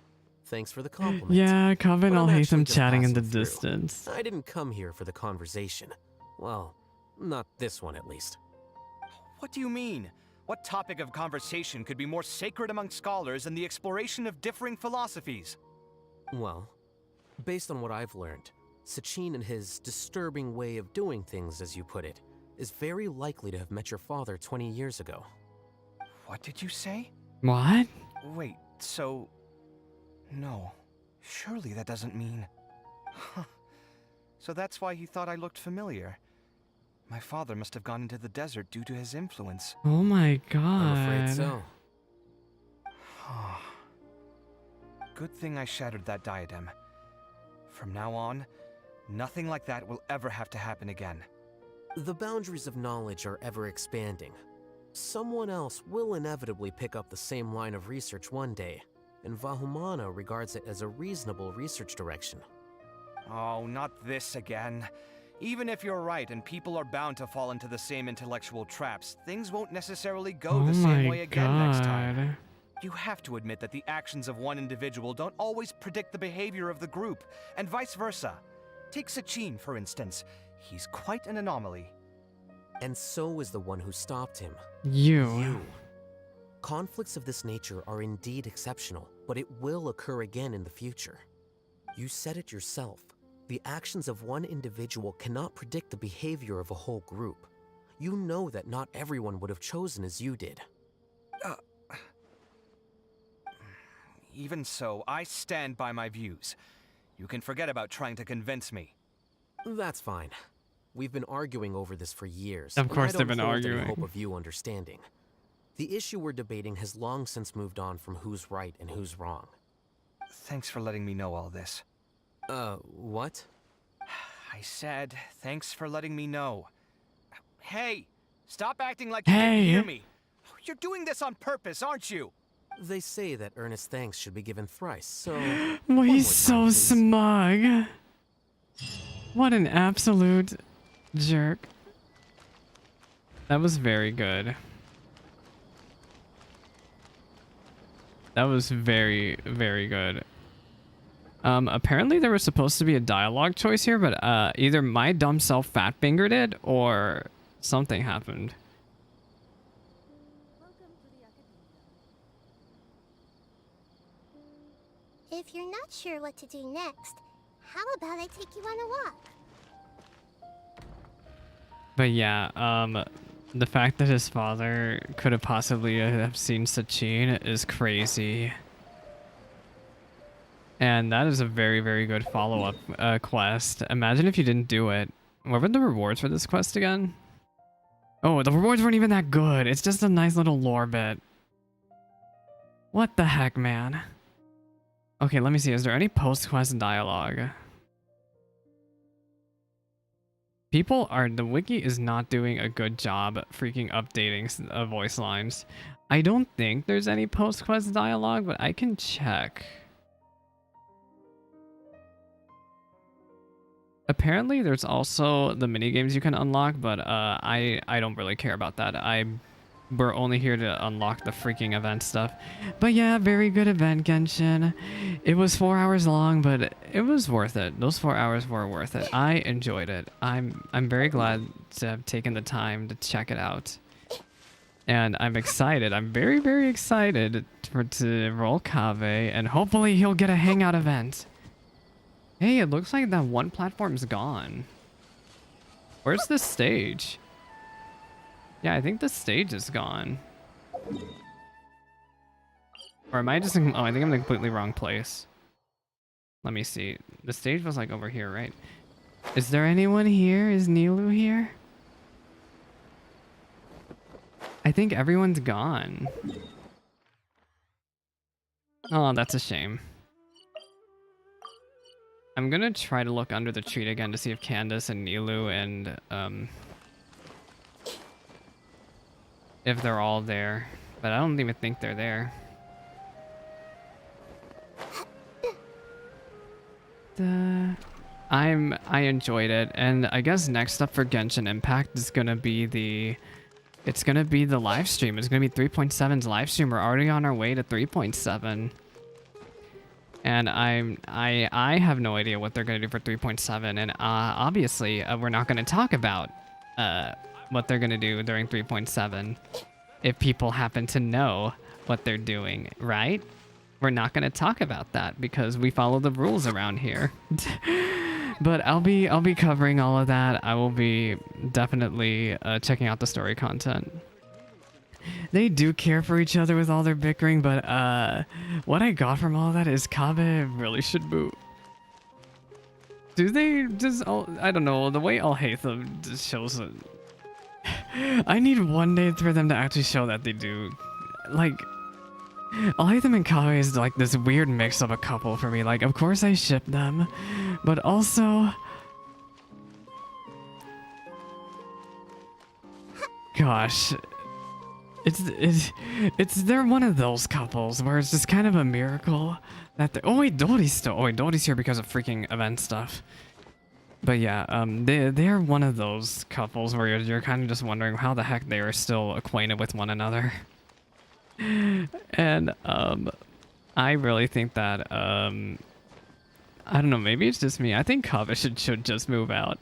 Speaker 9: thanks for the compliment.
Speaker 1: Yeah, Kaveh and
Speaker 9: But
Speaker 1: I'll
Speaker 9: I'm
Speaker 1: hate
Speaker 9: actually
Speaker 1: them
Speaker 9: just
Speaker 1: chatting in the
Speaker 9: passing through.
Speaker 1: distance.
Speaker 9: I didn't come here for the conversation. Well, not this one at least.
Speaker 10: What do you mean? What topic of conversation could be more sacred among scholars than the exploration of differing philosophies?
Speaker 9: Well, based on what I've learned, Sachin and his disturbing way of doing things, as you put it, is very likely to have met your father 20 years ago.
Speaker 10: What did you say?
Speaker 1: What?
Speaker 10: Wait, so... No. Surely that doesn't mean... Huh. So that's why he thought I looked familiar. My father must have gone into the desert due to his influence.
Speaker 1: Oh my god.
Speaker 9: I'm afraid so.
Speaker 10: Good thing I shattered that diadem. From now on, nothing like that will ever have to happen again.
Speaker 9: The boundaries of knowledge are ever expanding. Someone else will inevitably pick up the same line of research one day, and Vahumana regards it as a reasonable research direction.
Speaker 10: Oh, not this again. Even if you're right and people are bound to fall into the same intellectual traps, things won't necessarily go the same way again next time. You have to admit that the actions of one individual don't always predict the behavior of the group, and vice versa. Take Sachin, for instance. He's quite an anomaly.
Speaker 9: And so is the one who stopped him.
Speaker 1: You.
Speaker 9: Conflicts of this nature are indeed exceptional, but it will occur again in the future. You said it yourself. The actions of one individual cannot predict the behavior of a whole group. You know that not everyone would have chosen as you did.
Speaker 10: Even so, I stand by my views. You can forget about trying to convince me.
Speaker 9: That's fine. We've been arguing over this for years.
Speaker 1: Of course they've
Speaker 9: and I
Speaker 1: been
Speaker 9: don't hold any
Speaker 1: arguing.
Speaker 9: hope of you understanding. The issue we're debating has long since moved on from who's right and who's wrong.
Speaker 10: Thanks for letting me know all this.
Speaker 9: What?
Speaker 10: I said, thanks for letting me know. Hey, stop acting like you
Speaker 1: Hey.
Speaker 10: didn't hear me. You're doing this on purpose, aren't you?
Speaker 9: They say that earnest thanks should be given thrice, so...
Speaker 1: Well,
Speaker 9: one
Speaker 1: he's
Speaker 9: more
Speaker 1: so
Speaker 9: time, please.
Speaker 1: smug. What an absolute jerk. That was very good. That was very, very good. Apparently there was supposed to be a dialogue choice here, but either my dumb self fat-fingered it or something happened.
Speaker 15: If you're not sure what to do next, how about I take you on a walk?
Speaker 1: But yeah, the fact that his father could have possibly have seen Sachin is crazy. And that is a very, very good follow-up quest. Imagine if you didn't do it. What were the rewards for this quest again? Oh, the rewards weren't even that good. It's just a nice little lore bit. What the heck, man? Okay, let me see. Is there any post-quest dialogue? The wiki is not doing a good job freaking updating voice lines. I don't think there's any post-quest dialogue, but I can check. Apparently, there's also the mini games you can unlock, but I don't really care about that. We're only here to unlock the freaking event stuff. But yeah, very good event, Genshin. It was 4 hours long, but it was worth it. Those 4 hours were worth it. I enjoyed it. I'm very glad to have taken the time to check it out. And I'm excited. I'm very, very excited to roll Kaveh, and hopefully he'll get a hangout event. Hey, it looks like that one platform's gone. Where's the stage? Yeah, I think the stage is gone. Or am I just in, oh, I think I'm in the completely wrong place. Let me see. The stage was like over here, right? Is there anyone here? Is Nilu here? I think everyone's gone. Oh, that's a shame. I'm gonna try to look under the tree again to see if Candace and Nilu and if they're all there, but I don't even think they're there. I enjoyed it, and I guess next up for Genshin Impact is gonna be the live stream. It's gonna be 3.7's live stream. We're already on our way to 3.7. And I have no idea what they're gonna do for 3.7, and obviously we're not gonna talk about what they're gonna do during 3.7 if people happen to know what they're doing, right? We're not gonna talk about that because we follow the rules around here. But I'll be covering all of that. I will be definitely checking out the story content. They do care for each other with all their bickering, but what I got from all that is Kaveh really should boot. Do they just? I don't know. The way Alhaitham just shows it. I need one day for them to actually show that they do. Like, Alhaitham and Kaveh is like this weird mix of a couple for me. Like, of course I ship them, but also, gosh. They're one of those couples where it's just kind of a miracle that oh wait, Dori's here because of freaking event stuff. But yeah, they're one of those couples where you're kind of just wondering how the heck they are still acquainted with one another. And I really think that I don't know, maybe it's just me. I think Kaveh should just move out.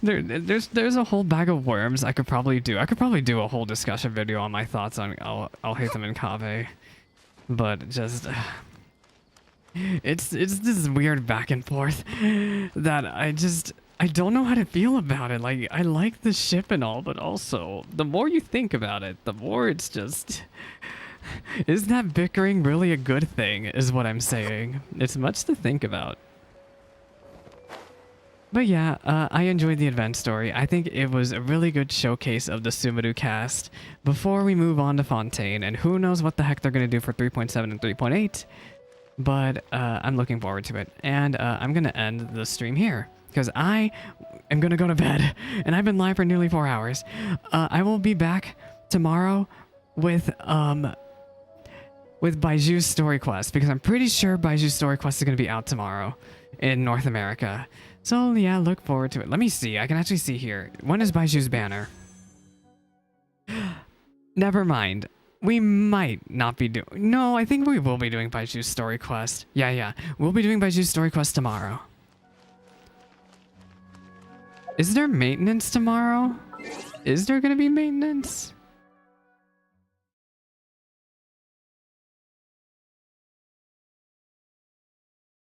Speaker 1: There's a whole bag of worms I could probably do. I could probably do a whole discussion video on my thoughts on Alhaitham and Kaveh, but just it's this weird back and forth that I don't know how to feel about it. Like, I like the ship and all, but also the more you think about it, the more it's just, is that bickering really a good thing? Is what I'm saying. It's much to think about. But yeah, I enjoyed the event story. I think it was a really good showcase of the Sumeru cast before we move on to Fontaine, and who knows what the heck they're going to do for 3.7 and 3.8, but I'm looking forward to it. And I'm going to end the stream here, because I am going to go to bed, and I've been live for nearly 4 hours. I will be back tomorrow with Baiju's Story Quest, because I'm pretty sure Baiju's Story Quest is going to be out tomorrow in North America. So yeah, look forward to it. Let me see. I can actually see here. When is Baiju's banner? Never mind. We might not be doing... No, I think we will be doing Baiju's Story Quest. Yeah. We'll be doing Baiju's Story Quest tomorrow. Is there maintenance tomorrow? Is there going to be maintenance?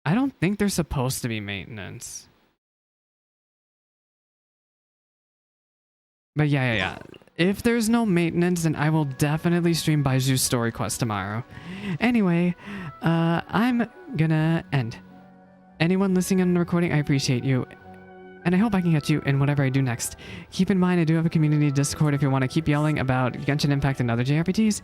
Speaker 1: I don't think there's supposed to be maintenance. But yeah. If there's no maintenance, then I will definitely stream Baiju's Story Quest tomorrow. Anyway, I'm gonna end. Anyone listening on the recording, I appreciate you. And I hope I can catch you in whatever I do next. Keep in mind, I do have a community Discord if you want to keep yelling about Genshin Impact and other JRPGs.